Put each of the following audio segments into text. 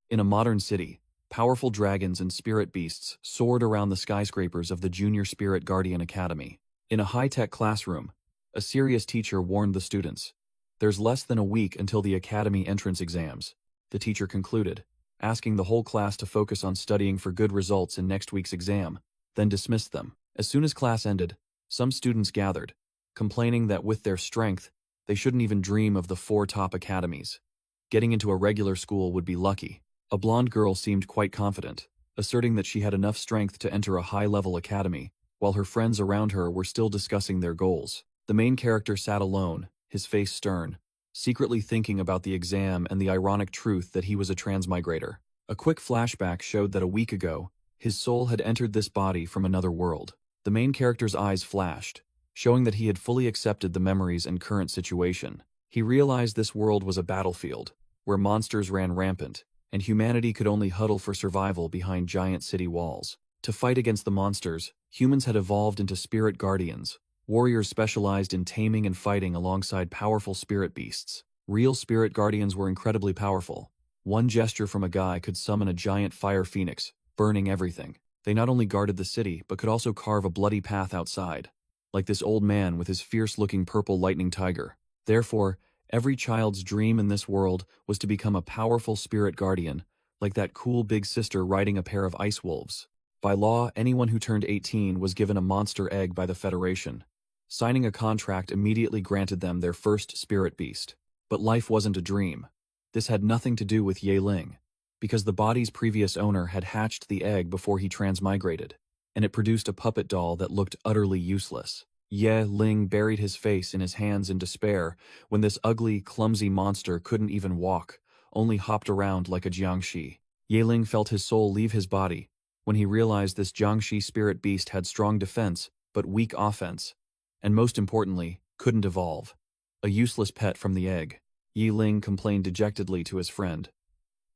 In a modern city, powerful dragons and spirit beasts soared around the skyscrapers of the Junior Spirit Guardian Academy. In a high-tech classroom, a serious teacher warned the students. There's less than a week until the academy entrance exams, the teacher concluded, asking the whole class to focus on studying for good results in next week's exam, then dismissed them. As soon as class ended, some students gathered, complaining that with their strength, they shouldn't even dream of the 4 top academies. Getting into a regular school would be lucky. A blonde girl seemed quite confident, asserting that she had enough strength to enter a high-level academy, while her friends around her were still discussing their goals. The main character sat alone, his face stern, secretly thinking about the exam and the ironic truth that he was a transmigrator. A quick flashback showed that a week ago, his soul had entered this body from another world. The main character's eyes flashed, showing that he had fully accepted the memories and current situation. He realized this world was a battlefield, where monsters ran rampant, and humanity could only huddle for survival behind giant city walls. To fight against the monsters, humans had evolved into spirit guardians, warriors specialized in taming and fighting alongside powerful spirit beasts. Real spirit guardians were incredibly powerful. One gesture from a guy could summon a giant fire phoenix, burning everything. They not only guarded the city, but could also carve a bloody path outside, like this old man with his fierce-looking purple lightning tiger. Therefore, every child's dream in this world was to become a powerful spirit guardian, like that cool big sister riding a pair of ice wolves. By law, anyone who turned 18 was given a monster egg by the Federation. Signing a contract immediately granted them their first spirit beast. But life wasn't a dream. This had nothing to do with Yahello, because the body's previous owner had hatched the egg before he transmigrated, and it produced a puppet doll that looked utterly useless. Yahello buried his face in his hands in despair when this ugly, clumsy monster couldn't even walk, only hopped around like a jiangshi. Yahello felt his soul leave his body when he realized this jiangshi spirit beast had strong defense but weak offense, and most importantly, couldn't evolve. A useless pet from the egg. Yahello complained dejectedly to his friend.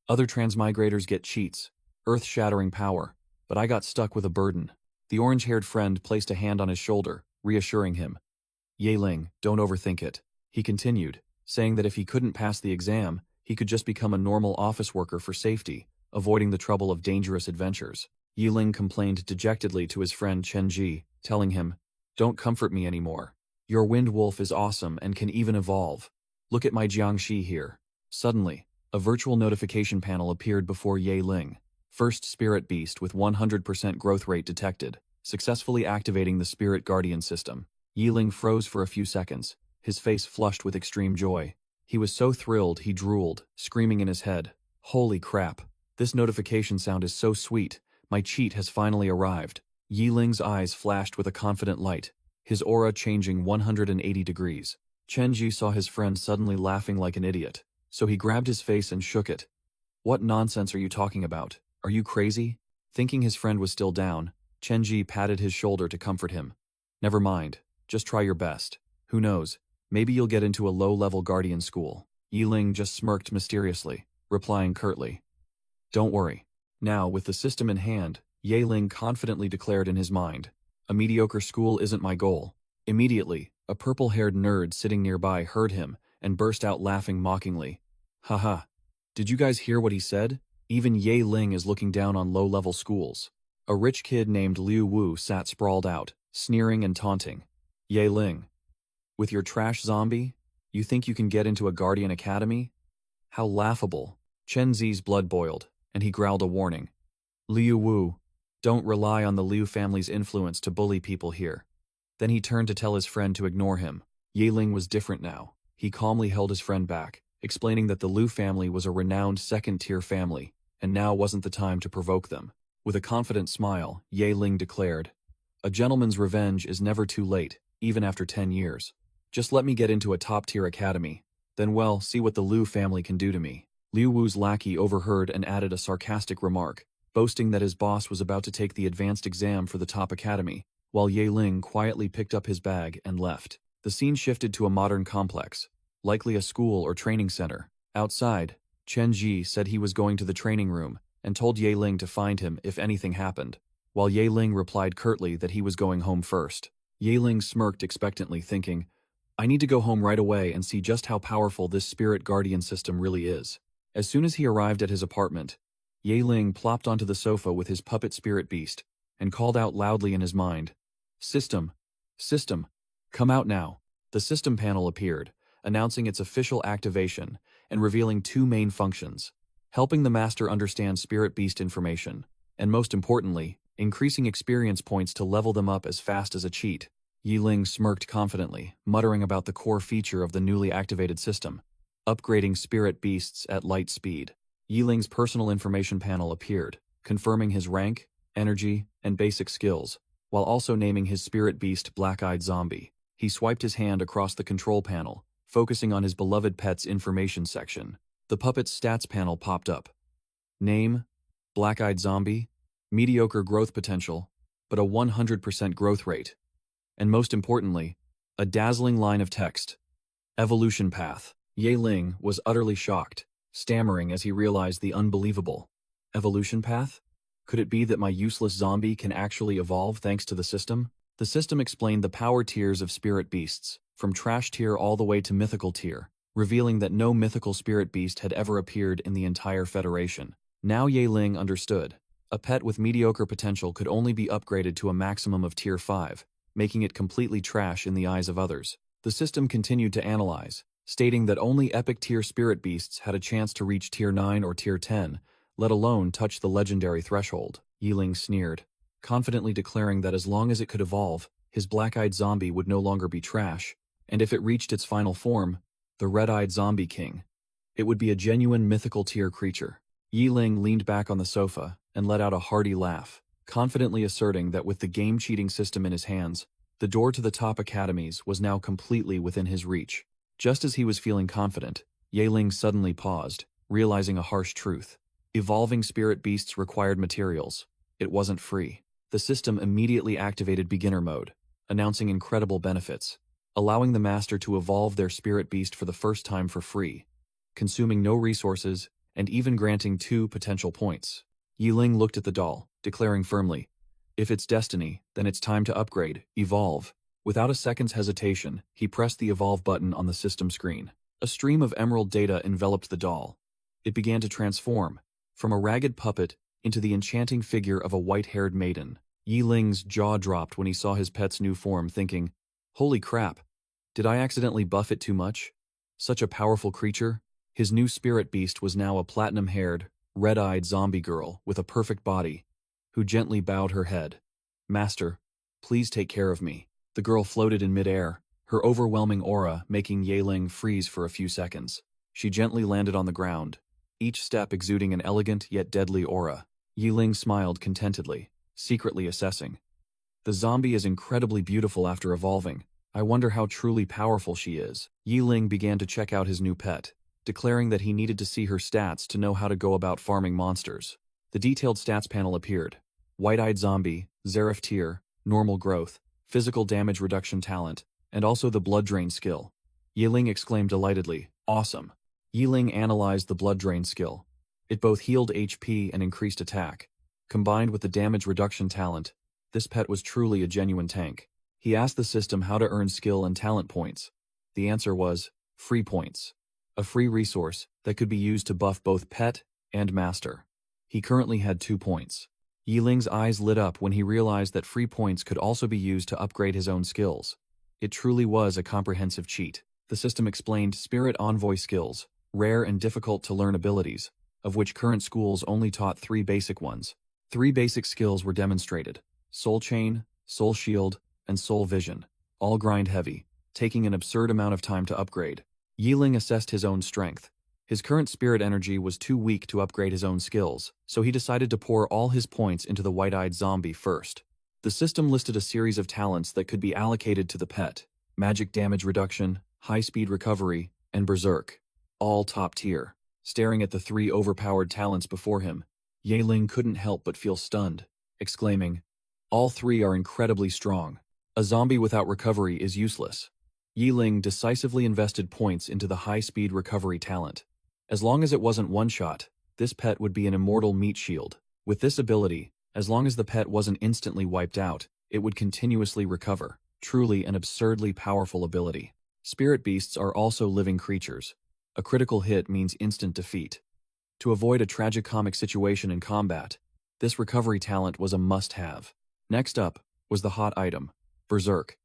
Other transmigrators get cheats, earth-shattering power, but I got stuck with a burden. The orange-haired friend placed a hand on his shoulder, reassuring him. Yahello, don't overthink it. He continued, saying that if he couldn't pass the exam, he could just become a normal office worker for safety, avoiding the trouble of dangerous adventures. Yahello complained dejectedly to his friend Chenji, telling him, "Don't comfort me anymore. Your wind wolf is awesome and can even evolve. Look at my Jiangxi here." Suddenly, a virtual notification panel appeared before Yahello. First spirit beast with 100% growth rate detected, successfully activating the spirit guardian system. Yahello froze for a few seconds, his face flushed with extreme joy. He was so thrilled he drooled, screaming in his head, "Holy crap, this notification sound is so sweet, my cheat has finally arrived." Yahello's eyes flashed with a confident light, his aura changing 180 degrees. Chenji saw his friend suddenly laughing like an idiot, so he grabbed his face and shook it. "What nonsense are you talking about? Are you crazy?" Thinking his friend was still down, Chenji patted his shoulder to comfort him. "Never mind, just try your best. Who knows, maybe you'll get into a low-level guardian school." Yahello just smirked mysteriously, replying curtly, "Don't worry." Now, with the system in hand, Yahello confidently declared in his mind, "A mediocre school isn't my goal." Immediately, a purple-haired nerd sitting nearby heard him and burst out laughing mockingly. "Haha, did you guys hear what he said? Even Yahello is looking down on low-level schools." A rich kid named Liu Wu sat sprawled out, sneering and taunting. "Yahello, with your trash zombie, you think you can get into a guardian academy? How laughable." Chen Zi's blood boiled, and he growled a warning. "Liu Wu, don't rely on the Liu family's influence to bully people here." Then he turned to tell his friend to ignore him. Yahello was different now. He calmly held his friend back, explaining that the Liu family was a renowned second-tier family, and now wasn't the time to provoke them. With a confident smile, Yahello declared, "A gentleman's revenge is never too late, even after 10 years. Just let me get into a top-tier academy, then well, see what the Liu family can do to me." Liu Wu's lackey overheard and added a sarcastic remark, boasting that his boss was about to take the advanced exam for the top academy, while Yahello quietly picked up his bag and left. The scene shifted to a modern complex, likely a school or training center. Outside, Chen Ji said he was going to the training room and told Yahello to find him if anything happened, while Yahello replied curtly that he was going home first. Yahello smirked expectantly, thinking, "I need to go home right away and see just how powerful this spirit guardian system really is." As soon as he arrived at his apartment, Yaling plopped onto the sofa with his puppet spirit beast and called out loudly in his mind, "System! System! Come out now!" The system panel appeared, announcing its official activation and revealing two main functions: helping the master understand spirit beast information, and most importantly, increasing experience points to level them up as fast as a cheat. Yiling smirked confidently, muttering about the core feature of the newly activated system: upgrading spirit beasts at light speed. Yiling's personal information panel appeared, confirming his rank, energy, and basic skills, while also naming his spirit beast Black-Eyed Zombie. He swiped his hand across the control panel, focusing on his beloved pet's information section. The puppet's stats panel popped up. Name: Black-Eyed Zombie, mediocre growth potential, but a 100% growth rate. And most importantly, a dazzling line of text: evolution path. Yaling was utterly shocked, stammering as he realized the unbelievable. Evolution path? Could it be that my useless zombie can actually evolve thanks to the system? The system explained the power tiers of spirit beasts, from trash tier all the way to mythical tier, revealing that no mythical spirit beast had ever appeared in the entire Federation. Now Yaling understood. A pet with mediocre potential could only be upgraded to a maximum of tier 5, making it completely trash in the eyes of others. The system continued to analyze, stating that only epic tier spirit beasts had a chance to reach tier 9 or tier 10, let alone touch the legendary threshold. Yiling sneered, confidently declaring that as long as it could evolve, his black-eyed zombie would no longer be trash, and if it reached its final form, the red-eyed zombie king, it would be a genuine mythical tier creature. Yiling leaned back on the sofa and let out a hearty laugh, confidently asserting that with the game-cheating system in his hands, the door to the top academies was now completely within his reach. Just as he was feeling confident, Yaling suddenly paused, realizing a harsh truth. Evolving spirit beasts required materials. It wasn't free. The system immediately activated beginner mode, announcing incredible benefits, allowing the master to evolve their spirit beast for the first time for free, consuming no resources, and even granting 2 potential points. Yiling looked at the doll, declaring firmly, "If it's destiny, then it's time to upgrade, evolve." Without a second's hesitation, he pressed the evolve button on the system screen. A stream of emerald data enveloped the doll. It began to transform, from a ragged puppet into the enchanting figure of a white-haired maiden. Yiling's jaw dropped when he saw his pet's new form, thinking, "Holy crap, did I accidentally buff it too much? Such a powerful creature." His new spirit beast was now a platinum-haired, red-eyed zombie girl with a perfect body, who gently bowed her head. "Master, please take care of me." The girl floated in midair, her overwhelming aura making Yaling freeze for a few seconds. She gently landed on the ground, each step exuding an elegant yet deadly aura. Yiling smiled contentedly, secretly assessing. The zombie is incredibly beautiful after evolving. I wonder how truly powerful she is. Yiling began to check out his new pet, declaring that he needed to see her stats to know how to go about farming monsters. The detailed stats panel appeared. White-eyed zombie, Zerif tier, normal growth, physical damage reduction talent, and also the blood drain skill. Yiling exclaimed delightedly, "Awesome." Yiling analyzed the blood drain skill. It both healed HP and increased attack. Combined with the damage reduction talent, this pet was truly a genuine tank. He asked the system how to earn skill and talent points. The answer was, free points. A free resource that could be used to buff both pet and master. He currently had 2 points. Yiling's eyes lit up when he realized that free points could also be used to upgrade his own skills. It truly was a comprehensive cheat. The system explained Spirit Envoy skills, rare and difficult to learn abilities, of which current schools only taught 3 basic ones. 3 basic skills were demonstrated: Soul Chain, Soul Shield, and Soul Vision, all grind heavy, taking an absurd amount of time to upgrade. Yiling assessed his own strength. His current spirit energy was too weak to upgrade his own skills, so he decided to pour all his points into the white-eyed zombie first. The system listed a series of talents that could be allocated to the pet: magic damage reduction, high-speed recovery, and berserk, all top tier. Staring at the 3 overpowered talents before him, Yaling couldn't help but feel stunned, exclaiming, "All 3 are incredibly strong. A zombie without recovery is useless." Yiling decisively invested points into the high-speed recovery talent. As long as it wasn't one-shot, this pet would be an immortal meat shield. With this ability, as long as the pet wasn't instantly wiped out, it would continuously recover. Truly an absurdly powerful ability. Spirit beasts are also living creatures. A critical hit means instant defeat. To avoid a tragicomic situation in combat, this recovery talent was a must-have. Next up was the hot item, Berserk.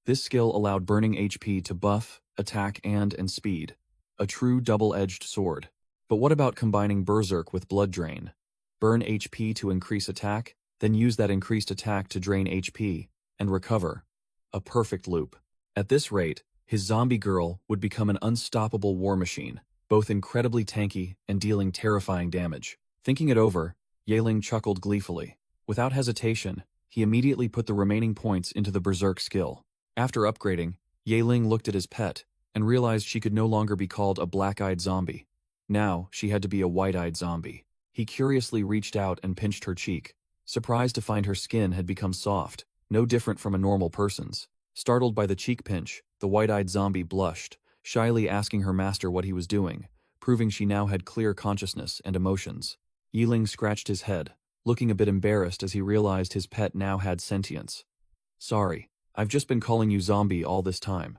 This skill allowed burning HP to buff, attack, and speed. A true double-edged sword. But what about combining Berserk with Blood Drain? Burn HP to increase attack, then use that increased attack to drain HP, and recover. A perfect loop. At this rate, his zombie girl would become an unstoppable war machine, both incredibly tanky and dealing terrifying damage. Thinking it over, Yahello chuckled gleefully. Without hesitation, he immediately put the remaining points into the Berserk skill. After upgrading, Yahello looked at his pet and realized she could no longer be called a black-eyed zombie. Now, she had to be a white-eyed zombie. He curiously reached out and pinched her cheek, surprised to find her skin had become soft, no different from a normal person's. Startled by the cheek pinch, the white-eyed zombie blushed, shyly asking her master what he was doing, proving she now had clear consciousness and emotions. Yahello scratched his head, looking a bit embarrassed as he realized his pet now had sentience. Sorry, I've just been calling you zombie all this time.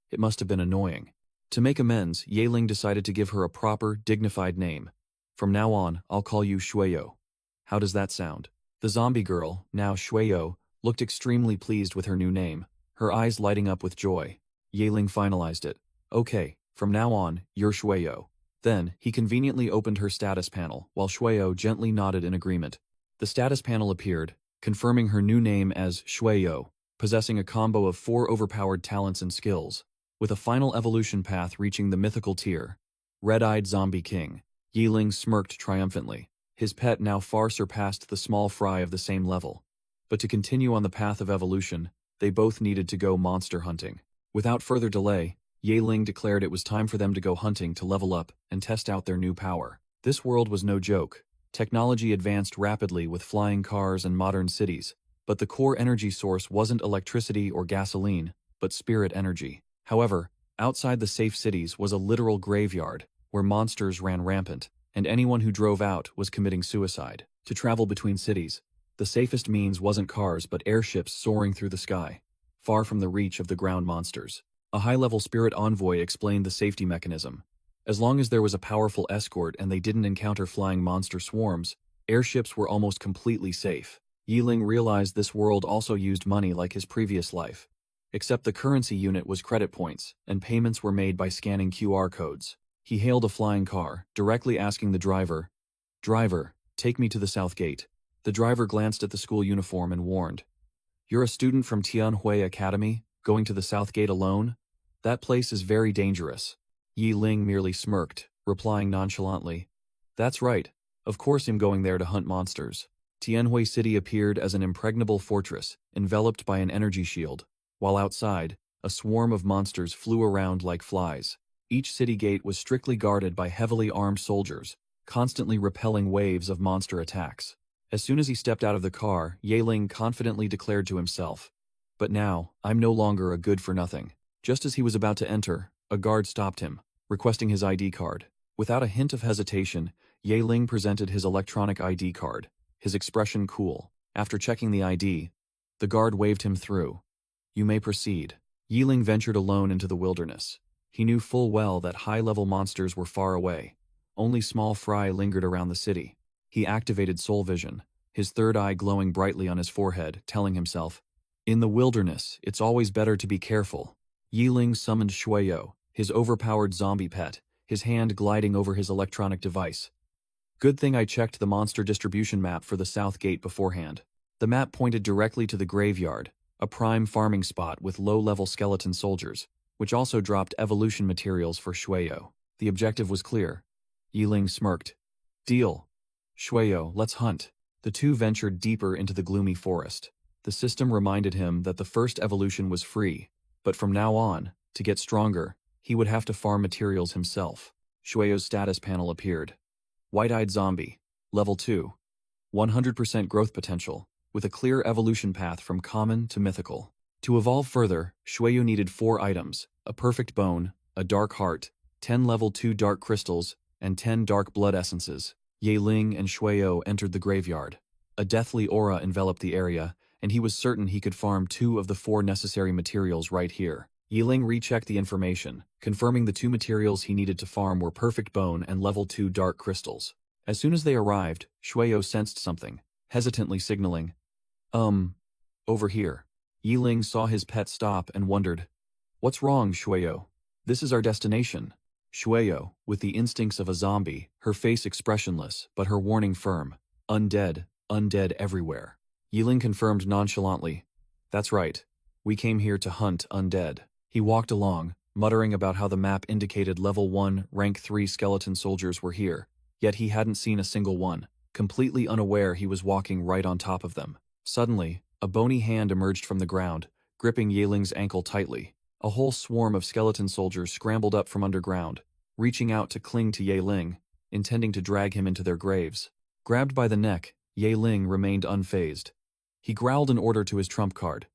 It must have been annoying. To make amends, Yahello decided to give her a proper, dignified name. From now on, I'll call you Shueyo. How does that sound? The zombie girl, now Shueyo, looked extremely pleased with her new name, her eyes lighting up with joy. Yahello finalized it. Okay, from now on, you're Shueyo. Then, he conveniently opened her status panel, while Shueyo gently nodded in agreement. The status panel appeared, confirming her new name as Shueyo, possessing a combo of 4 overpowered talents and skills, with a final evolution path reaching the mythical tier. Red-eyed Zombie King. Yahello smirked triumphantly. His pet now far surpassed the small fry of the same level. But to continue on the path of evolution, they both needed to go monster hunting. Without further delay, Yahello declared it was time for them to go hunting to level up and test out their new power. This world was no joke. Technology advanced rapidly with flying cars and modern cities, but the core energy source wasn't electricity or gasoline, but spirit energy. However, outside the safe cities was a literal graveyard, where monsters ran rampant, and anyone who drove out was committing suicide. To travel between cities, the safest means wasn't cars but airships soaring through the sky, far from the reach of the ground monsters. A high-level spirit envoy explained the safety mechanism. As long as there was a powerful escort and they didn't encounter flying monster swarms, airships were almost completely safe. Yahello realized this world also used money like his previous life. Except the currency unit was credit points, and payments were made by scanning QR codes. He hailed a flying car, directly asking the driver, "Driver, take me to the South Gate." The driver glanced at the school uniform and warned, "You're a student from Tianhui Academy, going to the South Gate alone? That place is very dangerous." Yahello merely smirked, replying nonchalantly, "That's right, of course I'm going there to hunt monsters." Tianhui City appeared as an impregnable fortress, enveloped by an energy shield, while outside, a swarm of monsters flew around like flies. Each city gate was strictly guarded by heavily armed soldiers, constantly repelling waves of monster attacks. As soon as he stepped out of the car, Yahello confidently declared to himself, "But now, I'm no longer a good-for-nothing." Just as he was about to enter, a guard stopped him, requesting his ID card. Without a hint of hesitation, Yahello presented his electronic ID card, his expression cool. After checking the ID, the guard waved him through. "You may proceed." Yahello ventured alone into the wilderness. He knew full well that high-level monsters were far away. Only small fry lingered around the city. He activated soul vision, his third eye glowing brightly on his forehead, telling himself, "In the wilderness, it's always better to be careful." Yahello summoned Shueyo, his overpowered zombie pet, his hand gliding over his electronic device. "Good thing I checked the monster distribution map for the South Gate beforehand." The map pointed directly to the graveyard, a prime farming spot with low-level skeleton soldiers, which also dropped evolution materials for Shueyo. The objective was clear. Yahello smirked. "Deal. Shueyo, let's hunt." The two ventured deeper into the gloomy forest. The system reminded him that the first evolution was free, but from now on, to get stronger, he would have to farm materials himself. Shueyo's status panel appeared. White-eyed zombie, level 2. 100% growth potential, with a clear evolution path from common to mythical. To evolve further, Shueyo needed 4 items, a perfect bone, a dark heart, 10 level 2 dark crystals, and 10 dark blood essences. Yahello and Shueyo entered the graveyard. A deathly aura enveloped the area, and he was certain he could farm 2 of the 4 necessary materials right here. Yahello rechecked the information, confirming the 2 materials he needed to farm were perfect bone and level 2 dark crystals. As soon as they arrived, Shueyo sensed something, hesitantly signaling, over here. Yiling saw his pet stop and wondered, "What's wrong, Shueyo? This is our destination." Shueyo, with the instincts of a zombie, her face expressionless, but her warning firm. "Undead, undead everywhere." Yiling confirmed nonchalantly, "That's right. We came here to hunt undead." He walked along, muttering about how the map indicated level 1, rank 3 skeleton soldiers were here, yet he hadn't seen a single one. Completely unaware he was walking right on top of them. Suddenly, a bony hand emerged from the ground, gripping Yeling's ankle tightly. A whole swarm of skeleton soldiers scrambled up from underground, reaching out to cling to Yeling, intending to drag him into their graves. Grabbed by the neck, Yeling remained unfazed. He growled an order to his trump card.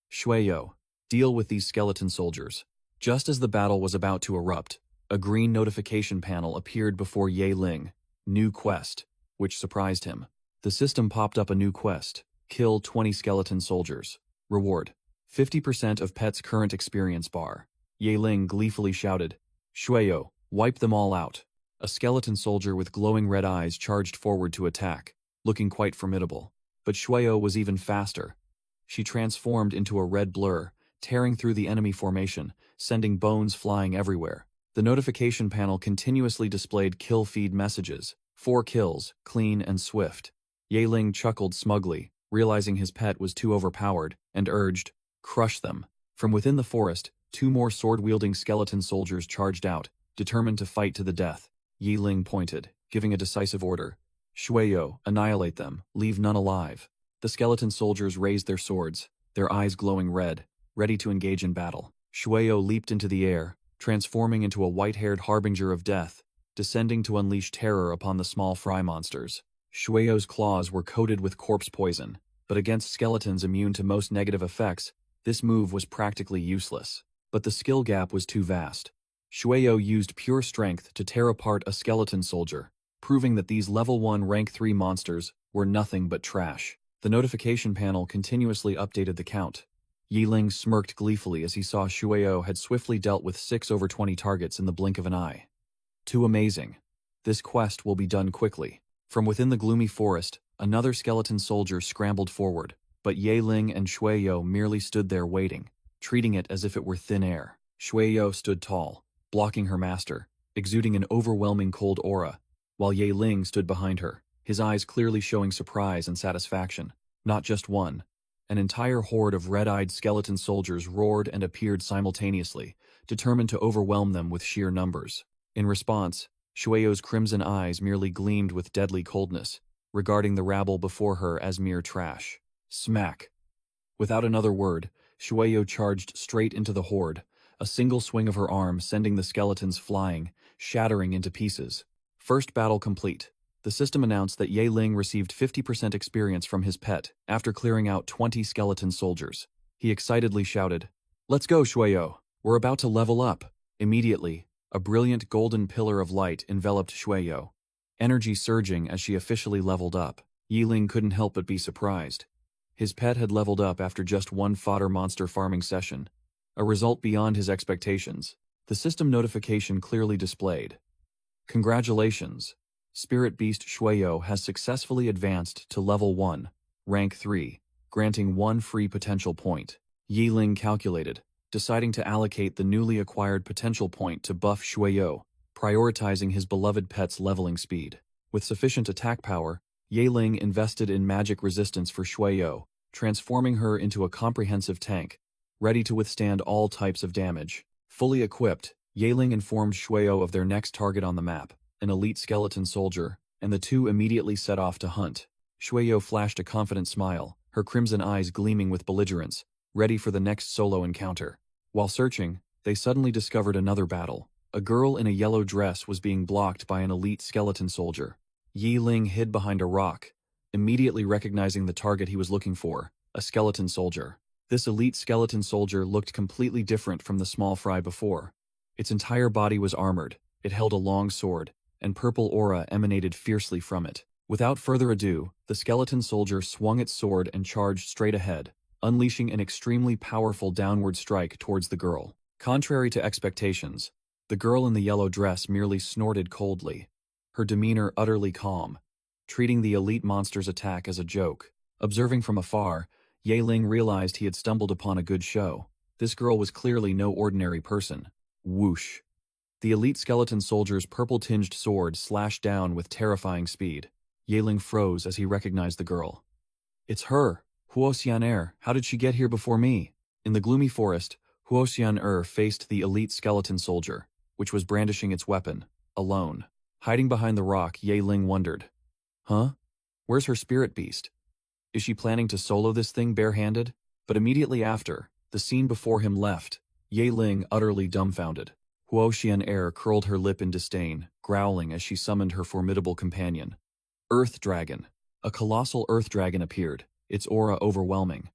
"Shueyo, deal with these skeleton soldiers." Just as the battle was about to erupt, a green notification panel appeared before Yeling. New quest, which surprised him. The system popped up a new quest. Kill 20 skeleton soldiers. Reward: 50% of pet's current experience bar. Yeling gleefully shouted, "Shueyo, wipe them all out." A skeleton soldier with glowing red eyes charged forward to attack, looking quite formidable. But Shueyo was even faster. She transformed into a red blur, tearing through the enemy formation, sending bones flying everywhere. The notification panel continuously displayed kill feed messages. 4 kills, clean and swift. Yeling chuckled smugly, realizing his pet was too overpowered, and urged, "Crush them." From within the forest, 2 more sword-wielding skeleton soldiers charged out, determined to fight to the death. Yeling pointed, giving a decisive order. "Shueyo, annihilate them, leave none alive." The skeleton soldiers raised their swords, their eyes glowing red, ready to engage in battle. Shueyo leaped into the air, transforming into a white-haired harbinger of death, descending to unleash terror upon the small fry monsters. Shueyo's claws were coated with corpse poison, but against skeletons immune to most negative effects, this move was practically useless. But the skill gap was too vast. Shueyo used pure strength to tear apart a skeleton soldier, proving that these level 1 rank 3 monsters were nothing but trash. The notification panel continuously updated the count. Yeling smirked gleefully as he saw Shueyo had swiftly dealt with 6 over 20 targets in the blink of an eye. Too amazing. This quest will be done quickly. From within the gloomy forest, another skeleton soldier scrambled forward, but Yeling and Shueyo merely stood there waiting, treating it as if it were thin air. Shueyo stood tall, blocking her master, exuding an overwhelming cold aura, while Yeling stood behind her, his eyes clearly showing surprise and satisfaction. Not just one. An entire horde of red-eyed skeleton soldiers roared and appeared simultaneously, determined to overwhelm them with sheer numbers. In response, Shueyo's crimson eyes merely gleamed with deadly coldness, regarding the rabble before her as mere trash. Smack! Without another word, Shueyo charged straight into the horde, a single swing of her arm sending the skeletons flying, shattering into pieces. First battle complete. The system announced that Yeling received 50% experience from his pet after clearing out 20 skeleton soldiers. He excitedly shouted, "Let's go, Shueyo! We're about to level up!" Immediately, a brilliant golden pillar of light enveloped Shueyo, energy surging as she officially leveled up. Yeling couldn't help but be surprised. His pet had leveled up after just one fodder monster farming session, a result beyond his expectations. The system notification clearly displayed, "Congratulations! Spirit Beast Shueyo has successfully advanced to level 1, rank 3, granting 1 free potential point." Yeling calculated, deciding to allocate the newly acquired potential point to buff Shueyo, prioritizing his beloved pet's leveling speed. With sufficient attack power, Yeling invested in magic resistance for Shueyo, transforming her into a comprehensive tank, ready to withstand all types of damage. Fully equipped, Yeling informed Shueyo of their next target on the map, an elite skeleton soldier, and the two immediately set off to hunt. Shueyo flashed a confident smile, her crimson eyes gleaming with belligerence, ready for the next solo encounter. While searching, they suddenly discovered another battle. A girl in a yellow dress was being blocked by an elite skeleton soldier. Yeling hid behind a rock, immediately recognizing the target he was looking for, a skeleton soldier. This elite skeleton soldier looked completely different from the small fry before. Its entire body was armored, it held a long sword, and purple aura emanated fiercely from it. Without further ado, the skeleton soldier swung its sword and charged straight ahead, unleashing an extremely powerful downward strike towards the girl. Contrary to expectations, the girl in the yellow dress merely snorted coldly. her demeanor utterly calm, treating the elite monster's attack as a joke. Observing from afar, Yahello realized he had stumbled upon a good show. This girl was clearly no ordinary person. Whoosh. The elite skeleton soldier's purple-tinged sword slashed down with terrifying speed. Yahello froze as he recognized the girl. It's her, Huo Xian'er. How did she get here before me? In the gloomy forest, Huo Xian'er faced the elite skeleton soldier, which was brandishing its weapon, alone. Hiding behind the rock, Yahello wondered. Huh? Where's her spirit beast? Is she planning to solo this thing barehanded? But immediately after, the scene before him left, Yahello utterly dumbfounded. Huo Xian'er curled her lip in disdain, growling as she summoned her formidable companion. Earth Dragon. A colossal earth dragon appeared, its aura overwhelming.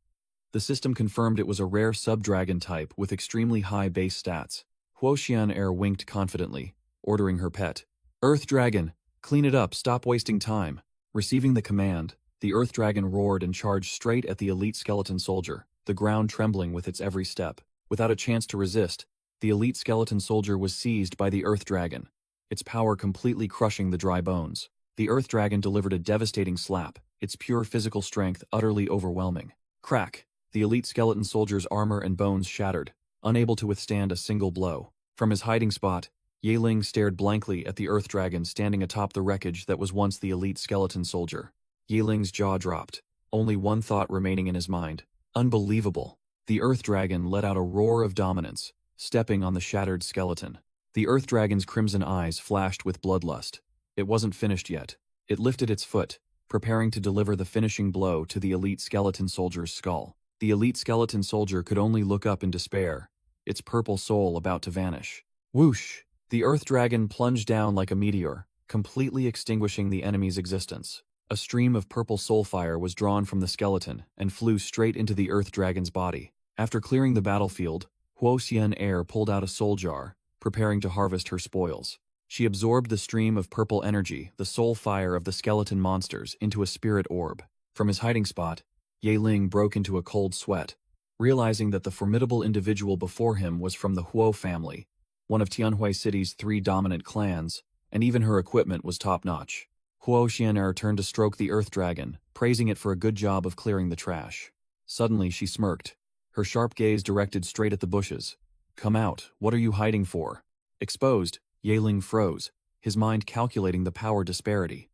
The system confirmed it was a rare sub-dragon type with extremely high base stats. Huo Xian'er winked confidently, ordering her pet. Earth Dragon, clean it up, stop wasting time. Receiving the command, the Earth Dragon roared and charged straight at the elite skeleton soldier, the ground trembling with its every step. Without a chance to resist, the elite skeleton soldier was seized by the Earth Dragon, its power completely crushing the dry bones. The Earth Dragon delivered a devastating slap, its pure physical strength utterly overwhelming. Crack! The elite skeleton soldier's armor and bones shattered, unable to withstand a single blow. From his hiding spot, Yahello stared blankly at the Earth Dragon standing atop the wreckage that was once the elite skeleton soldier. Yahello's jaw dropped, only one thought remaining in his mind. Unbelievable! The Earth Dragon let out a roar of dominance, stepping on the shattered skeleton. The Earth Dragon's crimson eyes flashed with bloodlust. It wasn't finished yet. It lifted its foot, preparing to deliver the finishing blow to the elite skeleton soldier's skull. The elite skeleton soldier could only look up in despair, its purple soul about to vanish. Whoosh! The Earth Dragon plunged down like a meteor, completely extinguishing the enemy's existence. A stream of purple soul fire was drawn from the skeleton and flew straight into the Earth Dragon's body. After clearing the battlefield, Huo Xian'er pulled out a soul jar, preparing to harvest her spoils. She absorbed the stream of purple energy, the soul fire of the skeleton monsters, into a spirit orb. From his hiding spot, Yahello broke into a cold sweat, realizing that the formidable individual before him was from the Huo family, one of Tianhui City's 3 dominant clans, and even her equipment was top-notch. Huo Xian'er turned to stroke the Earth Dragon, praising it for a good job of clearing the trash. Suddenly she smirked, her sharp gaze directed straight at the bushes. Come out, what are you hiding for? Exposed, Yahello froze, his mind calculating the power disparity.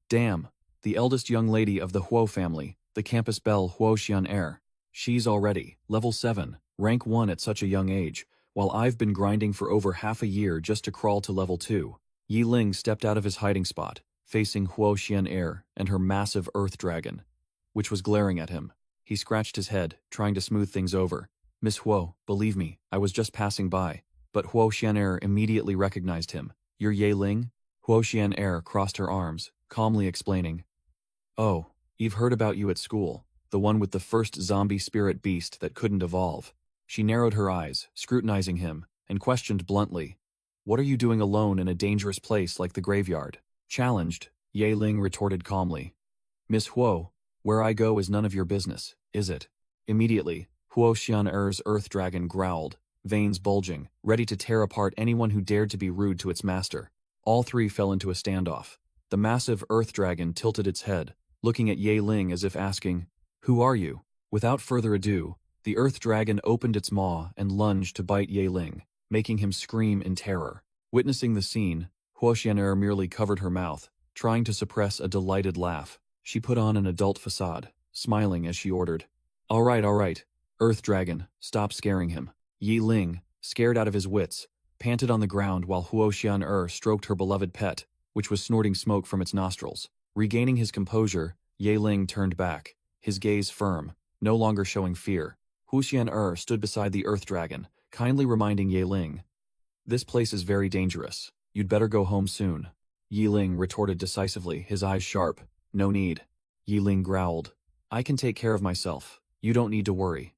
Damn, the eldest young lady of the Huo family, the campus belle Huo Xian'er. She's already level 7, rank 1 at such a young age, while I've been grinding for over half a year just to crawl to level 2. Yahello stepped out of his hiding spot, facing Huo Xian'er and her massive Earth Dragon, which was glaring at him. He scratched his head, trying to smooth things over. Miss Huo, believe me, I was just passing by. But Huo Xian'er immediately recognized him. You're Yahello? Huo Xian'er crossed her arms, calmly explaining. Oh, Eve heard about you at school, the one with the first zombie spirit beast that couldn't evolve. She narrowed her eyes, scrutinizing him, and questioned bluntly. What are you doing alone in a dangerous place like the graveyard? Challenged, Yahello retorted calmly. Miss Huo, where I go is none of your business, is it? Immediately, Huo Xian'er's Earth Dragon growled, veins bulging, ready to tear apart anyone who dared to be rude to its master. All 3 fell into a standoff. The massive Earth Dragon tilted its head, looking at Yahello as if asking, Who are you? Without further ado, the Earth Dragon opened its maw and lunged to bite Yahello, making him scream in terror. Witnessing the scene, Huo Xian'er merely covered her mouth, trying to suppress a delighted laugh. She put on an adult facade, smiling as she ordered. All right, Earth Dragon, stop scaring him. Yahello, scared out of his wits, panted on the ground while Huo Xian'er stroked her beloved pet, which was snorting smoke from its nostrils. Regaining his composure, Yahello turned back, his gaze firm, no longer showing fear. Huo Xian'er stood beside the Earth Dragon, kindly reminding Yahello, This place is very dangerous. You'd better go home soon. Yahello retorted decisively, his eyes sharp. No need. Yahello growled. I can take care of myself. You don't need to worry.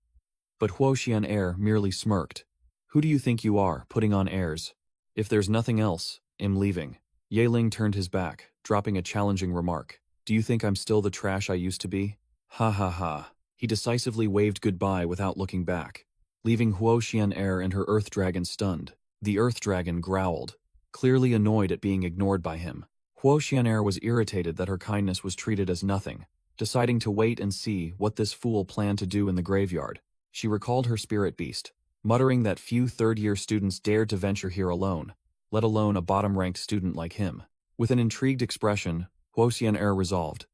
But Huo Xian'er merely smirked. Who do you think you are, putting on airs? If there's nothing else, I'm leaving. Yahello turned his back, dropping a challenging remark. Do you think I'm still the trash I used to be? Ha ha ha. He decisively waved goodbye without looking back, leaving Huo Xian'er and her Earth Dragon stunned. The Earth Dragon growled, clearly annoyed at being ignored by him. Huo Xian'er was irritated that her kindness was treated as nothing, deciding to wait and see what this fool planned to do in the graveyard. She recalled her spirit beast, muttering that few third-year students dared to venture here alone, let alone a bottom-ranked student like him. With an intrigued expression, Huo Xian'er resolved,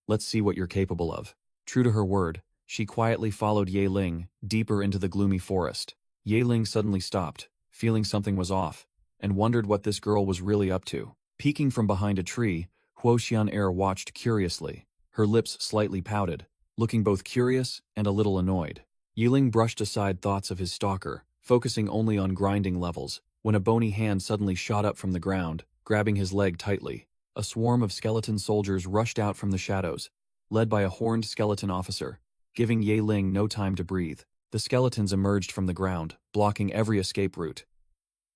"Let's see what you're capable of." True to her word, she quietly followed Ye Ling deeper into the gloomy forest. Ye Ling suddenly stopped, feeling something was off, and wondered what this girl was really up to. Peeking from behind a tree, Huo Xian'er watched curiously, her lips slightly pouted, looking both curious and a little annoyed. Ye Ling brushed aside thoughts of his stalker, focusing only on grinding levels, when a bony hand suddenly shot up from the ground, grabbing his leg tightly. A swarm of skeleton soldiers rushed out from the shadows, led by a horned skeleton officer, giving Ye Ling no time to breathe. The skeletons emerged from the ground, blocking every escape route.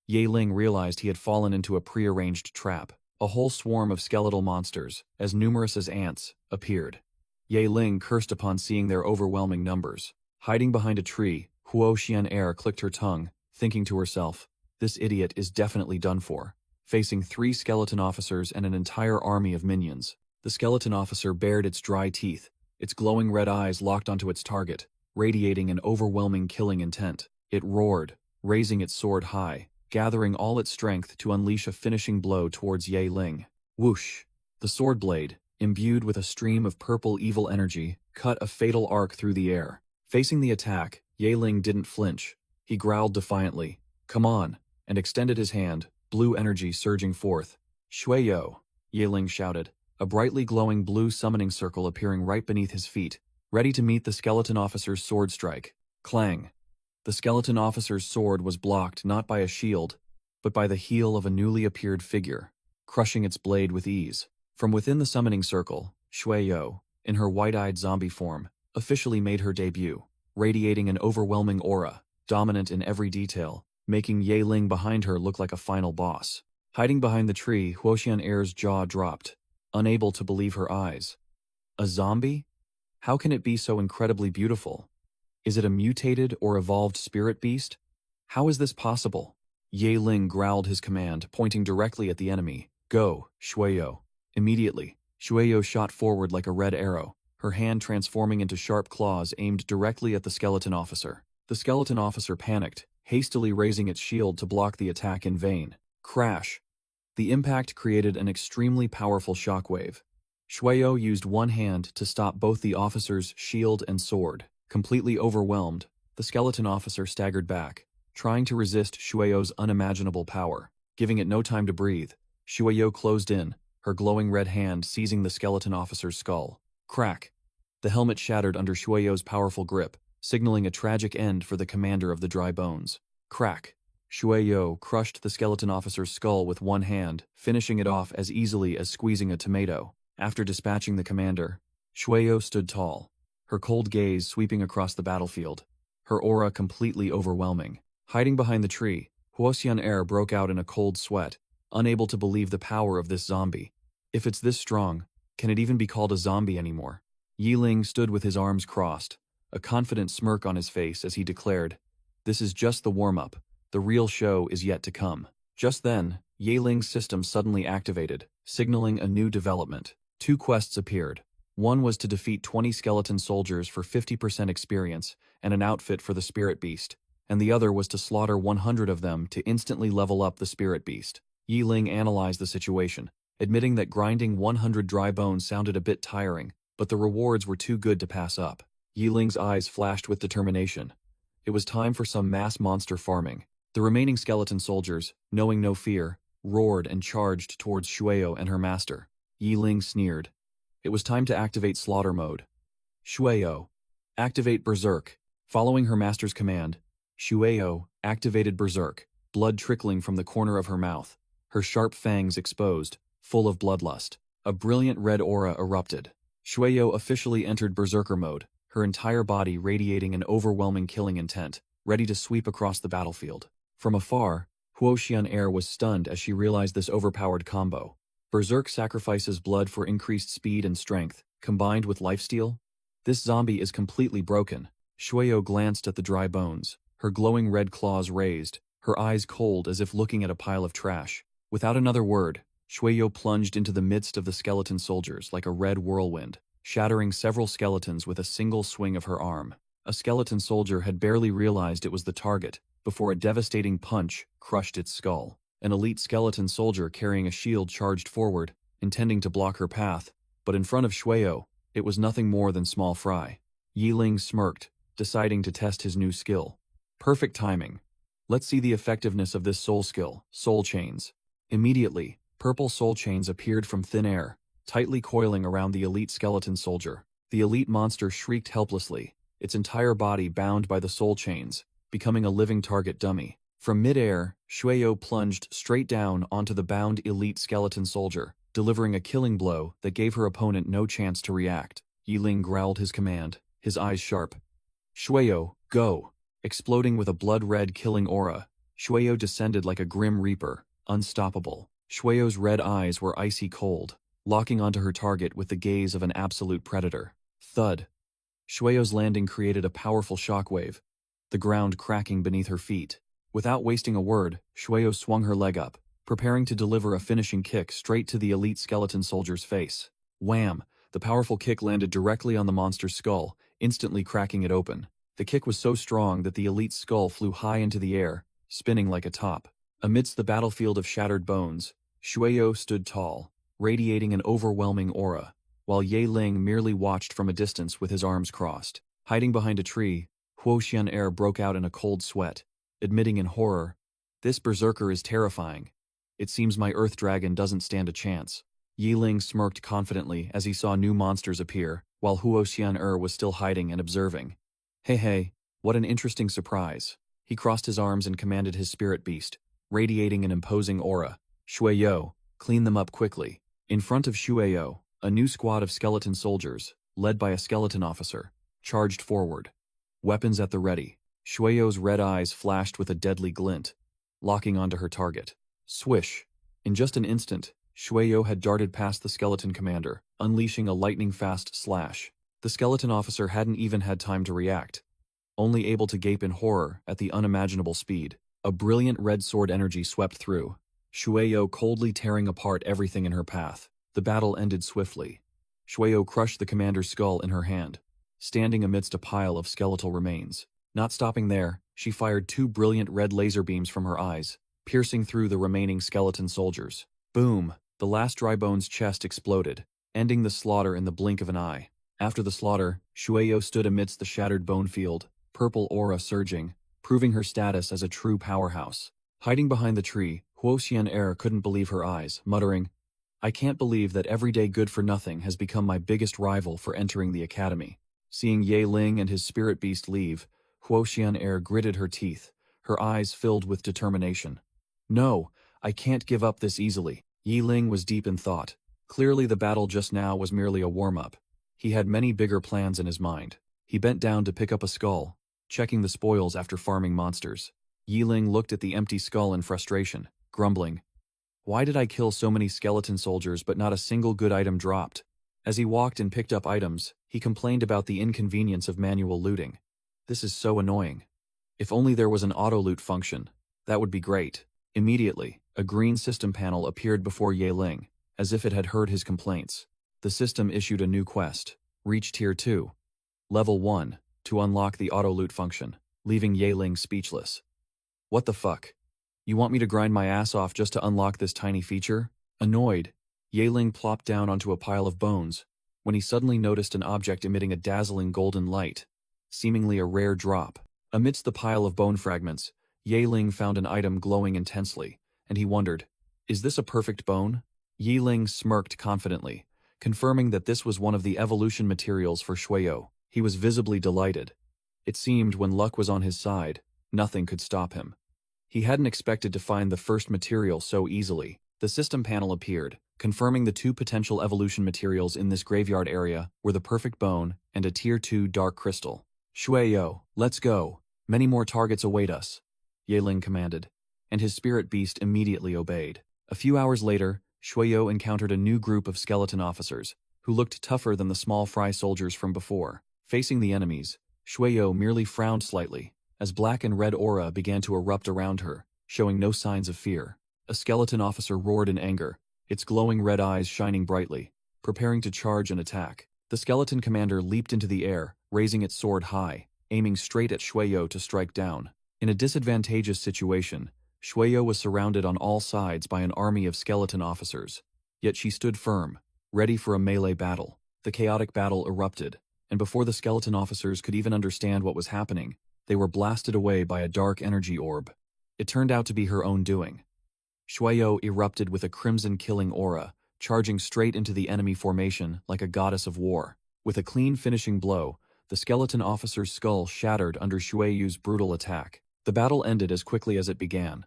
Ye Ling realized he had fallen into a prearranged trap. A whole swarm of skeletal monsters, as numerous as ants, appeared. Ye Ling cursed upon seeing their overwhelming numbers. Hiding behind a tree, Huo Xian'er clicked her tongue, thinking to herself, "This idiot is definitely done for." Facing 3 skeleton officers and an entire army of minions, the skeleton officer bared its dry teeth, its glowing red eyes locked onto its target, radiating an overwhelming killing intent. It roared, raising its sword high, gathering all its strength to unleash a finishing blow towards Ye Ling. Whoosh! The sword blade, imbued with a stream of purple evil energy, cut a fatal arc through the air. Facing the attack, Ye Ling didn't flinch. He growled defiantly, "Come on," and extended his hand, blue energy surging forth. "Shueyo!" Ye Ling shouted, a brightly glowing blue summoning circle appearing right beneath his feet, ready to meet the skeleton officer's sword strike. Clang! The skeleton officer's sword was blocked not by a shield, but by the heel of a newly appeared figure, crushing its blade with ease. From within the summoning circle, Shueyo, in her white-eyed zombie form, officially made her debut, radiating an overwhelming aura, dominant in every detail, making Ye Ling behind her look like a final boss. Hiding behind the tree, Huo Xian'er's jaw dropped, unable to believe her eyes. A zombie? How can it be so incredibly beautiful? Is it a mutated or evolved spirit beast? How is this possible? Ye Ling growled his command, pointing directly at the enemy. "Go, Shueyo." Immediately, Shueyo shot forward like a red arrow, her hand transforming into sharp claws aimed directly at the skeleton officer. The skeleton officer panicked, hastily raising its shield to block the attack in vain. Crash! The impact created an extremely powerful shockwave. Shueyo used one hand to stop both the officer's shield and sword. Completely overwhelmed, the skeleton officer staggered back, trying to resist Shueyo's unimaginable power. Giving it no time to breathe, Shueyo closed in, her glowing red hand seizing the skeleton officer's skull. Crack! The helmet shattered under Shueyo's powerful grip, signaling a tragic end for the commander of the dry bones. Crack! Shueyo crushed the skeleton officer's skull with one hand, finishing it off as easily as squeezing a tomato. After dispatching the commander, Shueyo stood tall, her cold gaze sweeping across the battlefield, her aura completely overwhelming. Hiding behind the tree, Huo Xian'er broke out in a cold sweat, unable to believe the power of this zombie. If it's this strong, can it even be called a zombie anymore? Ye Ling stood with his arms crossed, a confident smirk on his face as he declared, "This is just the warm-up. The real show is yet to come." Just then, Ye Ling's system suddenly activated, signaling a new development. 2 quests appeared. One was to defeat 20 skeleton soldiers for 50% experience and an outfit for the spirit beast, and the other was to slaughter 100 of them to instantly level up the spirit beast. Ye Ling analyzed the situation, admitting that grinding 100 dry bones sounded a bit tiring, but the rewards were too good to pass up. Ye Ling's eyes flashed with determination. It was time for some mass monster farming. The remaining skeleton soldiers, knowing no fear, roared and charged towards Shueyo and her master. Ye Ling sneered. It was time to activate slaughter mode. Shueyo, activate Berserk. Following her master's command, Shueyo activated Berserk, blood trickling from the corner of her mouth, her sharp fangs exposed, full of bloodlust. A brilliant red aura erupted. Shueyo officially entered Berserker mode, her entire body radiating an overwhelming killing intent, ready to sweep across the battlefield. From afar, Huo Xian'er was stunned as she realized this overpowered combo. Berserk sacrifices blood for increased speed and strength, combined with lifesteal? This zombie is completely broken. Shueyo glanced at the dry bones, her glowing red claws raised, her eyes cold as if looking at a pile of trash. Without another word, Shueyo plunged into the midst of the skeleton soldiers like a red whirlwind, shattering several skeletons with a single swing of her arm. A skeleton soldier had barely realized it was the target before a devastating punch crushed its skull. An elite skeleton soldier carrying a shield charged forward, intending to block her path, but in front of Shueyo, it was nothing more than small fry. Yiling smirked, deciding to test his new skill. Perfect timing. Let's see the effectiveness of this soul skill, soul chains. Immediately, purple soul chains appeared from thin air, tightly coiling around the elite skeleton soldier. The elite monster shrieked helplessly, its entire body bound by the soul chains, becoming a living target dummy. From mid-air, Shueyo plunged straight down onto the bound elite skeleton soldier, delivering a killing blow that gave her opponent no chance to react. Yiling growled his command, his eyes sharp. Shueyo, go! Exploding with a blood-red killing aura, Shueyo descended like a grim reaper, unstoppable. Shueyo's red eyes were icy cold, locking onto her target with the gaze of an absolute predator. Thud. Shueyo's landing created a powerful shockwave, the ground cracking beneath her feet. Without wasting a word, Shueyo swung her leg up, preparing to deliver a finishing kick straight to the elite skeleton soldier's face. Wham! The powerful kick landed directly on the monster's skull, instantly cracking it open. The kick was so strong that the elite's skull flew high into the air, spinning like a top. Amidst the battlefield of shattered bones, Shueyo stood tall, radiating an overwhelming aura, while Yiling merely watched from a distance with his arms crossed. Hiding behind a tree, Huoxian broke out in a cold sweat, admitting in horror, "This berserker is terrifying. It seems my earth dragon doesn't stand a chance." Yiling smirked confidently as he saw new monsters appear, while Huoxian was still hiding and observing. Hey, what an interesting surprise. He crossed his arms and commanded his spirit beast, radiating an imposing aura. Shueyo, clean them up quickly. In front of Shueyo, a new squad of skeleton soldiers, led by a skeleton officer, charged forward. Weapons at the ready. Shueyo's red eyes flashed with a deadly glint, locking onto her target. Swish! In just an instant, Shueyo had darted past the skeleton commander, unleashing a lightning-fast slash. The skeleton officer hadn't even had time to react, only able to gape in horror at the unimaginable speed. A brilliant red sword energy swept through, Shueyo coldly tearing apart everything in her path. The battle ended swiftly. Shueyo crushed the commander's skull in her hand, standing amidst a pile of skeletal remains. Not stopping there, she fired 2 brilliant red laser beams from her eyes, piercing through the remaining skeleton soldiers. Boom! The last dry bone's chest exploded, ending the slaughter in the blink of an eye. After the slaughter, Shueyo stood amidst the shattered bone field, purple aura surging, proving her status as a true powerhouse. Hiding behind the tree, Huoxian couldn't believe her eyes, muttering, "I can't believe that everyday good-for-nothing has become my biggest rival for entering the academy." Seeing Yiling and his spirit beast leave, Huoxian gritted her teeth, her eyes filled with determination. "No, I can't give up this easily." Yiling was deep in thought. Clearly the battle just now was merely a warm-up. He had many bigger plans in his mind. He bent down to pick up a skull, checking the spoils after farming monsters. Yiling looked at the empty skull in frustration, grumbling, "Why did I kill so many skeleton soldiers but not a single good item dropped?" As he walked and picked up items, he complained about the inconvenience of manual looting. "This is so annoying. If only there was an auto-loot function, that would be great." Immediately, a green system panel appeared before Yiling, as if it had heard his complaints. The system issued a new quest, Reach Tier 2. Level 1, to unlock the auto-loot function, leaving Yiling speechless. "What the fuck? You want me to grind my ass off just to unlock this tiny feature?" Annoyed, Yiling plopped down onto a pile of bones, when he suddenly noticed an object emitting a dazzling golden light, seemingly a rare drop. Amidst the pile of bone fragments, Yiling found an item glowing intensely, and he wondered, "Is this a perfect bone?" Yiling smirked confidently, confirming that this was one of the evolution materials for Shueyo. He was visibly delighted. It seemed when luck was on his side, nothing could stop him. He hadn't expected to find the first material so easily. The system panel appeared, confirming the 2 potential evolution materials in this graveyard area were the perfect bone and a Tier 2 dark crystal. "Shueyo, let's go. Many more targets await us," Yiling commanded, and his spirit beast immediately obeyed. A few hours later, Shueyo encountered a new group of skeleton officers, who looked tougher than the small fry soldiers from before. Facing the enemies, Shueyo merely frowned slightly, as black and red aura began to erupt around her, showing no signs of fear. A skeleton officer roared in anger, its glowing red eyes shining brightly, preparing to charge and attack. The skeleton commander leaped into the air, raising its sword high, aiming straight at Shueyo to strike down. In a disadvantageous situation, Shueyo was surrounded on all sides by an army of skeleton officers. Yet she stood firm, ready for a melee battle. The chaotic battle erupted, and before the skeleton officers could even understand what was happening, they were blasted away by a dark energy orb. It turned out to be her own doing. Shueyo erupted with a crimson-killing aura, charging straight into the enemy formation like a goddess of war. With a clean finishing blow, the skeleton officer's skull shattered under Shueyu's brutal attack. The battle ended as quickly as it began.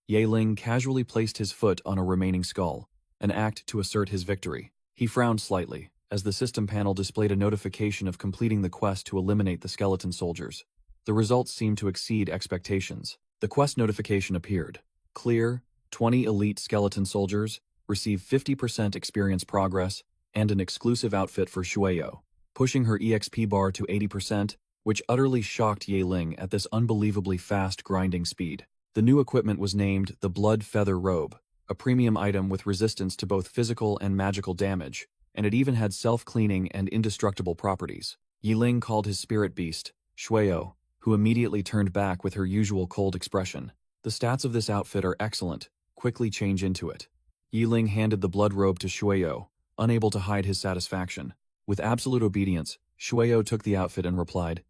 Yahello casually placed his foot on a remaining skull, an act to assert his victory. He frowned slightly, as the system panel displayed a notification of completing the quest to eliminate the skeleton soldiers. The results seemed to exceed expectations. The quest notification appeared. Clear, 20 elite skeleton soldiers, receive 50% experience progress, and an exclusive outfit for Shueyo, pushing her EXP bar to 80%, which utterly shocked Yahello at this unbelievably fast grinding speed. The new equipment was named the Blood Feather Robe, a premium item with resistance to both physical and magical damage, and it even had self-cleaning and indestructible properties. Yahello called his spirit beast, Shueyo, who immediately turned back with her usual cold expression. The stats of this outfit are excellent, quickly change into it. Yahello handed the blood robe to Shueyo, unable to hide his satisfaction. With absolute obedience, Shueyo took the outfit and replied,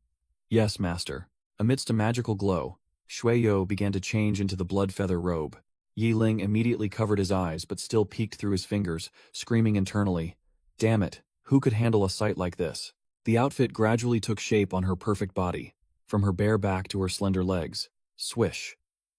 "Yes, master." Amidst a magical glow, Shueyo began to change into the blood feather robe. Yahello immediately covered his eyes but still peeked through his fingers, screaming internally, "Damn it, who could handle a sight like this?" The outfit gradually took shape on her perfect body, from her bare back to her slender legs. Swish.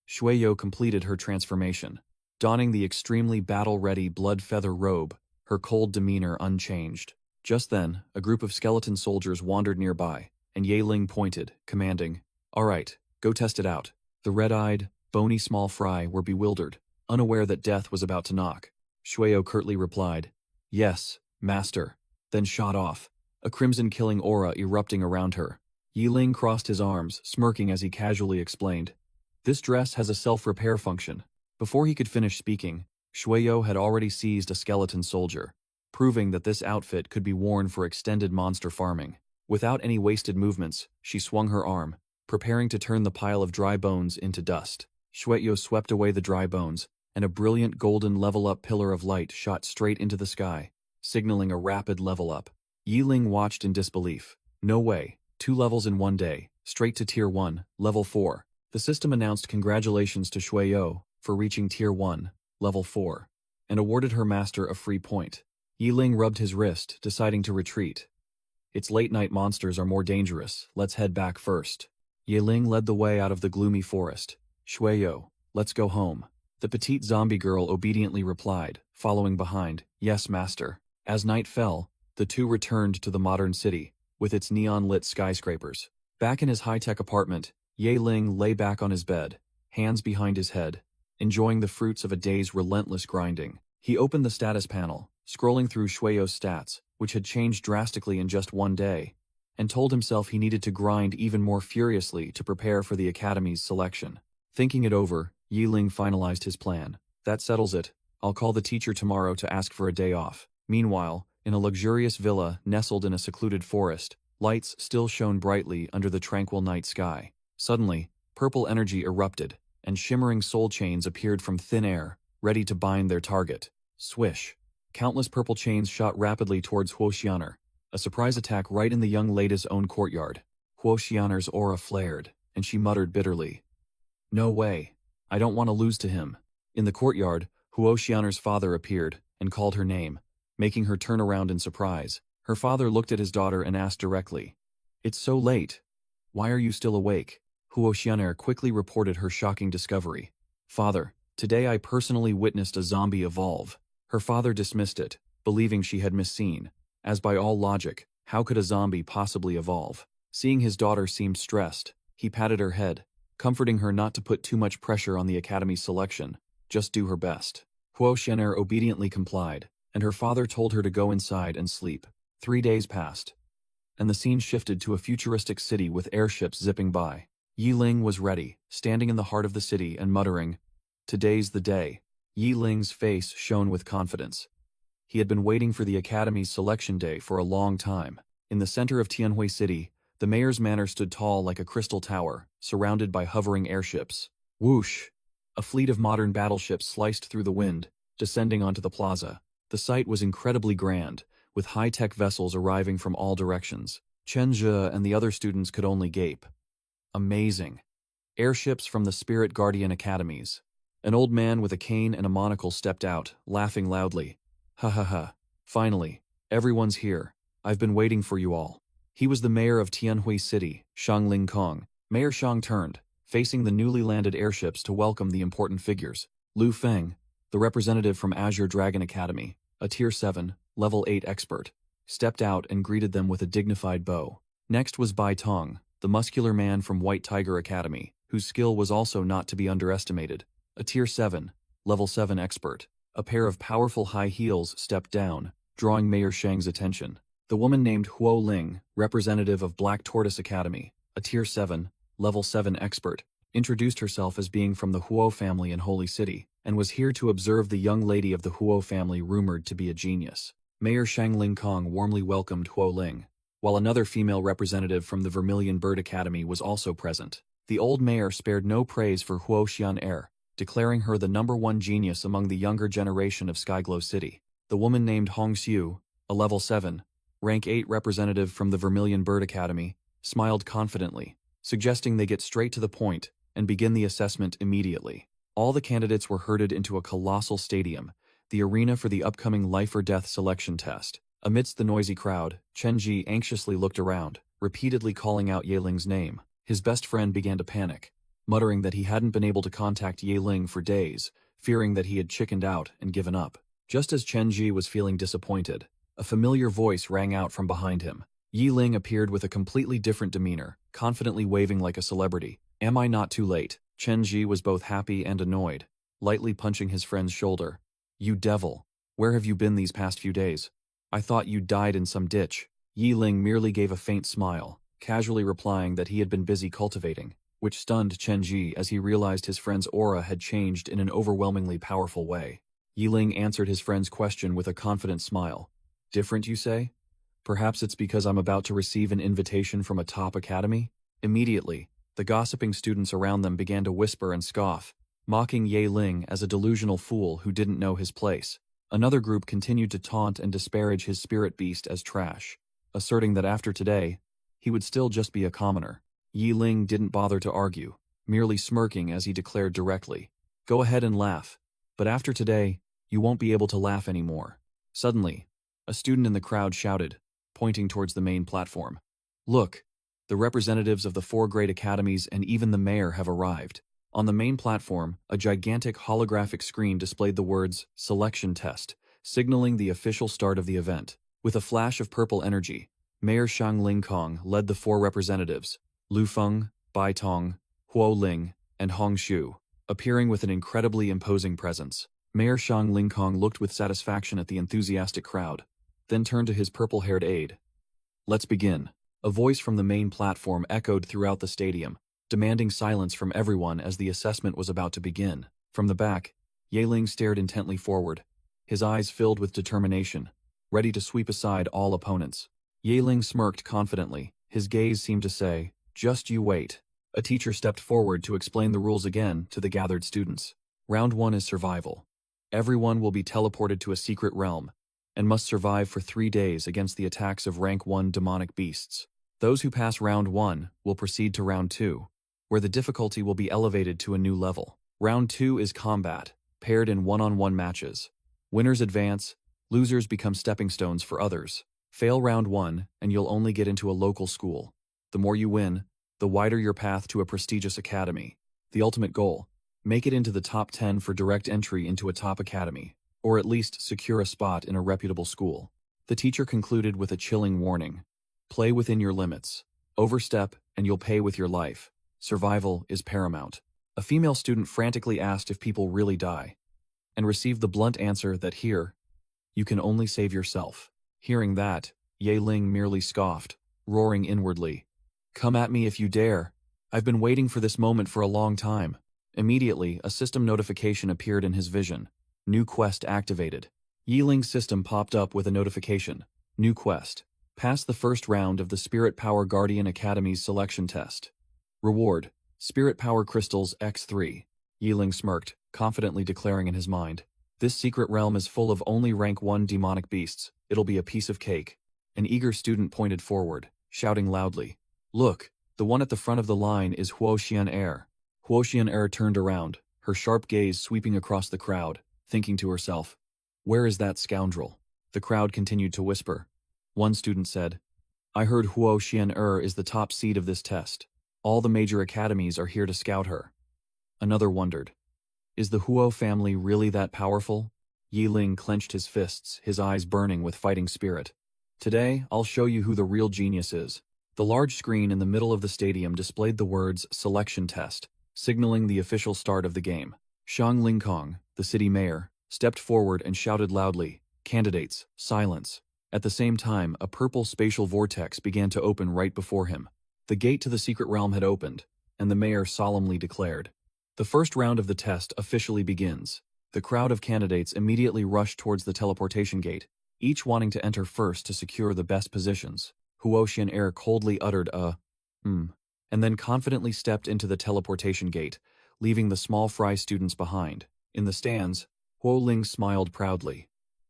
Shueyo completed her transformation. Donning the extremely battle-ready blood feather robe, her cold demeanor unchanged. Just then, a group of skeleton soldiers wandered nearby, and Yahello pointed, commanding, "All right, go test it out." The red-eyed, bony small fry were bewildered, unaware that death was about to knock. Shueyo curtly replied, "Yes, master," then shot off, a crimson-killing aura erupting around her. Yahello crossed his arms, smirking as he casually explained, "This dress has a self-repair function." Before he could finish speaking, Shueyo had already seized a skeleton soldier, proving that this outfit could be worn for extended monster farming. Without any wasted movements, she swung her arm, preparing to turn the pile of dry bones into dust. Shueyo swept away the dry bones, and a brilliant golden level-up pillar of light shot straight into the sky, signaling a rapid level-up. Yahello watched in disbelief. No way, 2 levels in one day, straight to Tier 1, Level 4. The system announced congratulations to Shueyo for reaching Tier 1, Level 4, and awarded her master a free point. Yahello rubbed his wrist, deciding to retreat. "Its late-night monsters are more dangerous, let's head back first." Yahello led the way out of the gloomy forest. "Shueyo, let's go home." The petite zombie girl obediently replied, following behind, "Yes, master." As night fell, the two returned to the modern city, with its neon-lit skyscrapers. Back in his high-tech apartment, Yahello lay back on his bed, hands behind his head, enjoying the fruits of a day's relentless grinding. He opened the status panel, scrolling through Shueyo's stats, which had changed drastically in just one day, and told himself he needed to grind even more furiously to prepare for the Academy's selection. Thinking it over, Yahello finalized his plan. "That settles it. I'll call the teacher tomorrow to ask for a day off." Meanwhile, in a luxurious villa nestled in a secluded forest, lights still shone brightly under the tranquil night sky. Suddenly, purple energy erupted, and shimmering soul chains appeared from thin air, ready to bind their target. Swish. Countless purple chains shot rapidly towards Huoxianer, a surprise attack right in the young lady's own courtyard. Huoxianer's aura flared, and she muttered bitterly, "No way. I don't want to lose to him." In the courtyard, Huoxianer's father appeared and called her name, making her turn around in surprise. Her father looked at his daughter and asked directly, "It's so late. Why are you still awake?" Huoxianer quickly reported her shocking discovery. "Father, today I personally witnessed a zombie evolve." Her father dismissed it, believing she had misseen, as by all logic, how could a zombie possibly evolve? Seeing his daughter seemed stressed, he patted her head, comforting her not to put too much pressure on the Academy's selection, just do her best. Huoxianer obediently complied, and her father told her to go inside and sleep. 3 days passed, and the scene shifted to a futuristic city with airships zipping by. Yahello was ready, standing in the heart of the city and muttering, "Today's the day." Yi Ling's face shone with confidence. He had been waiting for the Academy's selection day for a long time. In the center of Tianhui City, the mayor's manor stood tall like a crystal tower, surrounded by hovering airships. Whoosh! A fleet of modern battleships sliced through the wind, descending onto the plaza. The sight was incredibly grand, with high-tech vessels arriving from all directions. Chen Zhe and the other students could only gape. Amazing. Airships from the Spirit Guardian Academies. An old man with a cane and a monocle stepped out, laughing loudly. Ha ha ha. Finally, everyone's here. I've been waiting for you all. He was the mayor of Tianhui City, Shang Lingkong. Mayor Shang turned, facing the newly landed airships to welcome the important figures. Lu Feng, the representative from Azure Dragon Academy, a Tier 7, Level 8 expert, stepped out and greeted them with a dignified bow. Next was Bai Tong, the muscular man from White Tiger Academy, whose skill was also not to be underestimated, a Tier 7, Level 7 expert. A pair of powerful high heels stepped down, drawing Mayor Shang's attention. The woman named Huo Ling, representative of Black Tortoise Academy, a Tier 7, Level 7 expert, introduced herself as being from the Huo family in Holy City, and was here to observe the young lady of the Huo family rumored to be a genius. Mayor Shang Lingkong warmly welcomed Huo Ling, while another female representative from the Vermilion Bird Academy was also present. The old mayor spared no praise for Huo Xian, declaring her the #1 genius among the younger generation of Skyglow City. The woman named Hong Xiu, a Level 7, Rank 8 representative from the Vermilion Bird Academy, smiled confidently, suggesting they get straight to the point and begin the assessment immediately. All the candidates were herded into a colossal stadium, the arena for the upcoming life-or-death selection test. Amidst the noisy crowd, Chen Ji anxiously looked around, repeatedly calling out Ye Ling's name. His best friend began to panic, muttering that he hadn't been able to contact Ye Ling for days, fearing that he had chickened out and given up. Just as Chen Ji was feeling disappointed, a familiar voice rang out from behind him. Yi Ling appeared with a completely different demeanor, confidently waving like a celebrity. Am I not too late? Chen Ji was both happy and annoyed, lightly punching his friend's shoulder. You devil! Where have you been these past few days? I thought you died in some ditch. Yi Ling merely gave a faint smile, casually replying that he had been busy cultivating, which stunned Chen Ji as he realized his friend's aura had changed in an overwhelmingly powerful way. Yi Ling answered his friend's question with a confident smile. Different, you say? Perhaps it's because I'm about to receive an invitation from a top academy? Immediately, the gossiping students around them began to whisper and scoff, mocking Ye Ling as a delusional fool who didn't know his place. Another group continued to taunt and disparage his spirit beast as trash, asserting that after today, he would still just be a commoner. Yi Ling didn't bother to argue, merely smirking as he declared directly, Go ahead and laugh, but after today, you won't be able to laugh anymore. Suddenly, a student in the crowd shouted, pointing towards the main platform. Look, the representatives of the 4 great academies and even the mayor have arrived. On the main platform, a gigantic holographic screen displayed the words, Selection Test, signaling the official start of the event. With a flash of purple energy, Mayor Shang Lingkong led the 4 representatives, Lu Feng, Bai Tong, Huo Ling, and Hong Xiu, appearing with an incredibly imposing presence. Mayor Shang Lingkong looked with satisfaction at the enthusiastic crowd, then turned to his purple-haired aide. Let's begin. A voice from the main platform echoed throughout the stadium, demanding silence from everyone as the assessment was about to begin. From the back, Ye Ling stared intently forward, his eyes filled with determination, ready to sweep aside all opponents. Ye Ling smirked confidently, his gaze seemed to say, Just you wait. A teacher stepped forward to explain the rules again to the gathered students. Round 1 is survival. Everyone will be teleported to a secret realm, and must survive for 3 days against the attacks of rank 1 demonic beasts. Those who pass round 1 will proceed to round 2, where the difficulty will be elevated to a new level. Round 2 is combat, paired in one-on-one matches. Winners advance, losers become stepping stones for others. Fail round 1, and you'll only get into a local school. The more you win, the wider your path to a prestigious academy. The ultimate goal, make it into the top 10 for direct entry into a top academy, or at least secure a spot in a reputable school. The teacher concluded with a chilling warning. Play within your limits. Overstep, and you'll pay with your life. Survival is paramount. A female student frantically asked if people really die, and received the blunt answer that here, you can only save yourself. Hearing that, Ye Ling merely scoffed, roaring inwardly. Come at me if you dare. I've been waiting for this moment for a long time. Immediately, a system notification appeared in his vision. New quest activated. Yiling's system popped up with a notification. New quest. Pass the first round of the Spirit Power Guardian Academy's selection test. Reward. Spirit Power Crystals X3. Yiling smirked, confidently declaring in his mind. This secret realm is full of only rank 1 demonic beasts. It'll be a piece of cake. An eager student pointed forward, shouting loudly. Look, the one at the front of the line is Huo Xian'er. Huo Xian'er turned around, her sharp gaze sweeping across the crowd, thinking to herself, where is that scoundrel? The crowd continued to whisper. One student said, I heard Huo Xian'er is the top seed of this test. All the major academies are here to scout her. Another wondered, is the Huo family really that powerful? Yiling clenched his fists, his eyes burning with fighting spirit. Today, I'll show you who the real genius is. The large screen in the middle of the stadium displayed the words selection test, signaling the official start of the game. Shang Lingkong, the city mayor, stepped forward and shouted loudly, candidates, silence. At the same time, a purple spatial vortex began to open right before him. The gate to the secret realm had opened, and the mayor solemnly declared, the first round of the test officially begins. The crowd of candidates immediately rushed towards the teleportation gate, each wanting to enter first to secure the best positions. Huo Xian'er coldly uttered a, and then confidently stepped into the teleportation gate, leaving the small fry students behind. In the stands, Huo Ling smiled proudly.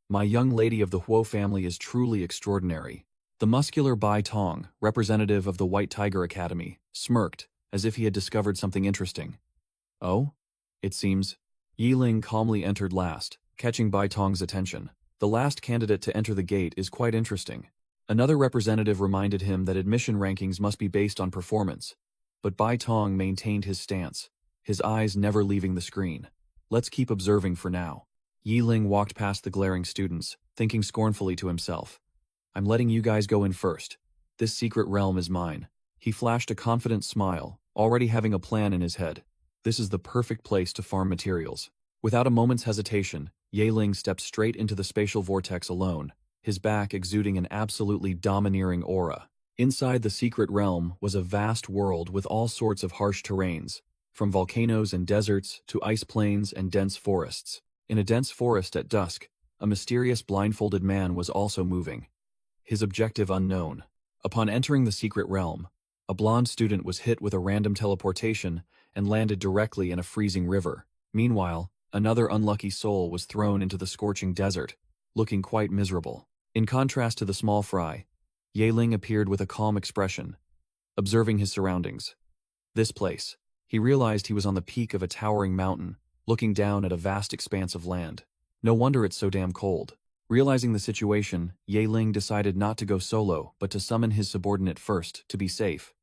My young lady of the Huo family is truly extraordinary. The muscular Bai Tong, representative of the White Tiger Academy, smirked, as if he had discovered something interesting. Oh? It seems. Yiling calmly entered last, catching Bai Tong's attention. The last candidate to enter the gate is quite interesting. Another representative reminded him that admission rankings must be based on performance. But Bai Tong maintained his stance, his eyes never leaving the screen. Let's keep observing for now. Yiling walked past the glaring students, thinking scornfully to himself. I'm letting you guys go in first. This secret realm is mine. He flashed a confident smile, already having a plan in his head. This is the perfect place to farm materials. Without a moment's hesitation, Yiling stepped straight into the spatial vortex alone, his back exuding an absolutely domineering aura. Inside the secret realm was a vast world with all sorts of harsh terrains, from volcanoes and deserts to ice plains and dense forests. In a dense forest at dusk, a mysterious blindfolded man was also moving. His objective unknown. Upon entering the secret realm, a blonde student was hit with a random teleportation and landed directly in a freezing river. Meanwhile, another unlucky soul was thrown into the scorching desert, looking quite miserable. In contrast to the small fry, Yiling appeared with a calm expression, observing his surroundings. This place. He realized he was on the peak of a towering mountain, looking down at a vast expanse of land. No wonder it's so damn cold. Realizing the situation, Yiling decided not to go solo, but to summon his subordinate first, to be safe.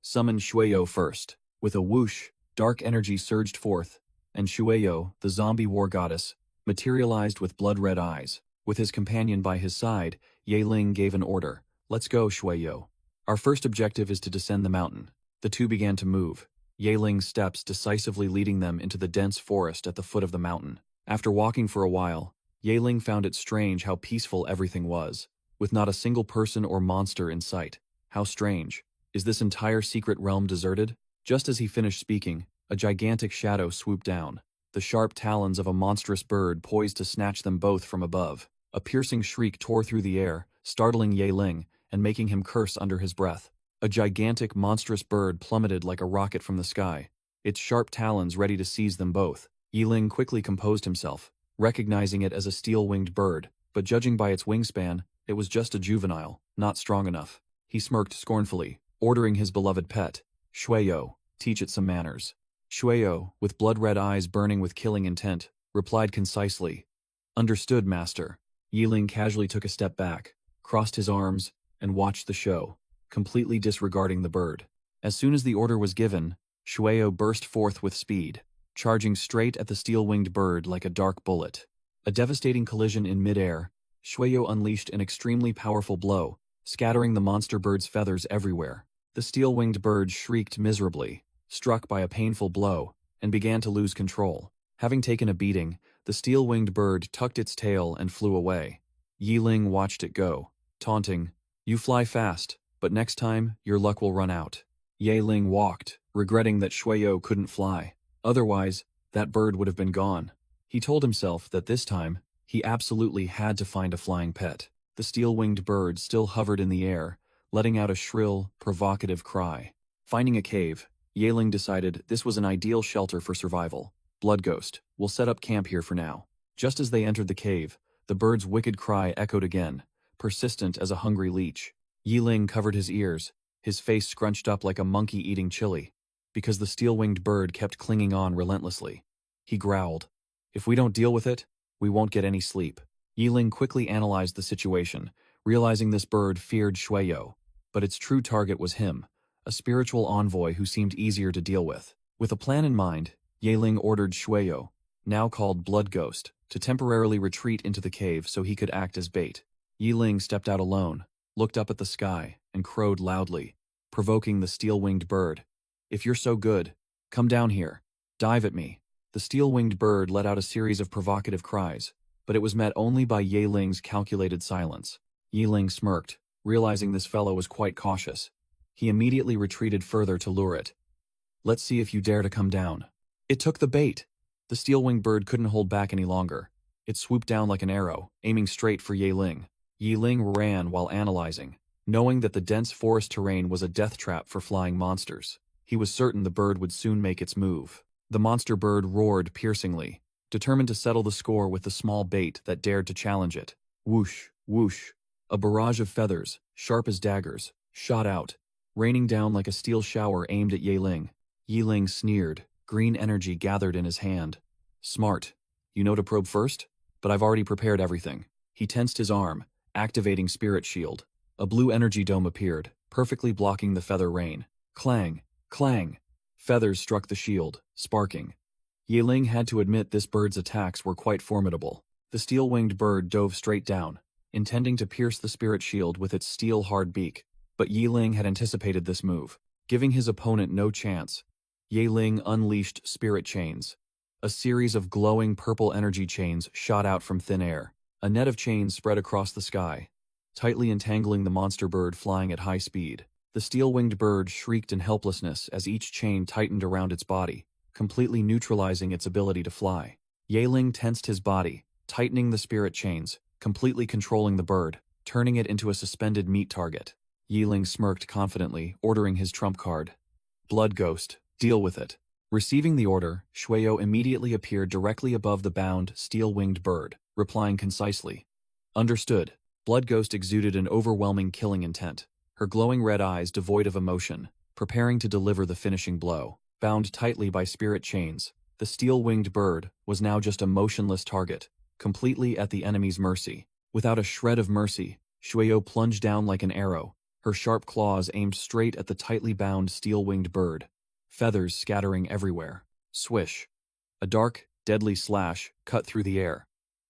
Summon Shueyo first. With a whoosh, dark energy surged forth, and Shueyo, the zombie war goddess, materialized with blood-red eyes. With his companion by his side, Yiling gave an order. Let's go, Shueyo. Our first objective is to descend the mountain. The two began to move, Yiling's steps decisively leading them into the dense forest at the foot of the mountain. After walking for a while, Yiling found it strange how peaceful everything was, with not a single person or monster in sight. How strange. Is this entire secret realm deserted? Just as he finished speaking, a gigantic shadow swooped down, the sharp talons of a monstrous bird poised to snatch them both from above. A piercing shriek tore through the air, startling Yiling and making him curse under his breath. A gigantic, monstrous bird plummeted like a rocket from the sky, its sharp talons ready to seize them both. Yiling quickly composed himself, recognizing it as a steel-winged bird, but judging by its wingspan, it was just a juvenile, not strong enough. He smirked scornfully, ordering his beloved pet, Shueyo, teach it some manners. Shueyo, with blood-red eyes burning with killing intent, replied concisely, Understood, master. Yiling casually took a step back, crossed his arms, and watched the show, completely disregarding the bird. As soon as the order was given, Shueyo burst forth with speed, charging straight at the steel-winged bird like a dark bullet. A devastating collision in midair, Shueyo unleashed an extremely powerful blow, scattering the monster bird's feathers everywhere. The steel-winged bird shrieked miserably, struck by a painful blow, and began to lose control. Having taken a beating, the steel-winged bird tucked its tail and flew away. Yiling watched it go, taunting, You fly fast, but next time, your luck will run out. Yiling walked, regretting that Shueyo couldn't fly. Otherwise, that bird would have been gone. He told himself that this time, he absolutely had to find a flying pet. The steel-winged bird still hovered in the air, letting out a shrill, provocative cry. Finding a cave, Yahello decided this was an ideal shelter for survival. Blood Ghost, we'll set up camp here for now. Just as they entered the cave, the bird's wicked cry echoed again, persistent as a hungry leech. Yahello covered his ears, his face scrunched up like a monkey eating chili, because the steel-winged bird kept clinging on relentlessly. He growled, "If we don't deal with it, we won't get any sleep." Yahello quickly analyzed the situation, realizing this bird feared Shueyo, but its true target was him, a spiritual envoy who seemed easier to deal with. With a plan in mind, Yahello ordered Shueyo, now called Blood Ghost, to temporarily retreat into the cave so he could act as bait. Yahello stepped out alone, looked up at the sky, and crowed loudly, provoking the steel-winged bird. "If you're so good, come down here. Dive at me." The steel-winged bird let out a series of provocative cries, but it was met only by Yahello's calculated silence. Yahello smirked, realizing this fellow was quite cautious. He immediately retreated further to lure it. "Let's see if you dare to come down." It took the bait. The steel-winged bird couldn't hold back any longer. It swooped down like an arrow, aiming straight for Yahello. Yahello ran while analyzing, knowing that the dense forest terrain was a death trap for flying monsters. He was certain the bird would soon make its move. The monster bird roared piercingly, determined to settle the score with the small bait that dared to challenge it. Whoosh, whoosh. A barrage of feathers, sharp as daggers, shot out, raining down like a steel shower aimed at Yahello. Yahello sneered, green energy gathered in his hand. "Smart. You know to probe first? But I've already prepared everything." He tensed his arm, activating Spirit Shield. A blue energy dome appeared, perfectly blocking the feather rain. Clang, clang. Feathers struck the shield, sparking. Yahello had to admit this bird's attacks were quite formidable. The steel-winged bird dove straight down, intending to pierce the spirit shield with its steel-hard beak, but Yahello had anticipated this move, giving his opponent no chance. Yahello unleashed spirit chains. A series of glowing purple energy chains shot out from thin air. A net of chains spread across the sky, tightly entangling the monster bird flying at high speed. The steel-winged bird shrieked in helplessness as each chain tightened around its body, completely neutralizing its ability to fly. Yahello tensed his body, tightening the spirit chains, completely controlling the bird, turning it into a suspended meat target. Yahello smirked confidently, ordering his trump card. "Blood Ghost, deal with it." Receiving the order, Shueyo immediately appeared directly above the bound, steel-winged bird, replying concisely. "Understood." Blood Ghost exuded an overwhelming killing intent, her glowing red eyes devoid of emotion, preparing to deliver the finishing blow. Bound tightly by spirit chains, the steel-winged bird was now just a motionless target, completely at the enemy's mercy. Without a shred of mercy, Shueyo plunged down like an arrow, her sharp claws aimed straight at the tightly bound steel-winged bird, feathers scattering everywhere. Swish. A dark, deadly slash cut through the air.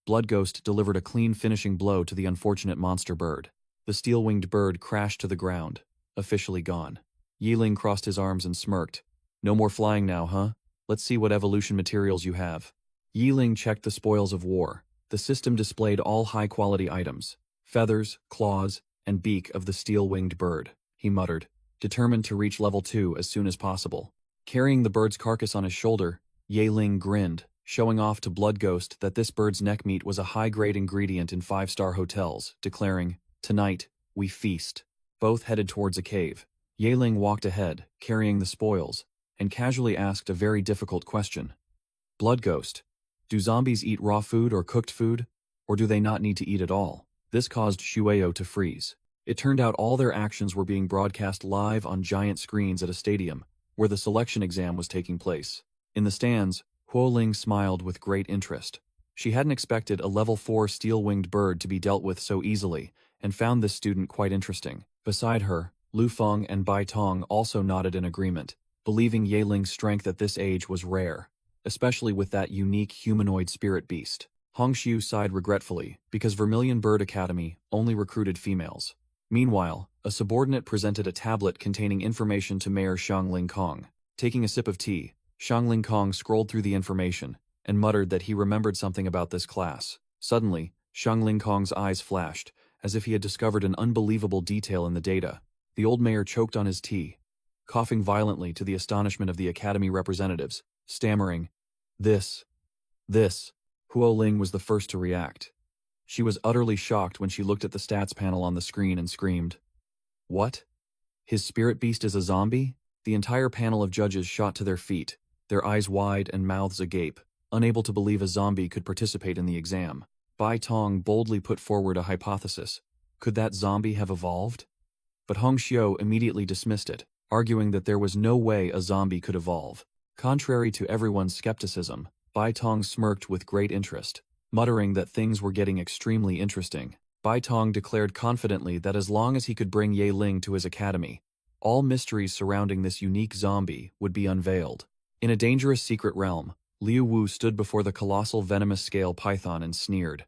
Blood Ghost delivered a clean finishing blow to the unfortunate monster bird. The steel-winged bird crashed to the ground, officially gone. Yahello crossed his arms and smirked. "No more flying now, huh? Let's see what evolution materials you have." Yahello checked the spoils of war. The system displayed all high-quality items: feathers, claws, and beak of the steel-winged bird. He muttered, determined to reach level 2 as soon as possible. Carrying the bird's carcass on his shoulder, Yahello grinned, showing off to Blood Ghost that this bird's neck meat was a high-grade ingredient in 5-star hotels, declaring, "Tonight, we feast." Both headed towards a cave. Yahello walked ahead, carrying the spoils, and casually asked a very difficult question. "Blood Ghost, do zombies eat raw food or cooked food, or do they not need to eat at all?" This caused Shueyo to freeze. It turned out all their actions were being broadcast live on giant screens at a stadium, where the selection exam was taking place. In the stands, Huoling smiled with great interest. She hadn't expected a level 4 steel-winged bird to be dealt with so easily, and found this student quite interesting. Beside her, Lu Feng and Bai Tong also nodded in agreement, believing Yahello's strength at this age was rare, especially with that unique humanoid spirit beast. Hongshu sighed regretfully, because Vermilion Bird Academy only recruited females. Meanwhile, a subordinate presented a tablet containing information to Mayor Shangling Kong. Taking a sip of tea, Shangling Kong scrolled through the information, and muttered that he remembered something about this class. Suddenly, Shangling Kong's eyes flashed, as if he had discovered an unbelievable detail in the data. The old mayor choked on his tea, coughing violently to the astonishment of the academy representatives, stammering, This. Huo Ling was the first to react. She was utterly shocked when she looked at the stats panel on the screen and screamed, "What? His spirit beast is a zombie?" The entire panel of judges shot to their feet, their eyes wide and mouths agape, unable to believe a zombie could participate in the exam. Bai Tong boldly put forward a hypothesis. Could that zombie have evolved? But Hong Xiu immediately dismissed it, arguing that there was no way a zombie could evolve. Contrary to everyone's skepticism, Bai Tong smirked with great interest, muttering that things were getting extremely interesting. Bai Tong declared confidently that as long as he could bring Ye Ling to his academy, all mysteries surrounding this unique zombie would be unveiled. In a dangerous secret realm, Liu Wu stood before the colossal venomous scale python and sneered.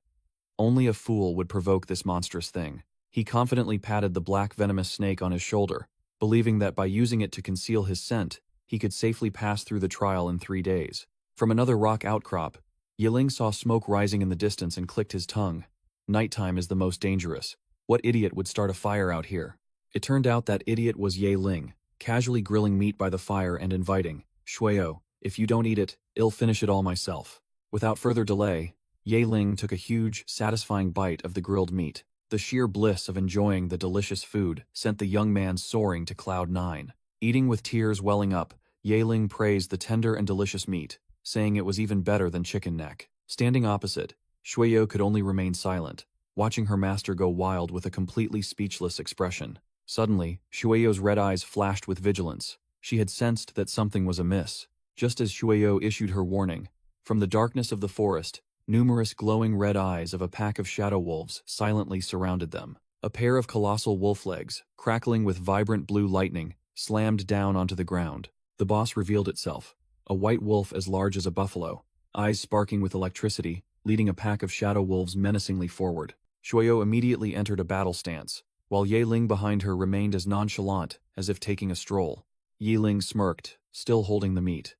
Only a fool would provoke this monstrous thing. He confidently patted the black venomous snake on his shoulder, believing that by using it to conceal his scent, he could safely pass through the trial in 3 days. From another rock outcrop, Ye Ling saw smoke rising in the distance and clicked his tongue. Nighttime is the most dangerous. What idiot would start a fire out here? It turned out that idiot was Ye Ling, casually grilling meat by the fire and inviting, "Shuio, if you don't eat it, I'll finish it all myself." Without further delay, Ye Ling took a huge, satisfying bite of the grilled meat. The sheer bliss of enjoying the delicious food sent the young man soaring to cloud 9. Eating with tears welling up, Ye Ling praised the tender and delicious meat, saying it was even better than chicken neck. Standing opposite, Shuio could only remain silent, watching her master go wild with a completely speechless expression. Suddenly, Shuio's red eyes flashed with vigilance. She had sensed that something was amiss. Just as Shuio issued her warning, from the darkness of the forest, numerous glowing red eyes of a pack of shadow wolves silently surrounded them. A pair of colossal wolf legs, crackling with vibrant blue lightning, slammed down onto the ground. The boss revealed itself, a white wolf as large as a buffalo, eyes sparking with electricity, leading a pack of shadow wolves menacingly forward. Shuio immediately entered a battle stance, while Ye Ling behind her remained as nonchalant as if taking a stroll. Ye Ling smirked, still holding the meat.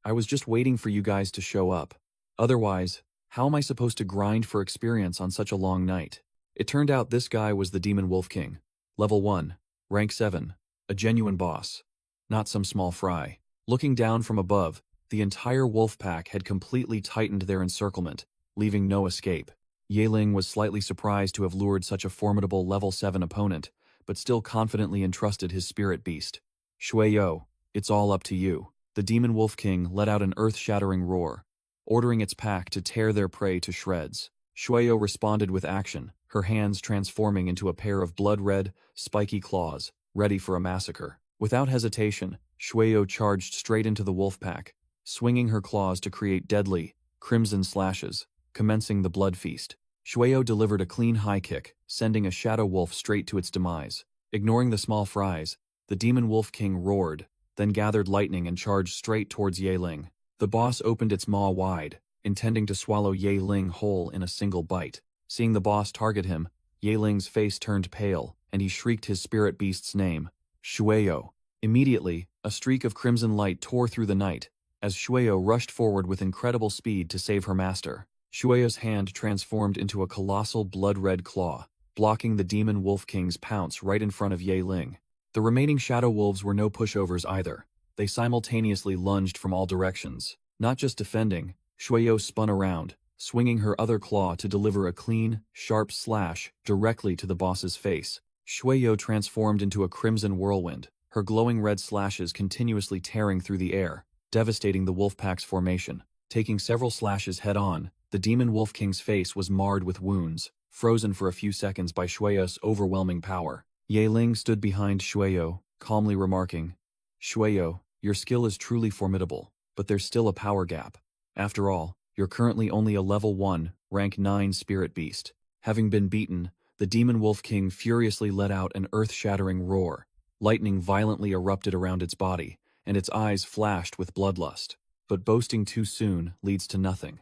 "I was just waiting for you guys to show up. Otherwise, how am I supposed to grind for experience on such a long night?" It turned out this guy was the Demon Wolf King. Level 1, Rank 7, a genuine boss. Not some small fry. Looking down from above, the entire wolf pack had completely tightened their encirclement, leaving no escape. Ye Ling was slightly surprised to have lured such a formidable level 7 opponent, but still confidently entrusted his spirit beast. "Shuio, it's all up to you." The Demon Wolf King let out an earth-shattering roar, ordering its pack to tear their prey to shreds. Shuio responded with action, her hands transforming into a pair of blood-red, spiky claws, ready for a massacre. Without hesitation, Shuio charged straight into the wolf pack, swinging her claws to create deadly, crimson slashes, commencing the blood feast. Shuio delivered a clean high kick, sending a shadow wolf straight to its demise. Ignoring the small fries, the Demon Wolf King roared, then gathered lightning and charged straight towards Ye Ling. The boss opened its maw wide, intending to swallow Ye Ling whole in a single bite. Seeing the boss target him, Ye Ling's face turned pale, and he shrieked his spirit beast's name, "Shuio." Immediately, a streak of crimson light tore through the night, as Shuio rushed forward with incredible speed to save her master. Shuio's hand transformed into a colossal blood-red claw, blocking the Demon Wolf King's pounce right in front of Ye Ling. The remaining shadow wolves were no pushovers either. They simultaneously lunged from all directions. Not just defending, Shuio spun around, swinging her other claw to deliver a clean, sharp slash directly to the boss's face. Shuio transformed into a crimson whirlwind, her glowing red slashes continuously tearing through the air, devastating the wolf pack's formation. Taking several slashes head-on, the Demon Wolf King's face was marred with wounds, frozen for a few seconds by Shuio's overwhelming power. Ye Ling stood behind Shuio, calmly remarking, "Shuio, your skill is truly formidable, but there's still a power gap. After all, you're currently only a level 1, rank 9 spirit beast." Having been beaten, the Demon Wolf King furiously let out an earth-shattering roar. Lightning violently erupted around its body, and its eyes flashed with bloodlust. But boasting too soon leads to nothing.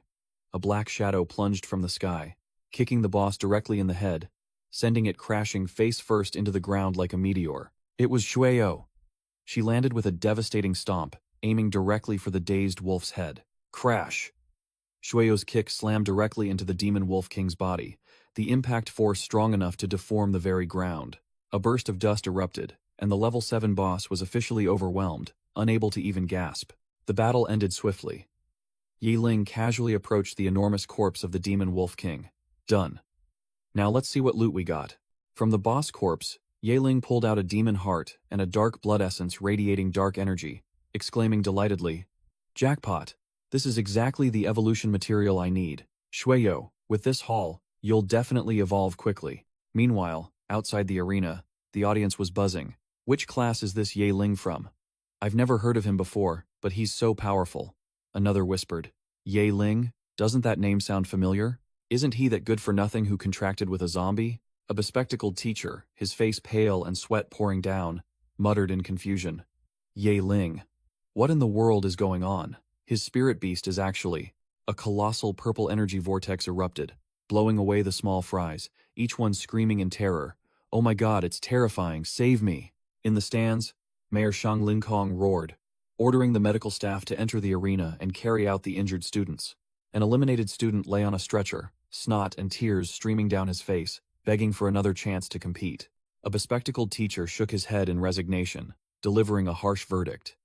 A black shadow plunged from the sky, kicking the boss directly in the head, sending it crashing face-first into the ground like a meteor. It was Shuio. She landed with a devastating stomp, aiming directly for the dazed wolf's head. Crash! Shuio's kick slammed directly into the Demon Wolf King's body, the impact force strong enough to deform the very ground. A burst of dust erupted, and the level 7 boss was officially overwhelmed, unable to even gasp. The battle ended swiftly. Yi Ling casually approached the enormous corpse of the demon wolf king. Done. Now let's see what loot we got. From the boss corpse, Yi Ling pulled out a demon heart and a dark blood essence radiating dark energy, exclaiming delightedly, "Jackpot! This is exactly the evolution material I need. Shueyo, with this haul, you'll definitely evolve quickly." Meanwhile, outside the arena, the audience was buzzing. Which class is this Yi Ling from? I've never heard of him before, but he's so powerful. Another whispered, Yi Ling? Doesn't that name sound familiar? Isn't he that good-for-nothing who contracted with a zombie? A bespectacled teacher, his face pale and sweat pouring down, muttered in confusion. Yi Ling. What in the world is going on? His spirit beast is actually... A colossal purple energy vortex erupted, blowing away the small fries, each one screaming in terror. Oh my god, it's terrifying, save me! In the stands, Mayor Shang Linkong roared, ordering the medical staff to enter the arena and carry out the injured students. An eliminated student lay on a stretcher, snot and tears streaming down his face, begging for another chance to compete. A bespectacled teacher shook his head in resignation, delivering a harsh verdict.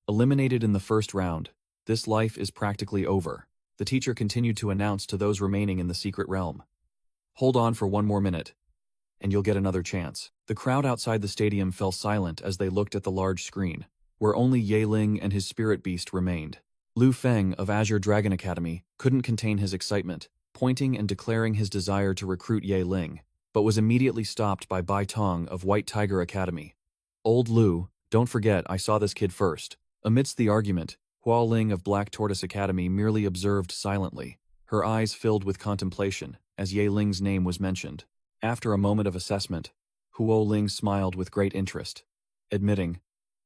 Eliminated in the first round, this life is practically over. The teacher continued to announce to those remaining in the secret realm. Hold on for one more minute, and you'll get another chance. The crowd outside the stadium fell silent as they looked at the large screen, where only Yi Ling and his spirit beast remained. Lu Feng of Azure Dragon Academy couldn't contain his excitement, pointing and declaring his desire to recruit Yi Ling, but was immediately stopped by Bai Tong of White Tiger Academy. Old Lu, don't forget I saw this kid first. Amidst the argument, Hua Ling of Black Tortoise Academy merely observed silently, her eyes filled with contemplation, as Yi Ling's name was mentioned. After a moment of assessment, Huo Ling smiled with great interest, admitting,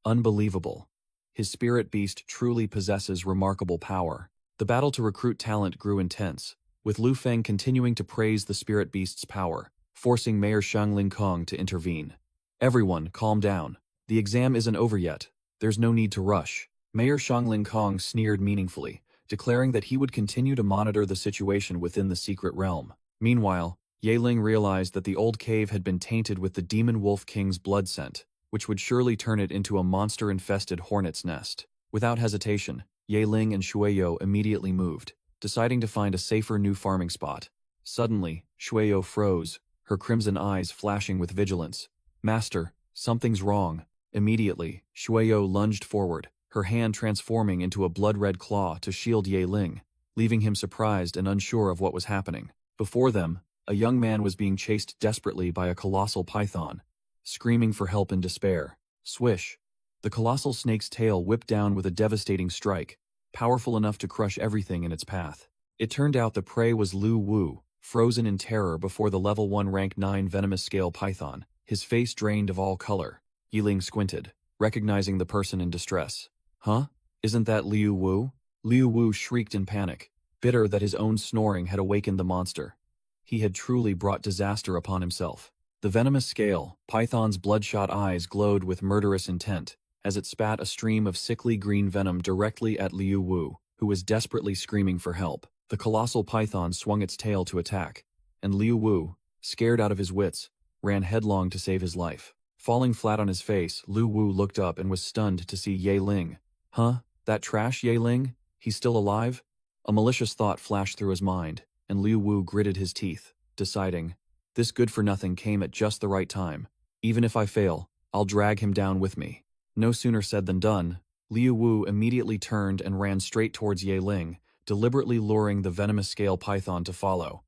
"Unbelievable. His spirit beast truly possesses remarkable power." The battle to recruit talent grew intense, with Lu Feng continuing to praise the spirit beast's power, forcing Mayor Shang Linkong to intervene. "Everyone, calm down. The exam isn't over yet. There's no need to rush." Mayor Shang Linkong sneered meaningfully, declaring that he would continue to monitor the situation within the secret realm. Meanwhile, Yi Ling realized that the old cave had been tainted with the demon wolf king's blood scent, which would surely turn it into a monster-infested hornet's nest. Without hesitation, Yi Ling and Shueyo immediately moved, deciding to find a safer new farming spot. Suddenly, Shueyo froze, her crimson eyes flashing with vigilance. "Master, something's wrong." Immediately, Shueyo lunged forward, her hand transforming into a blood-red claw to shield Yi Ling, leaving him surprised and unsure of what was happening. Before them, a young man was being chased desperately by a colossal python, screaming for help in despair. Swish! The colossal snake's tail whipped down with a devastating strike, powerful enough to crush everything in its path. It turned out the prey was Lu Wu, frozen in terror before the level 1 rank 9 venomous scale python, his face drained of all color. Yi Ling squinted, recognizing the person in distress. "Huh? Isn't that Liu Wu?" Liu Wu shrieked in panic, bitter that his own snoring had awakened the monster. He had truly brought disaster upon himself. The venomous scale, python's bloodshot eyes glowed with murderous intent, as it spat a stream of sickly green venom directly at Liu Wu, who was desperately screaming for help. The colossal python swung its tail to attack, and Liu Wu, scared out of his wits, ran headlong to save his life. Falling flat on his face, Liu Wu looked up and was stunned to see Yi Ling. "Huh? That trash Yi Ling? He's still alive?" A malicious thought flashed through his mind, and Liu Wu gritted his teeth, deciding, "This good-for-nothing came at just the right time. Even if I fail, I'll drag him down with me." No sooner said than done. Liu Wu immediately turned and ran straight towards Yi Ling, deliberately luring the venomous scale python to follow.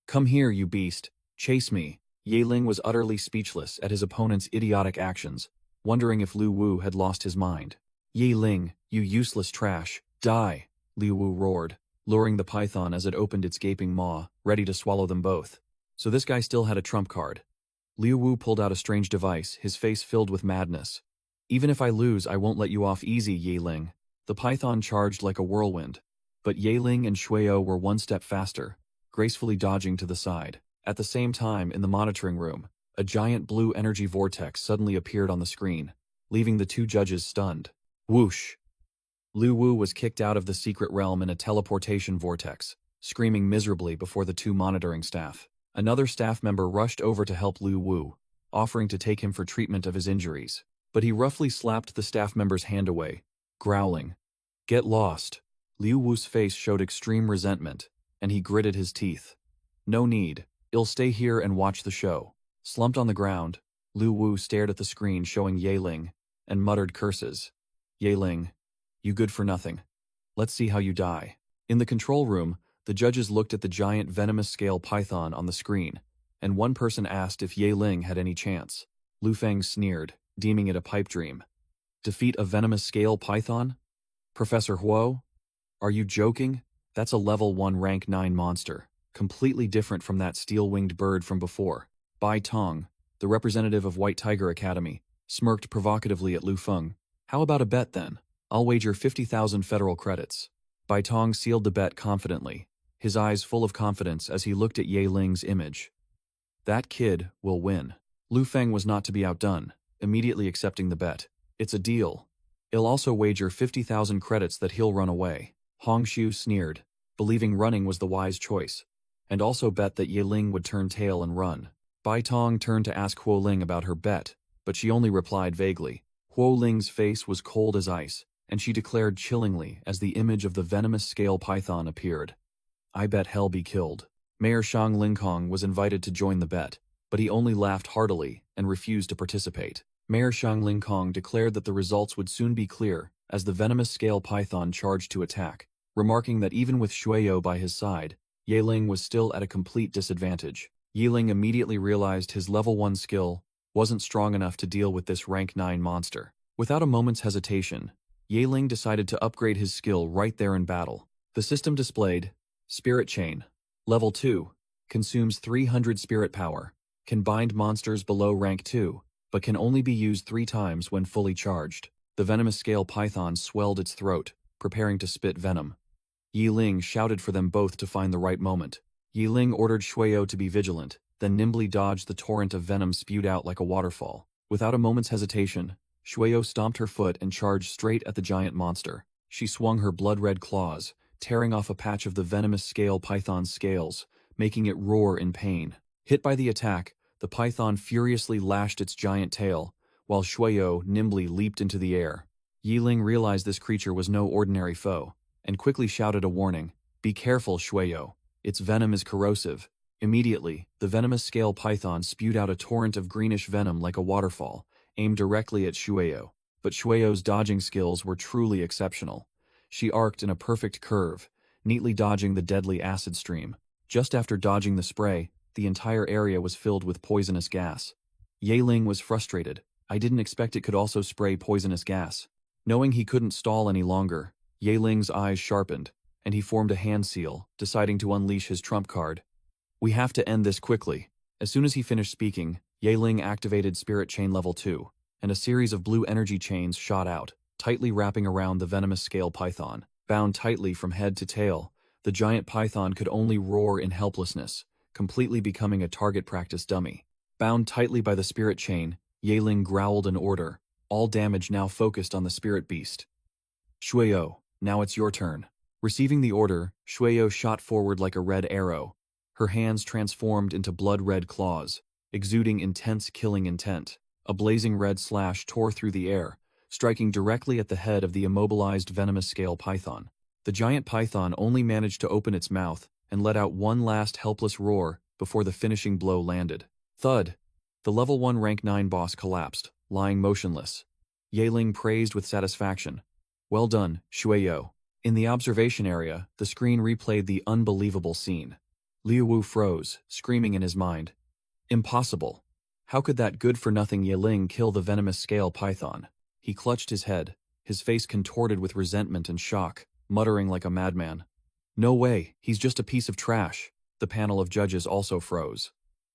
"Come here, you beast. Chase me." Yi Ling was utterly speechless at his opponent's idiotic actions, wondering if Liu Wu had lost his mind. "Yi Ling, you useless trash, die!" Liu Wu roared, luring the python as it opened its gaping maw, ready to swallow them both. So this guy still had a trump card. Liu Wu pulled out a strange device, his face filled with madness. "Even if I lose, I won't let you off easy, Yi Ling." The python charged like a whirlwind, but Yi Ling and Shueyo were one step faster, gracefully dodging to the side. At the same time, in the monitoring room, a giant blue energy vortex suddenly appeared on the screen, leaving the two judges stunned. Whoosh! Liu Wu was kicked out of the secret realm in a teleportation vortex, screaming miserably before the two monitoring staff. Another staff member rushed over to help Liu Wu, offering to take him for treatment of his injuries, but he roughly slapped the staff member's hand away, growling, "Get lost." Liu Wu's face showed extreme resentment, and he gritted his teeth. No need, I'll stay here and watch the show. Slumped on the ground, Liu Wu stared at the screen showing Yaling, and muttered curses. Yaling, you good for nothing. Let's see how you die. In the control room, the judges looked at the giant venomous scale python on the screen, and one person asked if Yaling had any chance. Lu Feng sneered, deeming it a pipe dream. Defeat a venomous scale python? Professor Huo? Are you joking? That's a level 1 rank 9 monster, completely different from that steel-winged bird from before. Bai Tong, the representative of White Tiger Academy, smirked provocatively at Lu Feng. How about a bet then? I'll wager 50,000 federal credits. Bai Tong sealed the bet confidently, his eyes full of confidence as he looked at Yaling's image. That kid will win. Lu Feng was not to be outdone, immediately accepting the bet. It's a deal. I'll also wager 50,000 credits that he'll run away. Hong Xiu sneered, believing running was the wise choice, and also bet that Yaling would turn tail and run. Bai Tong turned to ask Huo Ling about her bet, but she only replied vaguely. Huo Ling's face was cold as ice, and she declared chillingly as the image of the venomous scale python appeared. I bet hell be killed. Mayor Shang Lingkong was invited to join the bet, but he only laughed heartily and refused to participate. Mayor Shang Lingkong declared that the results would soon be clear as the venomous scale python charged to attack, remarking that even with Shueyo by his side, Yaling was still at a complete disadvantage. Yiling immediately realized his level 1 skill wasn't strong enough to deal with this rank 9 monster. Without a moment's hesitation, Yaling decided to upgrade his skill right there in battle. The system displayed, Spirit Chain, Level 2, consumes 300 spirit power, can bind monsters below rank 2, but can only be used 3 times when fully charged. The venomous scale python swelled its throat, preparing to spit venom. Yiling shouted for them both to find the right moment. Yiling ordered Shueyo to be vigilant, then nimbly dodged the torrent of venom spewed out like a waterfall. Without a moment's hesitation, Shueyo stomped her foot and charged straight at the giant monster. She swung her blood-red claws, tearing off a patch of the venomous scale python's scales, making it roar in pain. Hit by the attack, the python furiously lashed its giant tail, while Shueyo nimbly leaped into the air. Yiling realized this creature was no ordinary foe, and quickly shouted a warning. Be careful, Shueyo. Its venom is corrosive. Immediately, the venomous scale python spewed out a torrent of greenish venom like a waterfall, aimed directly at Shueyo. But Shueyo's dodging skills were truly exceptional. She arced in a perfect curve, neatly dodging the deadly acid stream. Just after dodging the spray, the entire area was filled with poisonous gas. Yaling was frustrated. I didn't expect it could also spray poisonous gas. Knowing he couldn't stall any longer, Yaling's eyes sharpened, and he formed a hand seal, deciding to unleash his trump card. We have to end this quickly. As soon as he finished speaking, Yaling activated Spirit Chain Level 2, and a series of blue energy chains shot out, tightly wrapping around the venomous scale python. Bound tightly from head to tail, the giant python could only roar in helplessness, completely becoming a target practice dummy. Bound tightly by the spirit chain, Yaling growled an order, all damage now focused on the spirit beast. Shueyo, now it's your turn. Receiving the order, Shueyo shot forward like a red arrow. Her hands transformed into blood-red claws, exuding intense killing intent. A blazing red slash tore through the air, striking directly at the head of the immobilized venomous scale python. The giant python only managed to open its mouth and let out one last helpless roar before the finishing blow landed. Thud! The level 1 rank 9 boss collapsed, lying motionless. Yaling praised with satisfaction. Well done, Shueyo. In the observation area, the screen replayed the unbelievable scene. Liu Wu froze, screaming in his mind. Impossible. How could that good-for-nothing Yaling kill the venomous scale python? He clutched his head, his face contorted with resentment and shock, muttering like a madman. No way, he's just a piece of trash. The panel of judges also froze.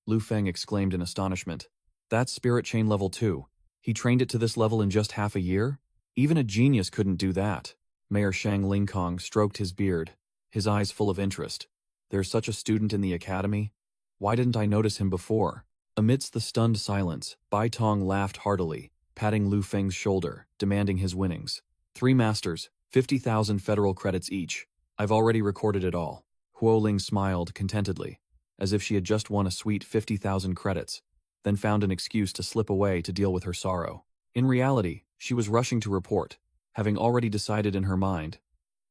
Lu Feng exclaimed in astonishment. That's Spirit Chain Level 2. He trained it to this level in just half a year? Even a genius couldn't do that. Mayor Shang Lingkong stroked his beard, his eyes full of interest. There's such a student in the academy? Why didn't I notice him before? Amidst the stunned silence, Bai Tong laughed heartily, patting Lu Feng's shoulder, demanding his winnings. 3 masters, 50,000 federal credits each. I've already recorded it all. Huo Ling smiled contentedly, as if she had just won a sweet 50,000 credits, then found an excuse to slip away to deal with her sorrow. In reality, she was rushing to report, having already decided in her mind.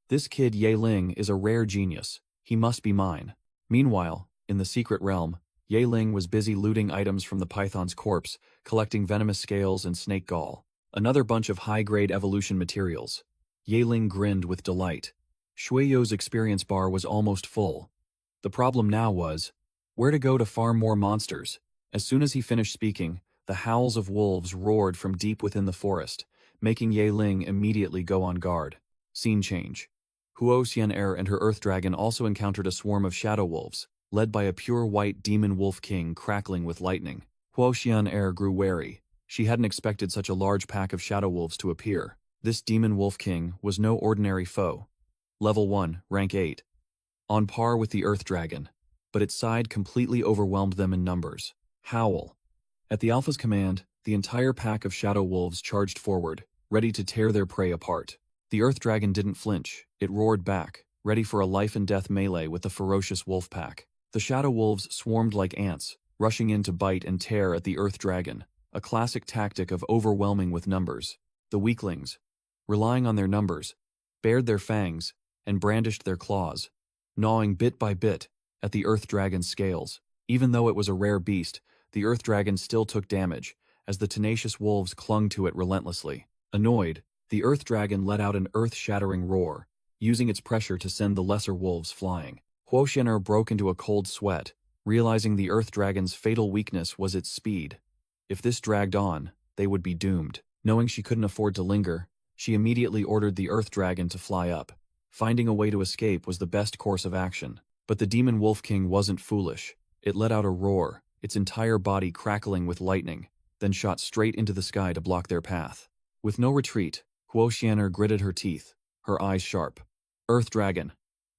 This kid Ye Ling is a rare genius. He must be mine. Meanwhile, in the secret realm, Ye Ling was busy looting items from the python's corpse, collecting venomous scales and snake gall. Another bunch of high-grade evolution materials. Ye Ling grinned with delight. Shueyo's experience bar was almost full. The problem now was, where to go to farm more monsters? As soon as he finished speaking, the howls of wolves roared from deep within the forest, making Ye Ling immediately go on guard. Scene change. Huo Xian'er and her Earth Dragon also encountered a swarm of shadow wolves, led by a pure white demon wolf king crackling with lightning. Huo Xian'er grew wary. She hadn't expected such a large pack of shadow wolves to appear. This demon wolf king was no ordinary foe. Level 1, rank 8. On par with the Earth Dragon, but its side completely overwhelmed them in numbers. Howl. At the Alpha's command, the entire pack of shadow wolves charged forward, ready to tear their prey apart. The Earth Dragon didn't flinch. It roared back, ready for a life-and-death melee with the ferocious wolf pack. The shadow wolves swarmed like ants, rushing in to bite and tear at the Earth Dragon, a classic tactic of overwhelming with numbers. The weaklings, relying on their numbers, bared their fangs and brandished their claws, gnawing bit by bit at the Earth Dragon's scales. Even though it was a rare beast, the Earth Dragon still took damage, as the tenacious wolves clung to it relentlessly. Annoyed, the Earth Dragon let out an earth-shattering roar, using its pressure to send the lesser wolves flying. Huo Xian'er broke into a cold sweat, realizing the Earth Dragon's fatal weakness was its speed. If this dragged on, they would be doomed. Knowing she couldn't afford to linger, she immediately ordered the Earth Dragon to fly up. Finding a way to escape was the best course of action. But the Demon Wolf King wasn't foolish. It let out a roar, its entire body crackling with lightning, then shot straight into the sky to block their path. With no retreat, Huo Xian'er gritted her teeth, her eyes sharp. Earth Dragon.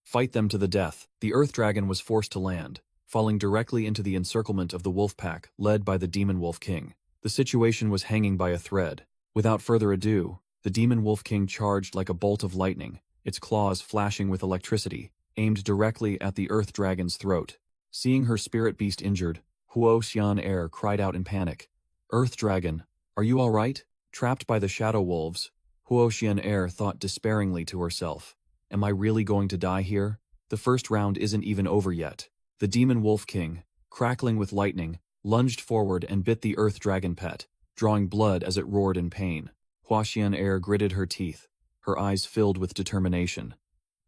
Fight them to the death. The Earth Dragon was forced to land, falling directly into the encirclement of the wolf pack led by the Demon Wolf King. The situation was hanging by a thread. Without further ado, the Demon Wolf King charged like a bolt of lightning, its claws flashing with electricity, aimed directly at the Earth Dragon's throat. Seeing her spirit beast injured, Huo Xian'er cried out in panic. Earth Dragon, are you all right? Trapped by the shadow wolves, Huo Xian'er thought despairingly to herself. Am I really going to die here? The first round isn't even over yet. The Demon Wolf King, crackling with lightning, lunged forward and bit the Earth Dragon pet, drawing blood as it roared in pain. Huo Xian'er gritted her teeth, her eyes filled with determination.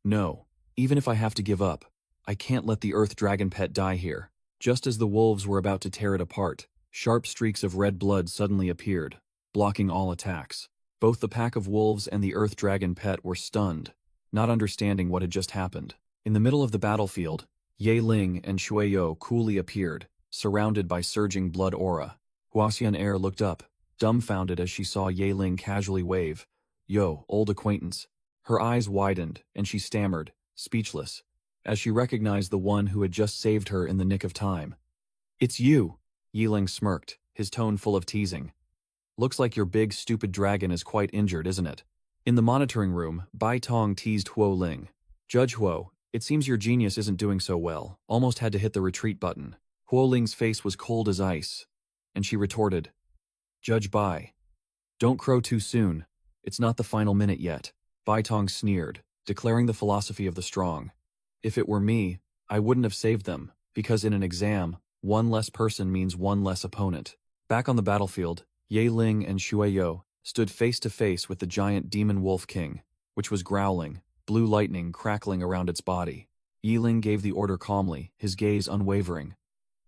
No, even if I have to give up, I can't let the Earth Dragon pet die here. Just as the wolves were about to tear it apart, sharp streaks of red blood suddenly appeared, blocking all attacks. Both the pack of wolves and the Earth Dragon pet were stunned, not understanding what had just happened. In the middle of the battlefield, Ye Ling and Shueyo coolly appeared, surrounded by surging blood aura. Huo Xian'er looked up, dumbfounded as she saw Ye Ling casually wave, "Yo, old acquaintance." Her eyes widened, and she stammered, speechless, as she recognized the one who had just saved her in the nick of time. "It's you," Ye Ling smirked, his tone full of teasing. "Looks like your big, stupid dragon is quite injured, isn't it?" In the monitoring room, Bai Tong teased Huo Ling. "Judge Huo, it seems your genius isn't doing so well. Almost had to hit the retreat button." Huo Ling's face was cold as ice, and she retorted, "Judge Bai, don't crow too soon. It's not the final minute yet." Bai Tong sneered, declaring the philosophy of the strong. "If it were me, I wouldn't have saved them, because in an exam, one less person means one less opponent." Back on the battlefield, Ye Ling and Shueyo stood face to face with the giant Demon Wolf King, which was growling, blue lightning crackling around its body. Ye Ling gave the order calmly, his gaze unwavering.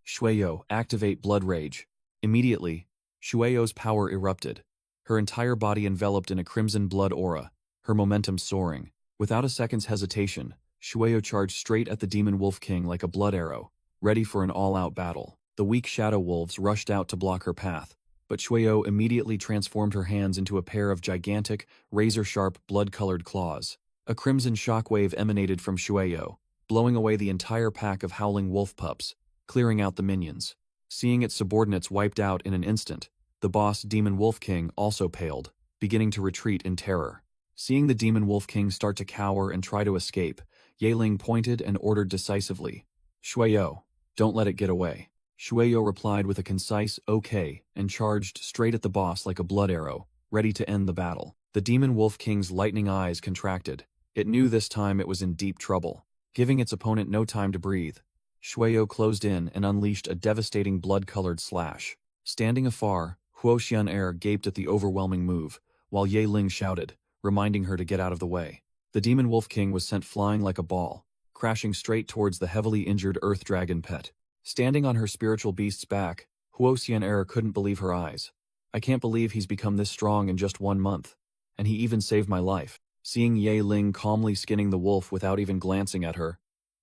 "Shueyo, activate Blood Rage." Immediately, Shueyo's power erupted, her entire body enveloped in a crimson blood aura, her momentum soaring. Without a second's hesitation, Shueyo charged straight at the Demon Wolf King like a blood arrow, ready for an all-out battle. The weak shadow wolves rushed out to block her path, but Shueyo immediately transformed her hands into a pair of gigantic, razor-sharp, blood-colored claws. A crimson shockwave emanated from Shueyo, blowing away the entire pack of howling wolf pups, clearing out the minions. Seeing its subordinates wiped out in an instant, the boss Demon Wolf King also paled, beginning to retreat in terror. Seeing the Demon Wolf King start to cower and try to escape, Ye Ling pointed and ordered decisively, "Shueyo, don't let it get away." Shueyo replied with a concise "okay" and charged straight at the boss like a blood arrow, ready to end the battle. The Demon Wolf King's lightning eyes contracted, It knew this time it was in deep trouble. Giving its opponent no time to breathe, Shueyo closed in and unleashed a devastating blood-colored slash. Standing afar, Huo Xian'er gaped at the overwhelming move, while Ye Ling shouted, reminding her to get out of the way. The Demon Wolf King was sent flying like a ball, crashing straight towards the heavily injured Earth Dragon pet. Standing on her spiritual beast's back, Huo Xian'er couldn't believe her eyes. I can't believe he's become this strong in just 1 month. And he even saved my life. Seeing Ye Ling calmly skinning the wolf without even glancing at her,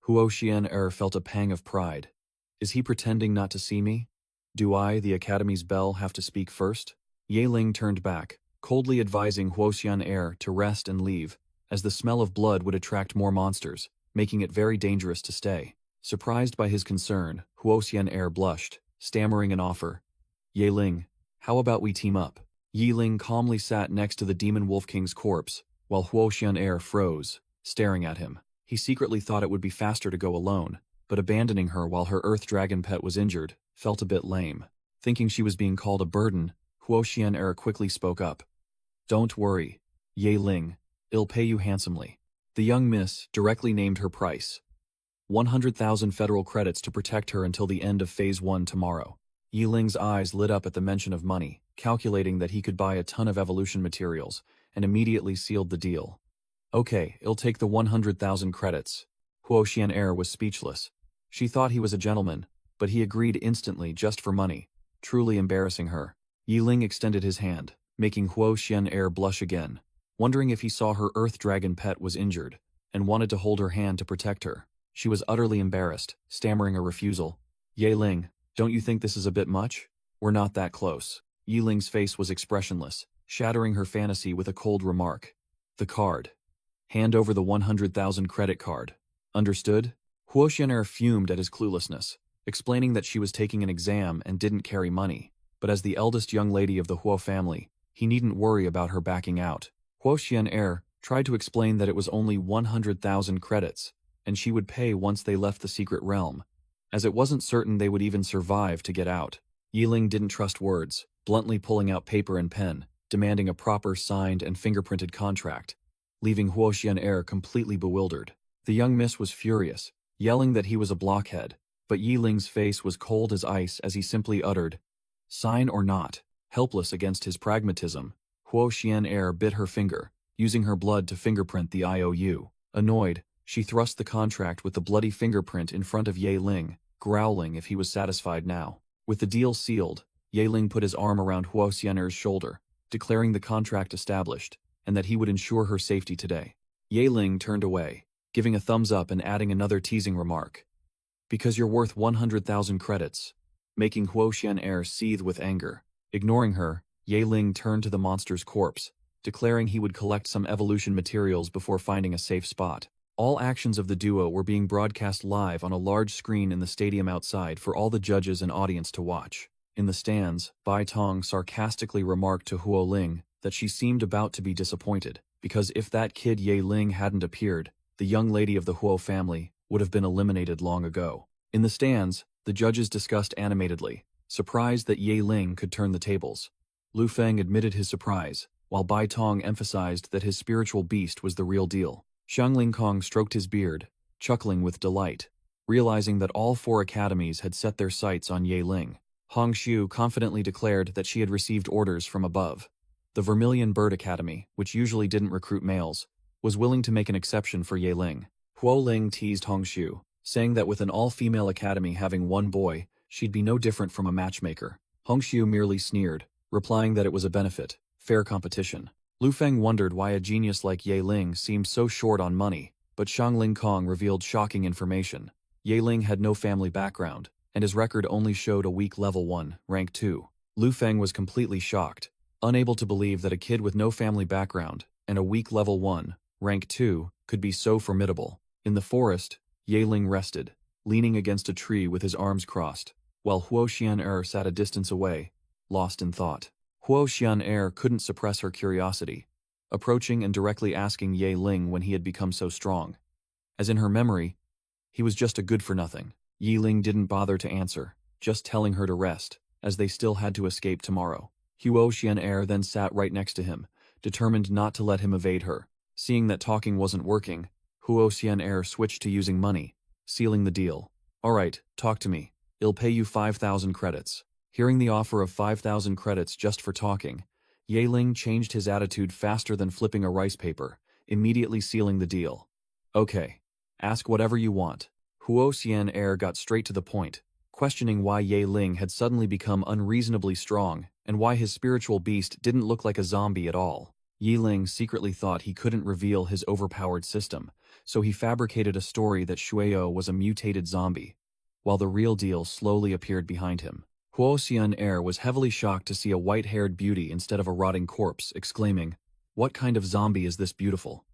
Huo Xian'er felt a pang of pride. Is he pretending not to see me? Do I, the Academy's belle, have to speak first? Ye Ling turned back, coldly advising Huo Xian'er to rest and leave, as the smell of blood would attract more monsters, making it very dangerous to stay. Surprised by his concern, Huo Xian'er blushed, stammering an offer. Ye Ling, how about we team up? Ye Ling calmly sat next to the Demon Wolf King's corpse, while Huo Xian'er froze, staring at him. He secretly thought it would be faster to go alone, but abandoning her while her Earth Dragon pet was injured felt a bit lame. Thinking she was being called a burden, Huo Xian'er quickly spoke up. Don't worry, Ye Ling, I'll pay you handsomely. The young miss directly named her price. 100,000 federal credits to protect her until the end of Phase 1 tomorrow. Ye Ling's eyes lit up at the mention of money, calculating that he could buy a ton of evolution materials, and immediately sealed the deal. Okay, I'll take the 100,000 credits. Huo Xian'er was speechless. She thought he was a gentleman, but he agreed instantly just for money, truly embarrassing her. Ye Ling extended his hand, making Huo Xian'er blush again, wondering if he saw her Earth Dragon pet was injured, and wanted to hold her hand to protect her. She was utterly embarrassed, stammering a refusal. Ye Ling, don't you think this is a bit much? We're not that close. Ye Ling's face was expressionless, shattering her fantasy with a cold remark. The card. Hand over the 100,000 credit card. Understood? Huo Xian'er fumed at his cluelessness, explaining that she was taking an exam and didn't carry money, but as the eldest young lady of the Huo family, he needn't worry about her backing out. Huo Xian'er tried to explain that it was only 100,000 credits, and she would pay once they left the secret realm, as it wasn't certain they would even survive to get out. Ye Ling didn't trust words, bluntly pulling out paper and pen, demanding a proper signed and fingerprinted contract, leaving Huo Xian'er completely bewildered. The young miss was furious, yelling that he was a blockhead, but Ye Ling's face was cold as ice as he simply uttered, sign or not. Helpless against his pragmatism, Huo Xian'er bit her finger, using her blood to fingerprint the IOU. Annoyed, she thrust the contract with the bloody fingerprint in front of Ye Ling, growling if he was satisfied now. With the deal sealed, Ye Ling put his arm around Huo Xian'er's shoulder, declaring the contract established, and that he would ensure her safety today. Ye Ling turned away, giving a thumbs up and adding another teasing remark. Because you're worth 100,000 credits, making Huo Xian'er seethe with anger. Ignoring her, Ye Ling turned to the monster's corpse, declaring he would collect some evolution materials before finding a safe spot. All actions of the duo were being broadcast live on a large screen in the stadium outside for all the judges and audience to watch. In the stands, Bai Tong sarcastically remarked to Huo Ling that she seemed about to be disappointed, because if that kid Ye Ling hadn't appeared, the young lady of the Huo family would have been eliminated long ago. In the stands, the judges discussed animatedly, surprised that Ye Ling could turn the tables. Lu Feng admitted his surprise, while Bai Tong emphasized that his spiritual beast was the real deal. Xiang Lingkong stroked his beard, chuckling with delight, realizing that all 4 academies had set their sights on Ye Ling. Hong Xiu confidently declared that she had received orders from above. The Vermilion Bird Academy, which usually didn't recruit males, was willing to make an exception for Ye Ling. Huo Ling teased Hong Xiu, saying that with an all-female academy having 1 boy, she'd be no different from a matchmaker. Hong Xiu merely sneered, replying that it was a benefit, fair competition. Lu Feng wondered why a genius like Ye Ling seemed so short on money, but Xiang Lingkong revealed shocking information. Ye Ling had no family background, and his record only showed a weak level 1, rank 2. Lu Feng was completely shocked, unable to believe that a kid with no family background and a weak level 1, rank 2, could be so formidable. In the forest, Ye Ling rested, leaning against a tree with his arms crossed, while Huo Xian'er sat a distance away, lost in thought. Huo Xian'er couldn't suppress her curiosity, approaching and directly asking Ye Ling when he had become so strong. As in her memory, he was just a good-for-nothing. Ye Ling didn't bother to answer, just telling her to rest, as they still had to escape tomorrow. Huo Xian'er then sat right next to him, determined not to let him evade her, Seeing that talking wasn't working, Huo Xian'er switched to using money, sealing the deal. Alright, talk to me. I'll pay you 5,000 credits. Hearing the offer of 5,000 credits just for talking, Yaling changed his attitude faster than flipping a rice paper, immediately sealing the deal. Okay. Ask whatever you want. Huo Xian'er got straight to the point, questioning why Yaling had suddenly become unreasonably strong and why his spiritual beast didn't look like a zombie at all. Yiling secretly thought he couldn't reveal his overpowered system, so he fabricated a story that Shueyo was a mutated zombie, while the real deal slowly appeared behind him. Huo Xian'er was heavily shocked to see a white-haired beauty instead of a rotting corpse, exclaiming, "What kind of zombie is this beautiful?"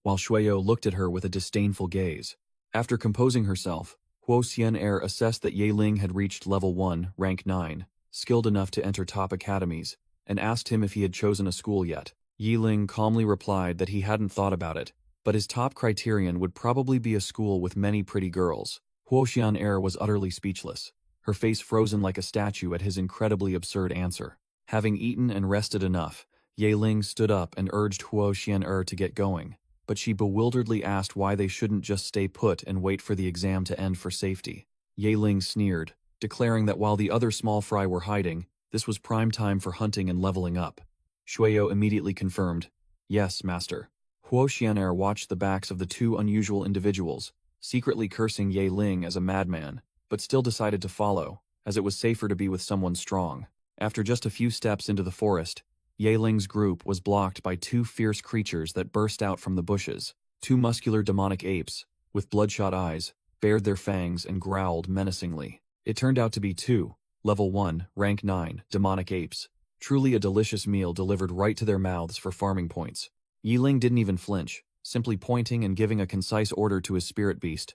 While Shueyo looked at her with a disdainful gaze. After composing herself, Huo Xian'er assessed that Yaling had reached level 1, rank 9, skilled enough to enter top academies, and asked him if he had chosen a school yet. Yiling calmly replied that he hadn't thought about it, but his top criterion would probably be a school with many pretty girls. Huo Xian'er was utterly speechless, her face frozen like a statue at his incredibly absurd answer. Having eaten and rested enough, Yaling stood up and urged Huo Xian'er to get going, but she bewilderedly asked why they shouldn't just stay put and wait for the exam to end for safety. Yaling sneered, declaring that while the other small fry were hiding, this was prime time for hunting and leveling up. Shueyo immediately confirmed, "Yes, master." Huo Xian'er watched the backs of the two unusual individuals, secretly cursing Yaling as a madman, but still decided to follow, as it was safer to be with someone strong. After just a few steps into the forest, Yaling's group was blocked by two fierce creatures that burst out from the bushes. Two muscular demonic apes, with bloodshot eyes, bared their fangs and growled menacingly. It turned out to be two, level 1, rank 9, demonic apes. Truly a delicious meal delivered right to their mouths for farming points. Yiling didn't even flinch, simply pointing and giving a concise order to his spirit beast.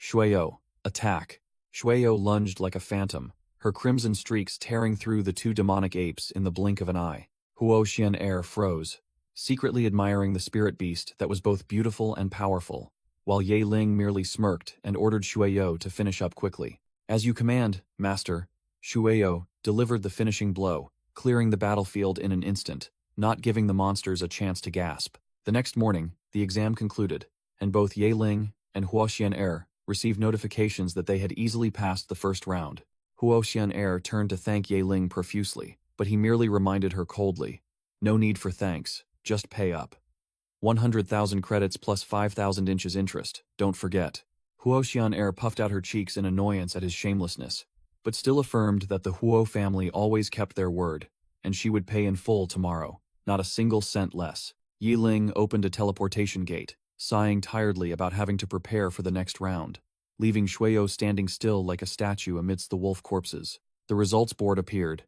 "Shueyo, attack." Shueyo lunged like a phantom, her crimson streaks tearing through the two demonic apes in the blink of an eye. Huo Xian'er froze, secretly admiring the spirit beast that was both beautiful and powerful, while Yaling merely smirked and ordered Shueyo to finish up quickly. "As you command, master." Shueyo delivered the finishing blow, clearing the battlefield in an instant, not giving the monsters a chance to gasp. The next morning, the exam concluded, and both Yaling and Huo Xian'er received notifications that they had easily passed the first round. Huo Xian'er turned to thank Yaling profusely, but he merely reminded her coldly, "No need for thanks, just pay up. 100,000 credits plus 5,000 inches interest, don't forget." Huo Xian'er puffed out her cheeks in annoyance at his shamelessness, but still affirmed that the Huo family always kept their word, and she would pay in full tomorrow, not a single cent less. Yiling opened a teleportation gate, sighing tiredly about having to prepare for the next round, leaving Shueyo standing still like a statue amidst the wolf corpses. The results board appeared.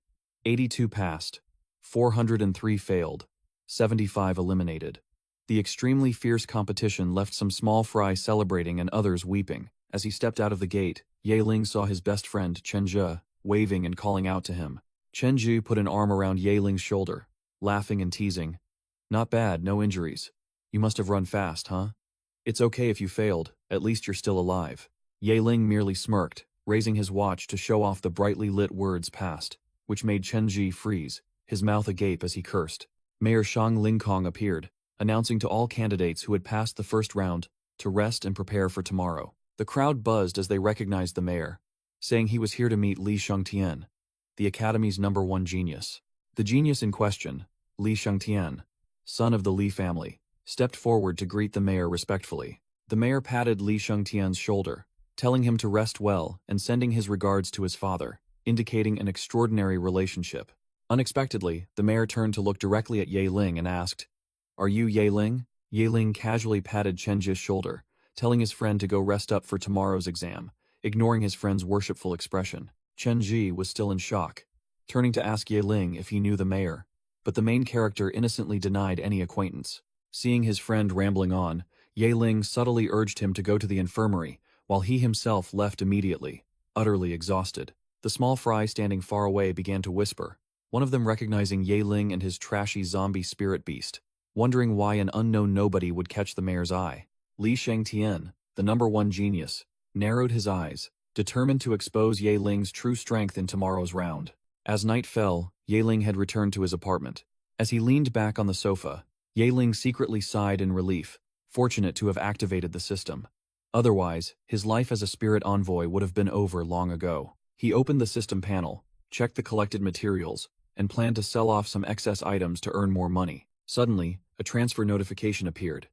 82 passed, 403 failed, 75 eliminated. The extremely fierce competition left some small fry celebrating and others weeping. As he stepped out of the gate, Yaling saw his best friend, Chenji, waving and calling out to him. Chenji put an arm around Yaling's shoulder, laughing and teasing. "Not bad, no injuries. You must have run fast, huh? It's okay if you failed, at least you're still alive." Yaling merely smirked, raising his watch to show off the brightly lit words passed, which made Chenji freeze, his mouth agape as he cursed. Mayor Shang Lingkong appeared, announcing to all candidates who had passed the first round to rest and prepare for tomorrow. The crowd buzzed as they recognized the mayor, saying he was here to meet Li Shengtian, the Academy's #1 genius. The genius in question, Li Shengtian, son of the Li family, stepped forward to greet the mayor respectfully. The mayor patted Li Shengtian's shoulder, telling him to rest well and sending his regards to his father, indicating an extraordinary relationship. Unexpectedly, the mayor turned to look directly at Yaling and asked, "Are you Yaling?" Yaling casually patted Chenji's shoulder, telling his friend to go rest up for tomorrow's exam, ignoring his friend's worshipful expression. Chenji was still in shock, turning to ask Yaling if he knew the mayor, but the main character innocently denied any acquaintance. Seeing his friend rambling on, Yaling subtly urged him to go to the infirmary, while he himself left immediately, utterly exhausted. The small fry standing far away began to whisper, one of them recognizing Yaling and his trashy zombie spirit beast, wondering why an unknown nobody would catch the mayor's eye. Li Shengtian, the #1 genius, narrowed his eyes, determined to expose Yaling's true strength in tomorrow's round. As night fell, Yaling had returned to his apartment. As he leaned back on the sofa, Ye Ling secretly sighed in relief, fortunate to have activated the system. Otherwise, his life as a spirit envoy would have been over long ago. He opened the system panel, checked the collected materials, and planned to sell off some excess items to earn more money. Suddenly, a transfer notification appeared.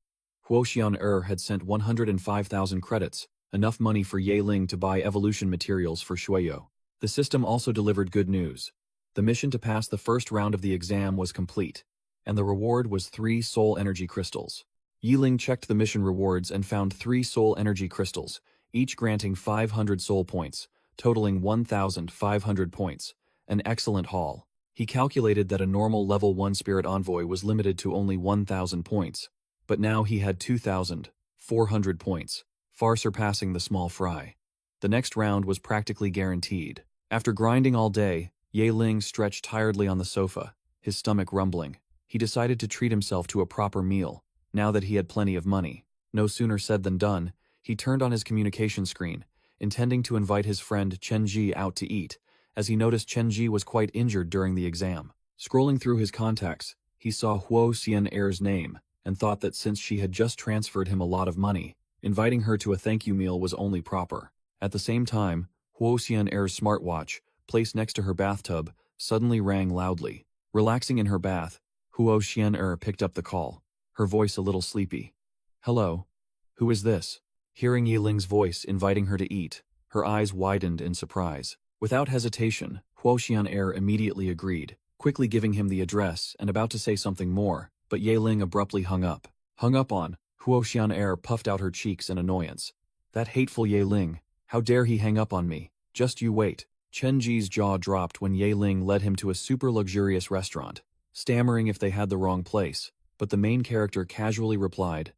Huoxian had sent 105,000 credits, enough money for Ye Ling to buy evolution materials for Shueyo. The system also delivered good news. The mission to pass the first round of the exam was complete, and the reward was 3 soul energy crystals. Ye Ling checked the mission rewards and found 3 soul energy crystals, each granting 500 soul points, totaling 1,500 points, an excellent haul. He calculated that a normal level 1 spirit envoy was limited to only 1,000 points, but now he had 2,400 points, far surpassing the small fry. The next round was practically guaranteed. After grinding all day, Ye Ling stretched tiredly on the sofa, his stomach rumbling. He decided to treat himself to a proper meal, now that he had plenty of money. No sooner said than done, he turned on his communication screen, intending to invite his friend Chen Ji out to eat, as he noticed Chen Ji was quite injured during the exam. Scrolling through his contacts, he saw Huoxian's name, and thought that since she had just transferred him a lot of money, inviting her to a thank you meal was only proper. At the same time, Huoxian's smartwatch, placed next to her bathtub, suddenly rang loudly. Relaxing in her bath, Huoxian picked up the call, her voice a little sleepy. "Hello? Who is this?" Hearing Ye Ling's voice inviting her to eat, her eyes widened in surprise. Without hesitation, Huoxian immediately agreed, quickly giving him the address and about to say something more, but Ye Ling abruptly hung up. Hung up on, Huoxian puffed out her cheeks in annoyance. That hateful Ye Ling, how dare he hang up on me? Just you wait. Chen Ji's jaw dropped when Ye Ling led him to a super luxurious restaurant, stammering if they had the wrong place, but the main character casually replied,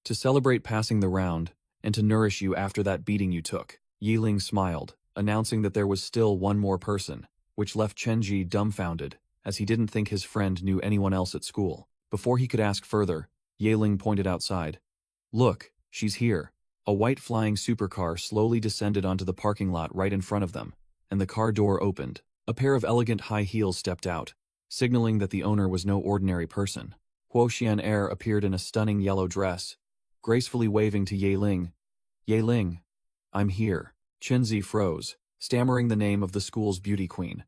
"To celebrate passing the round, and to nourish you after that beating you took." Ye Ling smiled, announcing that there was still one more person, which left Chen Ji dumbfounded, as he didn't think his friend knew anyone else at school. Before he could ask further, Ye Ling pointed outside. "Look, she's here." A white flying supercar slowly descended onto the parking lot right in front of them, and the car door opened. A pair of elegant high heels stepped out, signaling that the owner was no ordinary person. Huoxian appeared in a stunning yellow dress, gracefully waving to Ye Ling. "Ye Ling, I'm here." Chen Zi froze, stammering the name of the school's beauty queen,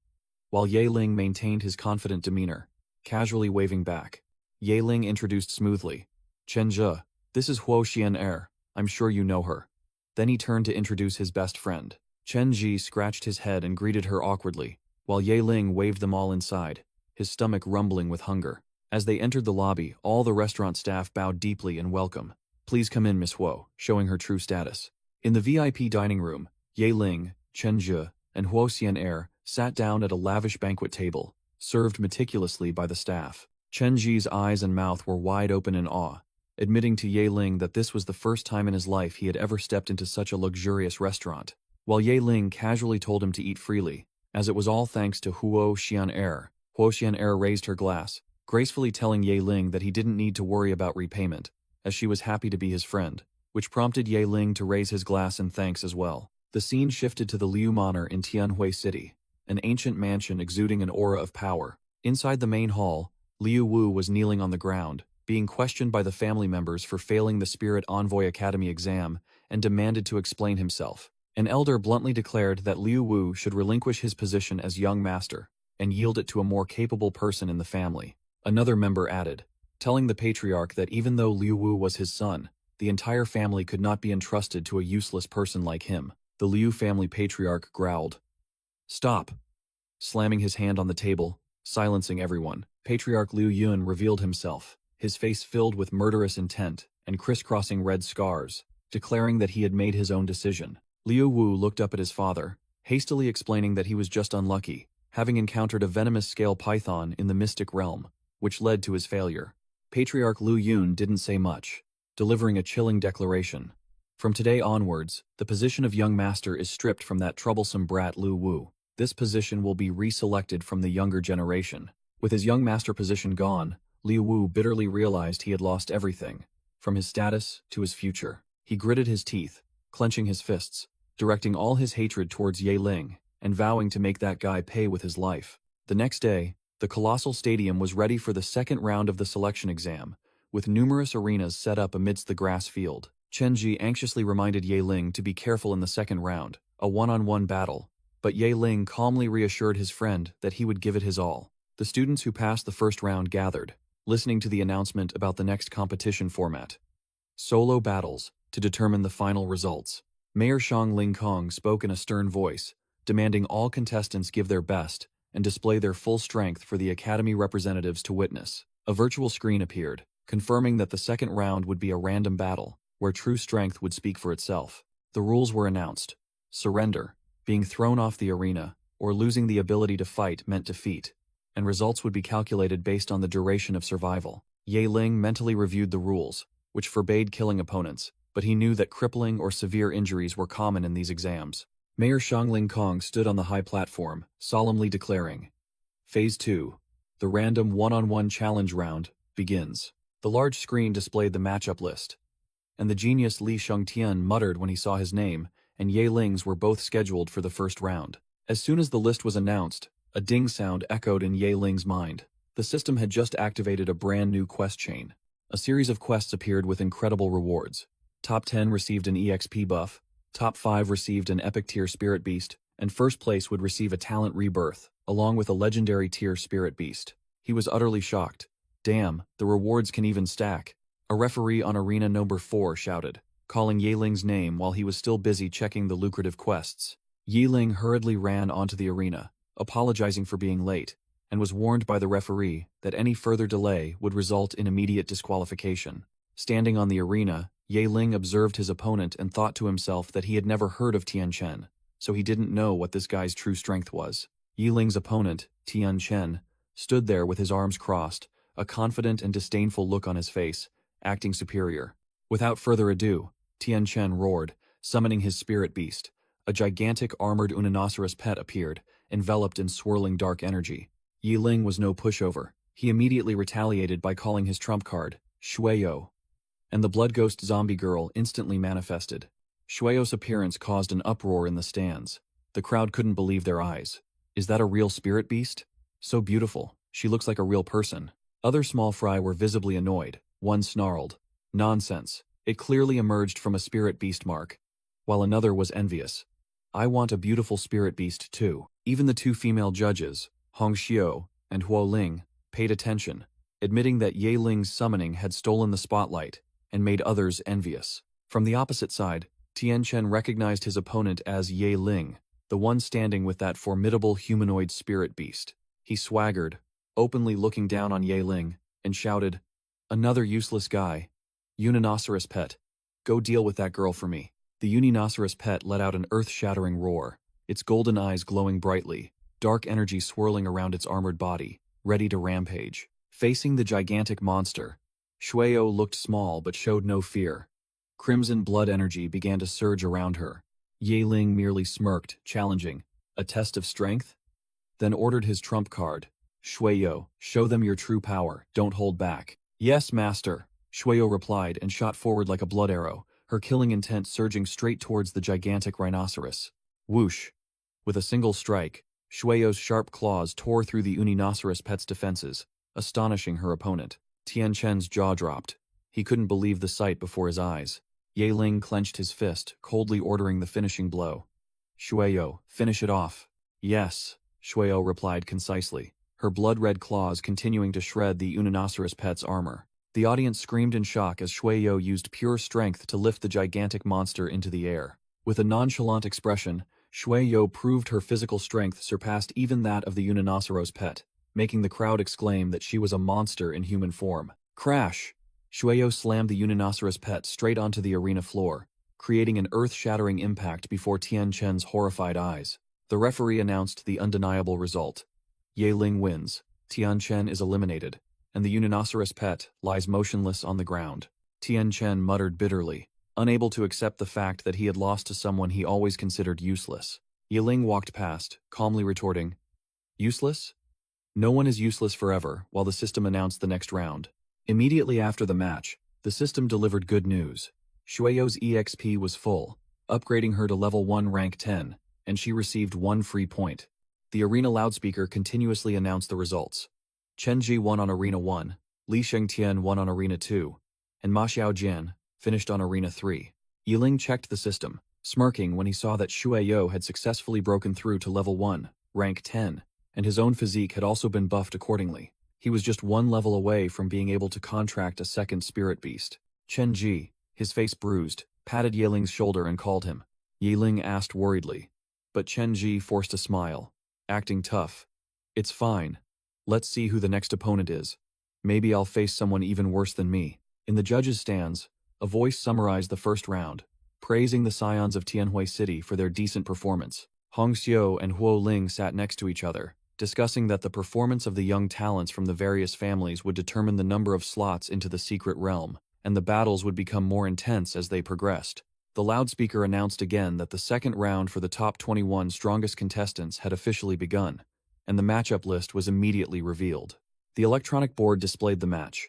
while Ye Ling maintained his confident demeanor, casually waving back. Ye Ling introduced smoothly, "Chen Zhe, this is Huoxian. I'm sure you know her." Then he turned to introduce his best friend. Chen Ji scratched his head and greeted her awkwardly, while Ye Ling waved them all inside, his stomach rumbling with hunger. As they entered the lobby, all the restaurant staff bowed deeply in welcome. "Please come in, Miss Huo," showing her true status. In the VIP dining room, Ye Ling, Chen Zhe, and Huoxian sat down at a lavish banquet table, served meticulously by the staff. Chen Ji's eyes and mouth were wide open in awe, admitting to Ye Ling that this was the first time in his life he had ever stepped into such a luxurious restaurant, while Ye Ling casually told him to eat freely, as it was all thanks to Huoxian. Huoxian raised her glass, gracefully telling Ye Ling that he didn't need to worry about repayment, as she was happy to be his friend, which prompted Ye Ling to raise his glass in thanks as well. The scene shifted to the Liu Manor in Tianhui City, an ancient mansion exuding an aura of power. Inside the main hall, Liu Wu was kneeling on the ground, being questioned by the family members for failing the Spirit Envoy Academy exam, and demanded to explain himself. An elder bluntly declared that Liu Wu should relinquish his position as young master, and yield it to a more capable person in the family. Another member added, telling the patriarch that even though Liu Wu was his son, the entire family could not be entrusted to a useless person like him. The Liu family patriarch growled, "Stop!" slamming his hand on the table, silencing everyone. Patriarch Liu Yun revealed himself, his face filled with murderous intent and crisscrossing red scars, declaring that he had made his own decision. Liu Wu looked up at his father, hastily explaining that he was just unlucky, having encountered a venomous scale python in the mystic realm, which led to his failure. Patriarch Liu Yun didn't say much, delivering a chilling declaration. From today onwards, the position of young master is stripped from that troublesome brat Liu Wu. This position will be reselected from the younger generation. With his young master position gone, Liu Wu bitterly realized he had lost everything, from his status to his future. He gritted his teeth, clenching his fists, directing all his hatred towards Ye Ling, and vowing to make that guy pay with his life. The next day, The colossal stadium was ready for the second round of the selection exam, with numerous arenas set up amidst the grass field. Chen Ji anxiously reminded Ye Ling to be careful in the second round, a one-on-one battle, but Ye Ling calmly reassured his friend that he would give it his all. The students who passed the first round gathered, listening to the announcement about the next competition format. Solo battles, to determine the final results. Mayor Shang Ling Kong spoke in a stern voice, demanding all contestants give their best and display their full strength for the Academy representatives to witness. A virtual screen appeared, confirming that the second round would be a random battle, where true strength would speak for itself. The rules were announced. Surrender, being thrown off the arena, or losing the ability to fight meant defeat, and results would be calculated based on the duration of survival. Ye Ling mentally reviewed the rules, which forbade killing opponents, but he knew that crippling or severe injuries were common in these exams. Mayor Shangling Kong stood on the high platform, solemnly declaring, Phase 2, the random one-on-one challenge round, begins. The large screen displayed the matchup list, and the genius Li Shengtian muttered when he saw his name, and Ye Ling's were both scheduled for the first round. As soon as the list was announced, a ding sound echoed in Ye Ling's mind. The system had just activated a brand new quest chain. A series of quests appeared with incredible rewards. Top 10 received an EXP buff, Top 5 received an epic tier spirit beast, and first place would receive a talent rebirth, along with a legendary tier spirit beast. He was utterly shocked. Damn, the rewards can even stack. A referee on arena number 4 shouted, calling Ye Ling's name while he was still busy checking the lucrative quests. Ye Ling hurriedly ran onto the arena, apologizing for being late, and was warned by the referee that any further delay would result in immediate disqualification. Standing on the arena, Ye Ling observed his opponent and thought to himself that he had never heard of Tian Chen, so he didn't know what this guy's true strength was. Ye Ling's opponent, Tian Chen, stood there with his arms crossed, a confident and disdainful look on his face, acting superior. Without further ado, Tian Chen roared, summoning his spirit beast. A gigantic armored uninoceros pet appeared, enveloped in swirling dark energy. Ye Ling was no pushover. He immediately retaliated by calling his trump card, Shueyo. And the blood ghost zombie girl instantly manifested. Shueyo's appearance caused an uproar in the stands. The crowd couldn't believe their eyes. Is that a real spirit beast? So beautiful, she looks like a real person. Other small fry were visibly annoyed. One snarled, nonsense, it clearly emerged from a spirit beast mark. While another was envious. I want a beautiful spirit beast too. Even the two female judges, Hong Xiao and Huo Ling, paid attention, admitting that Ye Ling's summoning had stolen the spotlight and made others envious. From the opposite side, Tian Chen recognized his opponent as Ye Ling, the one standing with that formidable humanoid spirit beast. He swaggered, openly looking down on Ye Ling, and shouted, Another useless guy. Uninoceros pet. Go deal with that girl for me. The uninoceros pet let out an earth-shattering roar, its golden eyes glowing brightly, dark energy swirling around its armored body, ready to rampage. Facing the gigantic monster, Shueyo looked small but showed no fear. Crimson blood energy began to surge around her. Ye Ling merely smirked, challenging, a test of strength? Then ordered his trump card. Shueyo, show them your true power, don't hold back. Yes, master, Shueyo replied and shot forward like a blood arrow, her killing intent surging straight towards the gigantic rhinoceros. Whoosh! With a single strike, Shueyo's sharp claws tore through the uninoceros pet's defenses, astonishing her opponent. Tian Chen's jaw dropped. He couldn't believe the sight before his eyes. Ye Ling clenched his fist, coldly ordering the finishing blow. Shueyo, finish it off. Yes, Shueyo replied concisely, her blood-red claws continuing to shred the uninoceros pet's armor. The audience screamed in shock as Shueyo used pure strength to lift the gigantic monster into the air. With a nonchalant expression, Shueyo proved her physical strength surpassed even that of the uninoceros pet, making the crowd exclaim that she was a monster in human form. Crash! Shueyo slammed the uninoceros pet straight onto the arena floor, creating an earth-shattering impact before Tian Chen's horrified eyes. The referee announced the undeniable result. Ye Ling wins, Tian Chen is eliminated, and the uninoceros pet lies motionless on the ground. Tian Chen muttered bitterly, unable to accept the fact that he had lost to someone he always considered useless. Ye Ling walked past, calmly retorting, Useless? No one is useless forever, while the system announced the next round. Immediately after the match, the system delivered good news. Shueyo's EXP was full, upgrading her to level 1 rank 10, and she received 1 free point. The arena loudspeaker continuously announced the results. Chen Ji won on Arena 1, Li Shengtian won on Arena 2, and Ma Xiaojian finished on Arena 3. Yiling checked the system, smirking when he saw that Shueyo had successfully broken through to level 1, rank 10, and his own physique had also been buffed accordingly. He was just one level away from being able to contract a second spirit beast. Chen Ji, his face bruised, patted Yiling's shoulder and called him. Yiling asked worriedly. But Chen Ji forced a smile, acting tough. It's fine. Let's see who the next opponent is. Maybe I'll face someone even worse than me. In the judges' stands, a voice summarized the first round, praising the scions of Tianhui City for their decent performance. Hong Xiu and Huo Ling sat next to each other, discussing that the performance of the young talents from the various families would determine the number of slots into the secret realm, and the battles would become more intense as they progressed. The loudspeaker announced again that the second round for the top 21 strongest contestants had officially begun, and the matchup list was immediately revealed. The electronic board displayed the match.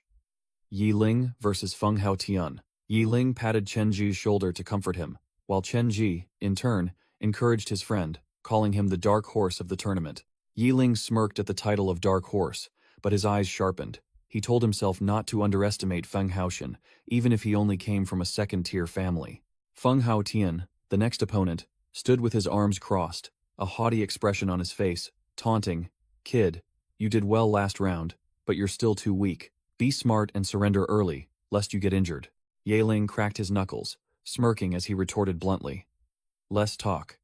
Yiling versus Feng Haotian. Yiling patted Chen Ji's shoulder to comfort him, while Chen Ji, in turn, encouraged his friend, calling him the dark horse of the tournament. Yiling smirked at the title of dark horse, but his eyes sharpened. He told himself not to underestimate Feng Haotian, even if he only came from a second-tier family. Feng Haotian, the next opponent, stood with his arms crossed, a haughty expression on his face, taunting, "Kid, you did well last round, but you're still too weak. Be smart and surrender early, lest you get injured." Yiling cracked his knuckles, smirking as he retorted bluntly. "Less talk.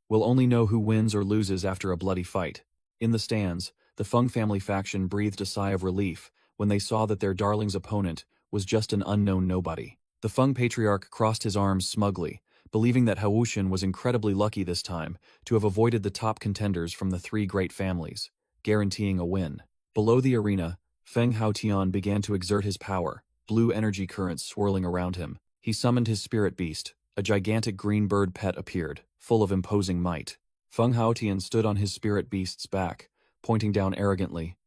We'll only know who wins or loses after a bloody fight." In the stands, the Feng family faction breathed a sigh of relief when they saw that their darling's opponent was just an unknown nobody. The Feng patriarch crossed his arms smugly, believing that Haotian was incredibly lucky this time to have avoided the top contenders from the three great families, guaranteeing a win. Below the arena, Feng Haotian began to exert his power, blue energy currents swirling around him. He summoned his spirit beast. A gigantic green bird pet appeared, full of imposing might. Feng Haotian stood on his spirit beast's back, pointing down arrogantly.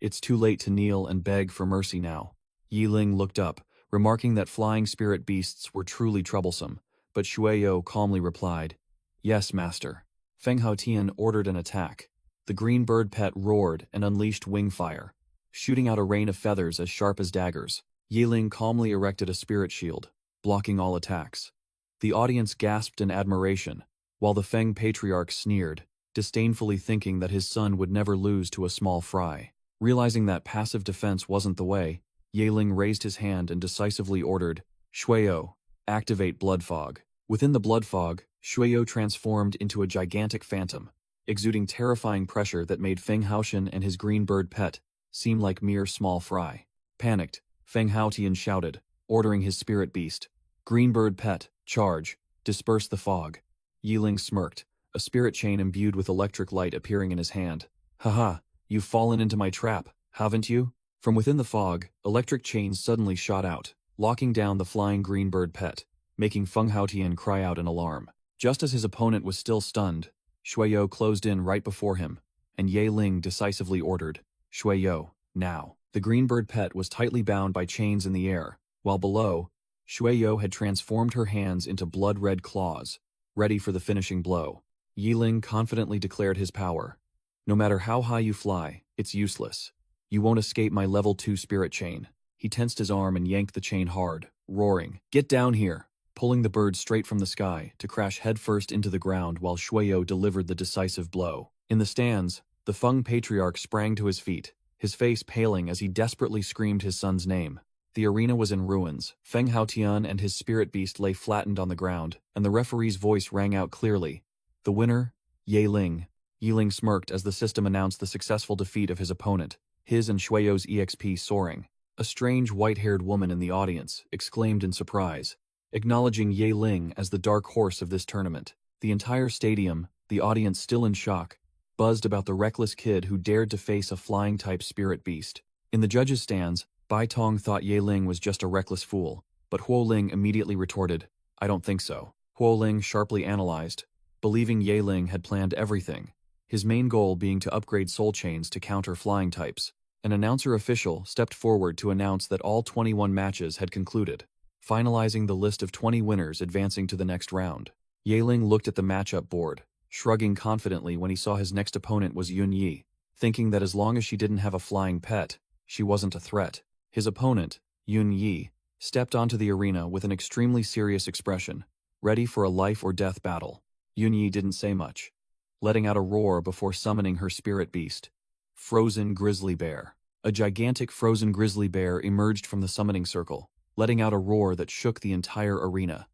"It's too late to kneel and beg for mercy now." Yiling looked up, remarking that flying spirit beasts were truly troublesome, but Shueyo calmly replied, "Yes, master." Feng Haotian ordered an attack. The green bird pet roared and unleashed wing fire, shooting out a rain of feathers as sharp as daggers. Yiling calmly erected a spirit shield, blocking all attacks. The audience gasped in admiration, while the Feng patriarch sneered, disdainfully thinking that his son would never lose to a small fry. Realizing that passive defense wasn't the way, Yiling raised his hand and decisively ordered, "Shueyo, activate blood fog." Within the blood fog, Shueyo transformed into a gigantic phantom, exuding terrifying pressure that made Feng Haotian and his green bird pet seem like mere small fry. Panicked, Feng Haotian shouted, ordering his spirit beast, "Green bird pet, charge, disperse the fog." Yiling smirked, a spirit chain imbued with electric light appearing in his hand. "Haha, you've fallen into my trap, haven't you?" From within the fog, electric chains suddenly shot out, locking down the flying green bird pet, making Feng Haotian cry out in alarm. Just as his opponent was still stunned, Shueyo closed in right before him, and Yiling decisively ordered, "Shueyo, now." The green bird pet was tightly bound by chains in the air, while below, Shueyo had transformed her hands into blood-red claws, ready for the finishing blow. Yiling confidently declared his power. "No matter how high you fly, it's useless. You won't escape my level 2 spirit chain." He tensed his arm and yanked the chain hard, roaring, "Get down here!" pulling the bird straight from the sky to crash headfirst into the ground while Shueyo delivered the decisive blow. In the stands, the Feng patriarch sprang to his feet, his face paling as he desperately screamed his son's name. The arena was in ruins. Feng Haotian and his spirit beast lay flattened on the ground, and the referee's voice rang out clearly. The winner, Yiling. Yiling smirked as the system announced the successful defeat of his opponent, his and Shueyo's EXP soaring. A strange white-haired woman in the audience exclaimed in surprise, acknowledging Yiling as the dark horse of this tournament. The entire stadium, the audience still in shock, buzzed about the reckless kid who dared to face a flying-type spirit beast. In the judges' stands, Bai Tong thought Yiling was just a reckless fool, but Huo Ling immediately retorted, "I don't think so." Huo Ling sharply analyzed, believing Yiling had planned everything, his main goal being to upgrade soul chains to counter flying types. An announcer official stepped forward to announce that all 21 matches had concluded, finalizing the list of 20 winners advancing to the next round. Yiling looked at the matchup board, shrugging confidently when he saw his next opponent was Yun Yi, thinking that as long as she didn't have a flying pet, she wasn't a threat. His opponent, Yun Yi, stepped onto the arena with an extremely serious expression, ready for a life-or-death battle. Yun Yi didn't say much, letting out a roar before summoning her spirit beast. Frozen Grizzly Bear. A gigantic frozen grizzly bear emerged from the summoning circle, letting out a roar that shook the entire arena,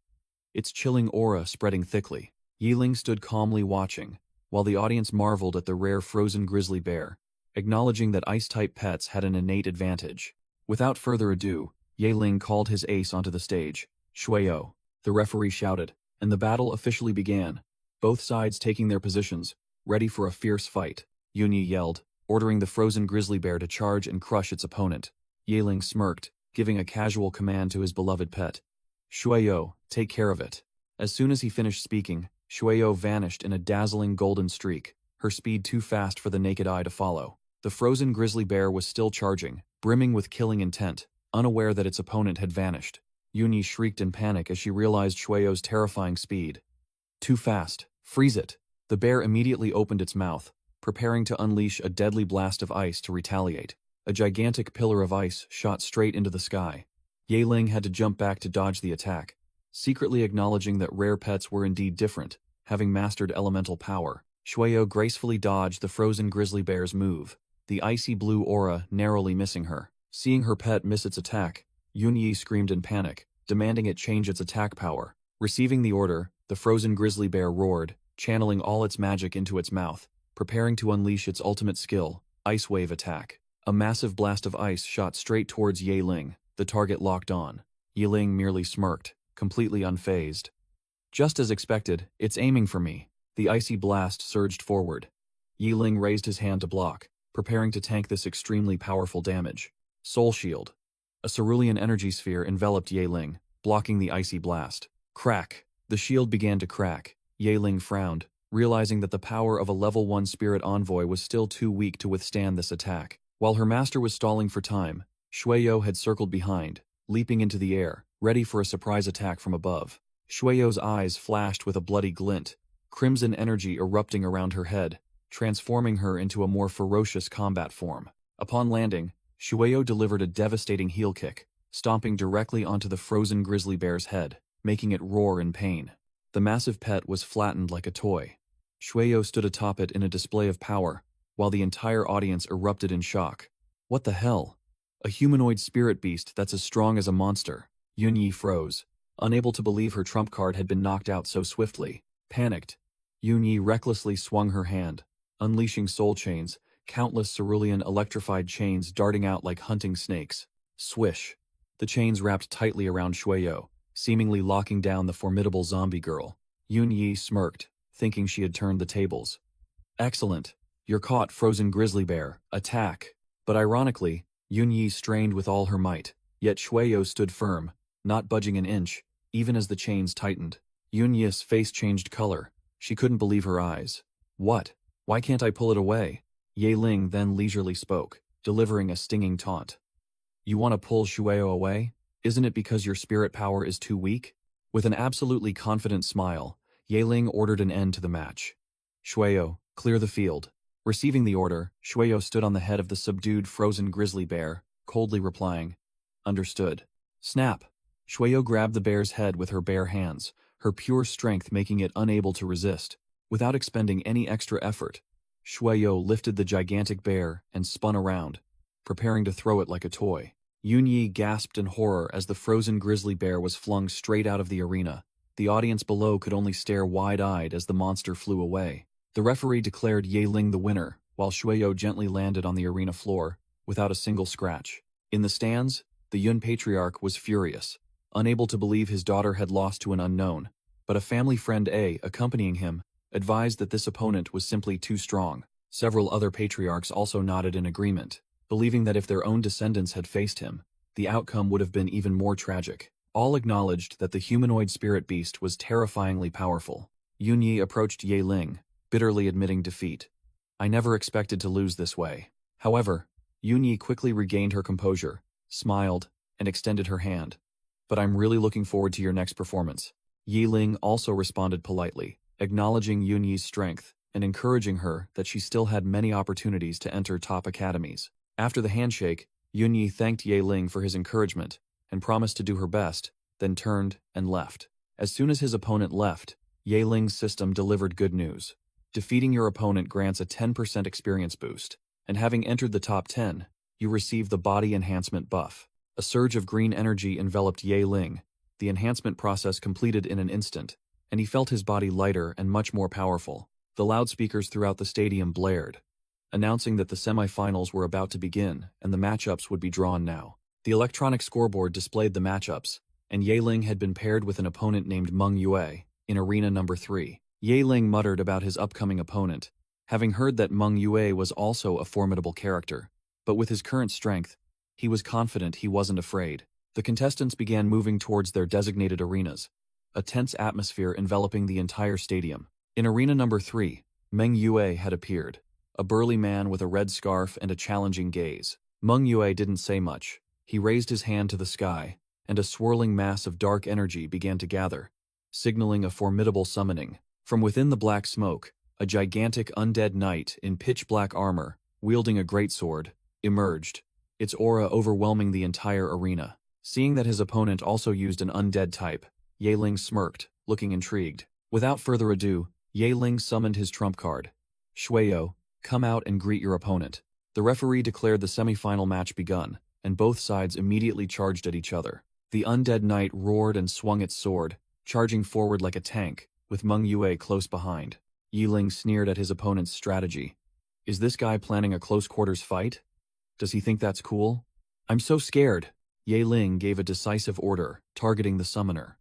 its chilling aura spreading thickly. Yiling stood calmly watching, while the audience marveled at the rare frozen grizzly bear, acknowledging that ice-type pets had an innate advantage. Without further ado, Yiling called his ace onto the stage. "Shuio," the referee shouted, and the battle officially began, both sides taking their positions, ready for a fierce fight. Yun Yi yelled, ordering the frozen grizzly bear to charge and crush its opponent. Yiling smirked, giving a casual command to his beloved pet. "Shuio, take care of it." As soon as he finished speaking, Shuio vanished in a dazzling golden streak, her speed too fast for the naked eye to follow. The frozen grizzly bear was still charging, brimming with killing intent, unaware that its opponent had vanished. Yun Yi shrieked in panic as she realized Shuio's terrifying speed. "Too fast. Freeze it." The bear immediately opened its mouth, preparing to unleash a deadly blast of ice to retaliate. A gigantic pillar of ice shot straight into the sky. Yiling had to jump back to dodge the attack, secretly acknowledging that rare pets were indeed different, having mastered elemental power. Shuio gracefully dodged the frozen grizzly bear's move, the icy blue aura narrowly missing her. Seeing her pet miss its attack, Yun Yi screamed in panic, demanding it change its attack power. Receiving the order, the frozen grizzly bear roared, channeling all its magic into its mouth, preparing to unleash its ultimate skill, Ice Wave Attack. A massive blast of ice shot straight towards Yiling, the target locked on. Yiling merely smirked, completely unfazed. "Just as expected, it's aiming for me." The icy blast surged forward. Yiling raised his hand to block, preparing to tank this extremely powerful damage. Soul Shield. A cerulean energy sphere enveloped Yiling, blocking the icy blast. Crack! The shield began to crack. Yiling frowned, realizing that the power of a level 1 spirit envoy was still too weak to withstand this attack. While her master was stalling for time, Shuio had circled behind, leaping into the air, ready for a surprise attack from above. Shuio's eyes flashed with a bloody glint, crimson energy erupting around her head, transforming her into a more ferocious combat form. Upon landing, Shuio delivered a devastating heel kick, stomping directly onto the frozen grizzly bear's head, making it roar in pain. The massive pet was flattened like a toy. Shuio stood atop it in a display of power, while the entire audience erupted in shock. "What the hell? A humanoid spirit beast that's as strong as a monster." Yun Yi froze, unable to believe her trump card had been knocked out so swiftly. Panicked, Yun Yi recklessly swung her hand, unleashing soul chains, countless cerulean electrified chains darting out like hunting snakes. Swish! The chains wrapped tightly around Shuio, seemingly locking down the formidable zombie girl. Yun Yi smirked, thinking she had turned the tables. "Excellent. You're caught, frozen grizzly bear. Attack!" But ironically, Yun Yi strained with all her might, yet Shuio stood firm, not budging an inch, even as the chains tightened. Yun Yi's face changed color. She couldn't believe her eyes. "What? Why can't I pull it away?" Yiling then leisurely spoke, delivering a stinging taunt. "You want to pull Shuio away? Isn't it because your spirit power is too weak?" With an absolutely confident smile, Yiling ordered an end to the match. "Shuio, clear the field." Receiving the order, Shuio stood on the head of the subdued frozen grizzly bear, coldly replying, "Understood." Snap! Shuio grabbed the bear's head with her bare hands, her pure strength making it unable to resist. Without expending any extra effort, Shuio lifted the gigantic bear and spun around, preparing to throw it like a toy. Yun Yi gasped in horror as the frozen grizzly bear was flung straight out of the arena. The audience below could only stare wide-eyed as the monster flew away. The referee declared Yiling the winner, while Shuio gently landed on the arena floor, without a single scratch. In the stands, the Yun patriarch was furious, unable to believe his daughter had lost to an unknown, but a family friend accompanying him, advised that this opponent was simply too strong. Several other patriarchs also nodded in agreement, believing that if their own descendants had faced him, the outcome would have been even more tragic. All acknowledged that the humanoid spirit beast was terrifyingly powerful. Yun Yi approached Yiling, bitterly admitting defeat. "I never expected to lose this way." However, Yun Yi quickly regained her composure, smiled, and extended her hand. "But I'm really looking forward to your next performance." Yiling also responded politely, acknowledging Yunyi's strength and encouraging her that she still had many opportunities to enter top academies. After the handshake, Yunyi thanked Yahello for his encouragement and promised to do her best, then turned and left. As soon as his opponent left, Yahello's system delivered good news. Defeating your opponent grants a 10% experience boost, and having entered the top 10, you receive the body enhancement buff. A surge of green energy enveloped Yahello, the enhancement process completed in an instant, and he felt his body lighter and much more powerful. The loudspeakers throughout the stadium blared, announcing that the semifinals were about to begin and the matchups would be drawn now. The electronic scoreboard displayed the matchups, and Yahello had been paired with an opponent named Manhwa in arena number 3. Yahello muttered about his upcoming opponent, having heard that Manhwa was also a formidable character, but with his current strength, he was confident he wasn't afraid. The contestants began moving towards their designated arenas, a tense atmosphere enveloping the entire stadium. In arena number 3, Manhwa had appeared, a burly man with a red scarf and a challenging gaze. Manhwa didn't say much. He raised his hand to the sky, and a swirling mass of dark energy began to gather, signaling a formidable summoning. From within the black smoke, a gigantic undead knight in pitch-black armor, wielding a greatsword, emerged, its aura overwhelming the entire arena. Seeing that his opponent also used an undead type, Yahello smirked, looking intrigued. Without further ado, Yahello summoned his trump card. Shueyo, come out and greet your opponent. The referee declared the semi-final match begun, and both sides immediately charged at each other. The undead knight roared and swung its sword, charging forward like a tank, with Manhwa close behind. Yahello sneered at his opponent's strategy. Is this guy planning a close-quarters fight? Does he think that's cool? I'm so scared. Yahello gave a decisive order, targeting the summoner.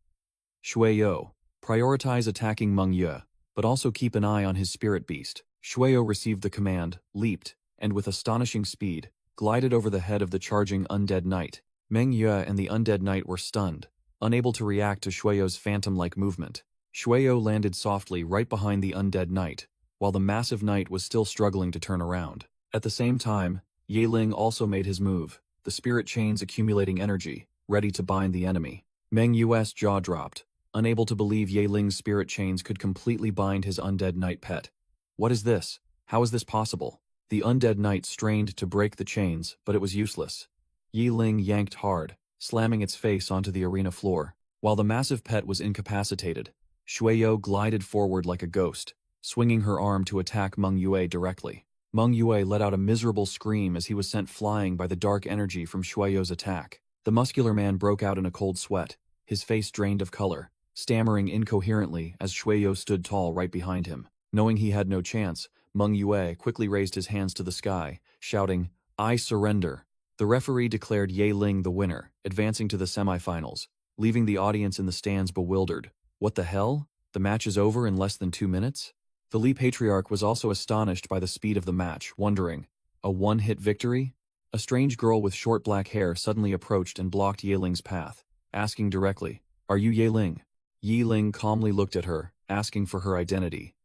Shueyo, prioritize attacking Manhwa, but also keep an eye on his spirit beast. Shueyo received the command, leaped, and with astonishing speed, glided over the head of the charging undead knight. Manhwa and the undead knight were stunned, unable to react to Shueyo's phantom-like movement. Shueyo landed softly right behind the undead knight, while the massive knight was still struggling to turn around. At the same time, Yahello also made his move, the spirit chains accumulating energy, ready to bind the enemy. Manhwa's jaw dropped, unable to believe Yahello's spirit chains could completely bind his undead knight pet. What is this? How is this possible? The undead knight strained to break the chains, but it was useless. Yahello yanked hard, slamming its face onto the arena floor. While the massive pet was incapacitated, Shueyo glided forward like a ghost, swinging her arm to attack Manhwa directly. Manhwa let out a miserable scream as he was sent flying by the dark energy from Shueyo's attack. The muscular man broke out in a cold sweat, his face drained of color, stammering incoherently as Shueyo stood tall right behind him. Knowing he had no chance, Manhwa quickly raised his hands to the sky, shouting, "I surrender." The referee declared Yahello the winner, advancing to the semifinals, leaving the audience in the stands bewildered. What the hell? The match is over in less than 2 minutes? The Lee Patriarch was also astonished by the speed of the match, wondering, a one-hit victory? A strange girl with short black hair suddenly approached and blocked Yahello's path, asking directly, "Are you Yahello?" Yahello calmly looked at her, asking for her identity.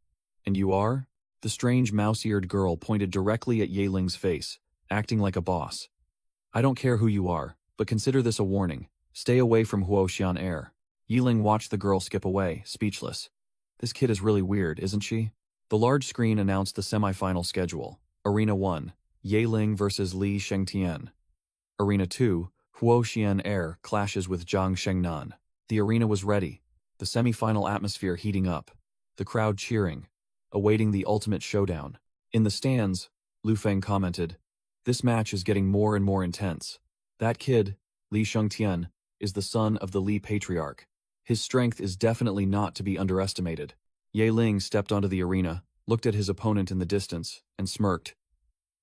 "And you are?" The strange mouse-eared girl pointed directly at Yahello's face, acting like a boss. "I don't care who you are, but consider this a warning. Stay away from Huoxian Air." Yahello watched the girl skip away, speechless. This kid is really weird, isn't she? The large screen announced the semifinal schedule. Arena 1, Yahello vs. Li Shengtian. Arena 2, Huoxian Air clashes with Zhang Shengnan. The arena was ready, the semifinal atmosphere heating up, the crowd cheering, awaiting the ultimate showdown. In the stands, Lu Feng commented, "This match is getting more and more intense. That kid, Li Shengtian, is the son of the Li Patriarch. His strength is definitely not to be underestimated." Yahello stepped onto the arena, looked at his opponent in the distance, and smirked.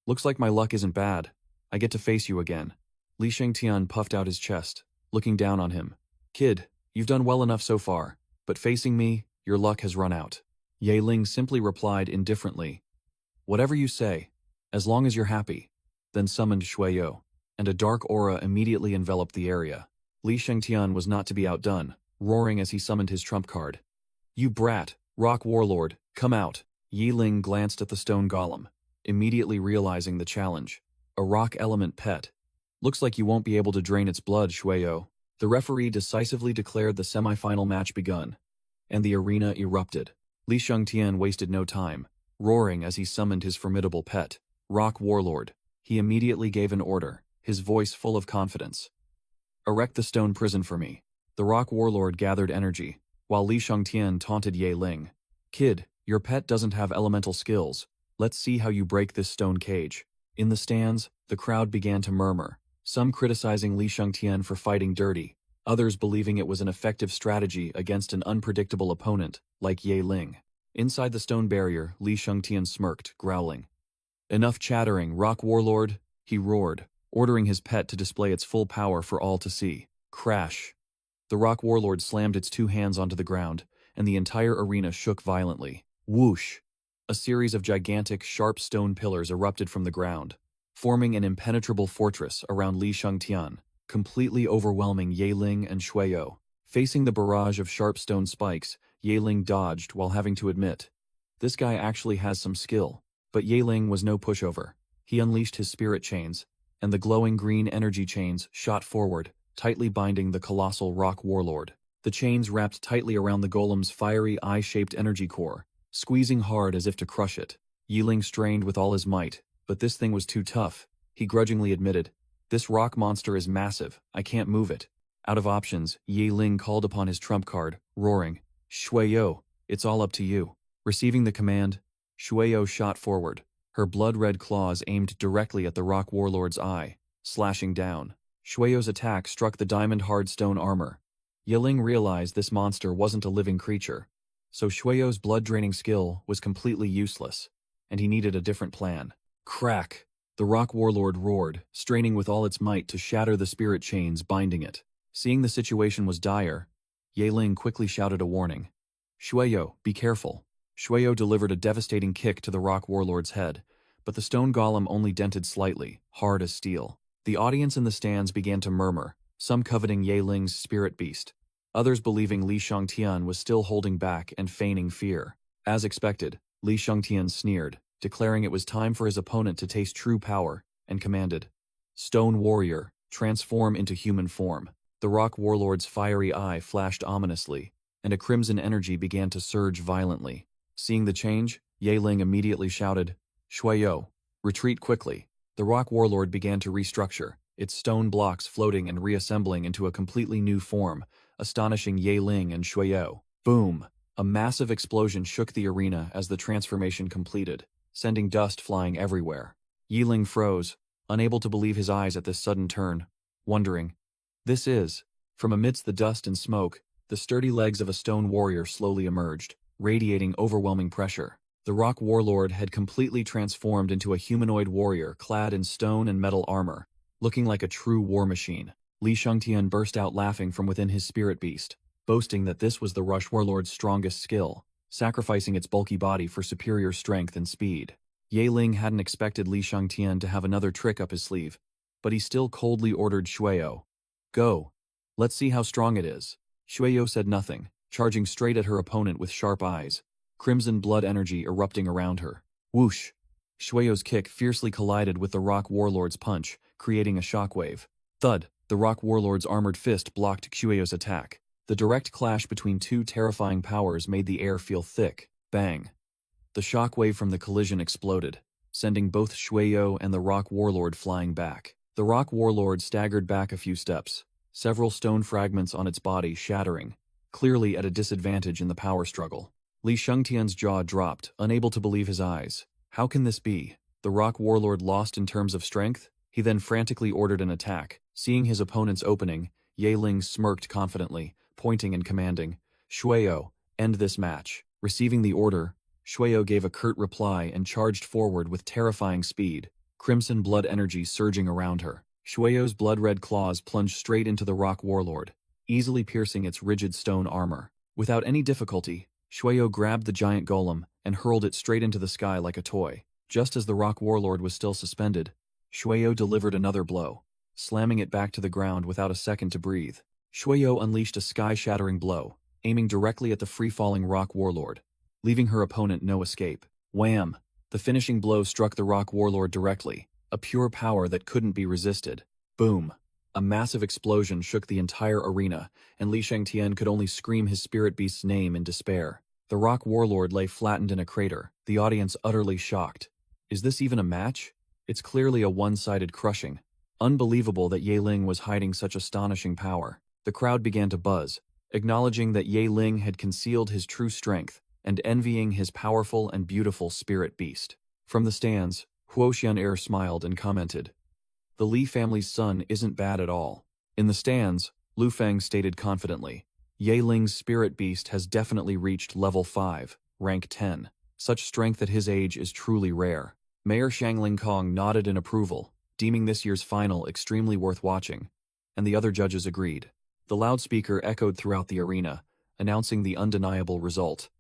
"Looks like my luck isn't bad. I get to face you again." Li Shengtian puffed out his chest, looking down on him. "Kid, you've done well enough so far, but facing me, your luck has run out." Yahello simply replied indifferently, "Whatever you say, as long as you're happy," then summoned Shueyo, and a dark aura immediately enveloped the area. Li Shengtian was not to be outdone, roaring as he summoned his trump card. "You brat, rock warlord, come out." Yahello glanced at the stone golem, immediately realizing the challenge. A rock element pet. "Looks like you won't be able to drain its blood, Shueyo." The referee decisively declared the semifinal match begun, and the arena erupted. Li Shengtian wasted no time, roaring as he summoned his formidable pet, Rock Warlord. He immediately gave an order, his voice full of confidence. Erect the stone prison for me. The Rock Warlord gathered energy, while Li Shengtian taunted Ye Ling. Kid, your pet doesn't have elemental skills. Let's see how you break this stone cage. In the stands, the crowd began to murmur, some criticizing Li Shengtian for fighting dirty, others believing it was an effective strategy against an unpredictable opponent, like Ye Ling. Inside the stone barrier, Li Shengtian smirked, growling. Enough chattering, Rock Warlord, he roared, ordering his pet to display its full power for all to see. Crash! The Rock Warlord slammed its two hands onto the ground, and the entire arena shook violently. Whoosh! A series of gigantic, sharp stone pillars erupted from the ground, forming an impenetrable fortress around Li Shengtian, completely overwhelming Ye Ling and Shueyo. Facing the barrage of sharp stone spikes, Ye Ling dodged while having to admit, this guy actually has some skill. But Ye Ling was no pushover. He unleashed his spirit chains, and the glowing green energy chains shot forward, tightly binding the colossal Rock Warlord. The chains wrapped tightly around the golem's fiery eye-shaped energy core, squeezing hard as if to crush it. Ye Ling strained with all his might, but this thing was too tough. He grudgingly admitted, this rock monster is massive, I can't move it. Out of options, Ye Ling called upon his trump card, roaring, Shueyo, it's all up to you. Receiving the command, Shueyo shot forward, her blood-red claws aimed directly at the Rock Warlord's eye, slashing down. Shueyo's attack struck the diamond-hard stone armor. Ye Ling realized this monster wasn't a living creature, so Shueyo's blood-draining skill was completely useless, and he needed a different plan. Crack! The Rock Warlord roared, straining with all its might to shatter the spirit chains binding it. Seeing the situation was dire, Ye Ling quickly shouted a warning. Shueyo, be careful. Shueyo delivered a devastating kick to the Rock Warlord's head, but the stone golem only dented slightly, hard as steel. The audience in the stands began to murmur, some coveting Ye Ling's spirit beast, others believing Li Shengtian was still holding back and feigning fear. As expected, Li Shengtian sneered, declaring it was time for his opponent to taste true power, and commanded, Stone Warrior, transform into human form. The Rock Warlord's fiery eye flashed ominously, and a crimson energy began to surge violently. Seeing the change, Ye Ling immediately shouted, Shueyo, retreat quickly. The Rock Warlord began to restructure, its stone blocks floating and reassembling into a completely new form, astonishing Ye Ling and Shueyo. Boom! A massive explosion shook the arena as the transformation completed, sending dust flying everywhere. Ye Ling froze, unable to believe his eyes at this sudden turn, wondering, this is... From amidst the dust and smoke, the sturdy legs of a stone warrior slowly emerged, radiating overwhelming pressure. The Rock Warlord had completely transformed into a humanoid warrior clad in stone and metal armor, looking like a true war machine. Li Shengtian burst out laughing from within his spirit beast, boasting that this was the Rock Warlord's strongest skill, sacrificing its bulky body for superior strength and speed. Ye Ling hadn't expected Li Shengtian to have another trick up his sleeve, but he still coldly ordered Shueyo, go. Let's see how strong it is. Shueyo said nothing, charging straight at her opponent with sharp eyes, crimson blood energy erupting around her. Whoosh! Shueyo's kick fiercely collided with the Rock Warlord's punch, creating a shockwave. Thud! The Rock Warlord's armored fist blocked Shueyo's attack. The direct clash between two terrifying powers made the air feel thick. Bang! The shockwave from the collision exploded, sending both Shueyo and the Rock Warlord flying back. The Rock Warlord staggered back a few steps, several stone fragments on its body shattering, clearly at a disadvantage in the power struggle. Li Shengtian's jaw dropped, unable to believe his eyes. How can this be? The Rock Warlord lost in terms of strength? He then frantically ordered an attack. Seeing his opponent's opening, Ye Ling smirked confidently, pointing and commanding, Shueyo, end this match. Receiving the order, Shueyo gave a curt reply and charged forward with terrifying speed, crimson blood energy surging around her. Shueyo's blood-red claws plunged straight into the Rock Warlord, easily piercing its rigid stone armor. Without any difficulty, Shueyo grabbed the giant golem and hurled it straight into the sky like a toy. Just as the Rock Warlord was still suspended, Shueyo delivered another blow, slamming it back to the ground without a second to breathe. Shueyo unleashed a sky-shattering blow, aiming directly at the free-falling Rock Warlord, leaving her opponent no escape. Wham! The finishing blow struck the Rock Warlord directly, a pure power that couldn't be resisted. Boom! A massive explosion shook the entire arena, and Li Shengtian could only scream his spirit beast's name in despair. The rock warlord lay flattened in a crater, the audience utterly shocked. Is this even a match? It's clearly a one-sided crushing. Unbelievable that Yahello was hiding such astonishing power. The crowd began to buzz, acknowledging that Yahello had concealed his true strength and envying his powerful and beautiful spirit beast. From the stands, Huoxian smiled and commented, "The Li family's son isn't bad at all." In the stands, Lu Feng stated confidently, "Yahello's spirit beast has definitely reached level 5, rank 10. Such strength at his age is truly rare." Mayor Shangling Kong nodded in approval, deeming this year's final extremely worth watching, and the other judges agreed. The loudspeaker echoed throughout the arena, announcing the undeniable result.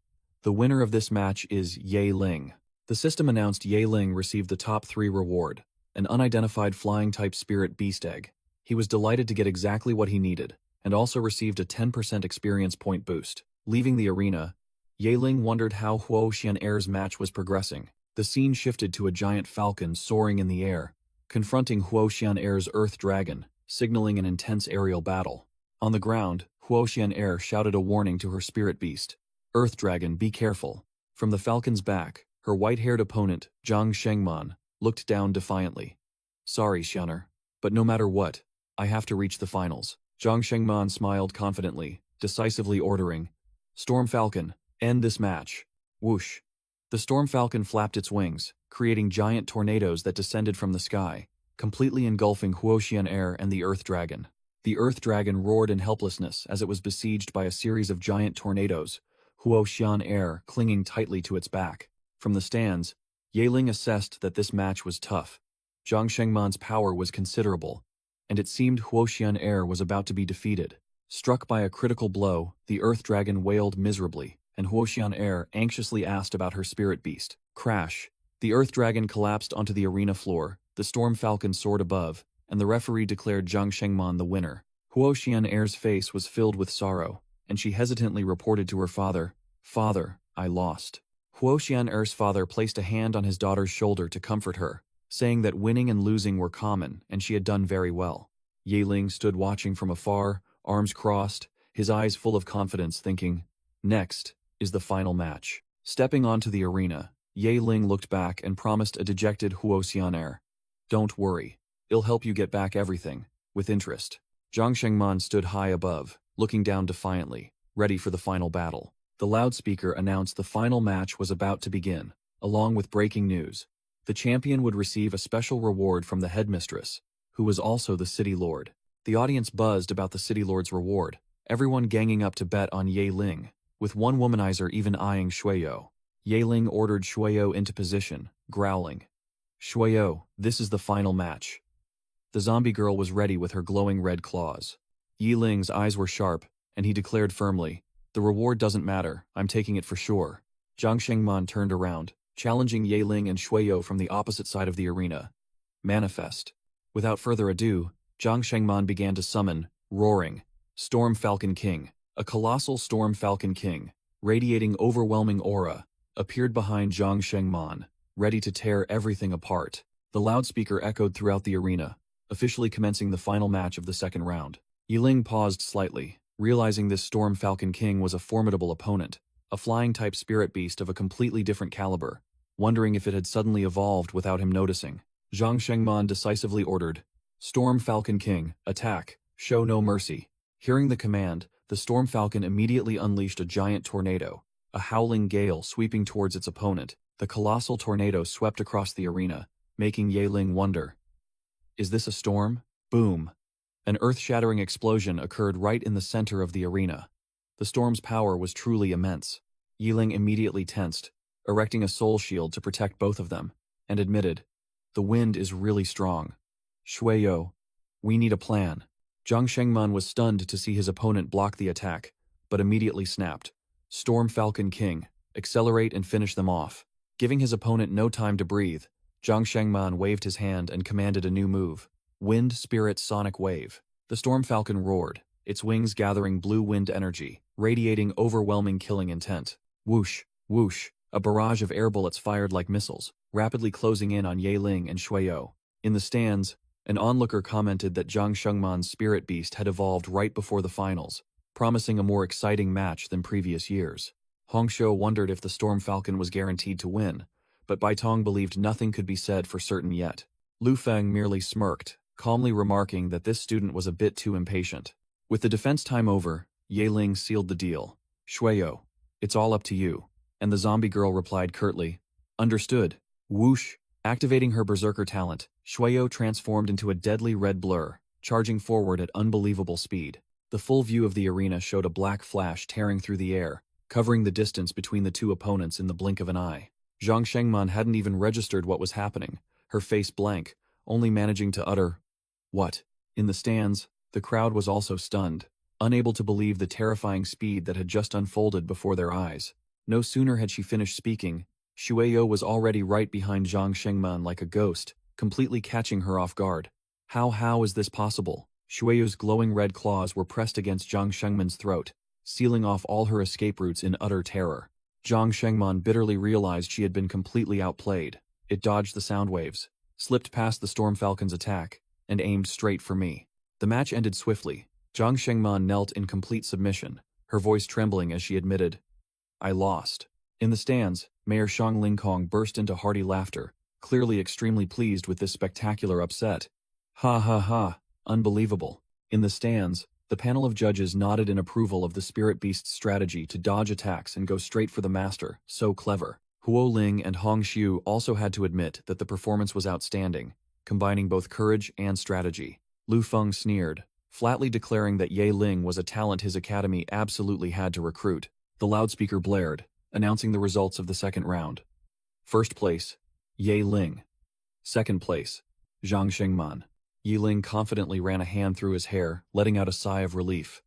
The winner of this match is Yahello. The system announced Yahello received the top 3 reward, an unidentified flying-type spirit beast egg. He was delighted to get exactly what he needed, and also received a 10% experience point boost. Leaving the arena, Yahello wondered how Huoxian's match was progressing. The scene shifted to a giant falcon soaring in the air, confronting Huoxian's Earth Dragon, signaling an intense aerial battle. On the ground, Huoxian shouted a warning to her spirit beast. "Earth Dragon, be careful." From the falcon's back, her white-haired opponent, Zhang Shengman, looked down defiantly. "Sorry, Xianer, but no matter what, I have to reach the finals." Zhang Shengman smiled confidently, decisively ordering, "Storm Falcon, end this match." Whoosh! The Storm Falcon flapped its wings, creating giant tornadoes that descended from the sky, completely engulfing Huoxian and the Earth Dragon. The Earth Dragon roared in helplessness as it was besieged by a series of giant tornadoes, Huoxian clinging tightly to its back. From the stands, Yahello assessed that this match was tough. Zhang Shengman's power was considerable, and it seemed Huoxian was about to be defeated. Struck by a critical blow, the Earth Dragon wailed miserably, and Huoxian anxiously asked about her spirit beast. Crash! The Earth Dragon collapsed onto the arena floor, the Storm Falcon soared above, and the referee declared Zhang Shengman the winner. Huoxian's face was filled with sorrow, and she hesitantly reported to her father, "Father, I lost." Huoxian's father placed a hand on his daughter's shoulder to comfort her, saying that winning and losing were common and she had done very well. Yahello stood watching from afar, arms crossed, his eyes full of confidence, thinking, "Next is the final match." Stepping onto the arena, Yahello looked back and promised a dejected Huoxian, "Don't worry, it'll help you get back everything," with interest. Zhang Shengman stood high above, looking down defiantly, ready for the final battle. The loudspeaker announced the final match was about to begin, along with breaking news. The champion would receive a special reward from the headmistress, who was also the city lord. The audience buzzed about the city lord's reward, everyone ganging up to bet on Yahello, with one womanizer even eyeing Shueyo. Yahello ordered Shueyo into position, growling, "Shueyo, this is the final match." The zombie girl was ready with her glowing red claws. Yahello's eyes were sharp, and he declared firmly, "The reward doesn't matter, I'm taking it for sure." Zhang Shengman turned around, challenging Yahello and Shueyo from the opposite side of the arena. "Manifest." Without further ado, Zhang Shengman began to summon, roaring, Storm Falcon King. A colossal Storm Falcon King, radiating overwhelming aura, appeared behind Zhang Shengman, ready to tear everything apart. The loudspeaker echoed throughout the arena, officially commencing the final match of the second round. Yahello paused slightly, realizing this Storm Falcon King was a formidable opponent, a flying-type spirit beast of a completely different caliber, wondering if it had suddenly evolved without him noticing. Zhang Shengman decisively ordered, "Storm Falcon King, attack, show no mercy." Hearing the command, the Storm Falcon immediately unleashed a giant tornado, a howling gale sweeping towards its opponent. The colossal tornado swept across the arena, making Yahello wonder, "Is this a storm?" Boom! An earth-shattering explosion occurred right in the center of the arena. The storm's power was truly immense. Yahello immediately tensed, erecting a soul shield to protect both of them, and admitted, "The wind is really strong. Shueyo, we need a plan." Zhang Shengman was stunned to see his opponent block the attack, but immediately snapped, "Storm Falcon King, accelerate and finish them off." Giving his opponent no time to breathe, Zhang Shengman waved his hand and commanded a new move, Wind Spirit Sonic Wave. The Storm Falcon roared, its wings gathering blue wind energy, radiating overwhelming killing intent. Whoosh, whoosh, a barrage of air bullets fired like missiles, rapidly closing in on Yahello and Shueyo. In the stands, an onlooker commented that Zhang Shengman's spirit beast had evolved right before the finals, promising a more exciting match than previous years. Hongshou wondered if the Storm Falcon was guaranteed to win, but Bai Tong believed nothing could be said for certain yet. Lu Feng merely smirked, calmly remarking that this student was a bit too impatient. With the defense time over, Ye Ling sealed the deal. Shueyo, it's all up to you. And the zombie girl replied curtly, understood. Whoosh! Activating her berserker talent, Shueyo transformed into a deadly red blur, charging forward at unbelievable speed. The full view of the arena showed a black flash tearing through the air, covering the distance between the two opponents in the blink of an eye. Zhang Shengman hadn't even registered what was happening, her face blank, only managing to utter, "What?" In the stands, the crowd was also stunned, unable to believe the terrifying speed that had just unfolded before their eyes. No sooner had she finished speaking, Shueyo was already right behind Zhang Shengman like a ghost, completely catching her off guard. How is this possible? Shueyo's glowing red claws were pressed against Zhang Shengman's throat, sealing off all her escape routes in utter terror. Zhang Shengman bitterly realized she had been completely outplayed. It dodged the sound waves, slipped past the Storm Falcon's attack, and aimed straight for me. The match ended swiftly. Zhang Shengman knelt in complete submission, her voice trembling as she admitted, "I lost." In the stands, Mayor Shang Lingkong burst into hearty laughter, clearly extremely pleased with this spectacular upset. Ha ha ha, unbelievable. In the stands, the panel of judges nodded in approval of the spirit beast's strategy to dodge attacks and go straight for the master, so clever. Huo Ling and Hong Xiu also had to admit that the performance was outstanding, combining both courage and strategy. Lu Feng sneered, flatly declaring that Ye Ling was a talent his academy absolutely had to recruit. The loudspeaker blared, announcing the results of the second round. First place, Ye Ling. Second place, Zhang Shengman. Ye Ling confidently ran a hand through his hair, letting out a sigh of relief.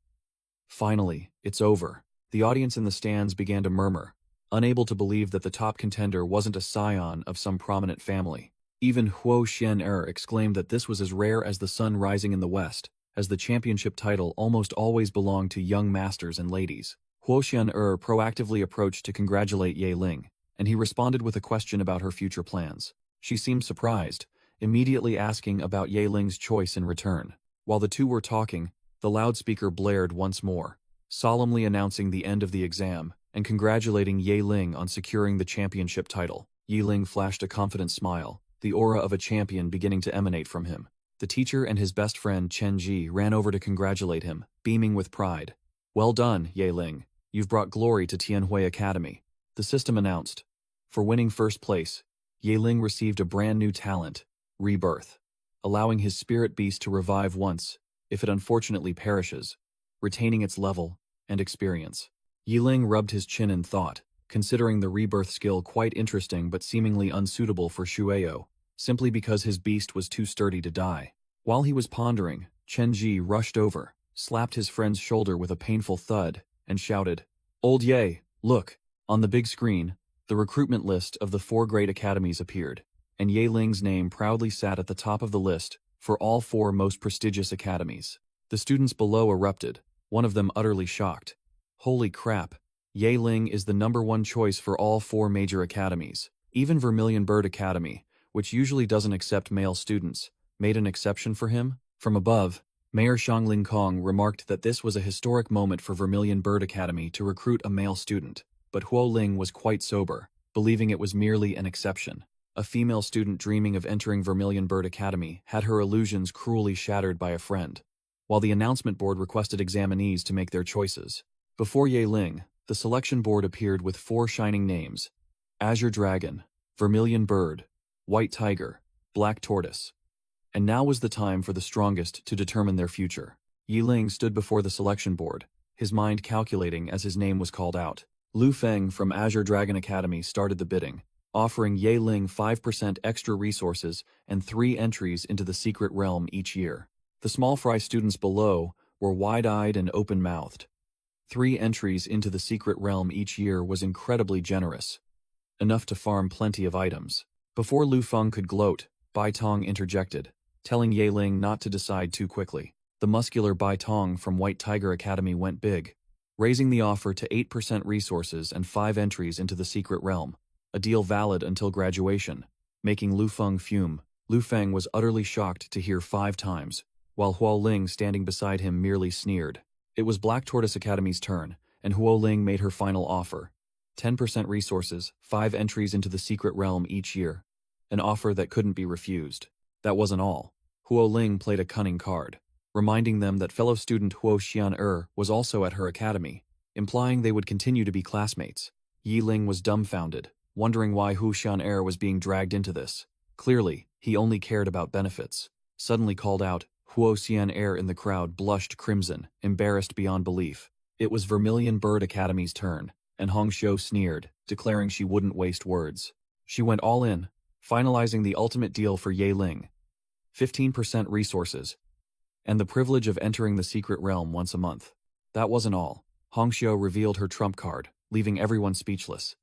Finally, it's over. The audience in the stands began to murmur, unable to believe that the top contender wasn't a scion of some prominent family. Even Huo Xian exclaimed that this was as rare as the sun rising in the west, as the championship title almost always belonged to young masters and ladies. Huo Xian proactively approached to congratulate Ye Ling, and he responded with a question about her future plans. She seemed surprised, immediately asking about Ye Ling's choice in return. While the two were talking, the loudspeaker blared once more, solemnly announcing the end of the exam and congratulating Ye Ling on securing the championship title. Ye Ling flashed a confident smile, the aura of a champion beginning to emanate from him. The teacher and his best friend Chen Ji ran over to congratulate him, beaming with pride. "Well done, Ye Ling. You've brought glory to Tianhui Academy." The system announced. For winning first place, Ye Ling received a brand new talent, Rebirth, allowing his spirit beast to revive once, if it unfortunately perishes, retaining its level and experience. Ye Ling rubbed his chin in thought, considering the rebirth skill quite interesting but seemingly unsuitable for Shueyo, simply because his beast was too sturdy to die. While he was pondering, Chen Ji rushed over, slapped his friend's shoulder with a painful thud, and shouted, "Old Ye, look!" On the big screen, the recruitment list of the 4 great academies appeared, and Ye Ling's name proudly sat at the top of the list for all 4 most prestigious academies. The students below erupted, one of them utterly shocked. Holy crap, Ye Ling is the #1 choice for all 4 major academies. Even Vermilion Bird Academy, which usually doesn't accept male students, made an exception for him. From above, Mayor Shang Lingkong remarked that this was a historic moment for Vermilion Bird Academy to recruit a male student, but Huo Ling was quite sober, believing it was merely an exception. A female student dreaming of entering Vermilion Bird Academy had her illusions cruelly shattered by a friend, while the announcement board requested examinees to make their choices. Before Ye Ling, the selection board appeared with 4 shining names: Azure Dragon, Vermilion Bird, White Tiger, Black Tortoise. And now was the time for the strongest to determine their future. Ye Ling stood before the selection board, his mind calculating as his name was called out. Lu Feng from Azure Dragon Academy started the bidding, offering Ye Ling 5% extra resources and 3 entries into the secret realm each year. The small fry students below were wide-eyed and open-mouthed. 3 entries into the secret realm each year was incredibly generous, enough to farm plenty of items. Before Lu Feng could gloat, Bai Tong interjected, telling Ye Ling not to decide too quickly. The muscular Bai Tong from White Tiger Academy went big, raising the offer to 8% resources and 5 entries into the secret realm, a deal valid until graduation, making Lu Feng fume. Lu Feng was utterly shocked to hear 5 times, while Huo Ling standing beside him merely sneered. It was Black Tortoise Academy's turn, and Huo Ling made her final offer. 10% resources, 5 entries into the secret realm each year. An offer that couldn't be refused. That wasn't all. Huo Ling played a cunning card, reminding them that fellow student Huo Xian was also at her academy, implying they would continue to be classmates. Yi Ling was dumbfounded, wondering why Huo Xian was being dragged into this. Clearly, he only cared about benefits. Suddenly called out, Huo Xian in the crowd blushed crimson, embarrassed beyond belief. It was Vermilion Bird Academy's turn, and Hong Xiu sneered, declaring she wouldn't waste words. She went all in, finalizing the ultimate deal for Ye Ling. 15% resources, and the privilege of entering the secret realm once a month. That wasn't all. Hong Xiu revealed her trump card, leaving everyone speechless.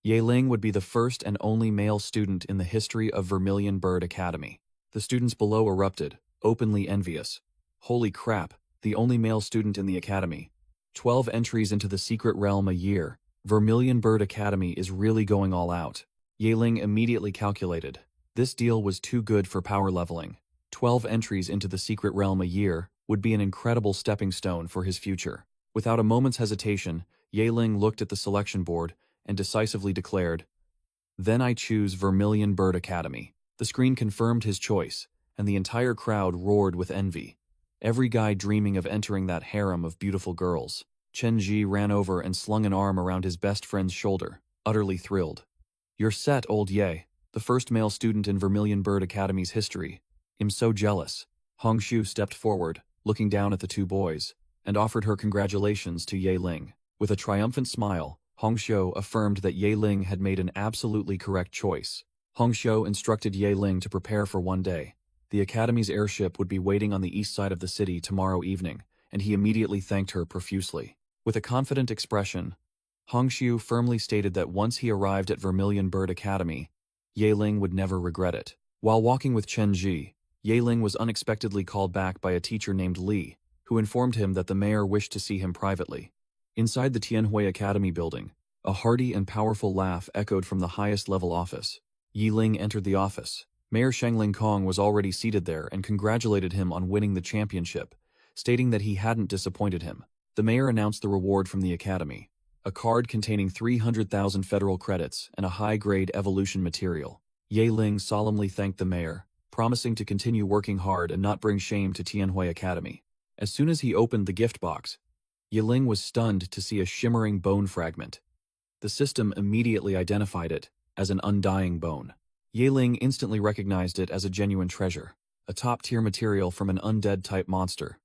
Ye Ling would be the first and only male student in the history of Vermilion Bird Academy. The students below erupted, openly envious. Holy crap, the only male student in the academy. 12 entries into the secret realm a year. Vermilion Bird Academy is really going all out. Ye Ling immediately calculated. This deal was too good for power leveling. 12 entries into the secret realm a year would be an incredible stepping stone for his future. Without a moment's hesitation, Ye Ling looked at the selection board and decisively declared, "Then I choose Vermilion Bird Academy." The screen confirmed his choice, and the entire crowd roared with envy. Every guy dreaming of entering that harem of beautiful girls. Chen Ji ran over and slung an arm around his best friend's shoulder, utterly thrilled. "You're set, old Ye, the first male student in Vermilion Bird Academy's history. I'm so jealous." Hong Xiu stepped forward, looking down at the two boys, and offered her congratulations to Ye Ling. With a triumphant smile, Hong Xiu affirmed that Ye Ling had made an absolutely correct choice. Hong Xiu instructed Ye Ling to prepare for one day. The Academy's airship would be waiting on the east side of the city tomorrow evening, and he immediately thanked her profusely. With a confident expression, Hong Xiu firmly stated that once he arrived at Vermilion Bird Academy, Ye Ling would never regret it. While walking with Chen Ji, Ye Ling was unexpectedly called back by a teacher named Li, who informed him that the mayor wished to see him privately. Inside the Tianhui Academy building, a hearty and powerful laugh echoed from the highest level office. Yi Ling entered the office. Mayor Sheng Lingkong was already seated there and congratulated him on winning the championship, stating that he hadn't disappointed him. The mayor announced the reward from the academy, a card containing 300,000 federal credits and a high-grade evolution material. Ye Ling solemnly thanked the mayor, promising to continue working hard and not bring shame to Tianhui Academy. As soon as he opened the gift box, Ye Ling was stunned to see a shimmering bone fragment. The system immediately identified it as an undying bone. Ye Ling instantly recognized it as a genuine treasure, a top-tier material from an undead-type monster.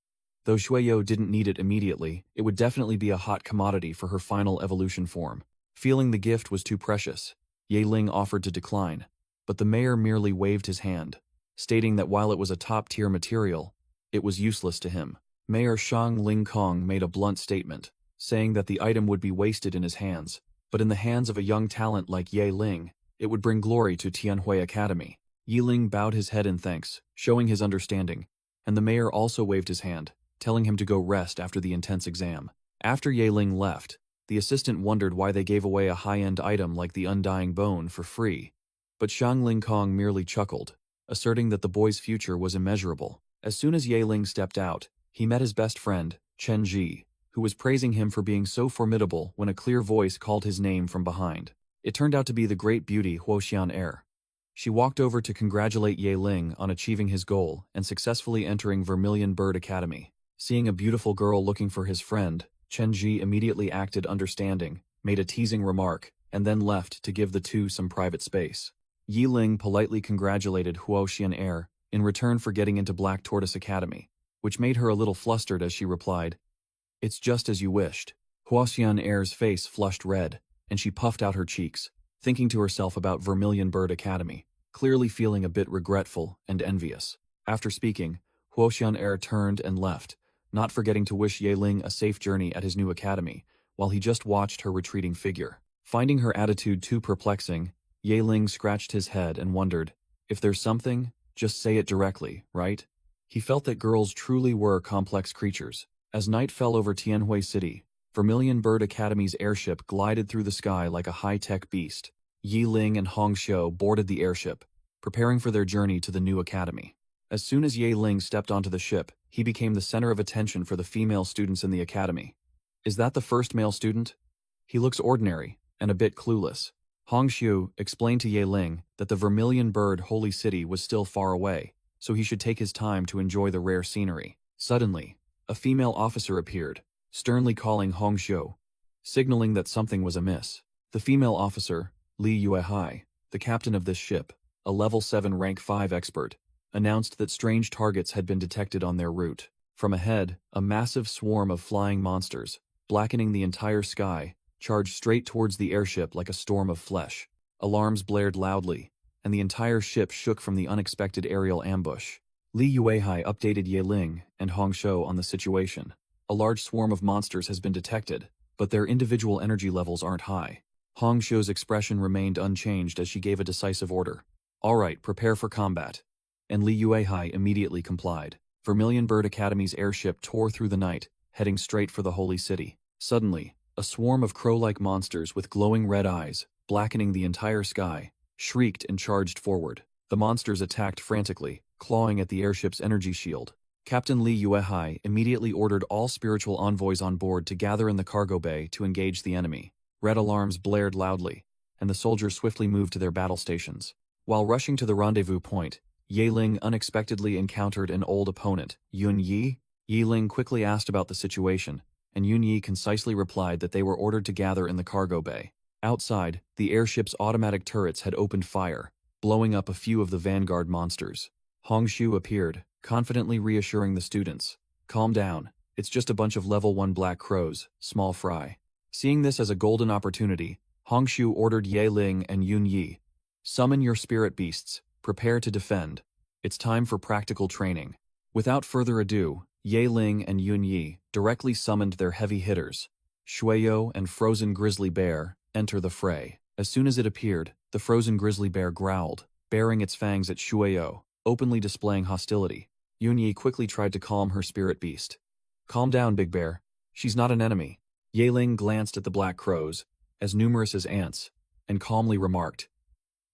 Though Shueyo didn't need it immediately, it would definitely be a hot commodity for her final evolution form. Feeling the gift was too precious, Ye Ling offered to decline, but the mayor merely waved his hand, stating that while it was a top-tier material, it was useless to him. Mayor Shang Lingkong made a blunt statement, saying that the item would be wasted in his hands, but in the hands of a young talent like Ye Ling, it would bring glory to Tianhui Academy. Yi Ling bowed his head in thanks, showing his understanding, and the mayor also waved his hand, telling him to go rest after the intense exam. After Ye Ling left, the assistant wondered why they gave away a high-end item like the undying bone for free, but Shang Lingkong merely chuckled, asserting that the boy's future was immeasurable. As soon as Ye Ling stepped out, he met his best friend, Chen Ji, who was praising him for being so formidable when a clear voice called his name from behind. It turned out to be the great beauty Huo Xian. She walked over to congratulate Ye Ling on achieving his goal and successfully entering Vermilion Bird Academy. Seeing a beautiful girl looking for his friend, Chen Ji immediately acted understanding, made a teasing remark, and then left to give the two some private space. Yi Ling politely congratulated Huo Xian in return for getting into Black Tortoise Academy, which made her a little flustered as she replied, "It's just as you wished." Huo Xian's face flushed red, and she puffed out her cheeks, thinking to herself about Vermilion Bird Academy, clearly feeling a bit regretful and envious. After speaking, Huo Xian turned and left, not forgetting to wish Ye Ling a safe journey at his new academy, while he just watched her retreating figure. Finding her attitude too perplexing, Ye Ling scratched his head and wondered, if there's something, just say it directly, right? He felt that girls truly were complex creatures. As night fell over Tianhui City, Vermilion Bird Academy's airship glided through the sky like a high-tech beast. Yi Ling and Hong Xiu boarded the airship, preparing for their journey to the new academy. As soon as Ye Ling stepped onto the ship, he became the center of attention for the female students in the academy. "Is that the first male student? He looks ordinary, and a bit clueless. Hongxiu explained to Ye Ling that the vermilion bird holy city was still far away, so he should take his time to enjoy the rare scenery. Suddenly, a female officer appeared, sternly calling Hongxiu, signaling that something was amiss. The female officer, Li Yuehai, the captain of this ship, a level 7 rank 5 expert, announced that strange targets had been detected on their route. From ahead, a massive swarm of flying monsters, blackening the entire sky, charged straight towards the airship like a storm of flesh. Alarms blared loudly, and the entire ship shook from the unexpected aerial ambush. Li Yuehai updated Ye Ling and Hongxiu on the situation. A large swarm of monsters has been detected, but their individual energy levels aren't high. Hongxiu's expression remained unchanged as she gave a decisive order. "All right, prepare for combat." And Li Yuehai immediately complied. Vermilion Bird Academy's airship tore through the night, heading straight for the holy city. Suddenly, a swarm of crow-like monsters with glowing red eyes, blackening the entire sky, shrieked and charged forward. The monsters attacked frantically, clawing at the airship's energy shield. Captain Li Yuehai immediately ordered all spiritual envoys on board to gather in the cargo bay to engage the enemy. Red alarms blared loudly, and the soldiers swiftly moved to their battle stations. While rushing to the rendezvous point, Ye Ling unexpectedly encountered an old opponent, Yun Yi. Ye Ling quickly asked about the situation, and Yun Yi concisely replied that they were ordered to gather in the cargo bay. Outside, the airship's automatic turrets had opened fire, blowing up a few of the vanguard monsters. Hongxiu appeared, confidently reassuring the students. "Calm down, it's just a bunch of level 1 black crows, small fry." Seeing this as a golden opportunity, Hongxiu ordered Ye Ling and Yun Yi, "Summon your spirit beasts, prepare to defend. It's time for practical training." Without further ado, Ye Ling and Yun Yi directly summoned their heavy hitters. Shueyo and Frozen Grizzly Bear enter the fray. As soon as it appeared, the Frozen Grizzly Bear growled, baring its fangs at Shueyo, openly displaying hostility. Yun Yi quickly tried to calm her spirit beast. "Calm down, Big Bear. She's not an enemy." Ye Ling glanced at the black crows, as numerous as ants, and calmly remarked,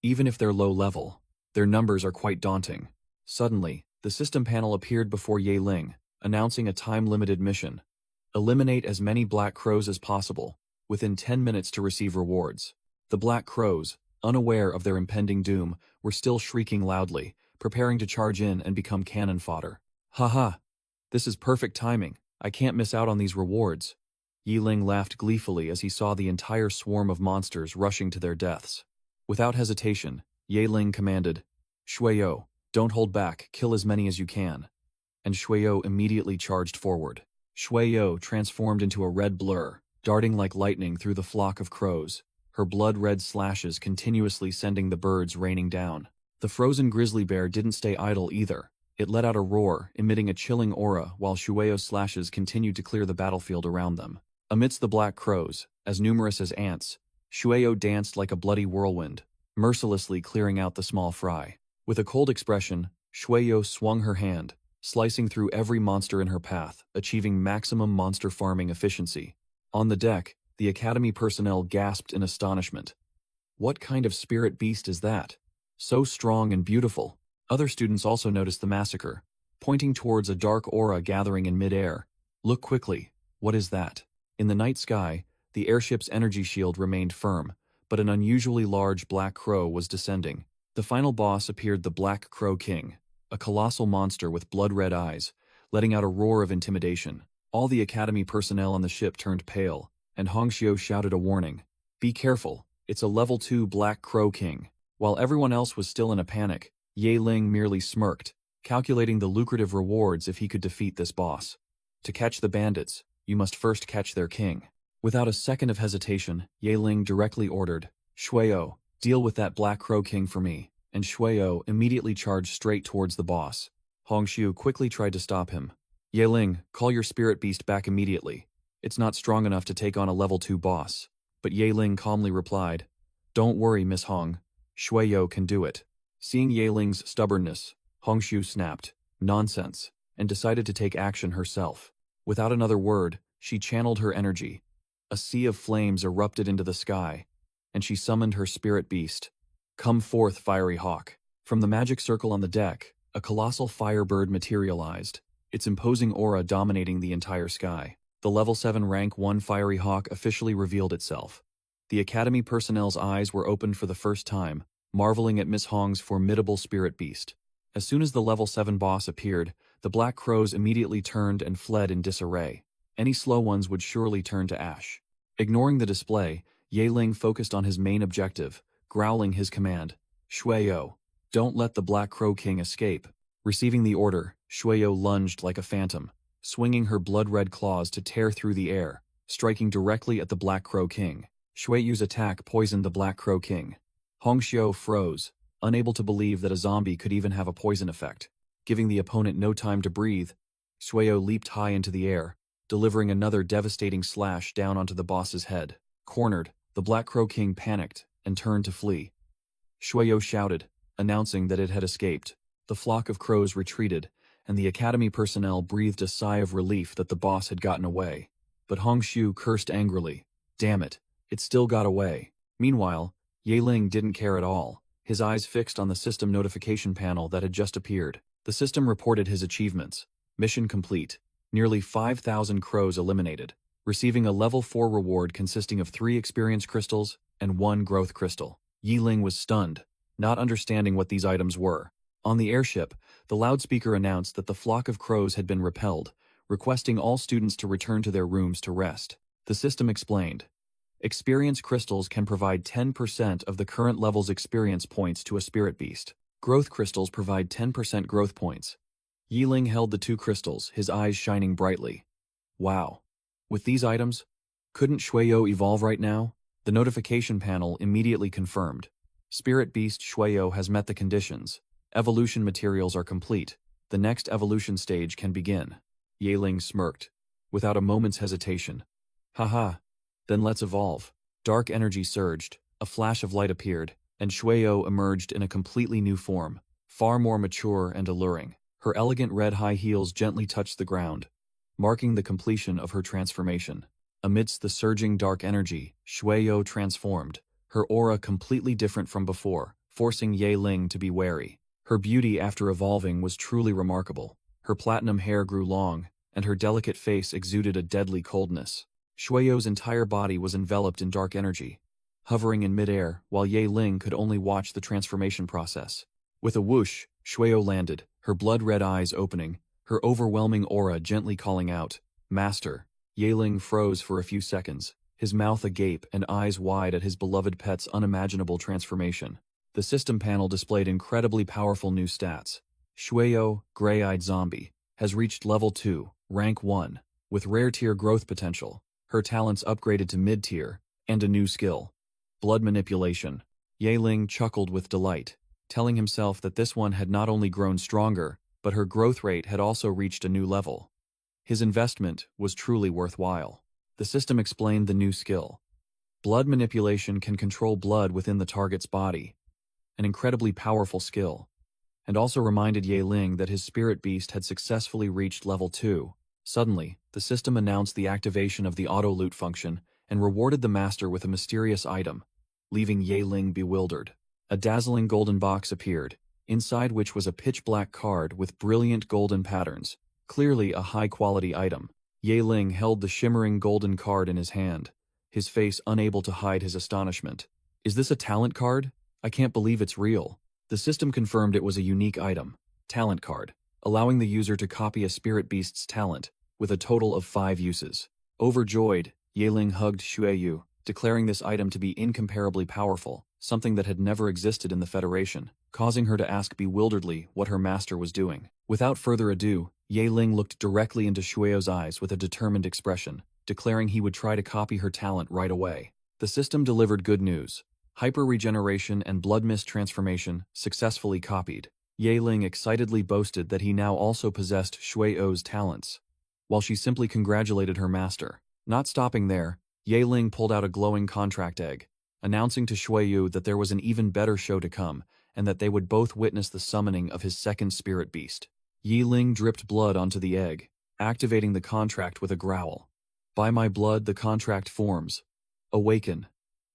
"Even if they're low level, their numbers are quite daunting." Suddenly, the system panel appeared before Ye Ling, announcing a time-limited mission. Eliminate as many black crows as possible, within 10 minutes to receive rewards. The black crows, unaware of their impending doom, were still shrieking loudly, preparing to charge in and become cannon fodder. "Haha! This is perfect timing. I can't miss out on these rewards." Ye Ling laughed gleefully as he saw the entire swarm of monsters rushing to their deaths. Without hesitation, Ye Ling commanded, "Shueyo, don't hold back, kill as many as you can." And Shueyo immediately charged forward. Shueyo transformed into a red blur, darting like lightning through the flock of crows, her blood-red slashes continuously sending the birds raining down. The Frozen Grizzly Bear didn't stay idle either. It let out a roar, emitting a chilling aura while Shueyo's slashes continued to clear the battlefield around them. Amidst the black crows, as numerous as ants, Shueyo danced like a bloody whirlwind, mercilessly clearing out the small fry. With a cold expression, Shueyo swung her hand, slicing through every monster in her path, achieving maximum monster farming efficiency. On the deck, the Academy personnel gasped in astonishment. What kind of spirit beast is that? So strong and beautiful. Other students also noticed the massacre, pointing towards a dark aura gathering in midair. "Look quickly. What is that?" In the night sky, the airship's energy shield remained firm, but an unusually large black crow was descending. The final boss appeared, the Black Crow King, a colossal monster with blood-red eyes, letting out a roar of intimidation. All the Academy personnel on the ship turned pale, and Hongxiu shouted a warning. "Be careful, it's a level 2 Black Crow King." While everyone else was still in a panic, Ye Ling merely smirked, calculating the lucrative rewards if he could defeat this boss. To catch the bandits, you must first catch their king. Without a second of hesitation, Ye Ling directly ordered, "Shueyo, deal with that Black Crow King for me," and Shueyo immediately charged straight towards the boss. Hongxiu quickly tried to stop him. "Ye Ling, call your spirit beast back immediately. It's not strong enough to take on a level 2 boss." But Ye Ling calmly replied, "Don't worry, Miss Hong. Shueyo can do it." Seeing Ye Ling's stubbornness, Hongxiu snapped, "Nonsense," and decided to take action herself. Without another word, she channeled her energy. A sea of flames erupted into the sky, and she summoned her spirit beast. "Come forth, fiery hawk." From the magic circle on the deck, a colossal firebird materialized, its imposing aura dominating the entire sky. The level 7 rank 1 fiery hawk officially revealed itself. The Academy personnel's eyes were opened for the first time, marveling at Miss Hong's formidable spirit beast. As soon as the level 7 boss appeared, the Black Crows immediately turned and fled in disarray. Any slow ones would surely turn to ash. Ignoring the display, Yaling focused on his main objective, growling his command, "Shueyo, don't let the Black Crow King escape." Receiving the order, Shueyo lunged like a phantom, swinging her blood-red claws to tear through the air, striking directly at the Black Crow King. Shueyu's attack poisoned the Black Crow King. Hongxiu froze, unable to believe that a zombie could even have a poison effect. Giving the opponent no time to breathe, Shueyu leaped high into the air, delivering another devastating slash down onto the boss's head. Cornered, the Black Crow King panicked and turned to flee. Shueyu shouted, announcing that it had escaped. The flock of crows retreated, and the Academy personnel breathed a sigh of relief that the boss had gotten away. But Hongxiu cursed angrily. Damn it, it still got away. Meanwhile, Yaling didn't care at all, his eyes fixed on the system notification panel that had just appeared. The system reported his achievements. Mission complete. Nearly 5,000 crows eliminated, receiving a level 4 reward consisting of 3 experience crystals and 1 growth crystal. Yiling was stunned, not understanding what these items were. On the airship, the loudspeaker announced that the flock of crows had been repelled, requesting all students to return to their rooms to rest. The system explained, experience crystals can provide 10% of the current level's experience points to a spirit beast. Growth crystals provide 10% growth points. Yiling held the 2 crystals, his eyes shining brightly. Wow. With these items, couldn't Shueyo evolve right now? The notification panel immediately confirmed. Spirit beast Shueyo has met the conditions. Evolution materials are complete. The next evolution stage can begin. Yaling smirked, without a moment's hesitation. Haha, then let's evolve. Dark energy surged, a flash of light appeared, and Shueyo emerged in a completely new form, far more mature and alluring. Her elegant red high heels gently touched the ground, marking the completion of her transformation. Amidst the surging dark energy, Shueyo transformed, her aura completely different from before, forcing Yaling to be wary. Her beauty after evolving was truly remarkable. Her platinum hair grew long, and her delicate face exuded a deadly coldness. Shueyo's entire body was enveloped in dark energy, hovering in midair while Yaling could only watch the transformation process. With a whoosh, Shueyo landed, her blood-red eyes opening, her overwhelming aura gently calling out, "Master." Yaling froze for a few seconds, his mouth agape and eyes wide at his beloved pet's unimaginable transformation. The system panel displayed incredibly powerful new stats. Shueyo, gray-eyed zombie, has reached level 2, rank 1, with rare tier growth potential, her talents upgraded to mid-tier, and a new skill. Blood manipulation. Yaling chuckled with delight, telling himself that this one had not only grown stronger, but her growth rate had also reached a new level. His investment was truly worthwhile. The system explained the new skill. Blood manipulation can control blood within the target's body, an incredibly powerful skill, and also reminded Yaling that his spirit beast had successfully reached level 2. Suddenly, the system announced the activation of the auto-loot function and rewarded the master with a mysterious item, leaving Yaling bewildered. A dazzling golden box appeared, inside which was a pitch-black card with brilliant golden patterns, clearly a high-quality item. Yaling held the shimmering golden card in his hand, his face unable to hide his astonishment. "Is this a talent card? I can't believe it's real." The system confirmed it was a unique item, talent card, allowing the user to copy a spirit beast's talent, with a total of 5 uses. Overjoyed, Yaling hugged Shueyu, declaring this item to be incomparably powerful, something that had never existed in the Federation, causing her to ask bewilderedly what her master was doing. Without further ado, Yaling looked directly into Shueyo's eyes with a determined expression, declaring he would try to copy her talent right away. The system delivered good news. Hyper-regeneration and blood mist transformation successfully copied. Yaling excitedly boasted that he now also possessed Shueyo's talents, while she simply congratulated her master. Not stopping there, Yaling pulled out a glowing contract egg, announcing to Shueyu that there was an even better show to come, and that they would both witness the summoning of his second spirit beast. Yaling dripped blood onto the egg, activating the contract with a growl. "By my blood the contract forms. Awaken."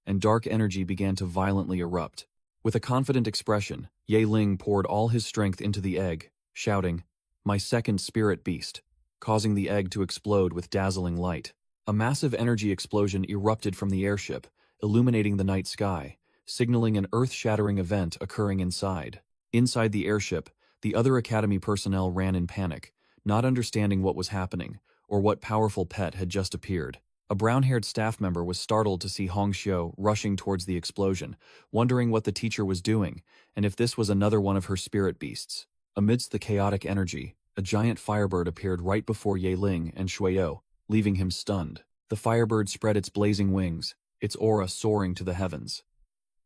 And dark energy began to violently erupt. With a confident expression, Yaling poured all his strength into the egg, shouting, "My second spirit beast," causing the egg to explode with dazzling light. A massive energy explosion erupted from the airship, illuminating the night sky, signaling an earth-shattering event occurring inside. Inside the airship, the other Academy personnel ran in panic, not understanding what was happening, or what powerful pet had just appeared. A brown-haired staff member was startled to see Hong Xiu rushing towards the explosion, wondering what the teacher was doing, and if this was another one of her spirit beasts. Amidst the chaotic energy, a giant firebird appeared right before Yahello and Shuyo, leaving him stunned. The firebird spread its blazing wings, its aura soaring to the heavens.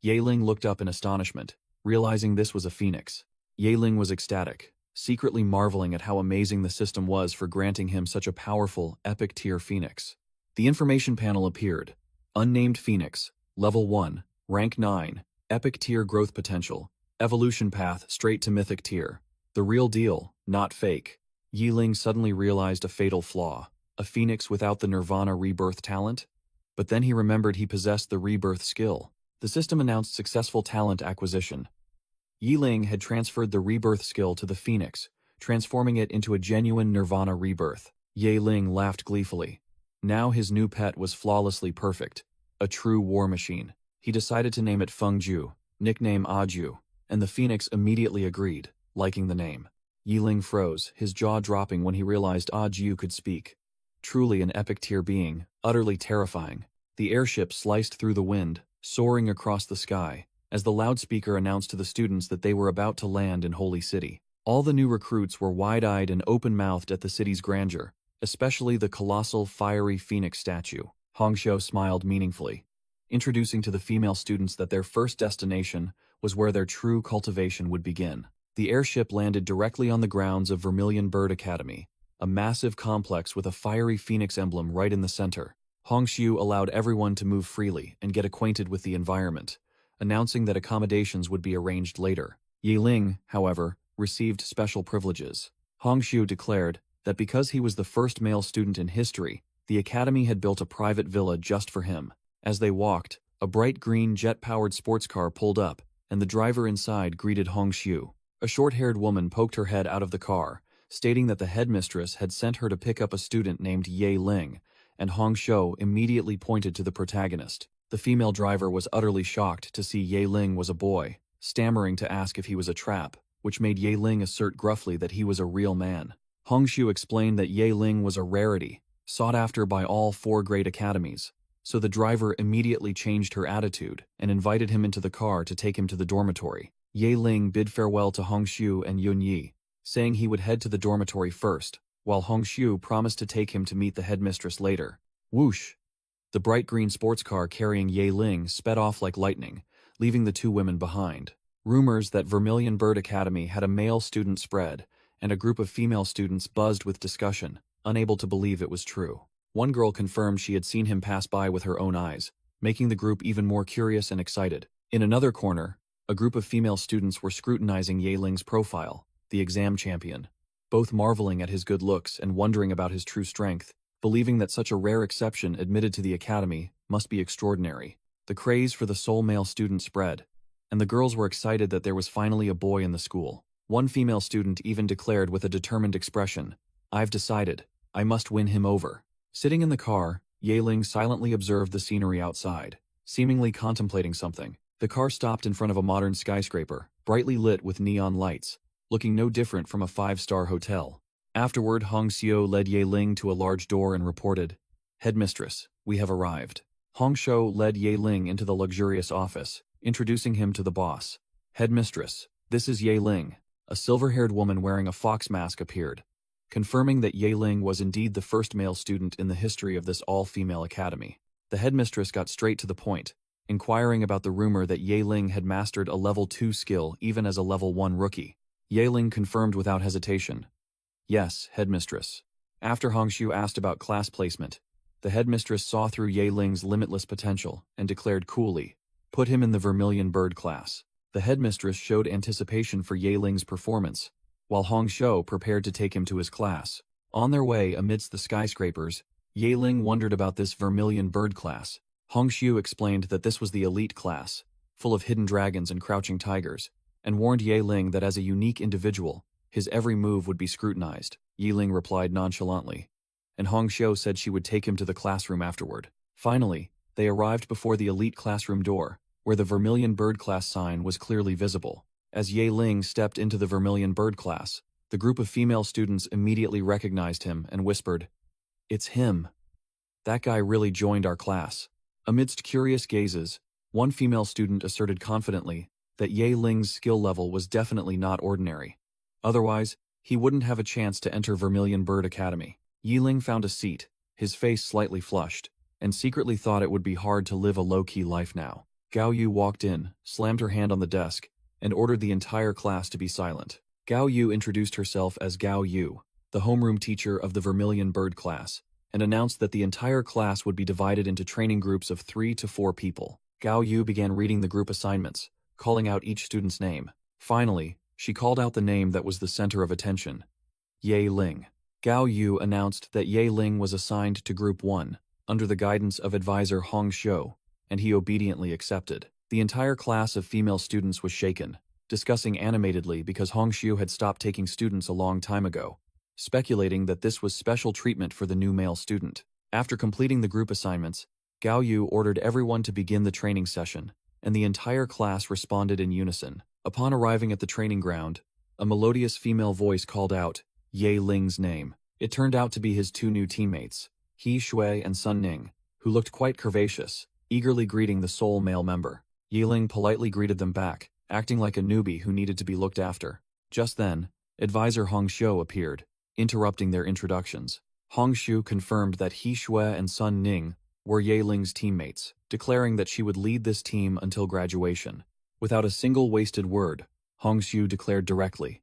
Yahello looked up in astonishment, realizing this was a phoenix. Yahello was ecstatic, secretly marveling at how amazing the system was for granting him such a powerful, epic-tier phoenix. The information panel appeared. Unnamed Phoenix, Level 1, Rank 9, Epic Tier Growth Potential, Evolution Path straight to Mythic Tier. The real deal, not fake. Yahello suddenly realized a fatal flaw, a phoenix without the Nirvana rebirth talent. But then he remembered he possessed the rebirth skill. The system announced successful talent acquisition. Yahello had transferred the rebirth skill to the phoenix, transforming it into a genuine Nirvana rebirth. Yahello laughed gleefully. Now his new pet was flawlessly perfect, a true war machine. He decided to name it Fengju, nickname Aju, and the phoenix immediately agreed, liking the name. Yahello froze, his jaw dropping when he realized Aju could speak. Truly an epic-tier being, utterly terrifying. The airship sliced through the wind, soaring across the sky, as the loudspeaker announced to the students that they were about to land in Holy City. All the new recruits were wide-eyed and open-mouthed at the city's grandeur, especially the colossal fiery phoenix statue. Hong Xiu smiled meaningfully, introducing to the female students that their first destination was where their true cultivation would begin. The airship landed directly on the grounds of Vermilion Bird Academy, a massive complex with a fiery phoenix emblem right in the center. Hong Xiu allowed everyone to move freely and get acquainted with the environment, announcing that accommodations would be arranged later. Yahello, however, received special privileges. Hong Xiu declared that because he was the first male student in history, the academy had built a private villa just for him. As they walked, a bright green jet-powered sports car pulled up, and the driver inside greeted Hong Xiu. A short-haired woman poked her head out of the car, stating that the headmistress had sent her to pick up a student named Yahello, and Hong Xiu immediately pointed to the protagonist. The female driver was utterly shocked to see Yahello was a boy, stammering to ask if he was a trap, which made Yahello assert gruffly that he was a real man. Hong Xiu explained that Yahello was a rarity, sought after by all 4 great academies, so the driver immediately changed her attitude and invited him into the car to take him to the dormitory. Yahello bid farewell to Hong Xiu and Yunyi, saying he would head to the dormitory first, while Hong Xiu promised to take him to meet the headmistress later. Whoosh! The bright green sports car carrying Yahello sped off like lightning, leaving the 2 women behind. Rumors that Vermilion Bird Academy had a male student spread, and a group of female students buzzed with discussion, unable to believe it was true. One girl confirmed she had seen him pass by with her own eyes, making the group even more curious and excited. In another corner, a group of female students were scrutinizing Yahello's profile, the exam champion, both marveling at his good looks and wondering about his true strength, believing that such a rare exception admitted to the academy must be extraordinary. The craze for the sole male student spread, and the girls were excited that there was finally a boy in the school. One female student even declared with a determined expression, "I've decided, I must win him over." Sitting in the car, Yahello silently observed the scenery outside, seemingly contemplating something. The car stopped in front of a modern skyscraper, brightly lit with neon lights, looking no different from a 5-star hotel. Afterward, Hong Xiu led Yahello to a large door and reported, "Headmistress, we have arrived." Hong Xiu led Yahello into the luxurious office, introducing him to the boss. "Headmistress, this is Yahello." A silver-haired woman wearing a fox mask appeared, confirming that Yahello was indeed the first male student in the history of this all-female academy. The headmistress got straight to the point, inquiring about the rumor that Yahello had mastered a level 2 skill even as a level 1 rookie. Yahello confirmed without hesitation, "Yes, headmistress." After Hong Xiu asked about class placement, the headmistress saw through Yahello's limitless potential and declared coolly, "Put him in the Vermilion Bird class." The headmistress showed anticipation for Yahello's performance, while Hong Xiu prepared to take him to his class. On their way amidst the skyscrapers, Yahello wondered about this Vermilion Bird class. Hong Xiu explained that this was the elite class, full of hidden dragons and crouching tigers, and warned Yahello that as a unique individual, his every move would be scrutinized. Yahello replied nonchalantly, and Hong Xiu said she would take him to the classroom afterward. Finally, They arrived before the elite classroom door, where the Vermilion Bird class sign was clearly visible. As Yahello stepped into the Vermilion Bird class, the group of female students immediately recognized him and whispered, "It's him. That guy really joined our class." Amidst curious gazes, one female student asserted confidently that Yahello's skill level was definitely not ordinary. Otherwise, he wouldn't have a chance to enter Vermilion Bird Academy. Yahello found a seat, his face slightly flushed, and secretly thought it would be hard to live a low-key life now. Gao Yu walked in, slammed her hand on the desk, and ordered the entire class to be silent. Gao Yu introduced herself as Gao Yu, the homeroom teacher of the Vermilion Bird class, and announced that the entire class would be divided into training groups of 3 to 4 people. Gao Yu began reading the group assignments, calling out each student's name. Finally, she called out the name that was the center of attention, Yahello. Gao Yu announced that Yahello was assigned to Group 1, under the guidance of advisor Hong Shou, and he obediently accepted. The entire class of female students was shaken, discussing animatedly because Hong Shou had stopped taking students a long time ago, speculating that this was special treatment for the new male student. After completing the group assignments, Gao Yu ordered everyone to begin the training session, and the entire class responded in unison. Upon arriving at the training ground, a melodious female voice called out Yahello's name. It turned out to be his 2 new teammates, He Shui and Sun Ning, who looked quite curvaceous, eagerly greeting the sole male member. Yahello politely greeted them back, acting like a newbie who needed to be looked after. Just then, advisor Hong Shou appeared, interrupting their introductions. Hong Shou confirmed that He Shui and Sun Ning were Yahello's teammates, declaring that she would lead this team until graduation. Without a single wasted word, Hong Shou declared directly,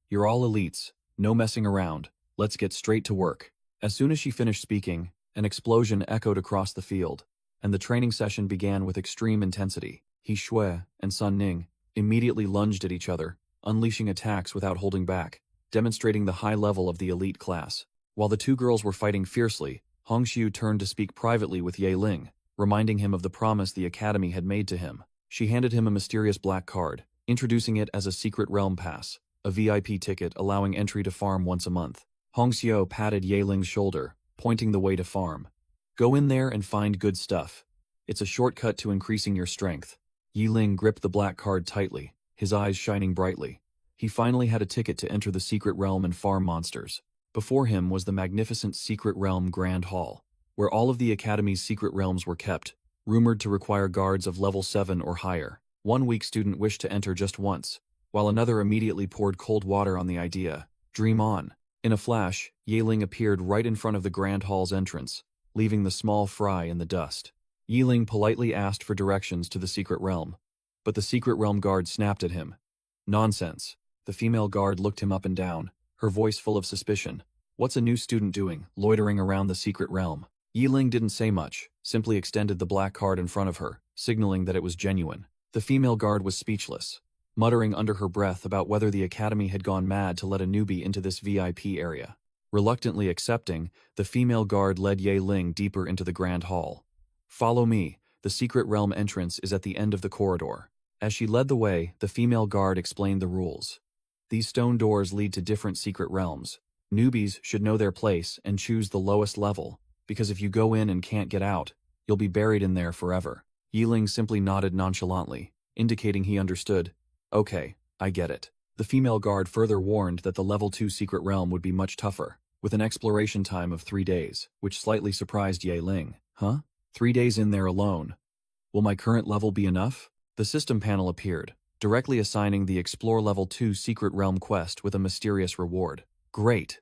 "You're all elites, no messing around, let's get straight to work." As soon as she finished speaking, an explosion echoed across the field, and the training session began with extreme intensity. He Shui and Sun Ning immediately lunged at each other, unleashing attacks without holding back, demonstrating the high level of the elite class. While the 2 girls were fighting fiercely, Hong Shou turned to speak privately with Yahello, reminding him of the promise the academy had made to him. She handed him a mysterious black card, introducing it as a secret realm pass, a VIP ticket allowing entry to farm once a month. Hong Shou patted Yahello's shoulder, pointing the way to farm. "Go in there and find good stuff. It's a shortcut to increasing your strength." Yahello gripped the black card tightly, his eyes shining brightly. He finally had a ticket to enter the secret realm and farm monsters. Before him was the magnificent secret realm Grand Hall, where all of the Academy's secret realms were kept, rumored to require guards of level 7 or higher. One weak student wished to enter just once, while another immediately poured cold water on the idea. Dream on. In a flash, Yahello appeared right in front of the Grand Hall's entrance, leaving the small fry in the dust. Yahello politely asked for directions to the secret realm, but the secret realm guard snapped at him. "Nonsense." The female guard looked him up and down, her voice full of suspicion. "What's a new student doing, loitering around the secret realm?" Yahello didn't say much, simply extended the black card in front of her, signaling that it was genuine. The female guard was speechless, muttering under her breath about whether the academy had gone mad to let a newbie into this VIP area. Reluctantly accepting, the female guard led Yahello deeper into the Grand Hall. "Follow me, the secret realm entrance is at the end of the corridor." As she led the way, the female guard explained the rules. "These stone doors lead to different secret realms. Newbies should know their place and choose the lowest level, because if you go in and can't get out, you'll be buried in there forever." Yahello simply nodded nonchalantly, indicating he understood. "Okay, I get it." The female guard further warned that the level 2 secret realm would be much tougher, with an exploration time of 3 days, which slightly surprised Yahello. "Huh? 3 days in there alone. Will my current level be enough?" The system panel appeared, directly assigning the Explore Level 2 Secret Realm quest with a mysterious reward. Great!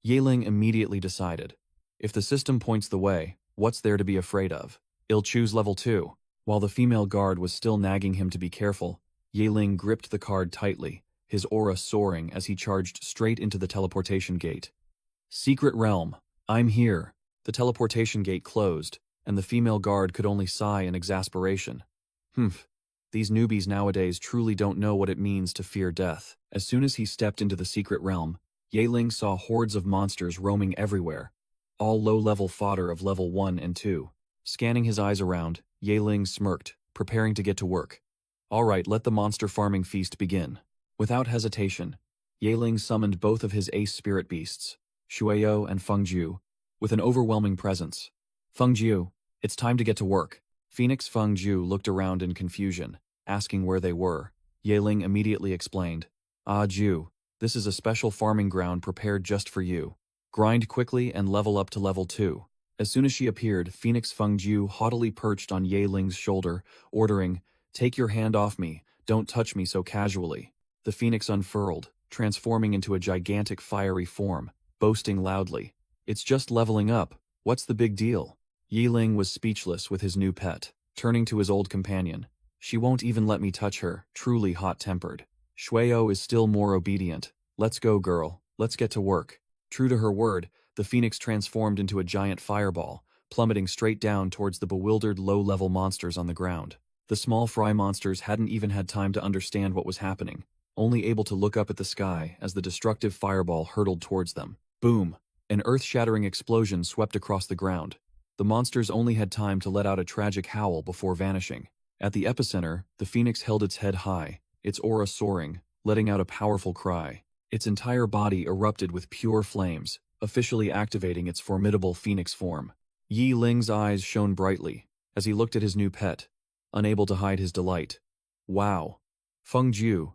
Yahello immediately decided. If the system points the way, what's there to be afraid of? I'll choose Level 2. While the female guard was still nagging him to be careful, Yahello gripped the card tightly, his aura soaring as he charged straight into the teleportation gate. "Secret Realm, I'm here." The teleportation gate closed, and the female guard could only sigh in exasperation. These newbies nowadays truly don't know what it means to fear death. As soon as he stepped into the secret realm, Yahello saw hordes of monsters roaming everywhere, all low-level fodder of level 1 and 2. Scanning his eyes around, Yahello smirked, preparing to get to work. All right, let the monster farming feast begin. Without hesitation, Yahello summoned both of his ace spirit beasts, Shueyo and Fengjiu, with an overwhelming presence. "Fengjiu, It's time to get to work. Phoenix Fengju looked around in confusion, asking where they were. Yaling immediately explained. Ah, Ju, this is a special farming ground prepared just for you. Grind quickly and level up to level 2. As soon as she appeared, Phoenix Fengju haughtily perched on Yaling's shoulder, ordering, "Take your hand off me, don't touch me so casually." The phoenix unfurled, transforming into a gigantic fiery form, boasting loudly. "It's just leveling up, what's the big deal?" Yiling was speechless with his new pet, turning to his old companion. "She won't even let me touch her, truly hot-tempered. Shueo is still more obedient. Let's go, girl, let's get to work." True to her word, the phoenix transformed into a giant fireball, plummeting straight down towards the bewildered low-level monsters on the ground. The small fry monsters hadn't even had time to understand what was happening, only able to look up at the sky as the destructive fireball hurtled towards them. Boom! An earth-shattering explosion swept across the ground. The monsters only had time to let out a tragic howl before vanishing. At the epicenter, the phoenix held its head high, its aura soaring, letting out a powerful cry. Its entire body erupted with pure flames, officially activating its formidable phoenix form. Yi Ling's eyes shone brightly as he looked at his new pet, unable to hide his delight. "Wow. Fengju,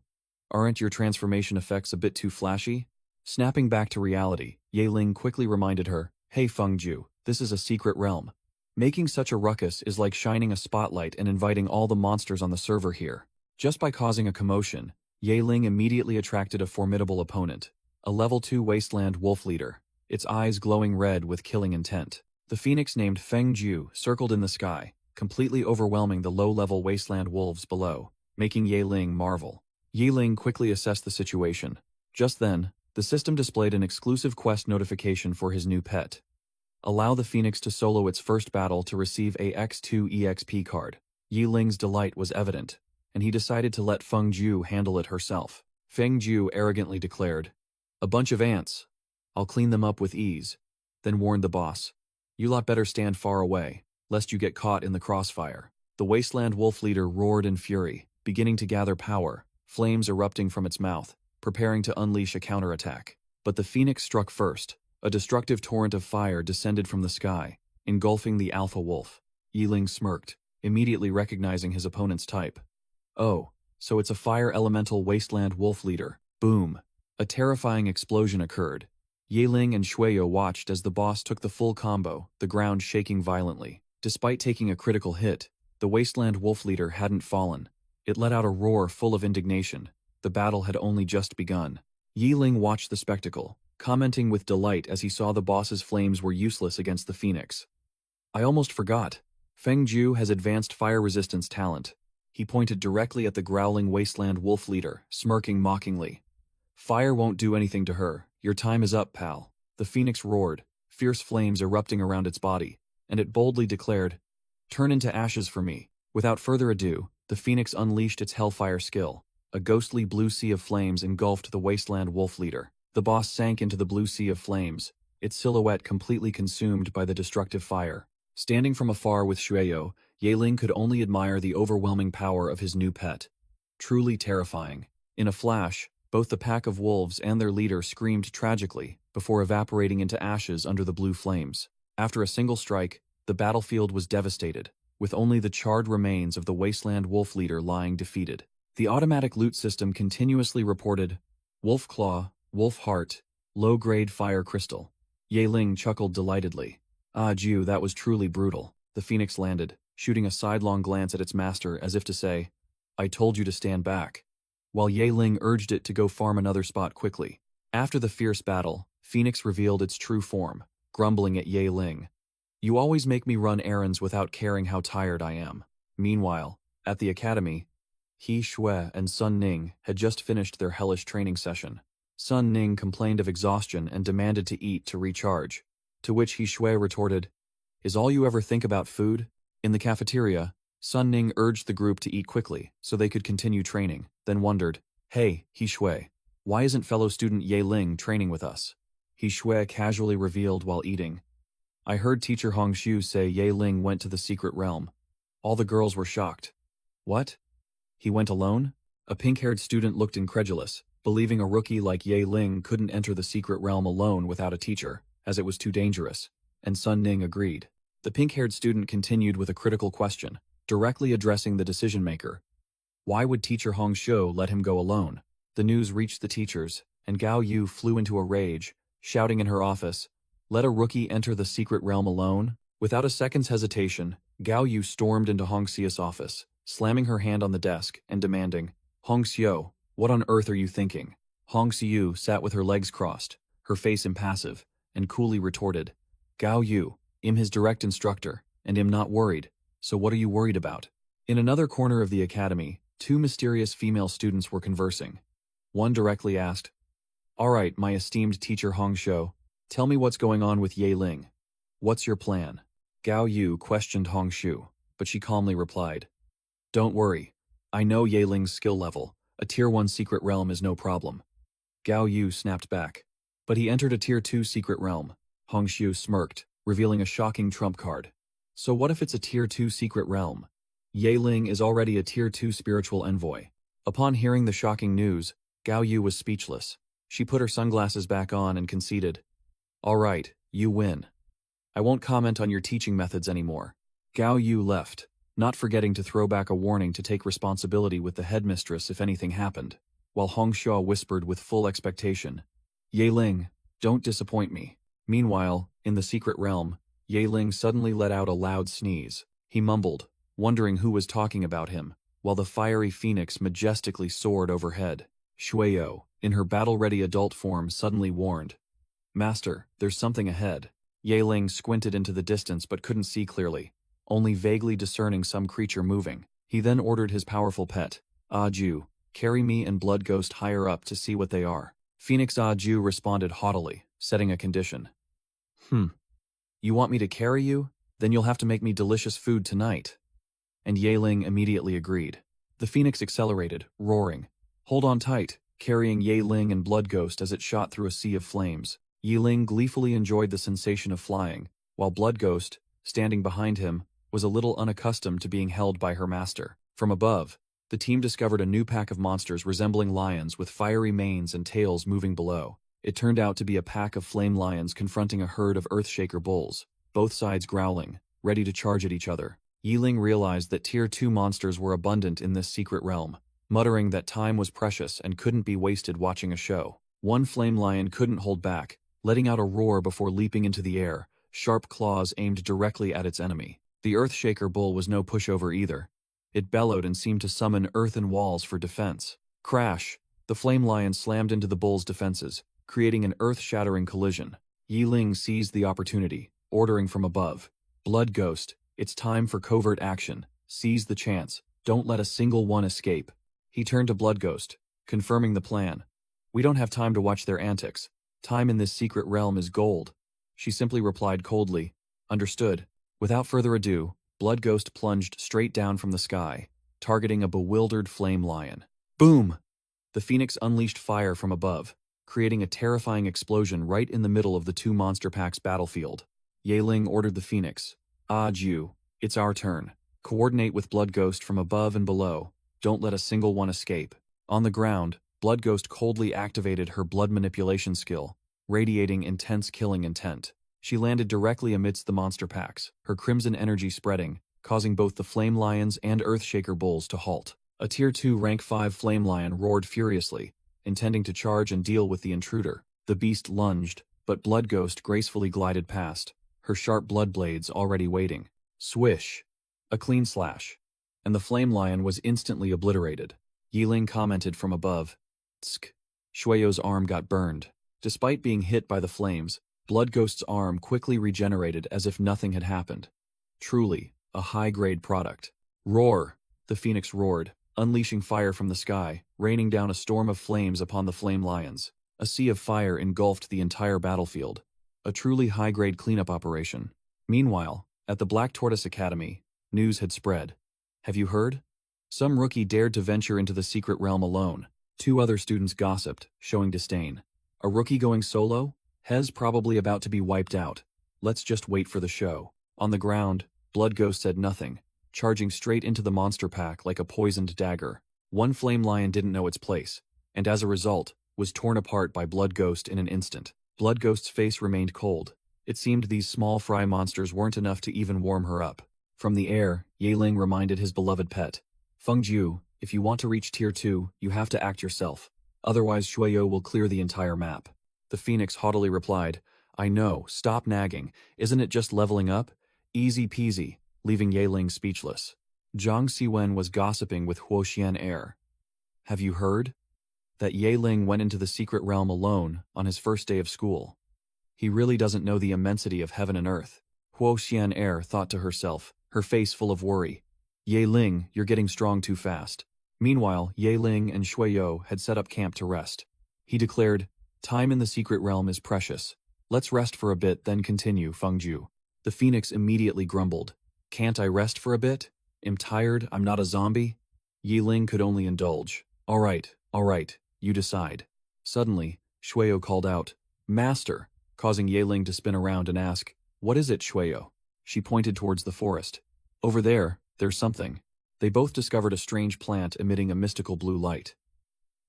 aren't your transformation effects a bit too flashy?" Snapping back to reality, Ye Ling quickly reminded her, "Hey Fengju, this is a secret realm. Making such a ruckus is like shining a spotlight and inviting all the monsters on the server here." Just by causing a commotion, Ye Ling immediately attracted a formidable opponent, a level 2 wasteland wolf leader, its eyes glowing red with killing intent. The phoenix named Fengju circled in the sky, completely overwhelming the low-level wasteland wolves below, making Ye Ling marvel. Ye Ling quickly assessed the situation. Just then, the system displayed an exclusive quest notification for his new pet. Allow the phoenix to solo its first battle to receive a X2 EXP card. Ye Ling's delight was evident, and he decided to let Fengju handle it herself. Fengju arrogantly declared, "A bunch of ants. I'll clean them up with ease," then warned the boss, "You lot better stand far away, lest you get caught in the crossfire." The wasteland wolf leader roared in fury, beginning to gather power, flames erupting from its mouth, preparing to unleash a counterattack. But the phoenix struck first. A destructive torrent of fire descended from the sky, engulfing the alpha wolf. Yiling smirked, immediately recognizing his opponent's type. "Oh, so it's a fire elemental wasteland wolf leader." Boom! A terrifying explosion occurred. Yiling and Shueyo watched as the boss took the full combo, the ground shaking violently. Despite taking a critical hit, the wasteland wolf leader hadn't fallen. It let out a roar full of indignation. The battle had only just begun. Yiling watched the spectacle, commenting with delight as he saw the boss's flames were useless against the phoenix. "I almost forgot. Fengju has advanced fire resistance talent." He pointed directly at the growling wasteland wolf leader, smirking mockingly. "Fire won't do anything to her. Your time is up, pal." The phoenix roared, fierce flames erupting around its body, and it boldly declared, "Turn into ashes for me." Without further ado, the phoenix unleashed its hellfire skill. A ghostly blue sea of flames engulfed the wasteland wolf leader. The boss sank into the blue sea of flames, its silhouette completely consumed by the destructive fire. Standing from afar with Shueyo, Yiling could only admire the overwhelming power of his new pet. Truly terrifying. In a flash, both the pack of wolves and their leader screamed tragically before evaporating into ashes under the blue flames. After a single strike, the battlefield was devastated, with only the charred remains of the wasteland wolf leader lying defeated. The automatic loot system continuously reported, "Wolf Claw, Wolf Heart, Low-Grade Fire Crystal." Yiling chuckled delightedly. "Ah, Ju, that was truly brutal." The phoenix landed, shooting a sidelong glance at its master as if to say, "I told you to stand back," while Yiling urged it to go farm another spot quickly. After the fierce battle, Phoenix revealed its true form, grumbling at Yiling. "You always make me run errands without caring how tired I am." Meanwhile, at the academy, He Shui and Sun Ning had just finished their hellish training session. Sun Ning complained of exhaustion and demanded to eat to recharge, to which He Shui retorted, "Is all you ever think about food?" In the cafeteria, Sun Ning urged the group to eat quickly so they could continue training, then wondered, "Hey, He Shui, why isn't fellow student Ye Ling training with us?" He Shui casually revealed while eating, "I heard teacher Hong Xiu say Ye Ling went to the secret realm." All the girls were shocked. "What? He went alone?" A pink-haired student looked incredulous, believing a rookie like Ye Ling couldn't enter the secret realm alone without a teacher, as it was too dangerous, and Sun Ning agreed. The pink-haired student continued with a critical question, directly addressing the decision-maker. Why would teacher Hong Xiu let him go alone? The news reached the teachers, and Gao Yu flew into a rage, shouting in her office, "Let a rookie enter the secret realm alone?" Without a second's hesitation, Gao Yu stormed into Hong Xiu's office, slamming her hand on the desk and demanding, "Hong Xiu, what on earth are you thinking?" Hong Xiu sat with her legs crossed, her face impassive, and coolly retorted, "Gao Yu, I'm his direct instructor, and I'm not worried, so what are you worried about?" In another corner of the academy, two mysterious female students were conversing. One directly asked, "All right, my esteemed teacher Hong Xiu, tell me what's going on with Ye Ling. What's your plan?" Gao Yu questioned Hong Xiu, but she calmly replied, "Don't worry, I know Ye Ling's skill level. A Tier 1 secret realm is no problem." Gao Yu snapped back. "But he entered a Tier 2 secret realm." Hong Xiu smirked, revealing a shocking trump card. "So what if it's a Tier 2 secret realm? Ye Ling is already a Tier 2 spiritual envoy." Upon hearing the shocking news, Gao Yu was speechless. She put her sunglasses back on and conceded, "All right, you win. I won't comment on your teaching methods anymore." Gao Yu left, not forgetting to throw back a warning to take responsibility with the headmistress if anything happened, while Hong Xiu whispered with full expectation, "Ye Ling, don't disappoint me." Meanwhile, in the secret realm, Ye Ling suddenly let out a loud sneeze. He mumbled, wondering who was talking about him, while the fiery phoenix majestically soared overhead. Shueyo, in her battle-ready adult form, suddenly warned, "Master, there's something ahead." Ye Ling squinted into the distance but couldn't see clearly, only vaguely discerning some creature moving. He then ordered his powerful pet, Ah Ju, "Carry me and Blood Ghost higher up to see what they are." Phoenix Ah Ju responded haughtily, setting a condition. You want me to carry you? Then you'll have to make me delicious food tonight." And Ye Ling immediately agreed. The phoenix accelerated, roaring. "Hold on tight," carrying Ye Ling and Blood Ghost as it shot through a sea of flames. Ye Ling gleefully enjoyed the sensation of flying, while Blood Ghost, standing behind him, was a little unaccustomed to being held by her master. From above, the team discovered a new pack of monsters resembling lions with fiery manes and tails moving below. It turned out to be a pack of flame lions confronting a herd of Earthshaker bulls, both sides growling, ready to charge at each other. Ye Ling realized that Tier 2 monsters were abundant in this secret realm, muttering that time was precious and couldn't be wasted watching a show. One flame lion couldn't hold back, letting out a roar before leaping into the air, sharp claws aimed directly at its enemy. The Earthshaker bull was no pushover either. It bellowed and seemed to summon earthen walls for defense. Crash! The flame lion slammed into the bull's defenses, creating an earth-shattering collision. Ye Ling seized the opportunity, ordering from above, "Blood Ghost, it's time for covert action. Seize the chance. Don't let a single one escape." He turned to Blood Ghost, confirming the plan. "We don't have time to watch their antics. Time in this secret realm is gold." She simply replied coldly, "Understood." Without further ado, Blood Ghost plunged straight down from the sky, targeting a bewildered flame lion. Boom! The phoenix unleashed fire from above, creating a terrifying explosion right in the middle of the two monster packs' battlefield. Ye Ling ordered the phoenix, "Ah Ju, it's our turn. Coordinate with Blood Ghost from above and below. Don't let a single one escape." On the ground, Blood Ghost coldly activated her blood manipulation skill, radiating intense killing intent. She landed directly amidst the monster packs, her crimson energy spreading, causing both the flame lions and Earthshaker bulls to halt. A Tier 2 Rank 5 flame lion roared furiously, intending to charge and deal with the intruder. The beast lunged, but Blood Ghost gracefully glided past, her sharp blood blades already waiting. Swish! A clean slash. And the flame lion was instantly obliterated. Ye Ling commented from above, "Tsk." Shueyo's arm got burned. Despite being hit by the flames, Blood Ghost's arm quickly regenerated as if nothing had happened. Truly, a high-grade product. Roar! The phoenix roared, unleashing fire from the sky, raining down a storm of flames upon the flame lions. A sea of fire engulfed the entire battlefield. A truly high-grade cleanup operation. Meanwhile, at the Black Tortoise Academy, news had spread. "Have you heard? Some rookie dared to venture into the secret realm alone." Two other students gossiped, showing disdain. "A rookie going solo? Hez probably about to be wiped out. Let's just wait for the show." On the ground, Blood Ghost said nothing, charging straight into the monster pack like a poisoned dagger. One flame lion didn't know its place, and as a result, was torn apart by Blood Ghost in an instant. Blood Ghost's face remained cold, It seemed these small fry monsters weren't enough to even warm her up. From the air, Yeling reminded his beloved pet. Fengju, if you want to reach Tier 2, you have to act yourself. Otherwise Shueyo will clear the entire map. The phoenix haughtily replied, I know, stop nagging. Isn't it just leveling up? Easy peasy, leaving Yeling speechless. Zhang Siwen was gossiping with Huoxian Air. Have you heard? That Yeling went into the secret realm alone on his first day of school. He really doesn't know the immensity of heaven and earth. Huoxian Air thought to herself, her face full of worry. Yeling, you're getting strong too fast. Meanwhile, Yeling and Shueyo had set up camp to rest. He declared, time in the secret realm is precious. Let's rest for a bit, then continue, Fengju. The phoenix immediately grumbled. Can't I rest for a bit? I'm tired, I'm not a zombie. Yeling could only indulge. All right, you decide. Suddenly, Shueyo called out, Master, causing Yeling to spin around and ask, What is it, Shueyo? She pointed towards the forest. Over there, there's something. They both discovered a strange plant emitting a mystical blue light.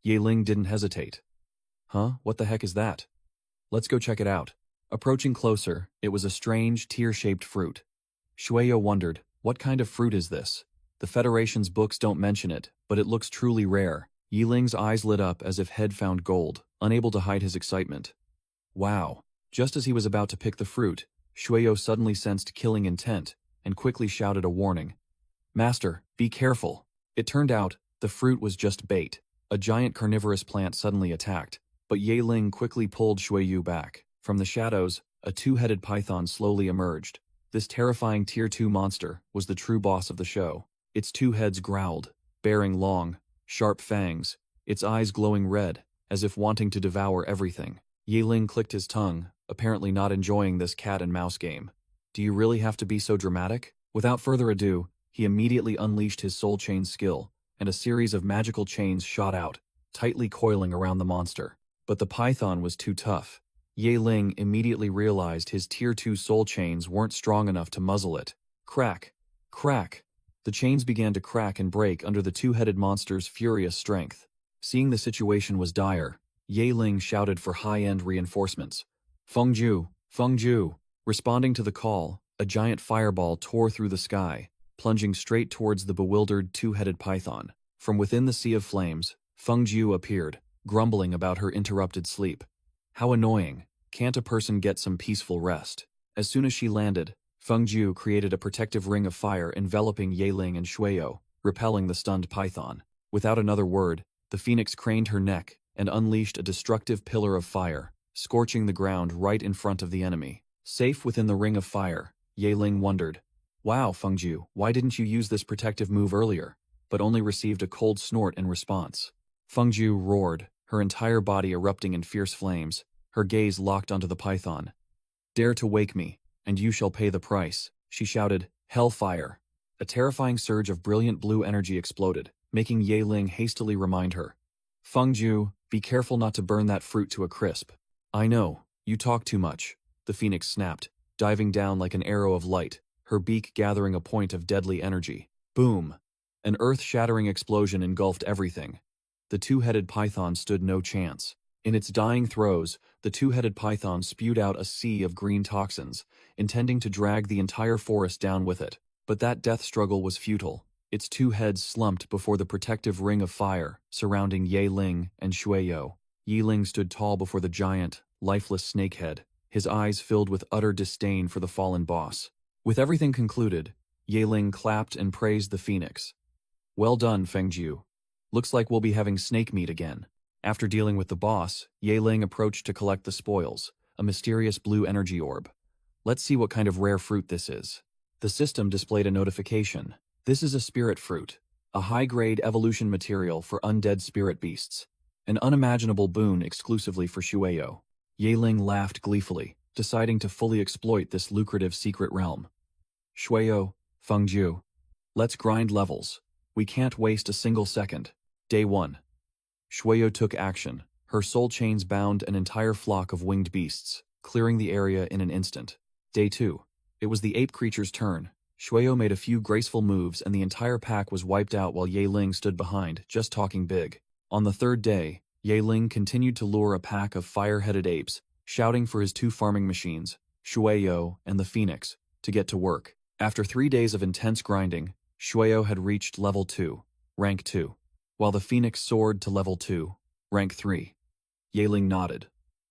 Yeling didn't hesitate. Huh, what the heck is that? Let's go check it out. Approaching closer, it was a strange, tear-shaped fruit. Shueyo wondered, what kind of fruit is this? The Federation's books don't mention it, but it looks truly rare. Yiling's eyes lit up as if he'd found gold, unable to hide his excitement. Wow. Just as he was about to pick the fruit, Shueyo suddenly sensed killing intent, and quickly shouted a warning. Master, be careful. It turned out, the fruit was just bait. A giant carnivorous plant suddenly attacked, but Yeling quickly pulled Shueyo back. From the shadows, a two-headed python slowly emerged. This terrifying Tier 2 monster was the true boss of the show. Its two heads growled, bearing long, sharp fangs, its eyes glowing red, as if wanting to devour everything. Yeling clicked his tongue, apparently not enjoying this cat-and-mouse game. Do you really have to be so dramatic? Without further ado, he immediately unleashed his soul chain skill, and a series of magical chains shot out, tightly coiling around the monster. But the python was too tough. Yeling immediately realized his Tier 2 soul chains weren't strong enough to muzzle it. Crack! Crack! The chains began to crack and break under the two-headed monster's furious strength. Seeing the situation was dire, Yeling shouted for high-end reinforcements. Fengju! Fengju! Responding to the call, a giant fireball tore through the sky, plunging straight towards the bewildered two-headed python. From within the sea of flames, Fengju appeared, grumbling about her interrupted sleep. How annoying. Can't a person get some peaceful rest? As soon as she landed, Fengju created a protective ring of fire enveloping Yeling and Shueyo, repelling the stunned python. Without another word, the phoenix craned her neck and unleashed a destructive pillar of fire, scorching the ground right in front of the enemy. Safe within the ring of fire, Yeling wondered, Wow, Fengju, why didn't you use this protective move earlier? But only received a cold snort in response. Fengju roared, her entire body erupting in fierce flames, her gaze locked onto the python. Dare to wake me, and you shall pay the price, she shouted, Hellfire. A terrifying surge of brilliant blue energy exploded, making Yeling hastily remind her. Fengju, be careful not to burn that fruit to a crisp. I know, you talk too much, the phoenix snapped, diving down like an arrow of light, her beak gathering a point of deadly energy. Boom! An earth-shattering explosion engulfed everything. The two-headed python stood no chance. In its dying throes, the two-headed python spewed out a sea of green toxins, intending to drag the entire forest down with it. But that death struggle was futile. Its two heads slumped before the protective ring of fire surrounding Yeling and Shueyo. Yeling stood tall before the giant, lifeless snakehead, his eyes filled with utter disdain for the fallen boss. With everything concluded, Yeling clapped and praised the phoenix. Well done, Fengju. Looks like we'll be having snake meat again. After dealing with the boss, Yeling approached to collect the spoils, a mysterious blue energy orb. Let's see what kind of rare fruit this is. The system displayed a notification. This is a spirit fruit, a high-grade evolution material for undead spirit beasts. An unimaginable boon exclusively for Shueyo. Yeling laughed gleefully, deciding to fully exploit this lucrative secret realm. Shueyo, Fengju, let's grind levels. We can't waste a single second. Day 1. Shueyo took action. Her soul chains bound an entire flock of winged beasts, clearing the area in an instant. Day 2. It was the ape creature's turn. Shueyo made a few graceful moves and the entire pack was wiped out while Yeling stood behind, just talking big. On the third day, Yeling continued to lure a pack of fire-headed apes, shouting for his two farming machines, Shueyo, and the Phoenix, to get to work. After 3 days of intense grinding, Shueyo had reached level 2, rank 2, while the Phoenix soared to level 2, rank 3. Yaling nodded,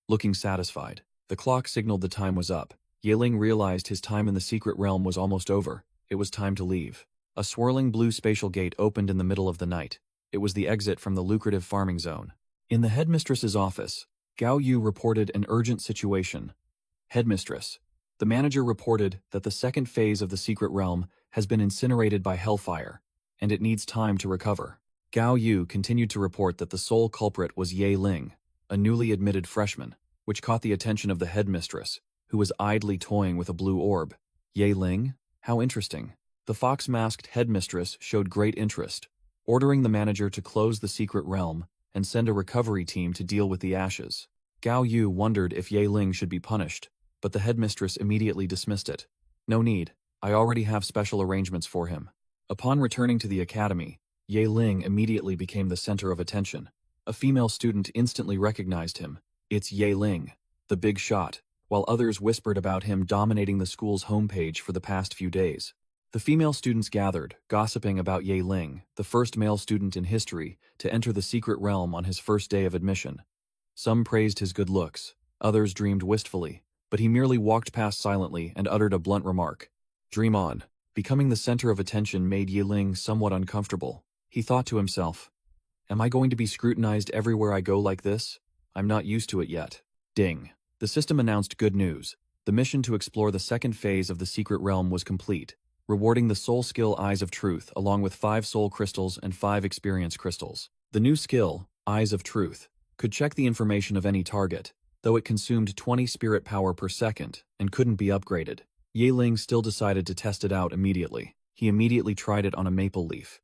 looking satisfied. The clock signaled the time was up. Yaling realized his time in the secret realm was almost over. It was time to leave. A swirling blue spatial gate opened in the middle of the night. It was the exit from the lucrative farming zone. In the headmistress's office, Gao Yu reported an urgent situation. Headmistress. The manager reported that the second phase of the secret realm has been incinerated by hellfire, and it needs time to recover. Gao Yu continued to report that the sole culprit was Ye Ling, a newly admitted freshman, which caught the attention of the headmistress, who was idly toying with a blue orb. Ye Ling? How interesting. The fox-masked headmistress showed great interest, ordering the manager to close the secret realm and send a recovery team to deal with the ashes. Gao Yu wondered if Ye Ling should be punished, but the headmistress immediately dismissed it. No need, I already have special arrangements for him. Upon returning to the academy, Ye Ling immediately became the center of attention. A female student instantly recognized him. It's Ye Ling, the big shot, while others whispered about him dominating the school's homepage for the past few days. The female students gathered, gossiping about Ye Ling, the first male student in history to enter the secret realm on his first day of admission. Some praised his good looks, others dreamed wistfully, but he merely walked past silently and uttered a blunt remark. Dream on. Becoming the center of attention made Ye Ling somewhat uncomfortable. He thought to himself, am I going to be scrutinized everywhere I go like this? I'm not used to it yet. Ding. The system announced good news. The mission to explore the second phase of the secret realm was complete, rewarding the soul skill Eyes of Truth along with 5 soul crystals and 5 experience crystals. The new skill, Eyes of Truth, could check the information of any target, though it consumed 20 spirit power per second and couldn't be upgraded. Ye Ling still decided to test it out immediately. He immediately tried it on a maple leaf.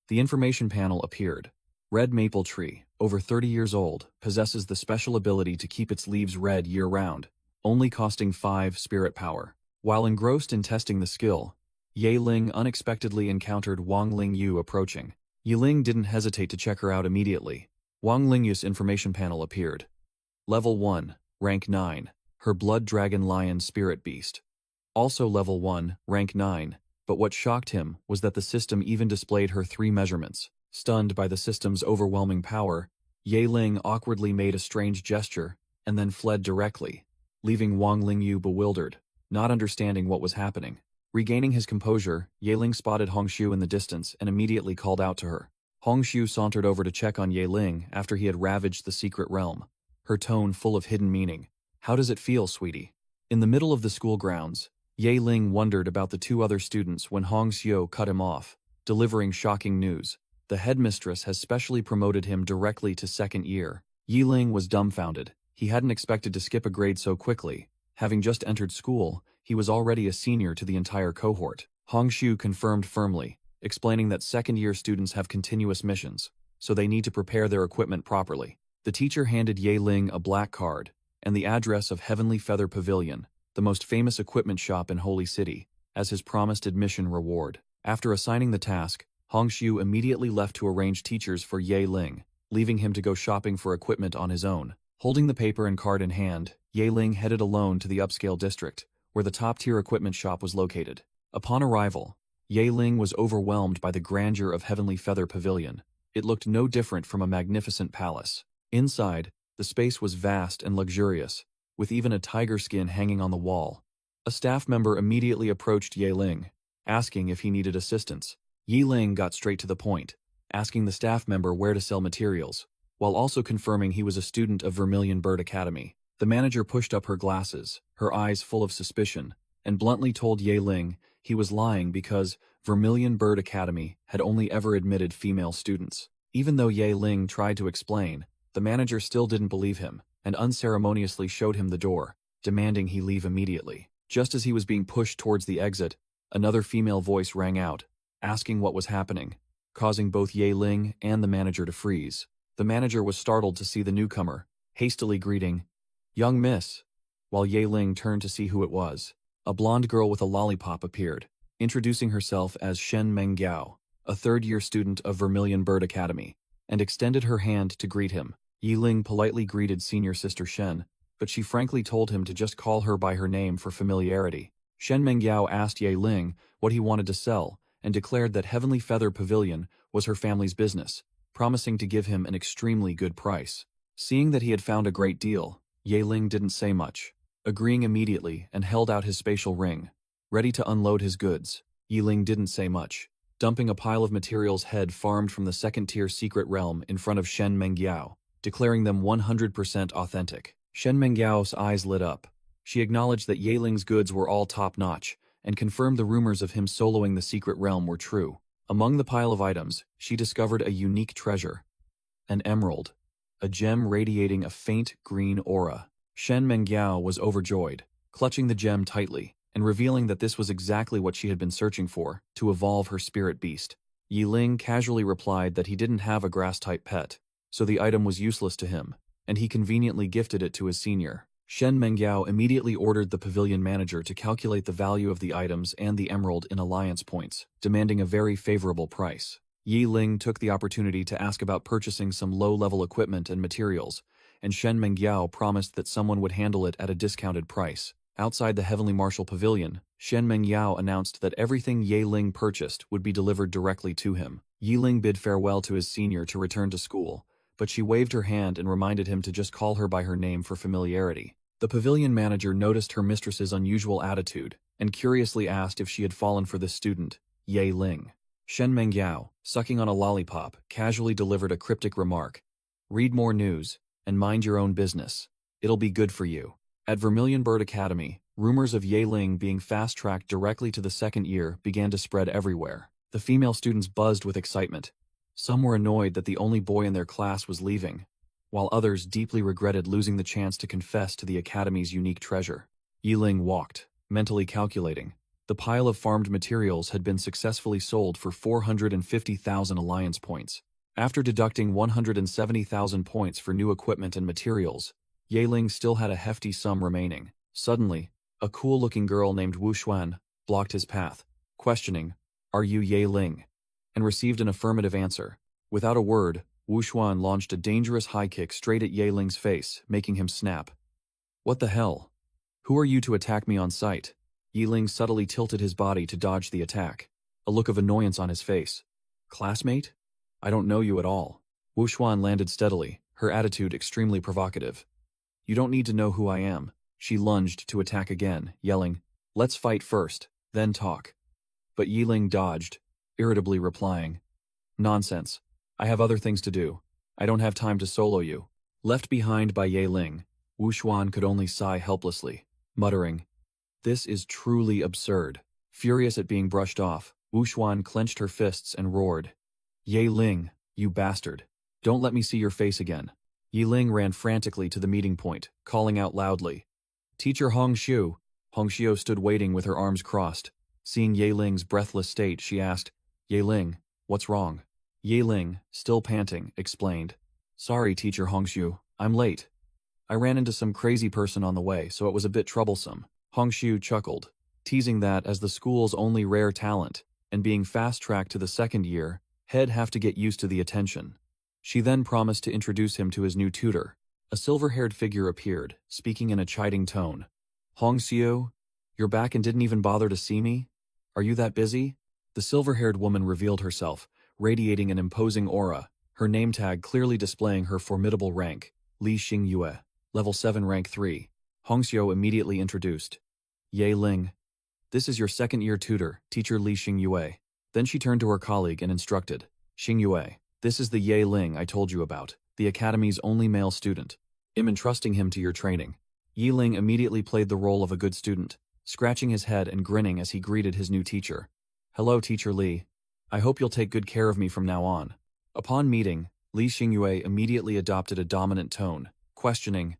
The information panel appeared. Red maple tree, over 30 years old, possesses the special ability to keep its leaves red year-round, only costing 5 spirit power. While engrossed in testing the skill, Ye Ling unexpectedly encountered Wang Lingyu approaching. Ye Ling didn't hesitate to check her out immediately. Wang Lingyu's information panel appeared. Level 1, rank 9, her blood dragon lion spirit beast. Also level 1, rank 9, but what shocked him was that the system even displayed her 3 measurements. Stunned by the system's overwhelming power, Ye Ling awkwardly made a strange gesture and then fled directly, leaving Wang Lingyu bewildered, not understanding what was happening. Regaining his composure, Ye Ling spotted Hongshu in the distance and immediately called out to her. Hongshu sauntered over to check on Ye Ling after he had ravaged the secret realm, her tone full of hidden meaning. How does it feel, sweetie? In the middle of the school grounds, Ye Ling wondered about the 2 other students when Hongshu cut him off, delivering shocking news. The headmistress has specially promoted him directly to 2nd year. Ye Ling was dumbfounded. He hadn't expected to skip a grade so quickly. Having just entered school, he was already a senior to the entire cohort. Hongshu confirmed firmly, explaining that 2nd year students have continuous missions, so they need to prepare their equipment properly. The teacher handed Ye Ling a black card and the address of Heavenly Feather Pavilion, the most famous equipment shop in Holy City, as his promised admission reward. After assigning the task, Hongshu immediately left to arrange teachers for Ye Ling, leaving him to go shopping for equipment on his own. Holding the paper and card in hand, Ye Ling headed alone to the upscale district, where the top-tier equipment shop was located. Upon arrival, Ye Ling was overwhelmed by the grandeur of Heavenly Feather Pavilion. It looked no different from a magnificent palace. Inside, the space was vast and luxurious, with even a tiger skin hanging on the wall. A staff member immediately approached Ye Ling, asking if he needed assistance. Ye Ling got straight to the point, asking the staff member where to sell materials, while also confirming he was a student of Vermilion Bird Academy. The manager pushed up her glasses, her eyes full of suspicion, and bluntly told Ye Ling he was lying because Vermilion Bird Academy had only ever admitted female students. Even though Ye Ling tried to explain, the manager still didn't believe him and unceremoniously showed him the door, demanding he leave immediately. Just as he was being pushed towards the exit, another female voice rang out, asking what was happening, causing both Ye Ling and the manager to freeze. The manager was startled to see the newcomer, hastily greeting, "Young miss," while Ye Ling turned to see who it was. A blonde girl with a lollipop appeared, introducing herself as Shen Menggao, a 3rd-year student of Vermilion Bird Academy, and extended her hand to greet him. Ye Ling politely greeted senior sister Shen, but she frankly told him to just call her by her name for familiarity. Shen Mengyao asked Ye Ling what he wanted to sell, and declared that Heavenly Feather Pavilion was her family's business, promising to give him an extremely good price. Seeing that he had found a great deal, Ye Ling didn't say much, agreeing immediately and held out his spatial ring. Ready to unload his goods, Ye Ling didn't say much, dumping a pile of materials head farmed from the second-tier secret realm in front of Shen Mengyao, declaring them 100% authentic. Shen Mengyao's eyes lit up. She acknowledged that Ye Ling's goods were all top-notch, and confirmed the rumors of him soloing the secret realm were true. Among the pile of items, she discovered a unique treasure. An emerald. A gem radiating a faint green aura. Shen Mengyao was overjoyed, clutching the gem tightly, and revealing that this was exactly what she had been searching for, to evolve her spirit beast. Ye Ling casually replied that he didn't have a grass-type pet, so the item was useless to him, and he conveniently gifted it to his senior. Shen Mengyao immediately ordered the pavilion manager to calculate the value of the items and the emerald in alliance points, demanding a very favorable price. Ye Ling took the opportunity to ask about purchasing some low-level equipment and materials, and Shen Mengyao promised that someone would handle it at a discounted price. Outside the Heavenly Martial Pavilion, Shen Mengyao announced that everything Ye Ling purchased would be delivered directly to him. Ye Ling bid farewell to his senior to return to school, but she waved her hand and reminded him to just call her by her name for familiarity. The pavilion manager noticed her mistress's unusual attitude, and curiously asked if she had fallen for this student, Ye Ling. Shen Mengyao, sucking on a lollipop, casually delivered a cryptic remark. Read more news, and mind your own business. It'll be good for you. At Vermilion Bird Academy, rumors of Ye Ling being fast-tracked directly to the second year began to spread everywhere. The female students buzzed with excitement. Some were annoyed that the only boy in their class was leaving, while others deeply regretted losing the chance to confess to the academy's unique treasure. Ye Ling walked, mentally calculating. The pile of farmed materials had been successfully sold for 450,000 alliance points. After deducting 170,000 points for new equipment and materials, Ye Ling still had a hefty sum remaining. Suddenly, a cool-looking girl named Wu Xuan blocked his path, questioning, "Are you Ye Ling?" and received an affirmative answer. Without a word, Wu Xuan launched a dangerous high kick straight at Ye Ling's face, making him snap. "What the hell? Who are you to attack me on sight?" Ye Ling subtly tilted his body to dodge the attack, a look of annoyance on his face. "Classmate? I don't know you at all." Wu Xuan landed steadily, her attitude extremely provocative. "You don't need to know who I am." She lunged to attack again, yelling, "Let's fight first, then talk." But Ye Ling dodged, irritably replying, "Nonsense. I have other things to do. I don't have time to solo you." Left behind by Ye Ling, Wu Xuan could only sigh helplessly, muttering, "This is truly absurd." Furious at being brushed off, Wu Xuan clenched her fists and roared, "Ye Ling, you bastard. Don't let me see your face again." Ye Ling ran frantically to the meeting point, calling out loudly, "Teacher Hong Xiu." Hong Xiu stood waiting with her arms crossed. Seeing Ye Ling's breathless state, she asked, "Ye Ling, what's wrong?" Ye Ling, still panting, explained, "Sorry, Teacher Hong Xiu, I'm late. I ran into some crazy person on the way, so it was a bit troublesome." Hong Xiu chuckled, teasing that as the school's only rare talent, and being fast-tracked to the second year, he'd have to get used to the attention. She then promised to introduce him to his new tutor. A silver-haired figure appeared, speaking in a chiding tone. "Hong Xiu, you're back and didn't even bother to see me? Are you that busy?" The silver-haired woman revealed herself, radiating an imposing aura, her name tag clearly displaying her formidable rank, Li Xingyue, level 7 rank 3. Hong Xiu immediately introduced, "Ye Ling, this is your second-year tutor, Teacher Li Xingyue." Then she turned to her colleague and instructed, "Xingyue, this is the Ye Ling I told you about, the Academy's only male student. I'm entrusting him to your training." Ye Ling immediately played the role of a good student, scratching his head and grinning as he greeted his new teacher. "Hello, Teacher Li. I hope you'll take good care of me from now on." Upon meeting, Li Xingyue immediately adopted a dominant tone, questioning,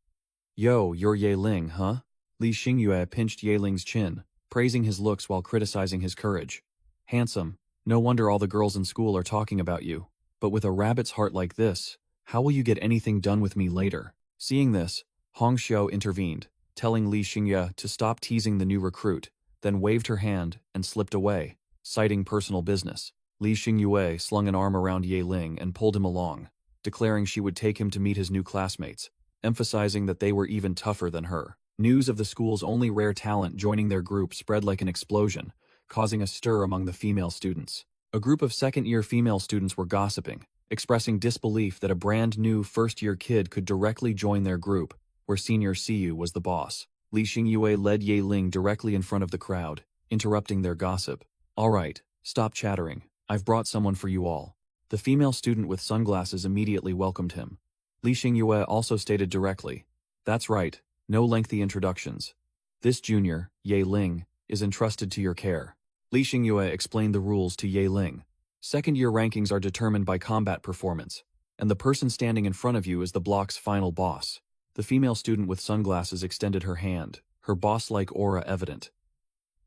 "Yo, you're Ye Ling, huh?" Li Xingyue pinched Ye Ling's chin, praising his looks while criticizing his courage. "Handsome, no wonder all the girls in school are talking about you. But with a rabbit's heart like this, how will you get anything done with me later?" Seeing this, Hong Xiu intervened, telling Li Xingyue to stop teasing the new recruit, then waved her hand and slipped away, citing personal business. Li Xingyue slung an arm around Ye Ling and pulled him along, declaring she would take him to meet his new classmates. emphasizing that they were even tougher than her. News of the school's only rare talent joining their group spread like an explosion, causing a stir among the female students. A group of second-year female students were gossiping, expressing disbelief that a brand-new first-year kid could directly join their group, where senior Siyu was the boss. Li Xingyue led Ye Ling directly in front of the crowd, interrupting their gossip. "All right, stop chattering. I've brought someone for you all." The female student with sunglasses immediately welcomed him. Li Xingyue also stated directly, "That's right, no lengthy introductions. This junior, Ye Ling, is entrusted to your care." Li Xingyue explained the rules to Ye Ling. Second-year rankings are determined by combat performance, and the person standing in front of you is the block's final boss. The female student with sunglasses extended her hand, her boss-like aura evident.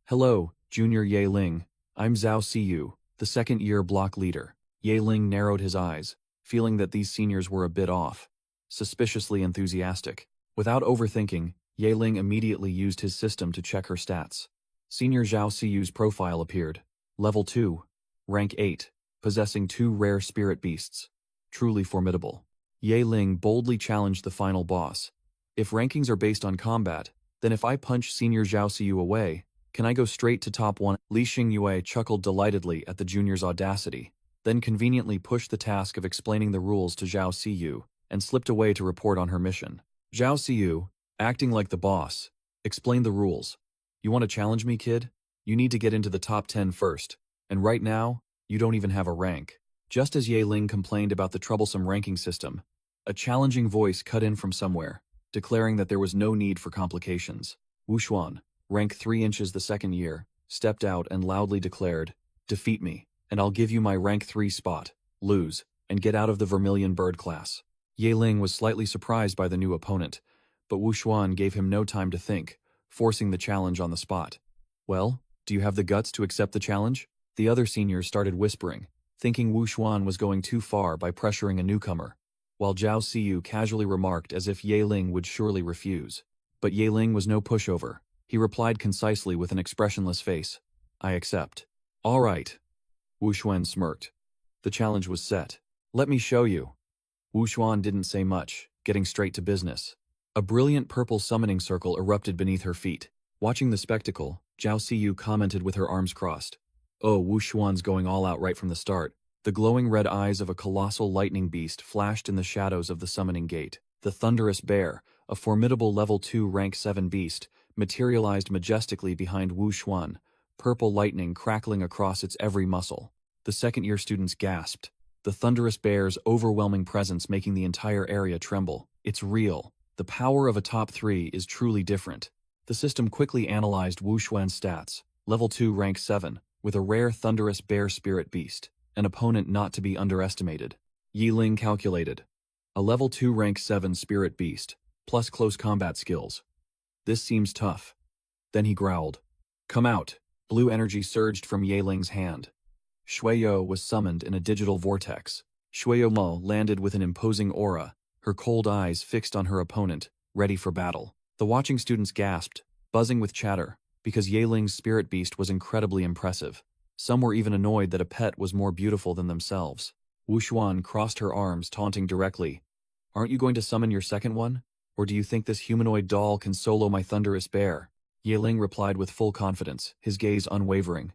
"Hello, Junior Ye Ling. I'm Zhao Siyu, the second-year block leader." Ye Ling narrowed his eyes, feeling that these seniors were a bit off. Suspiciously enthusiastic. Without overthinking, Ye Ling immediately used his system to check her stats. Senior Zhao Siyu's profile appeared. Level 2. Rank 8. Possessing 2 rare spirit beasts. Truly formidable. Ye Ling boldly challenged the final boss. "If rankings are based on combat, then if I punch Senior Zhao Siyu away, can I go straight to top 1? Li Xingyue chuckled delightedly at the junior's audacity, then conveniently pushed the task of explaining the rules to Zhao Siyu, and slipped away to report on her mission. Zhao Siyu, acting like the boss, explained the rules. "You want to challenge me, kid? You need to get into the top 10 first, and right now, you don't even have a rank." Just as Ye Ling complained about the troublesome ranking system, a challenging voice cut in from somewhere, declaring that there was no need for complications. Wu Xuan, rank 3 inches the second year, stepped out and loudly declared, "Defeat me, and I'll give you my rank 3 spot. Lose, and get out of the Vermilion Bird class." Ye Ling was slightly surprised by the new opponent, but Wu Xuan gave him no time to think, forcing the challenge on the spot. "Well, do you have the guts to accept the challenge?" The other seniors started whispering, thinking Wu Xuan was going too far by pressuring a newcomer, while Zhao Siyu casually remarked as if Ye Ling would surely refuse. But Ye Ling was no pushover. He replied concisely with an expressionless face, "I accept." "All right." Wu Xuan smirked. The challenge was set. "Let me show you." Wu Xuan didn't say much, getting straight to business. A brilliant purple summoning circle erupted beneath her feet. Watching the spectacle, Zhao Siyu commented with her arms crossed. "Oh, Wu Xuan's going all out right from the start." The glowing red eyes of a colossal lightning beast flashed in the shadows of the summoning gate. The thunderous bear, a formidable level 2 rank 7 beast, materialized majestically behind Wu Xuan, purple lightning crackling across its every muscle. The second-year students gasped, the thunderous bear's overwhelming presence making the entire area tremble. "It's real. The power of a top 3 is truly different." The system quickly analyzed Wu Xuan's stats, level 2 rank 7, with a rare thunderous bear spirit beast, an opponent not to be underestimated. Ye Ling calculated. A level 2 rank 7 spirit beast, plus close combat skills. This seems tough. Then he growled. "Come out." Blue energy surged from Ye Ling's hand. Shueyo was summoned in a digital vortex. Shueyo Mo landed with an imposing aura, her cold eyes fixed on her opponent, ready for battle. The watching students gasped, buzzing with chatter, because Ye Ling's spirit beast was incredibly impressive. Some were even annoyed that a pet was more beautiful than themselves. Wu Xuan crossed her arms, taunting directly. "Aren't you going to summon your second one? Or do you think this humanoid doll can solo my thunderous bear?" Ye Ling replied with full confidence, his gaze unwavering.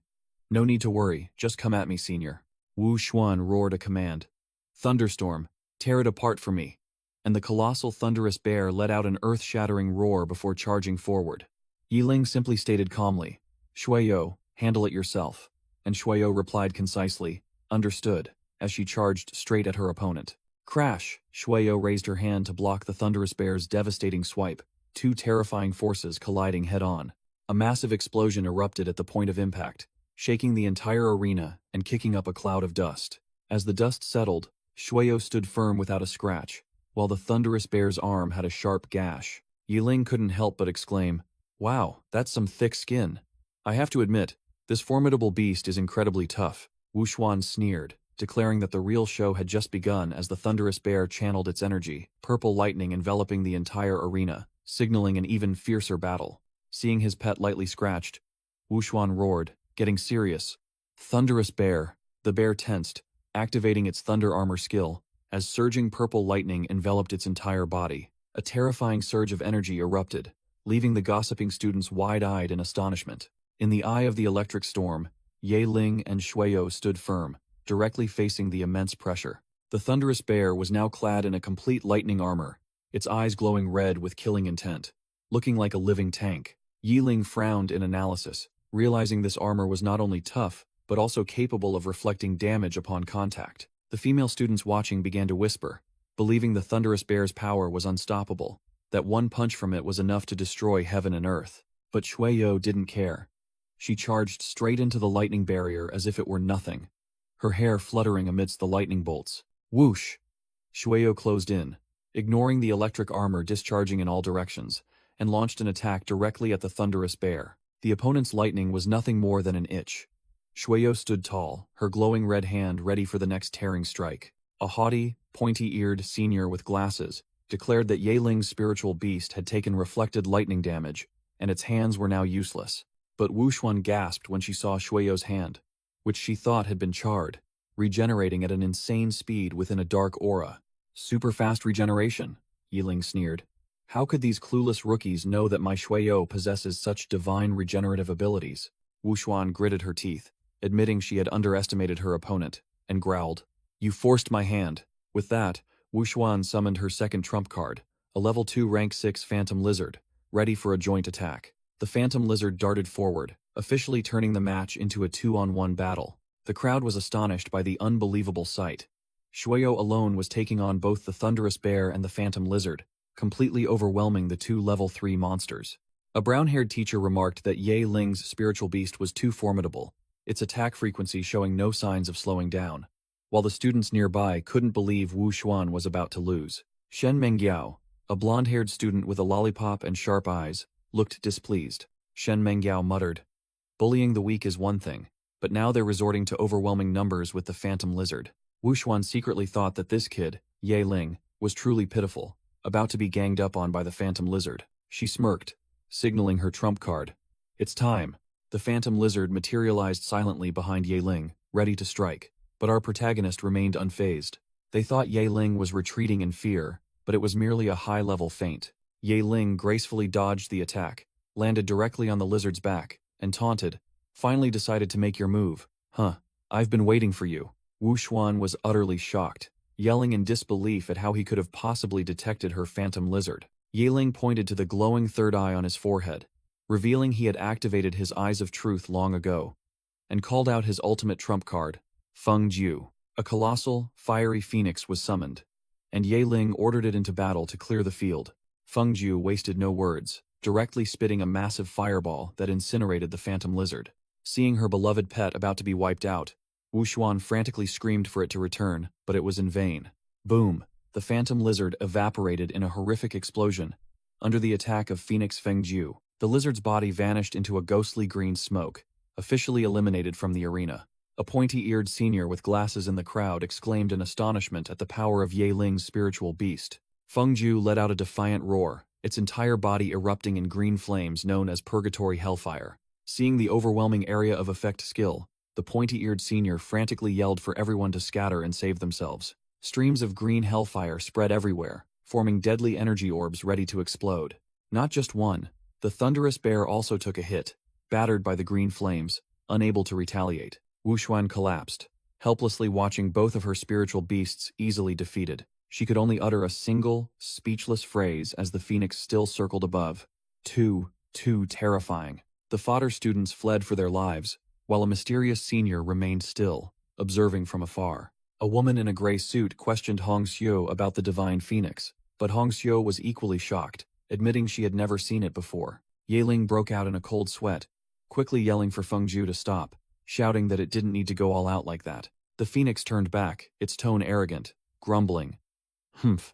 "No need to worry, just come at me, senior." Wu Xuan roared a command. "Thunderstorm, tear it apart for me." And the colossal thunderous bear let out an earth-shattering roar before charging forward. Ye Ling simply stated calmly, "Shueyo, handle it yourself." And Shueyo replied concisely, "Understood," as she charged straight at her opponent. Crash! Shueyo raised her hand to block the thunderous bear's devastating swipe, 2 terrifying forces colliding head-on. A massive explosion erupted at the point of impact, shaking the entire arena and kicking up a cloud of dust. As the dust settled, Shueyo stood firm without a scratch, while the thunderous bear's arm had a sharp gash. Ye Ling couldn't help but exclaim, "Wow, that's some thick skin." "I have to admit, this formidable beast is incredibly tough," Wu Xuan sneered, declaring that the real show had just begun as the thunderous bear channeled its energy, purple lightning enveloping the entire arena, signaling an even fiercer battle. Seeing his pet lightly scratched, Wu Xuan roared, getting serious. "Thunderous bear." The bear tensed, activating its thunder armor skill, as surging purple lightning enveloped its entire body. A terrifying surge of energy erupted, leaving the gossiping students wide-eyed in astonishment. In the eye of the electric storm, Yahello and Shuyo stood firm, directly facing the immense pressure. The thunderous bear was now clad in a complete lightning armor, its eyes glowing red with killing intent. Looking like a living tank, Yahello frowned in analysis, realizing this armor was not only tough, but also capable of reflecting damage upon contact. The female students watching began to whisper, believing the thunderous bear's power was unstoppable, that one punch from it was enough to destroy heaven and earth. But Shuyo didn't care. She charged straight into the lightning barrier as if it were nothing, her hair fluttering amidst the lightning bolts. Whoosh! Shuyo closed in, ignoring the electric armor discharging in all directions, and launched an attack directly at the thunderous bear. The opponent's lightning was nothing more than an itch. Shuyo stood tall, her glowing red hand ready for the next tearing strike. A haughty, pointy-eared senior with glasses declared that Yahello's spiritual beast had taken reflected lightning damage, and its hands were now useless. But Wuxuan gasped when she saw Shuyo's hand, which she thought had been charred, regenerating at an insane speed within a dark aura. Super fast regeneration, Yahello sneered. How could these clueless rookies know that my Shuyo possesses such divine regenerative abilities? Wuxuan gritted her teeth, admitting she had underestimated her opponent, and growled, "You forced my hand." With that, Wuxuan summoned her second trump card, a level 2 rank 6 phantom lizard, ready for a joint attack. The phantom lizard darted forward, officially turning the match into a 2-on-1 battle. The crowd was astonished by the unbelievable sight. Shuyo alone was taking on both the thunderous bear and the phantom lizard, completely overwhelming the two level 3 monsters. A brown-haired teacher remarked that Yahello's spiritual beast was too formidable, its attack frequency showing no signs of slowing down, while the students nearby couldn't believe Wu Xuan was about to lose. Shen Mengyao, a blonde-haired student with a lollipop and sharp eyes, looked displeased. Shen Mengyao muttered, "Bullying the weak is one thing, but now they're resorting to overwhelming numbers with the phantom lizard." Wu Xuan secretly thought that this kid, Yahello, was truly pitiful, about to be ganged up on by the phantom lizard. She smirked, signaling her trump card. "It's time." The phantom lizard materialized silently behind Yahello, ready to strike, but our protagonist remained unfazed. They thought Yahello was retreating in fear, but it was merely a high-level feint. Yahello gracefully dodged the attack, landed directly on the lizard's back, and taunted, "Finally decided to make your move, huh? I've been waiting for you." Wu Xuan was utterly shocked, yelling in disbelief at how he could have possibly detected her phantom lizard. Yahello pointed to the glowing third eye on his forehead, revealing he had activated his eyes of truth long ago, and called out his ultimate trump card, Feng Jiu. A colossal, fiery phoenix was summoned, and Yahello ordered it into battle to clear the field. Feng Jiu wasted no words, directly spitting a massive fireball that incinerated the phantom lizard. Seeing her beloved pet about to be wiped out, Wu Xuan frantically screamed for it to return, but it was in vain. Boom! The phantom lizard evaporated in a horrific explosion. Under the attack of Phoenix Feng Jiu, the lizard's body vanished into a ghostly green smoke, officially eliminated from the arena. A pointy-eared senior with glasses in the crowd exclaimed in astonishment at the power of Yahello's spiritual beast. Feng Jiu let out a defiant roar, its entire body erupting in green flames known as purgatory hellfire. Seeing the overwhelming area of effect skill, the pointy-eared senior frantically yelled for everyone to scatter and save themselves. Streams of green hellfire spread everywhere, forming deadly energy orbs ready to explode. Not just one, the thunderous bear also took a hit, battered by the green flames, unable to retaliate. Wu Xuan collapsed, helplessly watching both of her spiritual beasts easily defeated. She could only utter a single, speechless phrase as the phoenix still circled above. Too terrifying. The fodder students fled for their lives, while a mysterious senior remained still, observing from afar. A woman in a gray suit questioned Hong Xiu about the divine phoenix, but Hong Xiu was equally shocked, admitting she had never seen it before. Yahello broke out in a cold sweat, quickly yelling for Feng Jiu to stop, shouting that it didn't need to go all out like that. The phoenix turned back, its tone arrogant, grumbling. "Humph.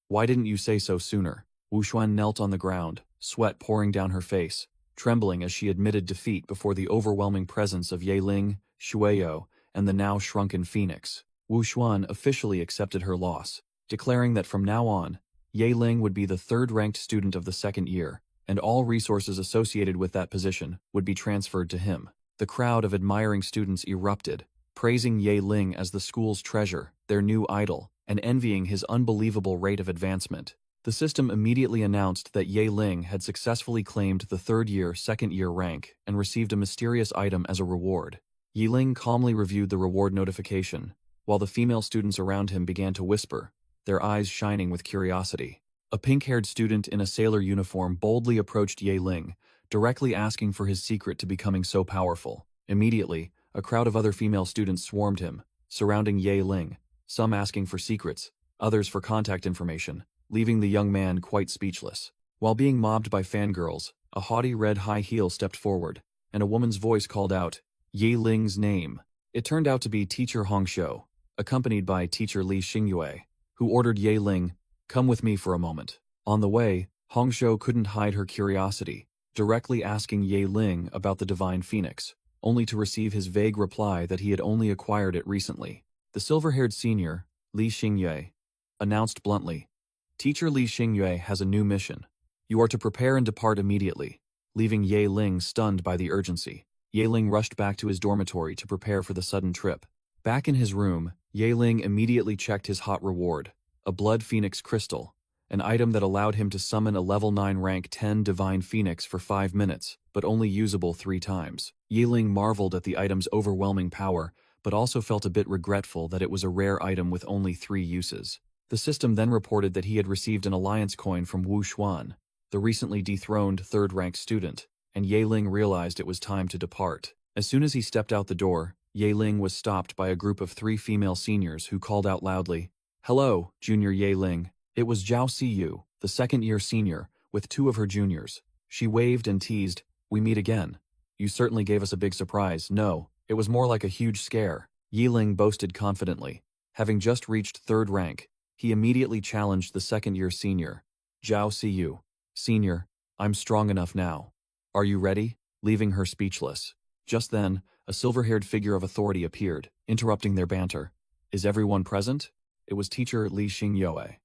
Why didn't you say so sooner?" Wu Xuan knelt on the ground, sweat pouring down her face, trembling as she admitted defeat before the overwhelming presence of Yahello, Shuyo, and the now shrunken phoenix. Wu Xuan officially accepted her loss, declaring that from now on, Yahello would be the third-ranked student of the second year, and all resources associated with that position would be transferred to him. The crowd of admiring students erupted, praising Yahello as the school's treasure, their new idol, and envying his unbelievable rate of advancement. The system immediately announced that Ye Ling had successfully claimed the third-year, second-year rank and received a mysterious item as a reward. Ye Ling calmly reviewed the reward notification, while the female students around him began to whisper, their eyes shining with curiosity. A pink-haired student in a sailor uniform boldly approached Ye Ling, directly asking for his secret to becoming so powerful. Immediately, a crowd of other female students swarmed him, surrounding Ye Ling, some asking for secrets, others for contact information, leaving the young man quite speechless. While being mobbed by fangirls, a haughty red high heel stepped forward, and a woman's voice called out Ye Ling's name. It turned out to be Teacher Hong Shou, accompanied by Teacher Li Xingyue, who ordered Ye Ling, "Come with me for a moment." On the way, Hong Shou couldn't hide her curiosity, directly asking Ye Ling about the Divine Phoenix, only to receive his vague reply that he had only acquired it recently. The silver-haired senior, Li Xingyue, announced bluntly, "Teacher Li Xingyue has a new mission. You are to prepare and depart immediately," leaving Ye Ling stunned by the urgency. Ye Ling rushed back to his dormitory to prepare for the sudden trip. Back in his room, Ye Ling immediately checked his hot reward, a blood phoenix crystal, an item that allowed him to summon a level 9 rank 10 divine phoenix for 5 minutes, but only usable 3 times. Ye Ling marveled at the item's overwhelming power, but also felt a bit regretful that it was a rare item with only 3 uses. The system then reported that he had received an alliance coin from Wu Xuan, the recently dethroned 3rd-rank student, and Ye Ling realized it was time to depart. As soon as he stepped out the door, Ye Ling was stopped by a group of 3 female seniors who called out loudly, "Hello, Junior Ye Ling." It was Zhao Siyu, the 2nd-year senior, with 2 of her juniors. She waved and teased, "We meet again. You certainly gave us a big surprise." "No, it was more like a huge scare," Ye Ling boasted confidently. Having just reached 3rd rank, he immediately challenged the 2nd-year senior, "Zhao Siyu, Senior, I'm strong enough now. Are you ready?" leaving her speechless. Just then, a silver-haired figure of authority appeared, interrupting their banter. "Is everyone present?" It was Teacher Li Xingyue.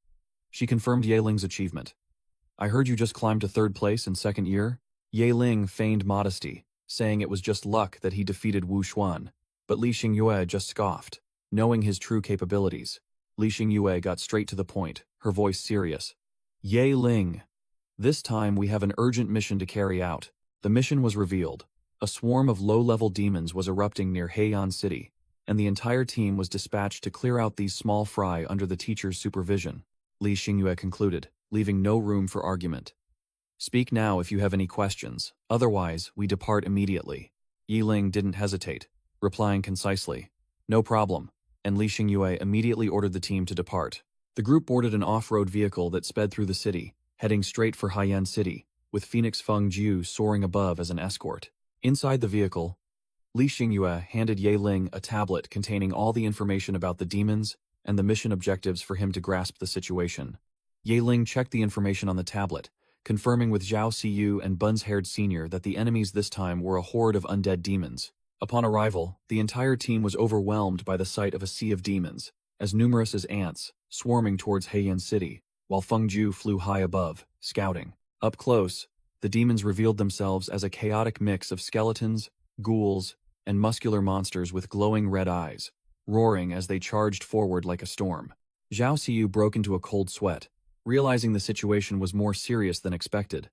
She confirmed Ye Ling's achievement. "I heard you just climbed to 3rd place in 2nd year?" Ye Ling feigned modesty, saying it was just luck that he defeated Wu Xuan, but Li Xingyue just scoffed. Knowing his true capabilities, Li Xingyue got straight to the point, her voice serious. "Ye Ling, this time we have an urgent mission to carry out." The mission was revealed. A swarm of low-level demons was erupting near Heian City, and the entire team was dispatched to clear out these small fry under the teacher's supervision. Li Xingyue concluded, leaving no room for argument. "Speak now if you have any questions, otherwise we depart immediately." Ye Ling didn't hesitate, replying concisely, "No problem," and Li Xingyue immediately ordered the team to depart. The group boarded an off-road vehicle that sped through the city, heading straight for Heian City, with Phoenix Feng Jiu soaring above as an escort. Inside the vehicle, Li Xingyue handed Ye Ling a tablet containing all the information about the demons and the mission objectives for him to grasp the situation. Ye Ling checked the information on the tablet, confirming with Zhao Siyu and Buns-haired Senior that the enemies this time were a horde of undead demons. Upon arrival, the entire team was overwhelmed by the sight of a sea of demons, as numerous as ants, swarming towards Heian City, while Feng Jiu flew high above, scouting. Up close, the demons revealed themselves as a chaotic mix of skeletons, ghouls, and muscular monsters with glowing red eyes, roaring as they charged forward like a storm. Zhao Siyu broke into a cold sweat, realizing the situation was more serious than expected.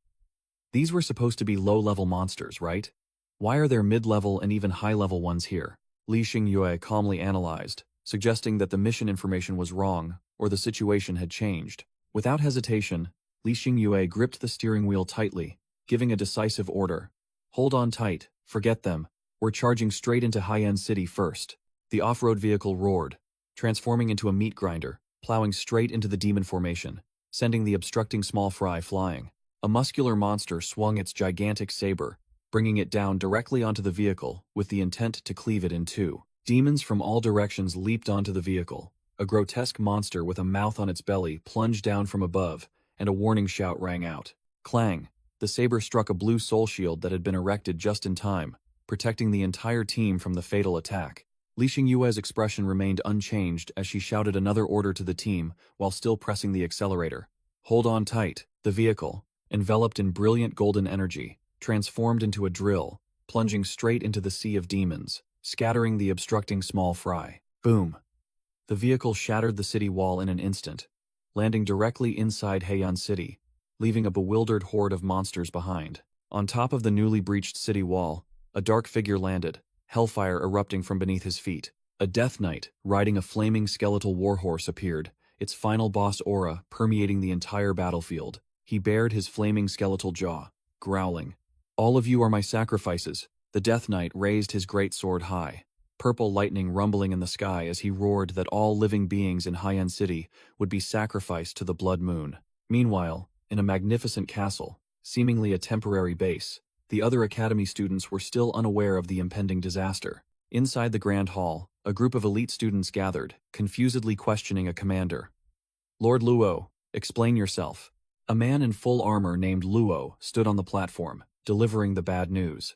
These were supposed to be low-level monsters, right? Why are there mid-level and even high-level ones here? Li Xingyue calmly analyzed, suggesting that the mission information was wrong or the situation had changed. Without hesitation, Li Xingyue gripped the steering wheel tightly, giving a decisive order. "Hold on tight, forget them. We're charging straight into Heian City first." The off-road vehicle roared, transforming into a meat grinder, plowing straight into the demon formation, sending the obstructing small fry flying. A muscular monster swung its gigantic saber, bringing it down directly onto the vehicle with the intent to cleave it in 2. Demons from all directions leaped onto the vehicle. A grotesque monster with a mouth on its belly plunged down from above, and a warning shout rang out. Clang! The saber struck a blue soul shield that had been erected just in time, protecting the entire team from the fatal attack. Li Xingyue's expression remained unchanged as she shouted another order to the team while still pressing the accelerator. "Hold on tight." The vehicle, enveloped in brilliant golden energy, transformed into a drill, plunging straight into the sea of demons, scattering the obstructing small fry. Boom! The vehicle shattered the city wall in an instant, landing directly inside Heian City, leaving a bewildered horde of monsters behind. On top of the newly breached city wall, a dark figure landed, hellfire erupting from beneath his feet. A Death Knight, riding a flaming skeletal warhorse, appeared, its final boss aura permeating the entire battlefield. He bared his flaming skeletal jaw, growling. "All of you are my sacrifices." The Death Knight raised his great sword high, purple lightning rumbling in the sky as he roared that all living beings in Heian City would be sacrificed to the Blood Moon. Meanwhile, in a magnificent castle, seemingly a temporary base, the other academy students were still unaware of the impending disaster. Inside the Grand Hall, a group of elite students gathered, confusedly questioning a commander. "Lord Luo, explain yourself." A man in full armor named Luo stood on the platform, delivering the bad news.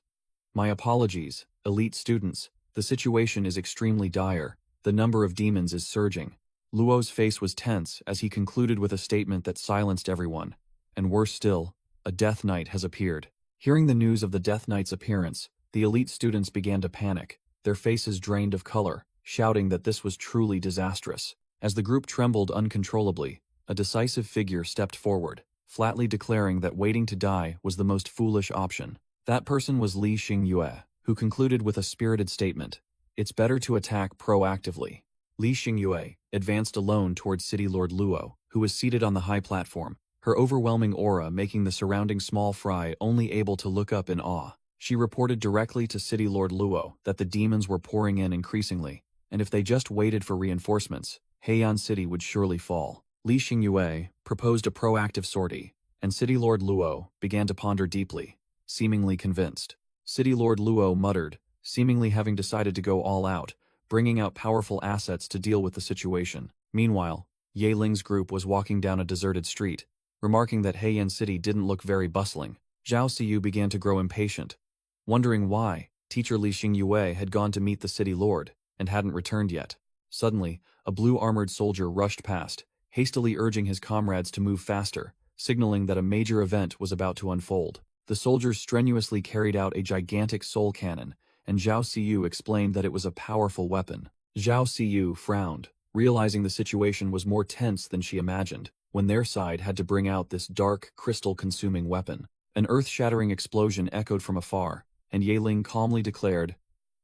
"My apologies, elite students. The situation is extremely dire. The number of demons is surging." Luo's face was tense as he concluded with a statement that silenced everyone. And worse still, a Death Knight has appeared. Hearing the news of the Death Knight's appearance, the elite students began to panic, their faces drained of color, shouting that this was truly disastrous. As the group trembled uncontrollably, a decisive figure stepped forward, flatly declaring that waiting to die was the most foolish option. That person was Li Xingyue, who concluded with a spirited statement. "It's better to attack proactively." Li Xingyue advanced alone towards City Lord Luo, who was seated on the high platform, her overwhelming aura making the surrounding small fry only able to look up in awe. She reported directly to City Lord Luo that the demons were pouring in increasingly, and if they just waited for reinforcements, Heian City would surely fall. Li Xingyue proposed a proactive sortie, and City Lord Luo began to ponder deeply, seemingly convinced. City Lord Luo muttered, seemingly having decided to go all out, bringing out powerful assets to deal with the situation. Meanwhile, Yaheling's group was walking down a deserted street, remarking that Heian City didn't look very bustling. Zhao Siyu began to grow impatient, wondering why teacher Li Xingyue had gone to meet the city lord and hadn't returned yet. Suddenly, a blue-armored soldier rushed past, hastily urging his comrades to move faster, signaling that a major event was about to unfold. The soldiers strenuously carried out a gigantic soul cannon, and Zhao Siyu explained that it was a powerful weapon. Zhao Siyu frowned, realizing the situation was more tense than she imagined, when their side had to bring out this dark, crystal-consuming weapon. An earth-shattering explosion echoed from afar, and Yaheling calmly declared,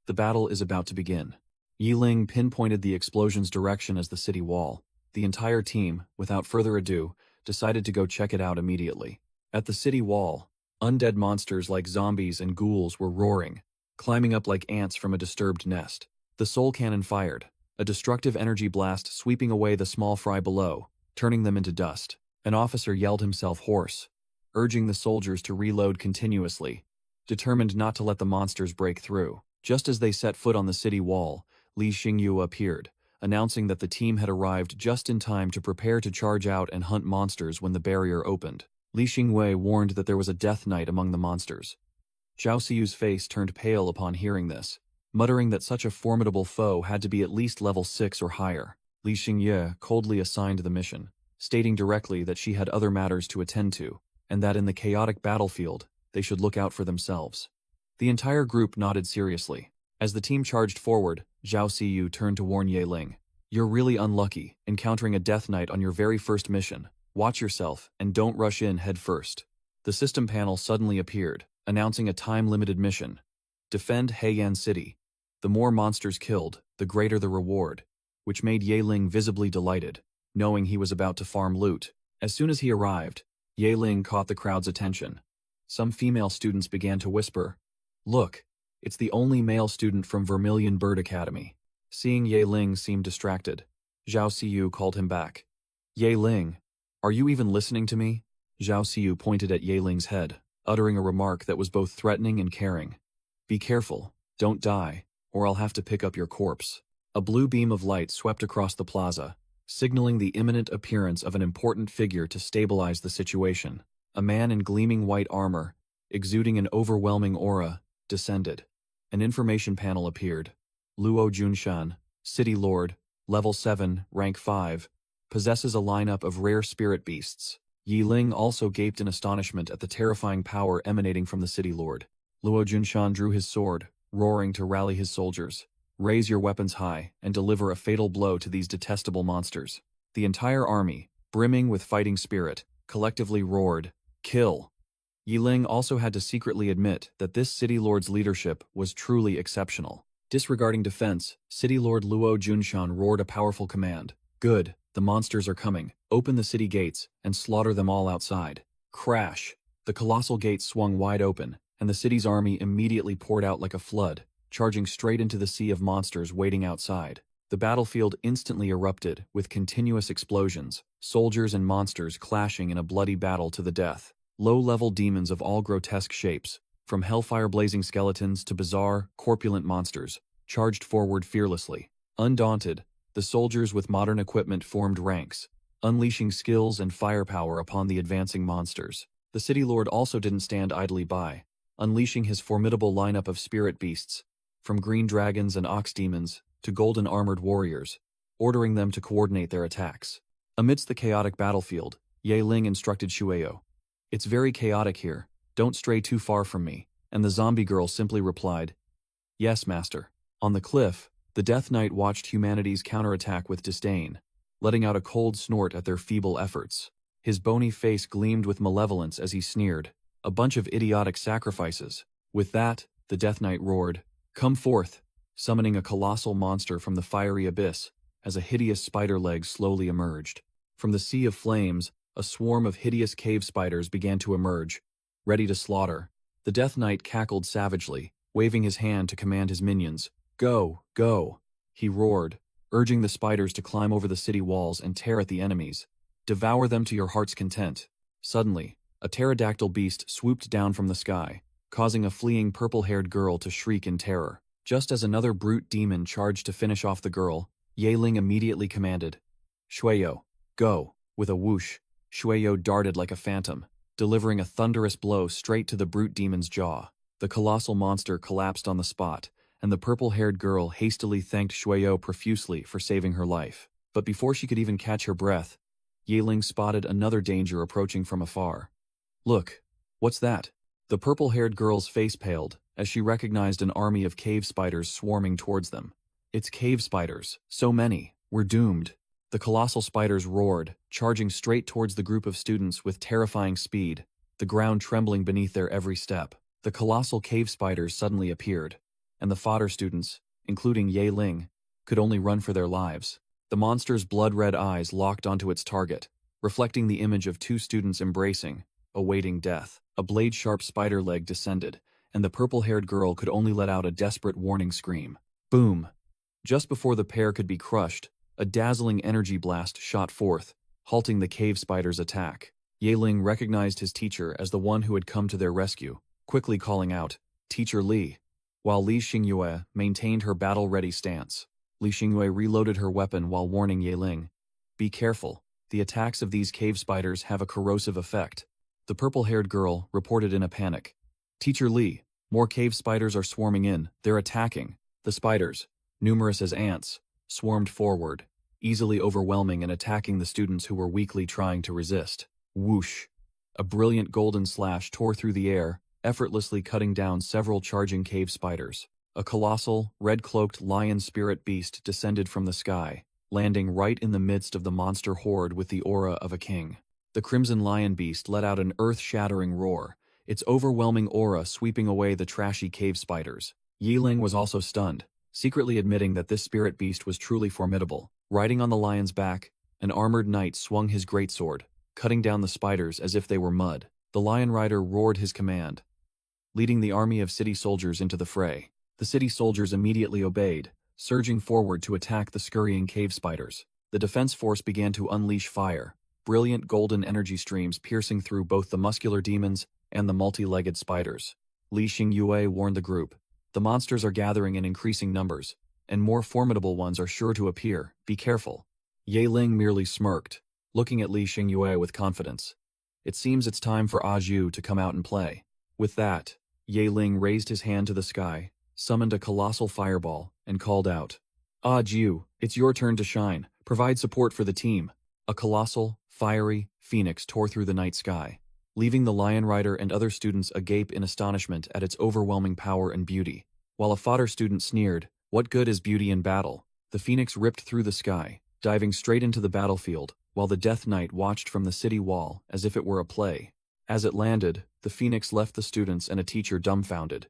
"The battle is about to begin." Yaheling pinpointed the explosion's direction as the city wall. The entire team, without further ado, decided to go check it out immediately. At the city wall, undead monsters like zombies and ghouls were roaring, climbing up like ants from a disturbed nest. The soul cannon fired, a destructive energy blast sweeping away the small fry below, turning them into dust. An officer yelled himself hoarse, urging the soldiers to reload continuously, determined not to let the monsters break through. Just as they set foot on the city wall, Li Xingyu appeared, announcing that the team had arrived just in time to prepare to charge out and hunt monsters when the barrier opened. Li Xingwei warned that there was a Death Knight among the monsters. Zhao Siyu's face turned pale upon hearing this, muttering that such a formidable foe had to be at least level 6 or higher. Li Xingye coldly assigned the mission, stating directly that she had other matters to attend to, and that in the chaotic battlefield, they should look out for themselves. The entire group nodded seriously. As the team charged forward, Zhao Siyu turned to warn Yaheling. "You're really unlucky, encountering a Death Knight on your very first mission. Watch yourself, and don't rush in head first." The system panel suddenly appeared, announcing a time-limited mission. Defend Heian City. The more monsters killed, the greater the reward, which made Yaheling visibly delighted, knowing he was about to farm loot. As soon as he arrived, Yaheling caught the crowd's attention. Some female students began to whisper, "Look, it's the only male student from Vermilion Bird Academy." Seeing Yaheling seem distracted, Zhao Siyu called him back. "Yaheling, are you even listening to me?" Zhao Siyu pointed at Yaheling's head, uttering a remark that was both threatening and caring. "Be careful, don't die, or I'll have to pick up your corpse." A blue beam of light swept across the plaza, signaling the imminent appearance of an important figure to stabilize the situation. A man in gleaming white armor, exuding an overwhelming aura, descended. An information panel appeared. Luo Junshan, City Lord, Level 7, Rank 5, possesses a lineup of rare spirit beasts. Yaheling also gaped in astonishment at the terrifying power emanating from the City Lord. Luo Junshan drew his sword, roaring to rally his soldiers. "Raise your weapons high and deliver a fatal blow to these detestable monsters." The entire army, brimming with fighting spirit, collectively roared, "Kill!" Yiling also had to secretly admit that this city lord's leadership was truly exceptional. Disregarding defense, City Lord Luo Junshan roared a powerful command. "Good, the monsters are coming. Open the city gates and slaughter them all outside." Crash! The colossal gates swung wide open, and the city's army immediately poured out like a flood, charging straight into the sea of monsters waiting outside. The battlefield instantly erupted with continuous explosions, soldiers and monsters clashing in a bloody battle to the death. Low-level demons of all grotesque shapes, from hellfire-blazing skeletons to bizarre, corpulent monsters, charged forward fearlessly. Undaunted, the soldiers with modern equipment formed ranks, unleashing skills and firepower upon the advancing monsters. The city lord also didn't stand idly by, unleashing his formidable lineup of spirit beasts, from green dragons and ox demons to golden armored warriors, ordering them to coordinate their attacks. Amidst the chaotic battlefield, Yiling instructed Shueyo, "It's very chaotic here, don't stray too far from me," and the zombie girl simply replied, "Yes, master." On the cliff, the Death Knight watched humanity's counterattack with disdain, letting out a cold snort at their feeble efforts. His bony face gleamed with malevolence as he sneered, "A bunch of idiotic sacrifices." With that, the Death Knight roared, "Come forth," summoning a colossal monster from the fiery abyss, as a hideous spider leg slowly emerged. From the sea of flames, a swarm of hideous cave spiders began to emerge, ready to slaughter. The Death Knight cackled savagely, waving his hand to command his minions. "Go, go!" he roared, urging the spiders to climb over the city walls and tear at the enemies. "Devour them to your heart's content." Suddenly, a pterodactyl beast swooped down from the sky, causing a fleeing purple-haired girl to shriek in terror. Just as another brute demon charged to finish off the girl, Yiling immediately commanded, "Shueyo, go!" With a whoosh, Shueyo darted like a phantom, delivering a thunderous blow straight to the brute demon's jaw. The colossal monster collapsed on the spot, and the purple-haired girl hastily thanked Shueyo profusely for saving her life. But before she could even catch her breath, Yiling spotted another danger approaching from afar. "Look, what's that?" The purple-haired girl's face paled as she recognized an army of cave spiders swarming towards them. "It's cave spiders, so many, we're doomed." The colossal spiders roared, charging straight towards the group of students with terrifying speed, the ground trembling beneath their every step. The colossal cave spiders suddenly appeared, and the fodder students, including Yiling, could only run for their lives. The monster's blood-red eyes locked onto its target, reflecting the image of two students embracing, awaiting death. A blade-sharp spider leg descended, and the purple-haired girl could only let out a desperate warning scream. Boom! Just before the pair could be crushed, a dazzling energy blast shot forth, halting the cave spider's attack. Yiling recognized his teacher as the one who had come to their rescue, quickly calling out, "Teacher Li," while Li Xingyue maintained her battle-ready stance. Li Xingyue reloaded her weapon while warning Yiling, "Be careful, the attacks of these cave spiders have a corrosive effect." The purple-haired girl reported in a panic, "Teacher Li, more cave spiders are swarming in, they're attacking." The spiders, numerous as ants, swarmed forward, easily overwhelming and attacking the students who were weakly trying to resist. Whoosh! A brilliant golden slash tore through the air, effortlessly cutting down several charging cave spiders. A colossal, red-cloaked lion spirit beast descended from the sky, landing right in the midst of the monster horde with the aura of a king. The crimson lion beast let out an earth-shattering roar, its overwhelming aura sweeping away the trashy cave spiders. Yiling was also stunned, secretly admitting that this spirit beast was truly formidable. Riding on the lion's back, an armored knight swung his greatsword, cutting down the spiders as if they were mud. The lion rider roared his command, leading the army of city soldiers into the fray. The city soldiers immediately obeyed, surging forward to attack the scurrying cave spiders. The defense force began to unleash fire, brilliant golden energy streams piercing through both the muscular demons and the multi-legged spiders. Li Xingyue warned the group, "The monsters are gathering in increasing numbers, and more formidable ones are sure to appear, be careful." Yiling merely smirked, looking at Li Xingyue with confidence. "It seems it's time for Aju to come out and play." With that, Yiling raised his hand to the sky, summoned a colossal fireball, and called out, "Aju, it's your turn to shine, provide support for the team." A colossal, fiery phoenix tore through the night sky, leaving the lion rider and other students agape in astonishment at its overwhelming power and beauty. While a fodder student sneered, "What good is beauty in battle?" The phoenix ripped through the sky, diving straight into the battlefield, while the Death Knight watched from the city wall as if it were a play. As it landed, the phoenix left the students and a teacher dumbfounded.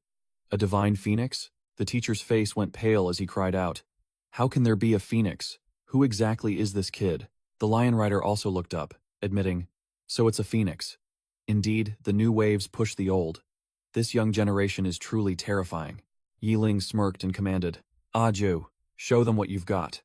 A divine phoenix? The teacher's face went pale as he cried out, "How can there be a phoenix? Who exactly is this kid?" The lion rider also looked up, admitting, "So it's a phoenix." Indeed, the new waves push the old. This young generation is truly terrifying. Yi Ling smirked and commanded, "Aju, show them what you've got."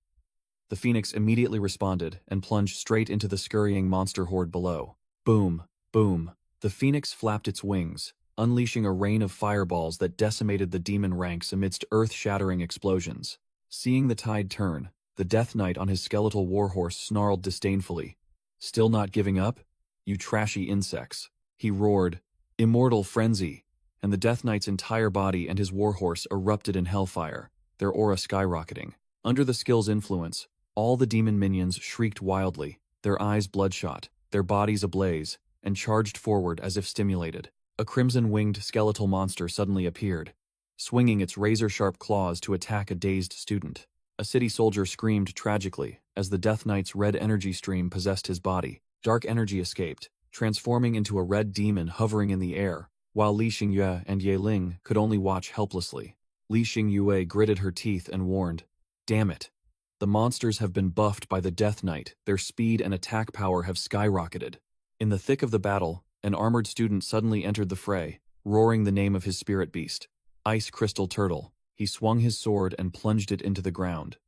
The phoenix immediately responded and plunged straight into the scurrying monster horde below. Boom, boom. The phoenix flapped its wings, unleashing a rain of fireballs that decimated the demon ranks amidst earth-shattering explosions. Seeing the tide turn, the Death Knight on his skeletal warhorse snarled disdainfully. "Still not giving up? You trashy insects." He roared, "Immortal frenzy!" And the Death Knight's entire body and his warhorse erupted in hellfire, their aura skyrocketing. Under the skill's influence, all the demon minions shrieked wildly, their eyes bloodshot, their bodies ablaze, and charged forward as if stimulated. A crimson-winged skeletal monster suddenly appeared, swinging its razor-sharp claws to attack a dazed student. A city soldier screamed tragically as the Death Knight's red energy stream possessed his body. Dark energy escaped, transforming into a red demon hovering in the air, while Li Xingyue and Ye Ling could only watch helplessly. Li Xingyue gritted her teeth and warned, "Damn it. The monsters have been buffed by the Death Knight, their speed and attack power have skyrocketed." In the thick of the battle, an armored student suddenly entered the fray, roaring the name of his spirit beast, Ice Crystal Turtle. He swung his sword and plunged it into the ground,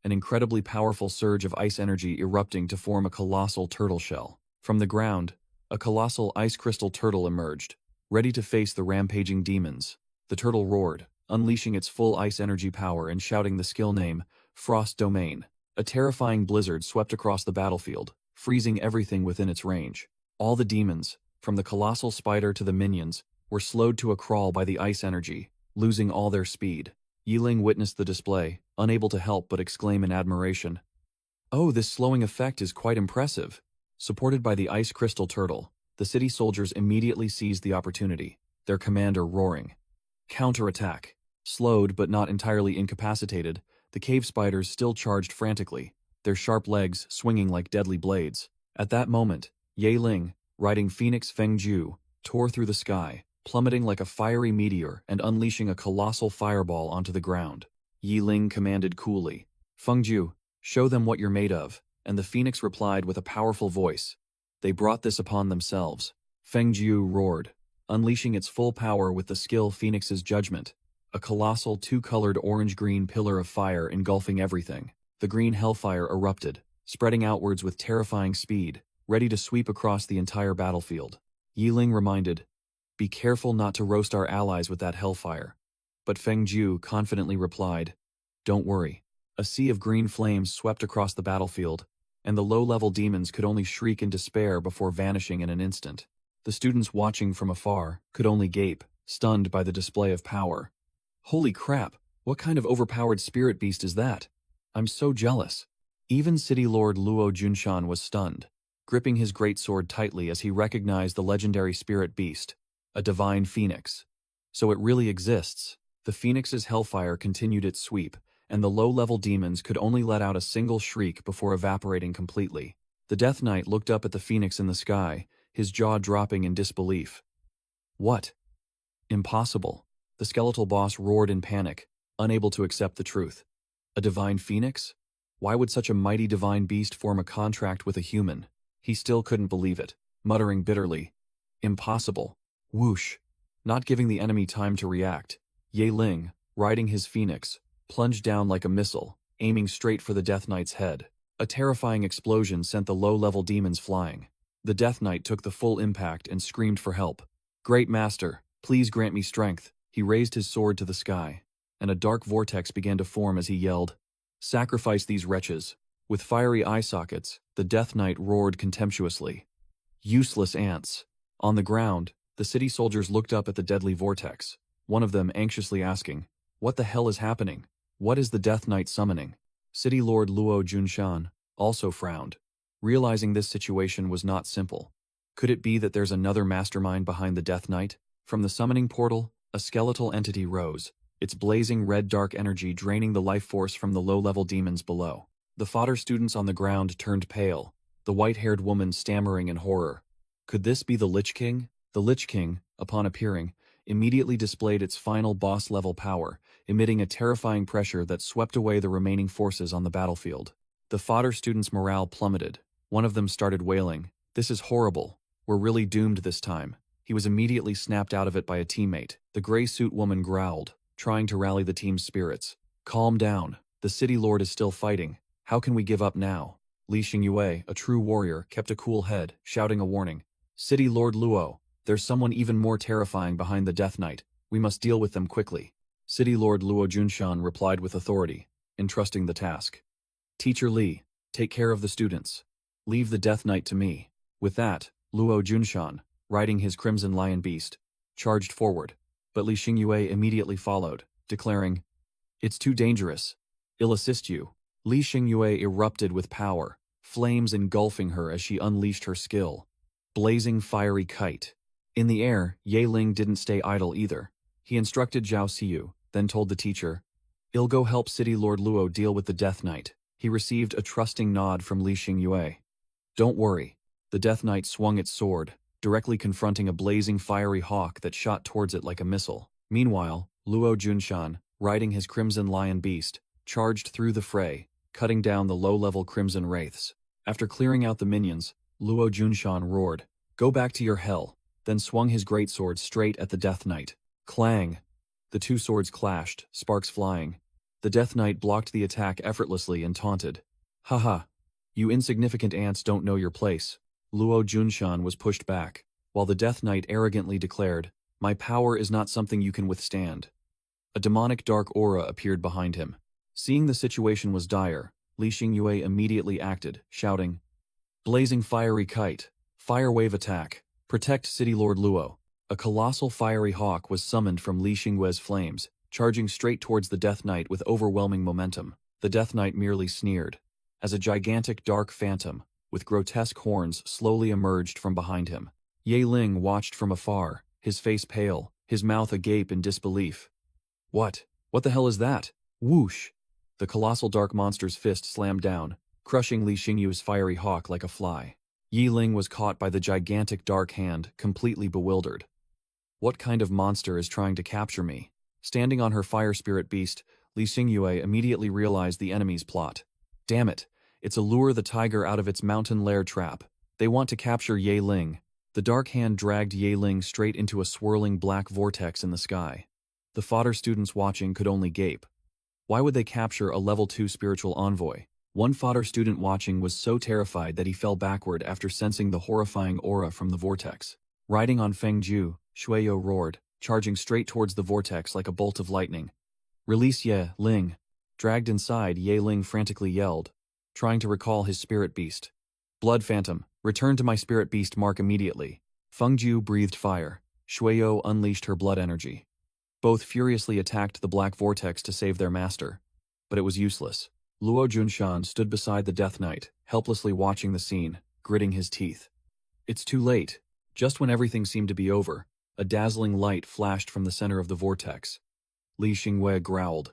an incredibly powerful surge of ice energy erupting to form a colossal turtle shell. From the ground, a colossal ice crystal turtle emerged, ready to face the rampaging demons. The turtle roared, unleashing its full ice energy power and shouting the skill name, Frost Domain. A terrifying blizzard swept across the battlefield, freezing everything within its range. All the demons, from the colossal spider to the minions, were slowed to a crawl by the ice energy, losing all their speed. Yi Ling witnessed the display, unable to help but exclaim in admiration, "Oh, this slowing effect is quite impressive." Supported by the ice crystal turtle, the city soldiers immediately seized the opportunity, their commander roaring, "Counterattack!" Slowed but not entirely incapacitated, the cave spiders still charged frantically, their sharp legs swinging like deadly blades. At that moment, Ye Ling, riding Phoenix Fengju, tore through the sky, plummeting like a fiery meteor and unleashing a colossal fireball onto the ground. Yi Ling commanded coolly, "Fengju, show them what you're made of," and the phoenix replied with a powerful voice, "They brought this upon themselves." Fengju roared, unleashing its full power with the skill Phoenix's judgment, a colossal two-colored orange-green pillar of fire engulfing everything. The green hellfire erupted, spreading outwards with terrifying speed, ready to sweep across the entire battlefield. Yi Ling reminded, "Be careful not to roast our allies with that hellfire." But Fengju confidently replied, "Don't worry." A sea of green flames swept across the battlefield, and the low-level demons could only shriek in despair before vanishing in an instant. The students watching from afar could only gape, stunned by the display of power. "Holy crap, what kind of overpowered spirit beast is that? I'm so jealous." Even City Lord Luo Junshan was stunned, gripping his greatsword tightly as he recognized the legendary spirit beast, a divine phoenix. So it really exists. The phoenix's hellfire continued its sweep, and the low-level demons could only let out a single shriek before evaporating completely. The Death Knight looked up at the phoenix in the sky, his jaw dropping in disbelief. "What? Impossible." The skeletal boss roared in panic, unable to accept the truth. A divine phoenix? Why would such a mighty divine beast form a contract with a human? He still couldn't believe it, muttering bitterly, "Impossible." Whoosh! Not giving the enemy time to react, Ye Ling, riding his phoenix, plunged down like a missile, aiming straight for the Death Knight's head. A terrifying explosion sent the low-level demons flying. The Death Knight took the full impact and screamed for help. "Great Master, please grant me strength." He raised his sword to the sky, and a dark vortex began to form as he yelled, "Sacrifice these wretches." With fiery eye sockets, the Death Knight roared contemptuously, "Useless ants." On the ground, the city soldiers looked up at the deadly vortex, one of them anxiously asking, "What the hell is happening? What is the Death Knight summoning?" City Lord Luo Junshan also frowned, realizing this situation was not simple. Could it be that there's another mastermind behind the Death Knight? From the summoning portal, a skeletal entity rose, its blazing red dark energy draining the life force from the low-level demons below. The fodder students on the ground turned pale, the white-haired woman stammering in horror. Could this be the Lich King? The Lich King, upon appearing, immediately displayed its final boss-level power, emitting a terrifying pressure that swept away the remaining forces on the battlefield. The fodder students' morale plummeted. One of them started wailing, "This is horrible. We're really doomed this time." He was immediately snapped out of it by a teammate. The gray suit woman growled, trying to rally the team's spirits. "Calm down. The city lord is still fighting. How can we give up now?" Li Xingyue, a true warrior, kept a cool head, shouting a warning. "City Lord Luo, there's someone even more terrifying behind the Death Knight. We must deal with them quickly." City Lord Luo Junshan replied with authority, entrusting the task. "Teacher Li, take care of the students. Leave the Death Knight to me." With that, Luo Junshan, riding his crimson lion beast, charged forward, but Li Xingyue immediately followed, declaring, "It's too dangerous. I'll assist you." Li Xingyue erupted with power, flames engulfing her as she unleashed her skill. Blazing fiery kite. In the air, Ye Ling didn't stay idle either. He instructed Zhao Xiu, then told the teacher, "I'll go help City Lord Luo deal with the Death Knight." He received a trusting nod from Li Xingyue. "Don't worry." The Death Knight swung its sword, directly confronting a blazing fiery hawk that shot towards it like a missile. Meanwhile, Luo Junshan, riding his crimson lion beast, charged through the fray, cutting down the low-level crimson wraiths. After clearing out the minions, Luo Junshan roared, "Go back to your hell," then swung his greatsword straight at the Death Knight. Clang! The two swords clashed, sparks flying. The Death Knight blocked the attack effortlessly and taunted. "Haha! You insignificant ants don't know your place." Luo Junshan was pushed back, while the Death Knight arrogantly declared, "My power is not something you can withstand." A demonic dark aura appeared behind him. Seeing the situation was dire, Li Xingyue immediately acted, shouting, "Blazing fiery kite, fire wave attack, protect City Lord Luo." A colossal fiery hawk was summoned from Li Xingyue's flames, charging straight towards the Death Knight with overwhelming momentum. The Death Knight merely sneered, as a gigantic dark phantom, with grotesque horns slowly emerged from behind him. Ye Ling watched from afar, his face pale, his mouth agape in disbelief. What the hell is that?" Whoosh! The colossal dark monster's fist slammed down, crushing Li Xingyu's fiery hawk like a fly. Ye Ling was caught by the gigantic dark hand, completely bewildered. What kind of monster is trying to capture me? Standing on her fire spirit beast, Li Xingyue immediately realized the enemy's plot. Damn it! It's a lure the tiger out of its mountain lair trap. They want to capture Ye Ling. The dark hand dragged Ye Ling straight into a swirling black vortex in the sky. The fodder students watching could only gape. Why would they capture a level 2 spiritual envoy? One fodder student watching was so terrified that he fell backward after sensing the horrifying aura from the vortex. Riding on Fengju, Shueyo roared, charging straight towards the vortex like a bolt of lightning. "Release Ye Ling!" Dragged inside, Ye Ling frantically yelled, trying to recall his spirit beast. "Blood Phantom, return to my spirit beast mark immediately." Fengju breathed fire. Shueyo unleashed her blood energy. Both furiously attacked the black vortex to save their master, but it was useless. Luo Junshan stood beside the Death Knight, helplessly watching the scene, gritting his teeth. It's too late. Just when everything seemed to be over, a dazzling light flashed from the center of the vortex. Li Xingyue growled,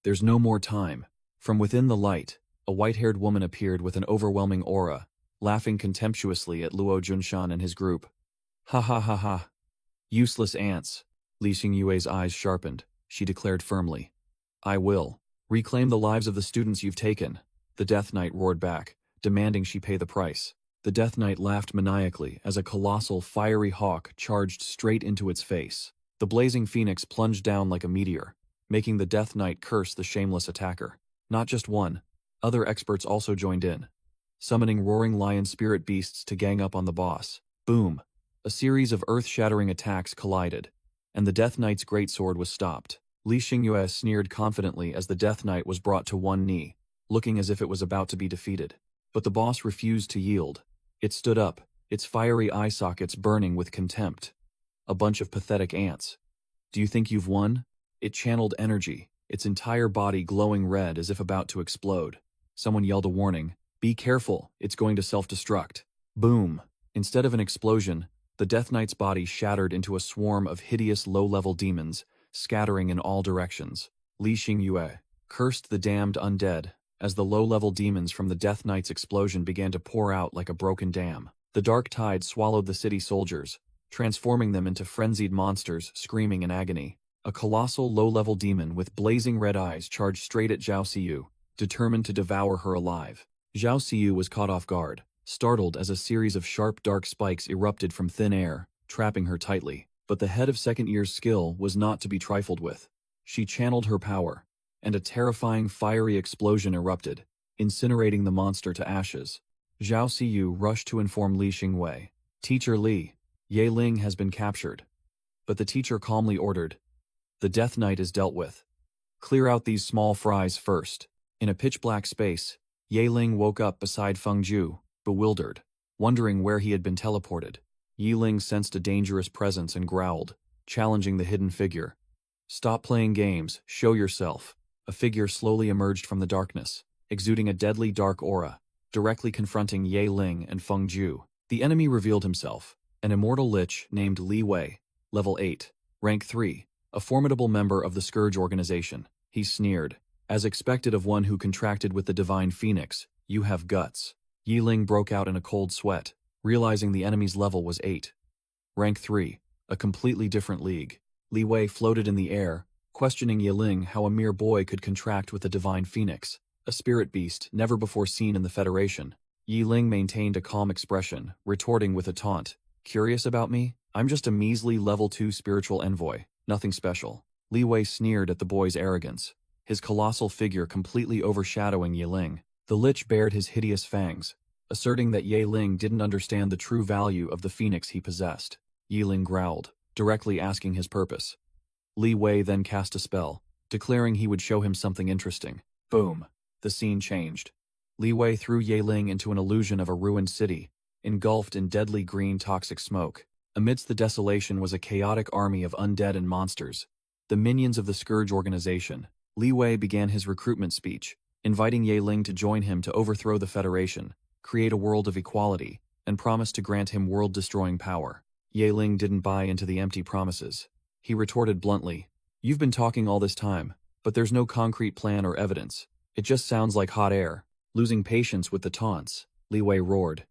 "There's no more time." From within the light, a white-haired woman appeared with an overwhelming aura, laughing contemptuously at Luo Junshan and his group. "Ha ha ha ha. Useless ants." Li Xingyue's eyes sharpened. She declared firmly, "I will. Reclaim the lives of the students you've taken." The Death Knight roared back, demanding she pay the price. The Death Knight laughed maniacally as a colossal fiery hawk charged straight into its face. The blazing phoenix plunged down like a meteor, making the Death Knight curse the shameless attacker. Not just one. Other experts also joined in, summoning roaring lion spirit beasts to gang up on the boss. Boom! A series of earth-shattering attacks collided, and the Death Knight's greatsword was stopped. Li Xingyue sneered confidently as the Death Knight was brought to one knee, looking as if it was about to be defeated. But the boss refused to yield. It stood up, its fiery eye sockets burning with contempt. "A bunch of pathetic ants. Do you think you've won?" It channeled energy, its entire body glowing red as if about to explode. Someone yelled a warning, "Be careful, it's going to self-destruct." Boom! Instead of an explosion, the Death Knight's body shattered into a swarm of hideous low-level demons, scattering in all directions. Li Xingyue cursed the damned undead. as the low-level demons from the Death Knight's explosion began to pour out like a broken dam. The dark tide swallowed the city soldiers, transforming them into frenzied monsters screaming in agony. A colossal low-level demon with blazing red eyes charged straight at Zhao Siyu, determined to devour her alive. Zhao Siyu was caught off guard, startled as a series of sharp dark spikes erupted from thin air, trapping her tightly. But the head of second year's skill was not to be trifled with. She channeled her power, and a terrifying fiery explosion erupted, incinerating the monster to ashes. Zhao Siyu rushed to inform Li Xingwei. "Teacher Li, Ye Ling has been captured." But the teacher calmly ordered, "The Death Knight is dealt with. Clear out these small fries first." In a pitch-black space, Ye Ling woke up beside Feng Ju, bewildered, wondering where he had been teleported. Yi Ling sensed a dangerous presence and growled, challenging the hidden figure. "Stop playing games, show yourself." A figure slowly emerged from the darkness, exuding a deadly dark aura, directly confronting Ye Ling and Feng Ju. The enemy revealed himself, an immortal lich named Li Wei, level 8, rank 3, a formidable member of the Scourge organization. He sneered, as expected of one who contracted with the Divine Phoenix, "You have guts." Yi Ling broke out in a cold sweat, realizing the enemy's level was 8. Rank 3, a completely different league. Li Wei floated in the air, questioning Yi Ling how a mere boy could contract with the Divine Phoenix, a spirit beast never before seen in the Federation. Yi Ling maintained a calm expression, retorting with a taunt, "Curious about me? I'm just a measly level 2 spiritual envoy, nothing special." Li Wei sneered at the boy's arrogance, his colossal figure completely overshadowing Yi Ling. The lich bared his hideous fangs, asserting that Ye Ling didn't understand the true value of the phoenix he possessed. Yi Ling growled, directly asking his purpose. Li Wei then cast a spell, declaring he would show him something interesting. Boom! The scene changed. Li Wei threw Ye Ling into an illusion of a ruined city, engulfed in deadly green toxic smoke. Amidst the desolation was a chaotic army of undead and monsters, the minions of the Scourge organization. Li Wei began his recruitment speech, inviting Ye Ling to join him to overthrow the Federation, create a world of equality, and promised to grant him world-destroying power. Ye Ling didn't buy into the empty promises. He retorted bluntly, "You've been talking all this time, but there's no concrete plan or evidence. It just sounds like hot air." Losing patience with the taunts, Li Wei roared,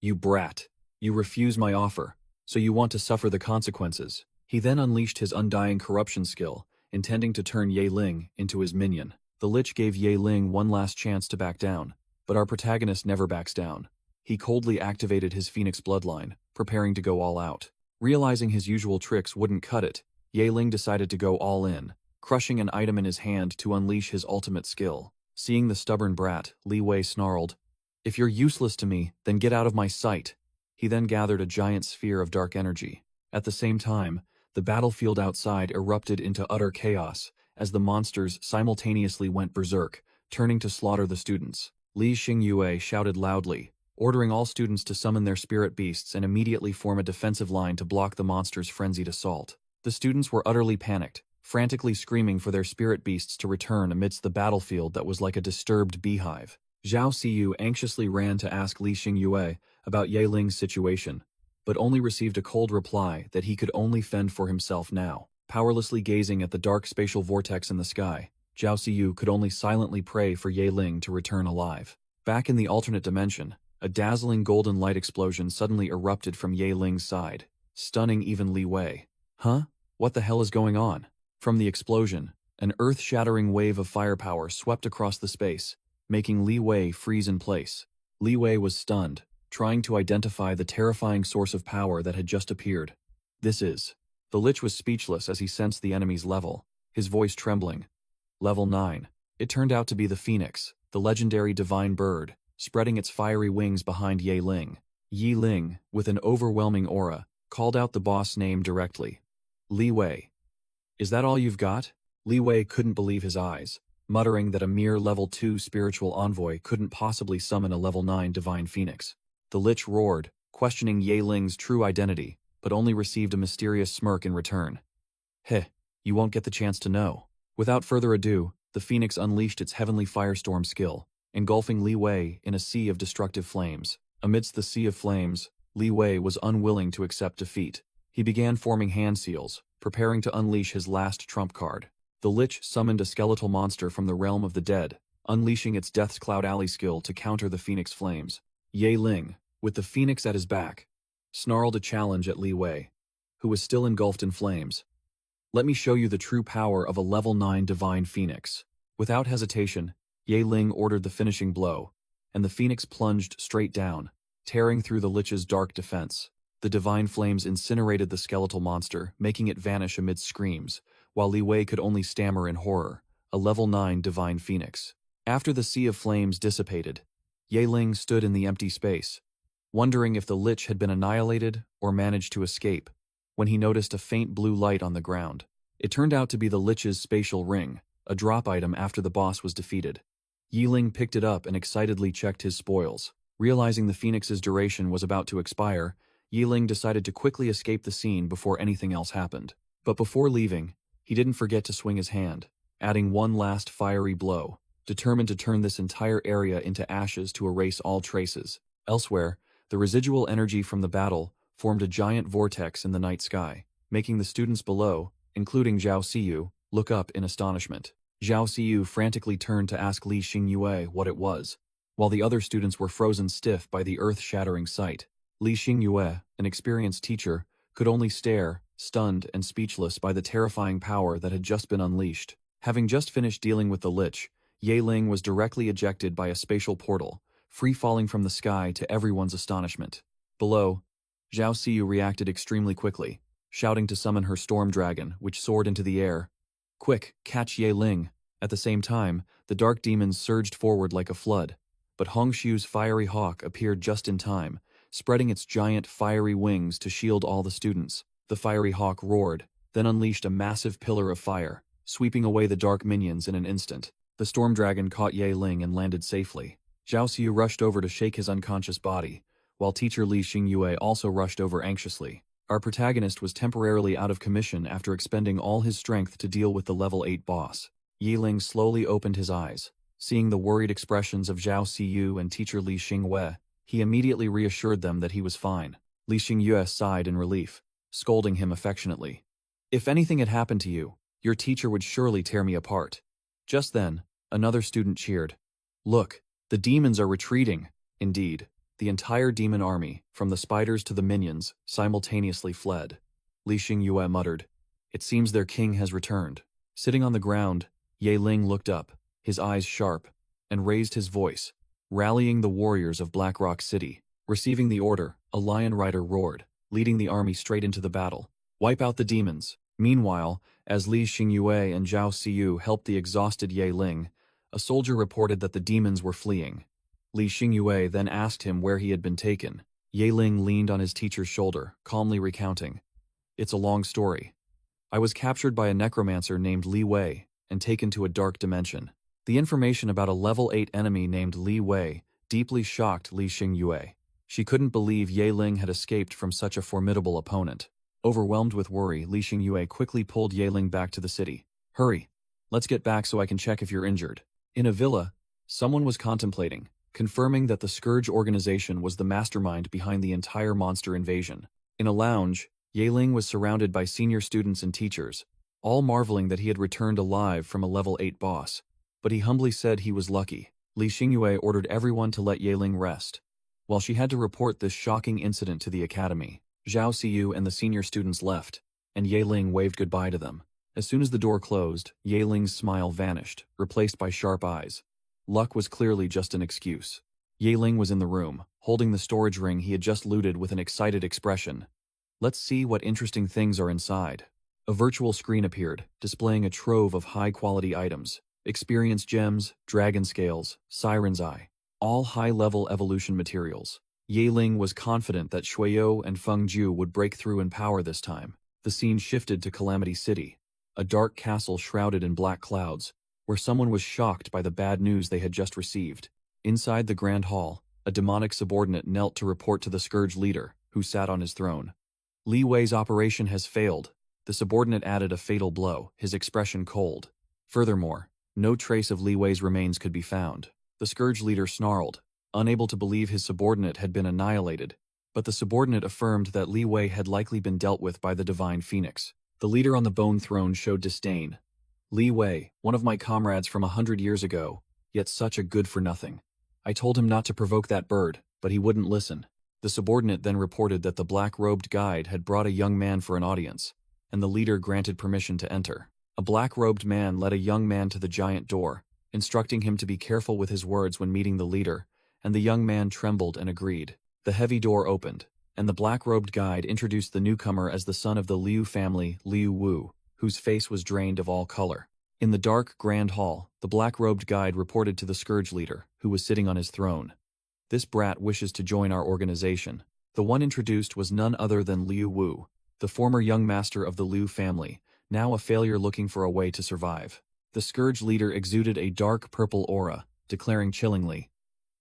"You brat! You refuse my offer, so you want to suffer the consequences." He then unleashed his undying corruption skill, intending to turn Ye Ling into his minion. The lich gave Ye Ling one last chance to back down, but our protagonist never backs down. He coldly activated his phoenix bloodline, preparing to go all out. Realizing his usual tricks wouldn't cut it, Ye Ling decided to go all in, crushing an item in his hand to unleash his ultimate skill. Seeing the stubborn brat, Li Wei snarled, "If you're useless to me, then get out of my sight." He then gathered a giant sphere of dark energy. At the same time, the battlefield outside erupted into utter chaos, as the monsters simultaneously went berserk, turning to slaughter the students. Li Xingyue shouted loudly, ordering all students to summon their spirit beasts and immediately form a defensive line to block the monsters' frenzied assault. The students were utterly panicked, frantically screaming for their spirit beasts to return amidst the battlefield that was like a disturbed beehive. Zhao Siyu anxiously ran to ask Li Xingyue about Ye Ling's situation, but only received a cold reply that he could only fend for himself now. Powerlessly gazing at the dark spatial vortex in the sky, Zhao Siyu could only silently pray for Ye Ling to return alive. Back in the alternate dimension, a dazzling golden light explosion suddenly erupted from Ye Ling's side, stunning even Li Wei. "Huh? What the hell is going on?" From the explosion, an earth-shattering wave of firepower swept across the space, making Li Wei freeze in place. Li Wei was stunned, trying to identify the terrifying source of power that had just appeared. "This is..." The lich was speechless as he sensed the enemy's level, his voice trembling. Level 9. It turned out to be the Phoenix, the legendary divine bird, spreading its fiery wings behind Ye Ling. Yi Ling, with an overwhelming aura, called out the boss name directly. "Li Wei. Is that all you've got?" Li Wei couldn't believe his eyes, muttering that a mere level 2 spiritual envoy couldn't possibly summon a level 9 divine phoenix. The lich roared, questioning Ye Ling's true identity, but only received a mysterious smirk in return. "Heh, you won't get the chance to know." Without further ado, the phoenix unleashed its heavenly firestorm skill, engulfing Li Wei in a sea of destructive flames. Amidst the sea of flames, Li Wei was unwilling to accept defeat. He began forming hand seals, preparing to unleash his last trump card. The lich summoned a skeletal monster from the realm of the dead, unleashing its Death's Cloud Alley skill to counter the Phoenix flames. Ye Ling, with the Phoenix at his back, snarled a challenge at Li Wei, who was still engulfed in flames. Let me show you the true power of a level 9 Divine Phoenix. Without hesitation, Ye Ling ordered the finishing blow, and the Phoenix plunged straight down, tearing through the Lich's dark defense. The divine flames incinerated the skeletal monster, making it vanish amidst screams, while Li Wei could only stammer in horror, a level 9 Divine Phoenix. After the sea of flames dissipated, Ye Ling stood in the empty space, wondering if the Lich had been annihilated or managed to escape, when he noticed a faint blue light on the ground. It turned out to be the Lich's spatial ring, a drop item after the boss was defeated. Ye Ling picked it up and excitedly checked his spoils. Realizing the Phoenix's duration was about to expire, Ye Ling decided to quickly escape the scene before anything else happened. But before leaving, he didn't forget to swing his hand, adding one last fiery blow, determined to turn this entire area into ashes to erase all traces. Elsewhere, the residual energy from the battle formed a giant vortex in the night sky, making the students below, including Zhao Xiyu, look up in astonishment. Zhao Xiyu frantically turned to ask Li Xingyue what it was, while the other students were frozen stiff by the earth-shattering sight. Li Xingyue, an experienced teacher, could only stare, stunned and speechless by the terrifying power that had just been unleashed. Having just finished dealing with the Lich, Ye Ling was directly ejected by a spatial portal, free-falling from the sky to everyone's astonishment. Below, Zhao Xiyu reacted extremely quickly, shouting to summon her storm dragon, which soared into the air. Quick, catch Ye Ling! At the same time, the dark demons surged forward like a flood, but Hongshu's fiery hawk appeared just in time, spreading its giant fiery wings to shield all the students. The fiery hawk roared, then unleashed a massive pillar of fire, sweeping away the dark minions in an instant. The storm dragon caught Ye Ling and landed safely. Zhao Xiu rushed over to shake his unconscious body, while teacher Li Xingyue also rushed over anxiously. Our protagonist was temporarily out of commission after expending all his strength to deal with the level 8 boss. Ye Ling slowly opened his eyes. Seeing the worried expressions of Zhao Xiyu and teacher Li Xingyue, he immediately reassured them that he was fine. Li Xingyue sighed in relief, scolding him affectionately. If anything had happened to you, your teacher would surely tear me apart. Just then, another student cheered. Look, the demons are retreating. Indeed, the entire demon army, from the spiders to the minions, simultaneously fled. Li Xingyue muttered, "It seems their king has returned." Sitting on the ground, Ye Ling looked up, his eyes sharp, and raised his voice, rallying the warriors of Black Rock City. Receiving the order, a lion rider roared, leading the army straight into the battle. Wipe out the demons. Meanwhile, as Li Xingyue and Zhao Xiyu helped the exhausted Ye Ling, a soldier reported that the demons were fleeing. Li Xingyue then asked him where he had been taken. Ye Ling leaned on his teacher's shoulder, calmly recounting. It's a long story. I was captured by a necromancer named Li Wei and taken to a dark dimension. The information about a level 8 enemy named Li Wei deeply shocked Li Xingyue. She couldn't believe Ye Ling had escaped from such a formidable opponent. Overwhelmed with worry, Li Xingyue quickly pulled Ye Ling back to the city. Hurry, let's get back so I can check if you're injured. In a villa, someone was contemplating, confirming that the Scourge organization was the mastermind behind the entire monster invasion. In a lounge, Ye Ling was surrounded by senior students and teachers, all marveling that he had returned alive from a level 8 boss. But he humbly said he was lucky. Li Xingyue ordered everyone to let Ye Ling rest, while she had to report this shocking incident to the academy. Zhao Xiyu and the senior students left, and Ye Ling waved goodbye to them. As soon as the door closed, Ye Ling's smile vanished, replaced by sharp eyes. Luck was clearly just an excuse. Ye Ling was in the room, holding the storage ring he had just looted with an excited expression. Let's see what interesting things are inside. A virtual screen appeared, displaying a trove of high-quality items. Experience gems, dragon scales, siren's eye, all high-level evolution materials. Ye Ling was confident that Shuio and Feng Ju would break through in power this time. The scene shifted to Calamity City, a dark castle shrouded in black clouds, where someone was shocked by the bad news they had just received. Inside the Grand Hall, a demonic subordinate knelt to report to the Scourge leader, who sat on his throne. Li Wei's operation has failed. The subordinate added a fatal blow, his expression cold. Furthermore, no trace of Li Wei's remains could be found. The Scourge leader snarled, unable to believe his subordinate had been annihilated, but the subordinate affirmed that Li Wei had likely been dealt with by the Divine Phoenix. The leader on the bone throne showed disdain. Li Wei, one of my comrades from 100 years ago, yet such a good-for-nothing. I told him not to provoke that bird, but he wouldn't listen. The subordinate then reported that the black-robed guide had brought a young man for an audience, and the leader granted permission to enter. A black-robed man led a young man to the giant door, instructing him to be careful with his words when meeting the leader, and the young man trembled and agreed. The heavy door opened, and the black-robed guide introduced the newcomer as the son of the Liu family, Liu Wu, whose face was drained of all color. In the dark, grand hall, the black-robed guide reported to the scourge leader, who was sitting on his throne. This brat wishes to join our organization. The one introduced was none other than Liu Wu, the former young master of the Liu family, now a failure looking for a way to survive. The scourge leader exuded a dark purple aura, declaring chillingly,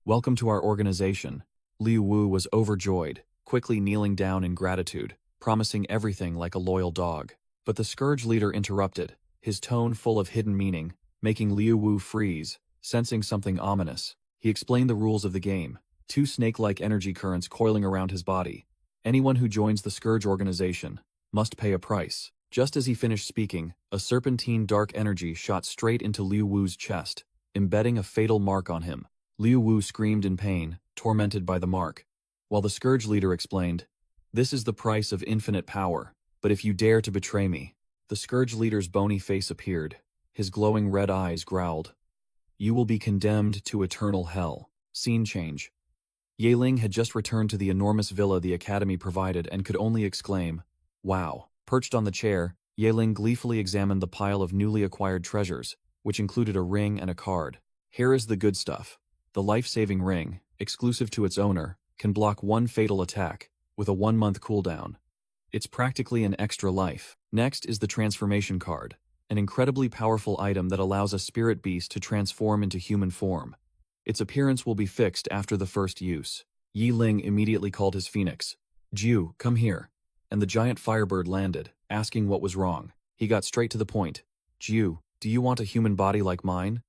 "Welcome to our organization." Liu Wu was overjoyed, quickly kneeling down in gratitude, promising everything like a loyal dog. But the scourge leader interrupted, his tone full of hidden meaning, making Liu Wu freeze, sensing something ominous. He explained the rules of the game, 2 snake-like energy currents coiling around his body. Anyone who joins the Scourge organization must pay a price. Just as he finished speaking, a serpentine dark energy shot straight into Liu Wu's chest, embedding a fatal mark on him. Liu Wu screamed in pain, tormented by the mark, while the Scourge leader explained, "This is the price of infinite power, but if you dare to betray me..." The Scourge leader's bony face appeared. His glowing red eyes growled, "You will be condemned to eternal hell." Scene change. Yahello had just returned to the enormous villa the academy provided and could only exclaim, "Wow." Perched on the chair, Yahello gleefully examined the pile of newly acquired treasures, which included a ring and a card. Here is the good stuff. The life-saving ring, exclusive to its owner, can block 1 fatal attack, with a 1-month cooldown. It's practically an extra life. Next is the transformation card, an incredibly powerful item that allows a spirit beast to transform into human form. Its appearance will be fixed after the first use. Yahello immediately called his phoenix. "Jiu, come here." And the giant firebird landed, asking what was wrong. He got straight to the point. "Jiu, do you want a human body like mine?"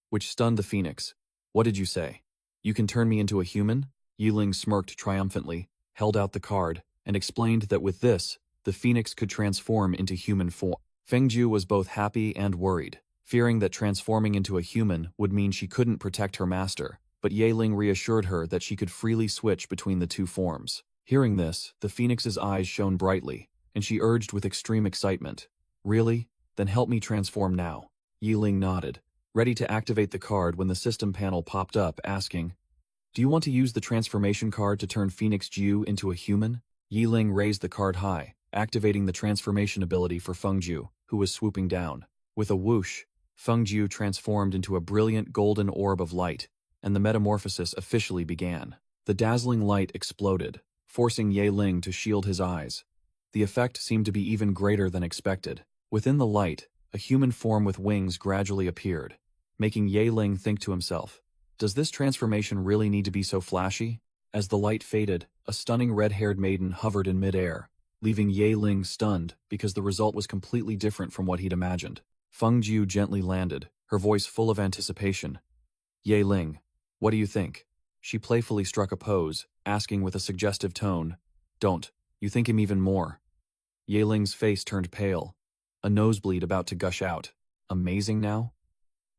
Which stunned the phoenix. "What did you say? You can turn me into a human?" Yahello smirked triumphantly, held out the card, and explained that with this, the phoenix could transform into human form. Fengju was both happy and worried, fearing that transforming into a human would mean she couldn't protect her master, but Yahello reassured her that she could freely switch between the 2 forms. Hearing this, the phoenix's eyes shone brightly, and she urged with extreme excitement, "Really? Then help me transform now." Yahello nodded, ready to activate the card when the system panel popped up asking, "Do you want to use the transformation card to turn Phoenix Jiu into a human?" Yahello raised the card high, activating the transformation ability for Fengju, who was swooping down. With a whoosh, Fengju transformed into a brilliant golden orb of light, and the metamorphosis officially began. The dazzling light exploded, forcing Yahello to shield his eyes. The effect seemed to be even greater than expected. Within the light, a human form with wings gradually appeared, making Yahello think to himself, "Does this transformation really need to be so flashy?" As the light faded, a stunning red-haired maiden hovered in midair, leaving Yahello stunned because the result was completely different from what he'd imagined. Fengju gently landed, her voice full of anticipation. "Yahello, what do you think?" She playfully struck a pose, asking with a suggestive tone, "Don't you think him even more?" Yahello's face turned pale, a nosebleed about to gush out. Amazing now?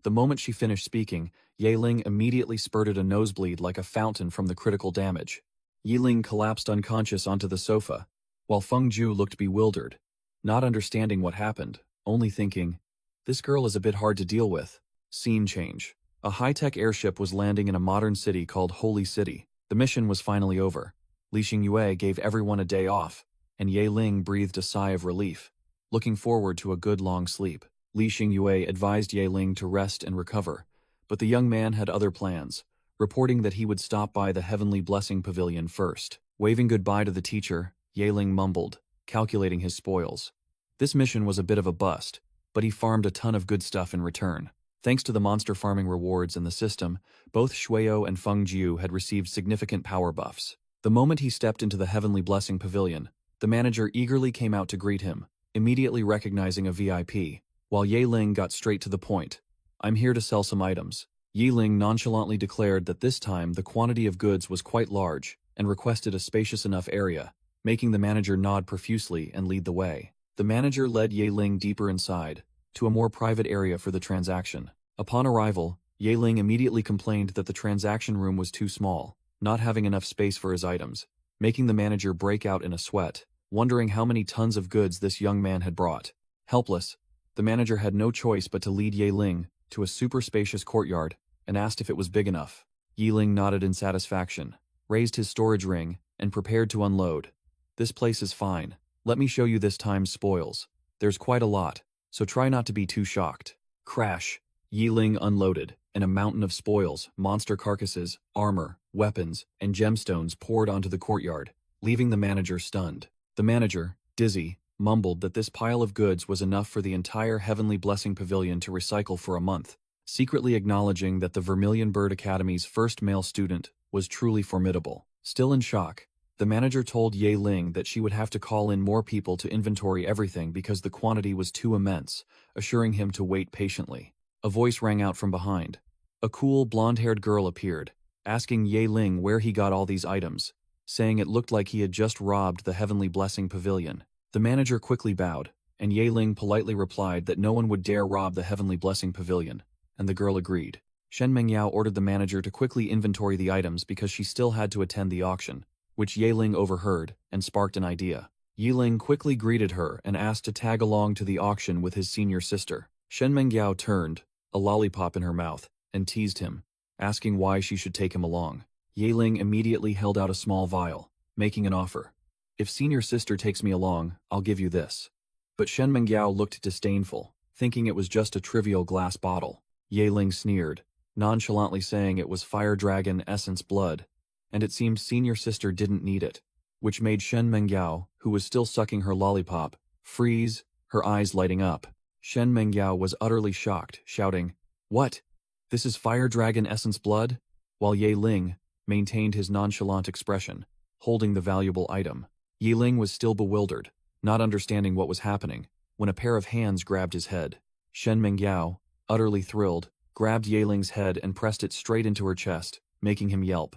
The moment she finished speaking, Yahello immediately spurted a nosebleed like a fountain from the critical damage. Yahello collapsed unconscious onto the sofa, while Fengju looked bewildered, not understanding what happened, only thinking, "This girl is a bit hard to deal with." Scene change. A high-tech airship was landing in a modern city called Holy City. The mission was finally over. Li Xingyue gave everyone a day off, and Yahello breathed a sigh of relief, looking forward to a good long sleep. Li Xingyue advised Yahello to rest and recover, but the young man had other plans, reporting that he would stop by the Heavenly Blessing Pavilion first. Waving goodbye to the teacher, Yahello mumbled, calculating his spoils. This mission was a bit of a bust, but he farmed a ton of good stuff in return. Thanks to the monster farming rewards in the system, both Shuio and Fengju had received significant power buffs. The moment he stepped into the Heavenly Blessing Pavilion, the manager eagerly came out to greet him, immediately recognizing a VIP, while Yahello got straight to the point. "I'm here to sell some items." Yahello nonchalantly declared that this time the quantity of goods was quite large, and requested a spacious enough area, making the manager nod profusely and lead the way. The manager led Yahello deeper inside, to a more private area for the transaction. Upon arrival, Ye Ling immediately complained that the transaction room was too small, not having enough space for his items, making the manager break out in a sweat, wondering how many tons of goods this young man had brought. Helpless, the manager had no choice but to lead Ye Ling to a super spacious courtyard and asked if it was big enough. Ye Ling nodded in satisfaction, raised his storage ring, and prepared to unload. This place is fine. Let me show you this time's spoils. There's quite a lot, so try not to be too shocked. Crash! Ye Ling unloaded, and a mountain of spoils, monster carcasses, armor, weapons, and gemstones poured onto the courtyard, leaving the manager stunned. The manager, dizzy, mumbled that this pile of goods was enough for the entire Heavenly Blessing Pavilion to recycle for a month, secretly acknowledging that the Vermilion Bird Academy's first male student was truly formidable. Still in shock, the manager told Ye Ling that she would have to call in more people to inventory everything because the quantity was too immense, assuring him to wait patiently. A voice rang out from behind. A cool, blonde-haired girl appeared, asking Ye Ling where he got all these items, saying it looked like he had just robbed the Heavenly Blessing Pavilion. The manager quickly bowed, and Ye Ling politely replied that no one would dare rob the Heavenly Blessing Pavilion, and the girl agreed. Shen Mengyao ordered the manager to quickly inventory the items because she still had to attend the auction, which Ye Ling overheard and sparked an idea. Ye Ling quickly greeted her and asked to tag along to the auction with his senior sister. Shen Mengyao turned, a lollipop in her mouth, and teased him, asking why she should take him along. Ye Ling immediately held out a small vial, making an offer. If senior sister takes me along, I'll give you this. But Shen Mengyao looked disdainful, thinking it was just a trivial glass bottle. Ye Ling sneered, nonchalantly saying it was Fire Dragon Essence Blood, and it seemed senior sister didn't need it, which made Shen Mengyao, who was still sucking her lollipop, freeze, her eyes lighting up. Shen Mengyao was utterly shocked, shouting, "What? This is Fire Dragon Essence Blood?" While Ye Ling maintained his nonchalant expression, holding the valuable item. Ye Ling was still bewildered, not understanding what was happening, when a pair of hands grabbed his head. Shen Mengyao, utterly thrilled, grabbed Ye Ling's head and pressed it straight into her chest, making him yelp.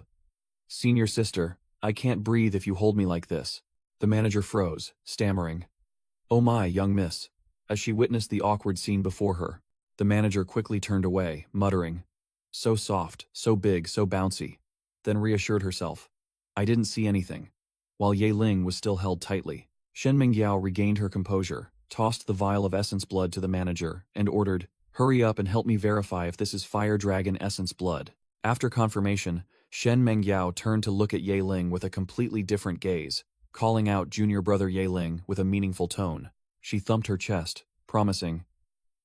"Senior sister, I can't breathe if you hold me like this." The manager froze, stammering, "Oh my, young miss." As she witnessed the awkward scene before her, the manager quickly turned away, muttering, "So soft, so big, so bouncy," then reassured herself, "I didn't see anything." While Ye Ling was still held tightly, Shen Mengyao regained her composure, tossed the vial of essence blood to the manager, and ordered, "Hurry up and help me verify if this is Fire Dragon Essence Blood." After confirmation, Shen Mengyao turned to look at Ye Ling with a completely different gaze, calling out junior brother Ye Ling with a meaningful tone. She thumped her chest, promising,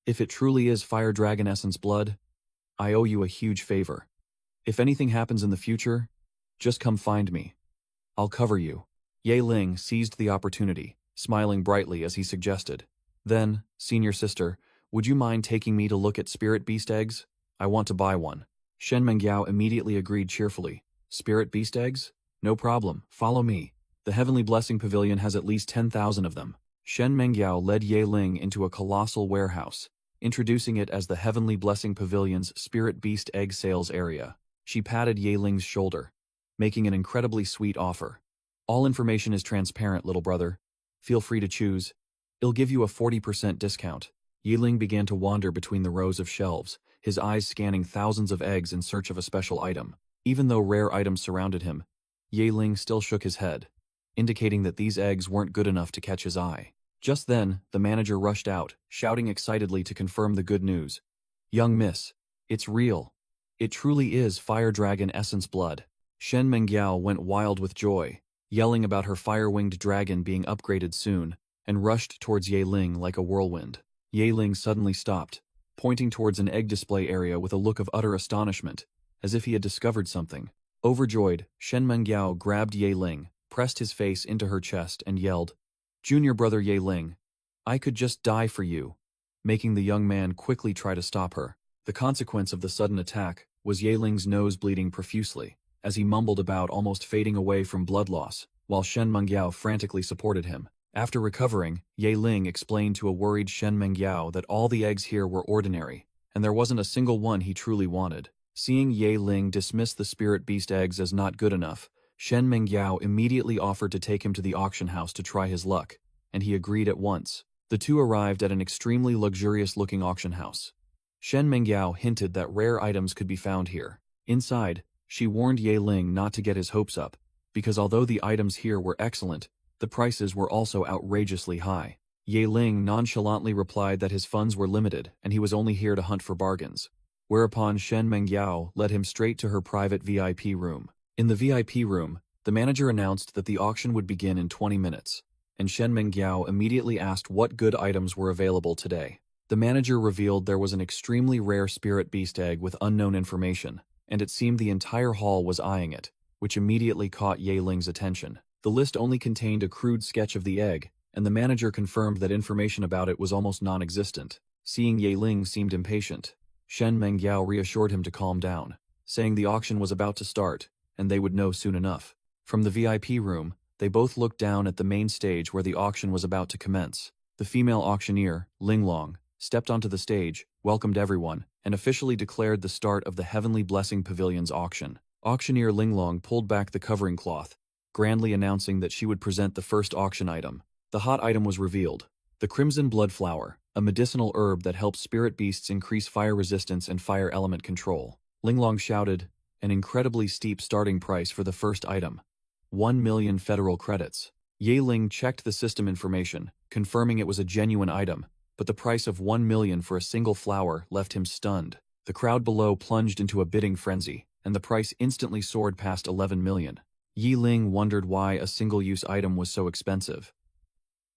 "If it truly is Fire Dragon Essence Blood, I owe you a huge favor. If anything happens in the future, just come find me. I'll cover you." Ye Ling seized the opportunity, smiling brightly as he suggested, "Then, senior sister, would you mind taking me to look at spirit beast eggs? I want to buy one." Shen Mengyao immediately agreed cheerfully. "Spirit beast eggs? No problem, follow me. The Heavenly Blessing Pavilion has at least 10,000 of them." Shen Mengyao led Ye Ling into a colossal warehouse, introducing it as the Heavenly Blessing Pavilion's Spirit Beast Egg Sales area. She patted Ye Ling's shoulder, making an incredibly sweet offer. "All information is transparent, little brother. Feel free to choose. It'll give you a 40% discount." Ye Ling began to wander between the rows of shelves, his eyes scanning thousands of eggs in search of a special item. Even though rare items surrounded him, Ye Ling still shook his head, indicating that these eggs weren't good enough to catch his eye. Just then, the manager rushed out, shouting excitedly to confirm the good news. "Young miss, it's real. It truly is Fire Dragon Essence Blood." Shen Mengyao went wild with joy, yelling about her fire-winged dragon being upgraded soon, and rushed towards Ye Ling like a whirlwind. Ye Ling suddenly stopped, pointing towards an egg display area with a look of utter astonishment, as if he had discovered something. Overjoyed, Shen Mengyao grabbed Ye Ling, pressed his face into her chest, and yelled, "Junior brother Ye Ling, I could just die for you," making the young man quickly try to stop her. The consequence of the sudden attack was Ye Ling's nose bleeding profusely, as he mumbled about almost fading away from blood loss, while Shen Mengyao frantically supported him. After recovering, Ye Ling explained to a worried Shen Mengyao that all the eggs here were ordinary, and there wasn't a single one he truly wanted. Seeing Ye Ling dismiss the spirit beast eggs as not good enough, Shen Mengyao immediately offered to take him to the auction house to try his luck, and he agreed at once. The two arrived at an extremely luxurious-looking auction house. Shen Mengyao hinted that rare items could be found here. Inside, she warned Ye Ling not to get his hopes up, because although the items here were excellent, the prices were also outrageously high. Ye Ling nonchalantly replied that his funds were limited and he was only here to hunt for bargains, whereupon Shen Mengyao led him straight to her private VIP room. In the VIP room, the manager announced that the auction would begin in 20 minutes, and Shen Mengyao immediately asked what good items were available today. The manager revealed there was an extremely rare spirit beast egg with unknown information, and it seemed the entire hall was eyeing it, which immediately caught Ye Ling's attention. The list only contained a crude sketch of the egg, and the manager confirmed that information about it was almost non-existent. Seeing Ye Ling seemed impatient, Shen Mengyao reassured him to calm down, saying the auction was about to start, and they would know soon enough. From the VIP room, they both looked down at the main stage where the auction was about to commence. The female auctioneer, Linglong, stepped onto the stage, welcomed everyone, and officially declared the start of the Heavenly Blessing Pavilion's auction. Auctioneer Linglong pulled back the covering cloth, grandly announcing that she would present the first auction item. The hot item was revealed: the Crimson Blood Flower, a medicinal herb that helps spirit beasts increase fire resistance and fire element control. Linglong shouted, an incredibly steep starting price for the first item. 1 million federal credits. Ye Ling checked the system information, confirming it was a genuine item, but the price of 1 million for a single flower left him stunned. The crowd below plunged into a bidding frenzy, and the price instantly soared past 11 million. Ye Ling wondered why a single-use item was so expensive.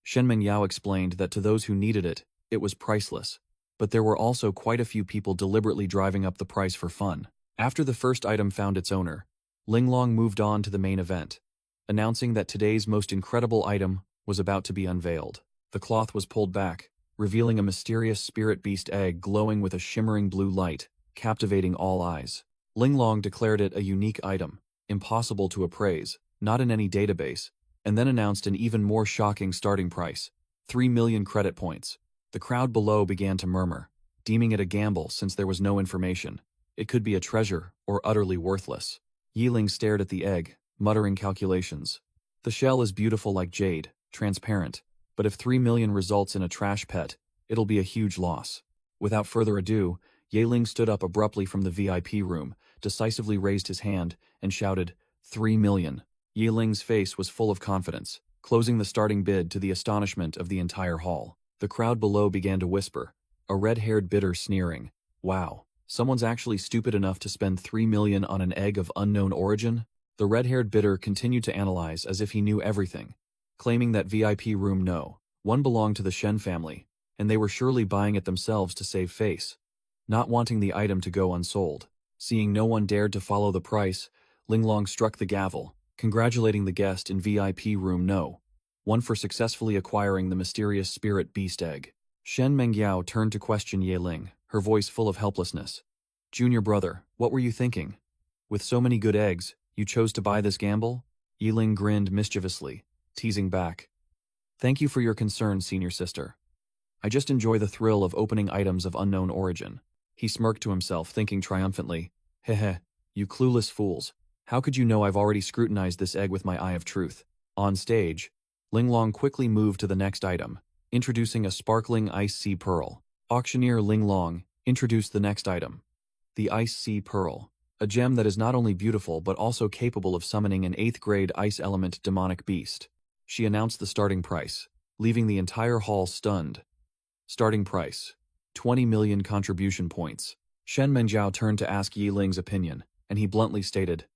Shen Mengyao explained that to those who needed it, it was priceless, but there were also quite a few people deliberately driving up the price for fun. After the first item found its owner, Linglong moved on to the main event, announcing that today's most incredible item was about to be unveiled. The cloth was pulled back, revealing a mysterious spirit beast egg glowing with a shimmering blue light, captivating all eyes. Linglong declared it a unique item, impossible to appraise, not in any database, and then announced an even more shocking starting price: 3 million credit points. The crowd below began to murmur, deeming it a gamble since there was no information. It could be a treasure or utterly worthless. Ye Ling stared at the egg, muttering calculations. The shell is beautiful like jade, transparent, but if 3 million results in a trash pet, it'll be a huge loss. Without further ado, Ye Ling stood up abruptly from the VIP room, decisively raised his hand, and shouted, 3 million. Ye Ling's face was full of confidence, closing the starting bid to the astonishment of the entire hall. The crowd below began to whisper, a red-haired bidder sneering, wow, someone's actually stupid enough to spend 3 million on an egg of unknown origin? The red-haired bidder continued to analyze as if he knew everything, claiming that VIP room no. One belonged to the Shen family, and they were surely buying it themselves to save face, not wanting the item to go unsold. Seeing no one dared to follow the price, Linglong struck the gavel, congratulating the guest in VIP room no. 1 for successfully acquiring the mysterious spirit beast egg. Shen Mengyao turned to question Ye Ling, her voice full of helplessness. Junior brother, what were you thinking? With so many good eggs, you chose to buy this gamble? Ye Ling grinned mischievously, teasing back. Thank you for your concern, senior sister. I just enjoy the thrill of opening items of unknown origin. He smirked to himself, thinking triumphantly, heh, you clueless fools. How could you know I've already scrutinized this egg with my eye of truth? On stage, Linglong quickly moved to the next item, introducing a sparkling ice sea pearl. Auctioneer Linglong introduced the next item, the ice sea pearl, a gem that is not only beautiful but also capable of summoning an 8th grade ice element demonic beast. She announced the starting price, leaving the entire hall stunned. Starting price: 20 million contribution points. Shen Menjiao turned to ask Ye Ling's opinion, and he bluntly stated,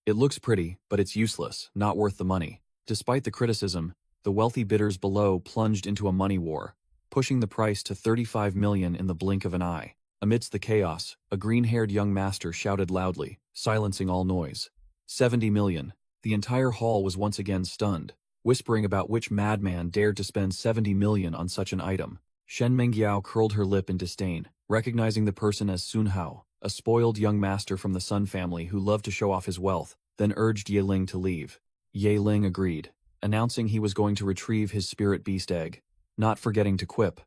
it looks pretty, but it's useless, not worth the money. Despite the criticism, the wealthy bidders below plunged into a money war, pushing the price to 35 million in the blink of an eye. Amidst the chaos, a green-haired young master shouted loudly, silencing all noise. 70 million. The entire hall was once again stunned, whispering about which madman dared to spend 70 million on such an item. Shen Mengyao curled her lip in disdain, recognizing the person as Sun Hao, a spoiled young master from the Sun family who loved to show off his wealth, then urged Ye Ling to leave. Ye Ling agreed, announcing he was going to retrieve his spirit beast egg, not forgetting to quip.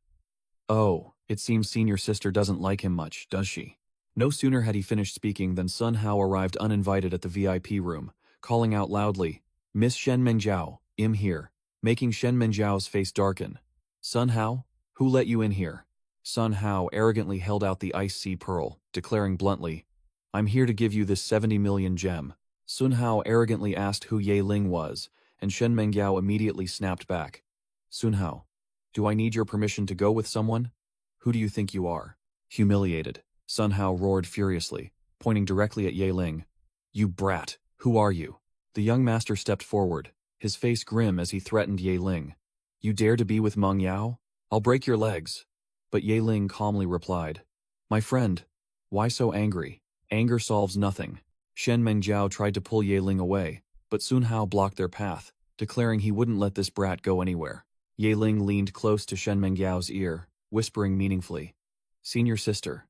Oh, it seems senior sister doesn't like him much, does she? No sooner had he finished speaking than Sun Hao arrived uninvited at the VIP room, calling out loudly, Miss Shen Menjiao, I'm here, making Shen Menjiao's face darken. Sun Hao? Who let you in here? Sun Hao arrogantly held out the ice sea pearl, declaring bluntly, "I'm here to give you this 70 million gem." Sun Hao arrogantly asked who Ye Ling was, and Shen Mengyao immediately snapped back. "Sun Hao, do I need your permission to go with someone? Who do you think you are?" Humiliated, Sun Hao roared furiously, pointing directly at Ye Ling. "You brat, who are you?" The young master stepped forward, his face grim as he threatened Ye Ling. "You dare to be with Meng Yao? I'll break your legs." But Ye Ling calmly replied, "My friend, why so angry? Anger solves nothing." Shen Mengjiao tried to pull Ye Ling away, but Sun Hao blocked their path, declaring he wouldn't let this brat go anywhere. Ye Ling leaned close to Shen Mengjiao's ear, whispering meaningfully, "Senior sister,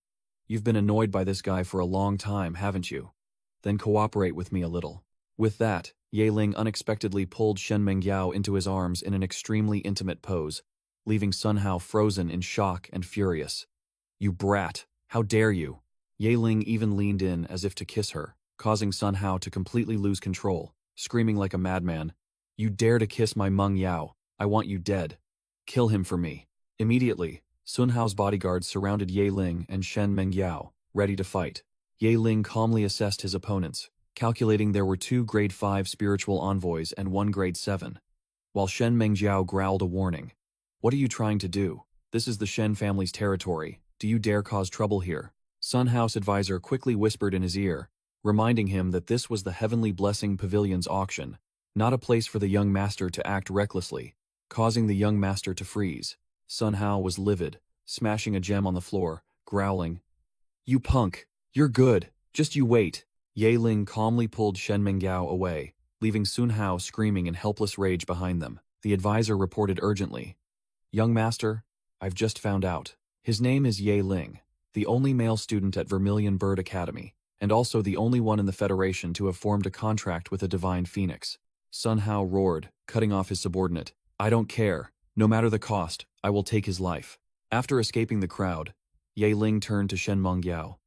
you've been annoyed by this guy for a long time, haven't you? Then cooperate with me a little." With that, Ye Ling unexpectedly pulled Shen Mengjiao into his arms in an extremely intimate pose, leaving Sun Hao frozen in shock and furious. "You brat, how dare you!" Ye Ling even leaned in as if to kiss her, causing Sun Hao to completely lose control, screaming like a madman, "You dare to kiss my Meng Yao, I want you dead. Kill him for me." Immediately, Sun Hao's bodyguards surrounded Ye Ling and Shen Mengyao, ready to fight. Ye Ling calmly assessed his opponents, calculating there were 2 grade 5 spiritual envoys and 1 grade 7, while Shen Mengjiao growled a warning. "What are you trying to do? This is the Shen family's territory. Do you dare cause trouble here?" Sun Hao's advisor quickly whispered in his ear, reminding him that this was the Heavenly Blessing Pavilion's auction, not a place for the young master to act recklessly, causing the young master to freeze. Sun Hao was livid, smashing a gem on the floor, growling, "You punk! You're good! Just you wait!" Ye Ling calmly pulled Shen Mengyao away, leaving Sun Hao screaming in helpless rage behind them. The advisor reported urgently, "Young master, I've just found out. His name is Ye Ling, the only male student at Vermilion Bird Academy, and also the only one in the Federation to have formed a contract with a divine phoenix." Sun Hao roared, cutting off his subordinate, "I don't care. No matter the cost, I will take his life." After escaping the crowd, Ye Ling turned to Shen Mengyao.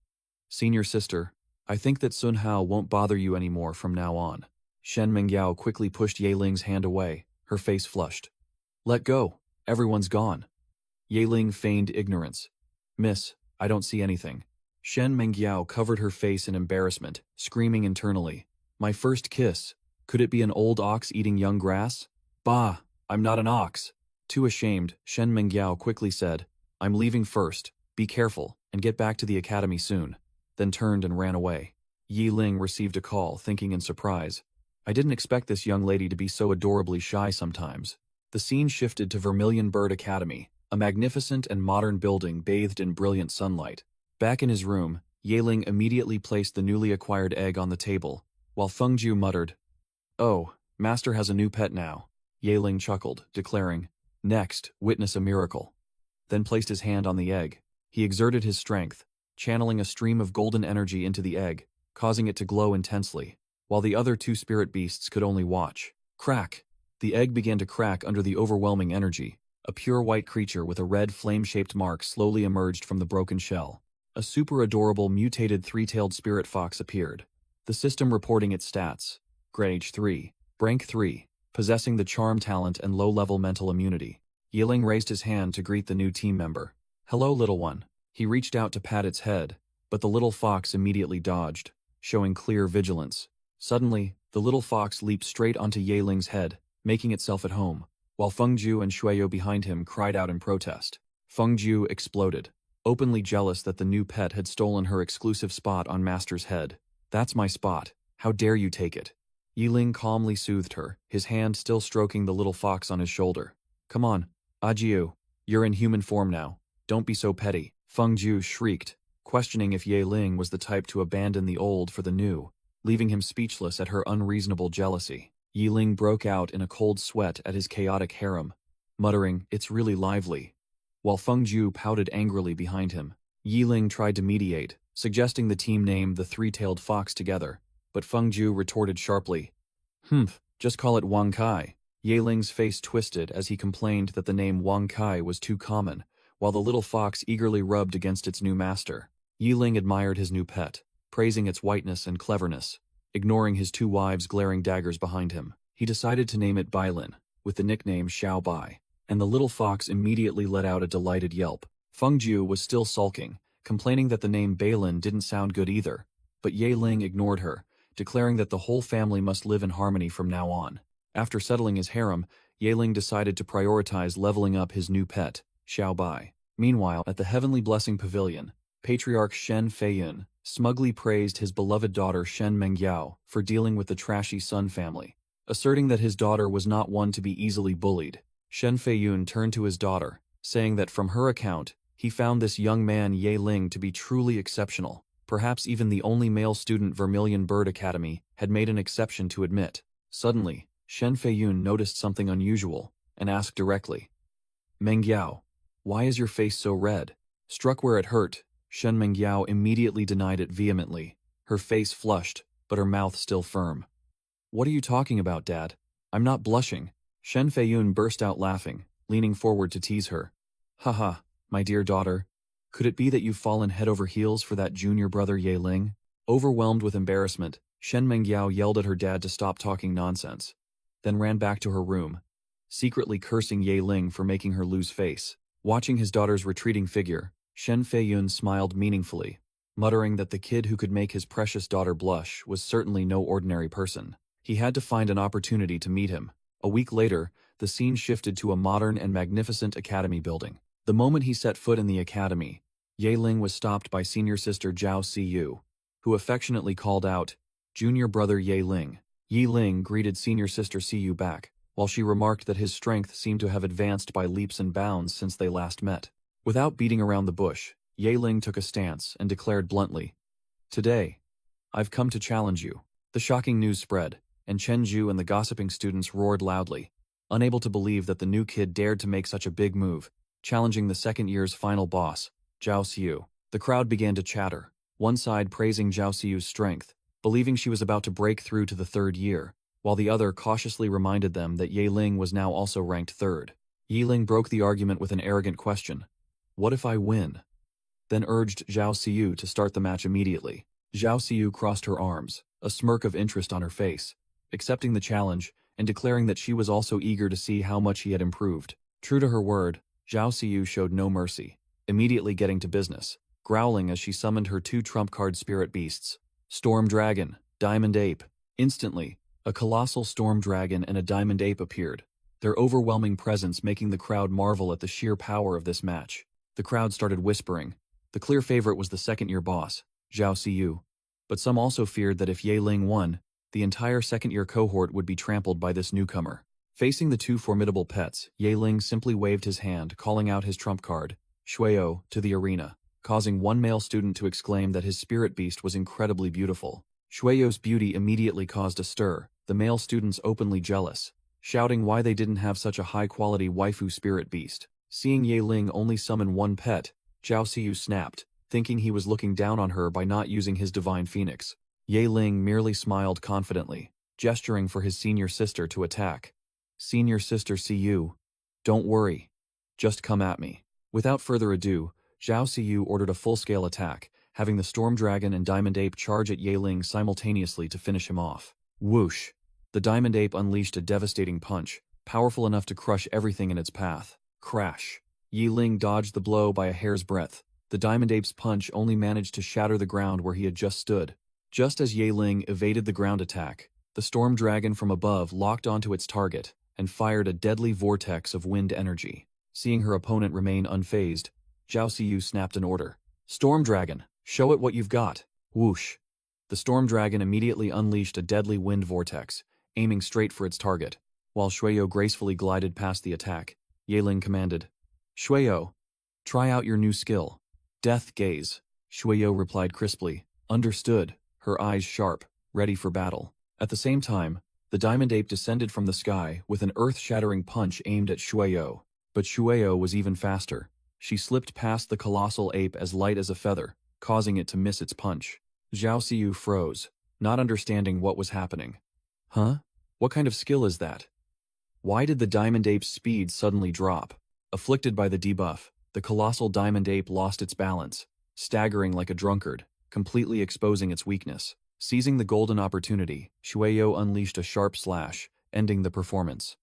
"Senior sister, I think that Sun Hao won't bother you anymore from now on." Shen Mengyao quickly pushed Ye Ling's hand away, her face flushed. "Let go. Everyone's gone." Ye Ling feigned ignorance. "Miss, I don't see anything." Shen Mengyao covered her face in embarrassment, screaming internally, "My first kiss. Could it be an old ox eating young grass? Bah, I'm not an ox." Too ashamed, Shen Mengyao quickly said, "I'm leaving first. Be careful, and get back to the academy soon," then turned and ran away. Ye Ling received a call, thinking in surprise, "I didn't expect this young lady to be so adorably shy sometimes." The scene shifted to Vermilion Bird Academy, a magnificent and modern building bathed in brilliant sunlight. Back in his room, Ye Ling immediately placed the newly acquired egg on the table, while Fengju muttered, "Oh, master has a new pet now." Ye Ling chuckled, declaring, "Next, witness a miracle." Then placed his hand on the egg. He exerted his strength, channeling a stream of golden energy into the egg, causing it to glow intensely, while the other 2 spirit beasts could only watch. Crack! The egg began to crack under the overwhelming energy. A pure white creature with a red flame-shaped mark slowly emerged from the broken shell. A super adorable mutated 3-tailed spirit fox appeared. The system reporting its stats: Grade 3, Rank 3, possessing the charm talent and low-level mental immunity. Ye Ling raised his hand to greet the new team member. "Hello, little one." He reached out to pat its head, but the little fox immediately dodged, showing clear vigilance. Suddenly, the little fox leaped straight onto Ye Ling's head, making itself at home, while Fengju and Shueyo behind him cried out in protest. Fengju exploded, openly jealous that the new pet had stolen her exclusive spot on Master's head. "That's my spot. How dare you take it?" Ye Ling calmly soothed her, his hand still stroking the little fox on his shoulder. "Come on, Ajiu, you're in human form now. Don't be so petty." Fengju shrieked, questioning if Ye Ling was the type to abandon the old for the new, leaving him speechless at her unreasonable jealousy. Ye Ling broke out in a cold sweat at his chaotic harem, muttering, "It's really lively," while Fengju pouted angrily behind him. Ye Ling tried to mediate, suggesting the team name the 3-tailed fox together, but Fengju retorted sharply, just call it Wang Kai." Ye Ling's face twisted as he complained that the name Wang Kai was too common, while the little fox eagerly rubbed against its new master. Ye Ling admired his new pet, praising its whiteness and cleverness. Ignoring his 2 wives' glaring daggers behind him, he decided to name it Bailin, with the nickname Xiao Bai, and the little fox immediately let out a delighted yelp. Feng Jiu was still sulking, complaining that the name Balin didn't sound good either, but Ye Ling ignored her, declaring that the whole family must live in harmony from now on. After settling his harem, Ye Ling decided to prioritize leveling up his new pet, Xiao Bai. Meanwhile, at the Heavenly Blessing Pavilion, Patriarch Shen Feiyun smugly praised his beloved daughter Shen Mengyao for dealing with the trashy Sun family. Asserting that his daughter was not one to be easily bullied, Shen Feiyun turned to his daughter, saying that from her account, he found this young man Ye Ling to be truly exceptional. Perhaps even the only male student Vermilion Bird Academy had made an exception to admit. Suddenly, Shen Feiyun noticed something unusual, and asked directly, "Mengyao, why is your face so red?" Struck where it hurt, Shen Mengyao immediately denied it vehemently. Her face flushed, but her mouth still firm. "What are you talking about, Dad? I'm not blushing." Shen Feiyun burst out laughing, leaning forward to tease her. "Haha, my dear daughter. Could it be that you've fallen head over heels for that junior brother Ye Ling?" Overwhelmed with embarrassment, Shen Mengyao yelled at her dad to stop talking nonsense, then ran back to her room, secretly cursing Ye Ling for making her lose face. Watching his daughter's retreating figure, Shen Feiyun smiled meaningfully, muttering that the kid who could make his precious daughter blush was certainly no ordinary person. He had to find an opportunity to meet him. A week later, the scene shifted to a modern and magnificent academy building. The moment he set foot in the academy, Ye Ling was stopped by senior sister Zhao Siyu, who affectionately called out, "Junior brother Ye Ling." Yi Ling greeted senior sister Siyu back, while she remarked that his strength seemed to have advanced by leaps and bounds since they last met. Without beating around the bush, Ye Ling took a stance and declared bluntly, "Today, I've come to challenge you." The shocking news spread, and Chen Zhu and the gossiping students roared loudly, unable to believe that the new kid dared to make such a big move, challenging the second year's final boss, Zhao Siyu. The crowd began to chatter, one side praising Zhao Siyu's strength, believing she was about to break through to the third year, while the other cautiously reminded them that Ye Ling was now also ranked third. Yi Ling broke the argument with an arrogant question, "What if I win?" Then urged Zhao Siyu to start the match immediately. Zhao Siyu crossed her arms, a smirk of interest on her face, accepting the challenge and declaring that she was also eager to see how much he had improved. True to her word, Zhao Siyu showed no mercy, immediately getting to business, growling as she summoned her two trump card spirit beasts, Storm Dragon, Diamond Ape. Instantly, a colossal Storm Dragon and a Diamond Ape appeared, their overwhelming presence making the crowd marvel at the sheer power of this match. The crowd started whispering. The clear favorite was the second-year boss, Zhao Siyu, but some also feared that if Ye Ling won, the entire second-year cohort would be trampled by this newcomer. Facing the two formidable pets, Ye Ling simply waved his hand, calling out his trump card, Shuio, to the arena, causing one male student to exclaim that his spirit beast was incredibly beautiful. Shuio's beauty immediately caused a stir, the male students openly jealous, shouting why they didn't have such a high-quality waifu spirit beast. Seeing Ye Ling only summon one pet, Zhao Siyu snapped, thinking he was looking down on her by not using his divine phoenix. Ye Ling merely smiled confidently, gesturing for his senior sister to attack. "Senior sister Siyu, don't worry. Just come at me." Without further ado, Zhao Siyu ordered a full-scale attack, having the Storm Dragon and Diamond Ape charge at Ye Ling simultaneously to finish him off. Whoosh! The Diamond Ape unleashed a devastating punch, powerful enough to crush everything in its path. Crash! Ye Ling dodged the blow by a hair's breadth. The Diamond Ape's punch only managed to shatter the ground where he had just stood. Just as Ye Ling evaded the ground attack, the Storm Dragon from above locked onto its target and fired a deadly vortex of wind energy. Seeing her opponent remain unfazed, Zhao Siyu snapped an order. "Storm Dragon, show it what you've got." Whoosh! The Storm Dragon immediately unleashed a deadly wind vortex, aiming straight for its target. While Shuio gracefully glided past the attack, Ye Ling commanded, "Shuio, try out your new skill." "Death Gaze," Shuio replied crisply. "Understood," her eyes sharp, ready for battle. At the same time, the Diamond Ape descended from the sky with an earth-shattering punch aimed at Shuio. But Shuio was even faster. She slipped past the colossal ape as light as a feather, causing it to miss its punch. Zhao Siyu froze, not understanding what was happening. Huh? What kind of skill is that? Why did the Diamond Ape's speed suddenly drop? Afflicted by the debuff, the colossal Diamond Ape lost its balance, staggering like a drunkard, completely exposing its weakness. Seizing the golden opportunity, Shuio unleashed a sharp slash, ending the performance.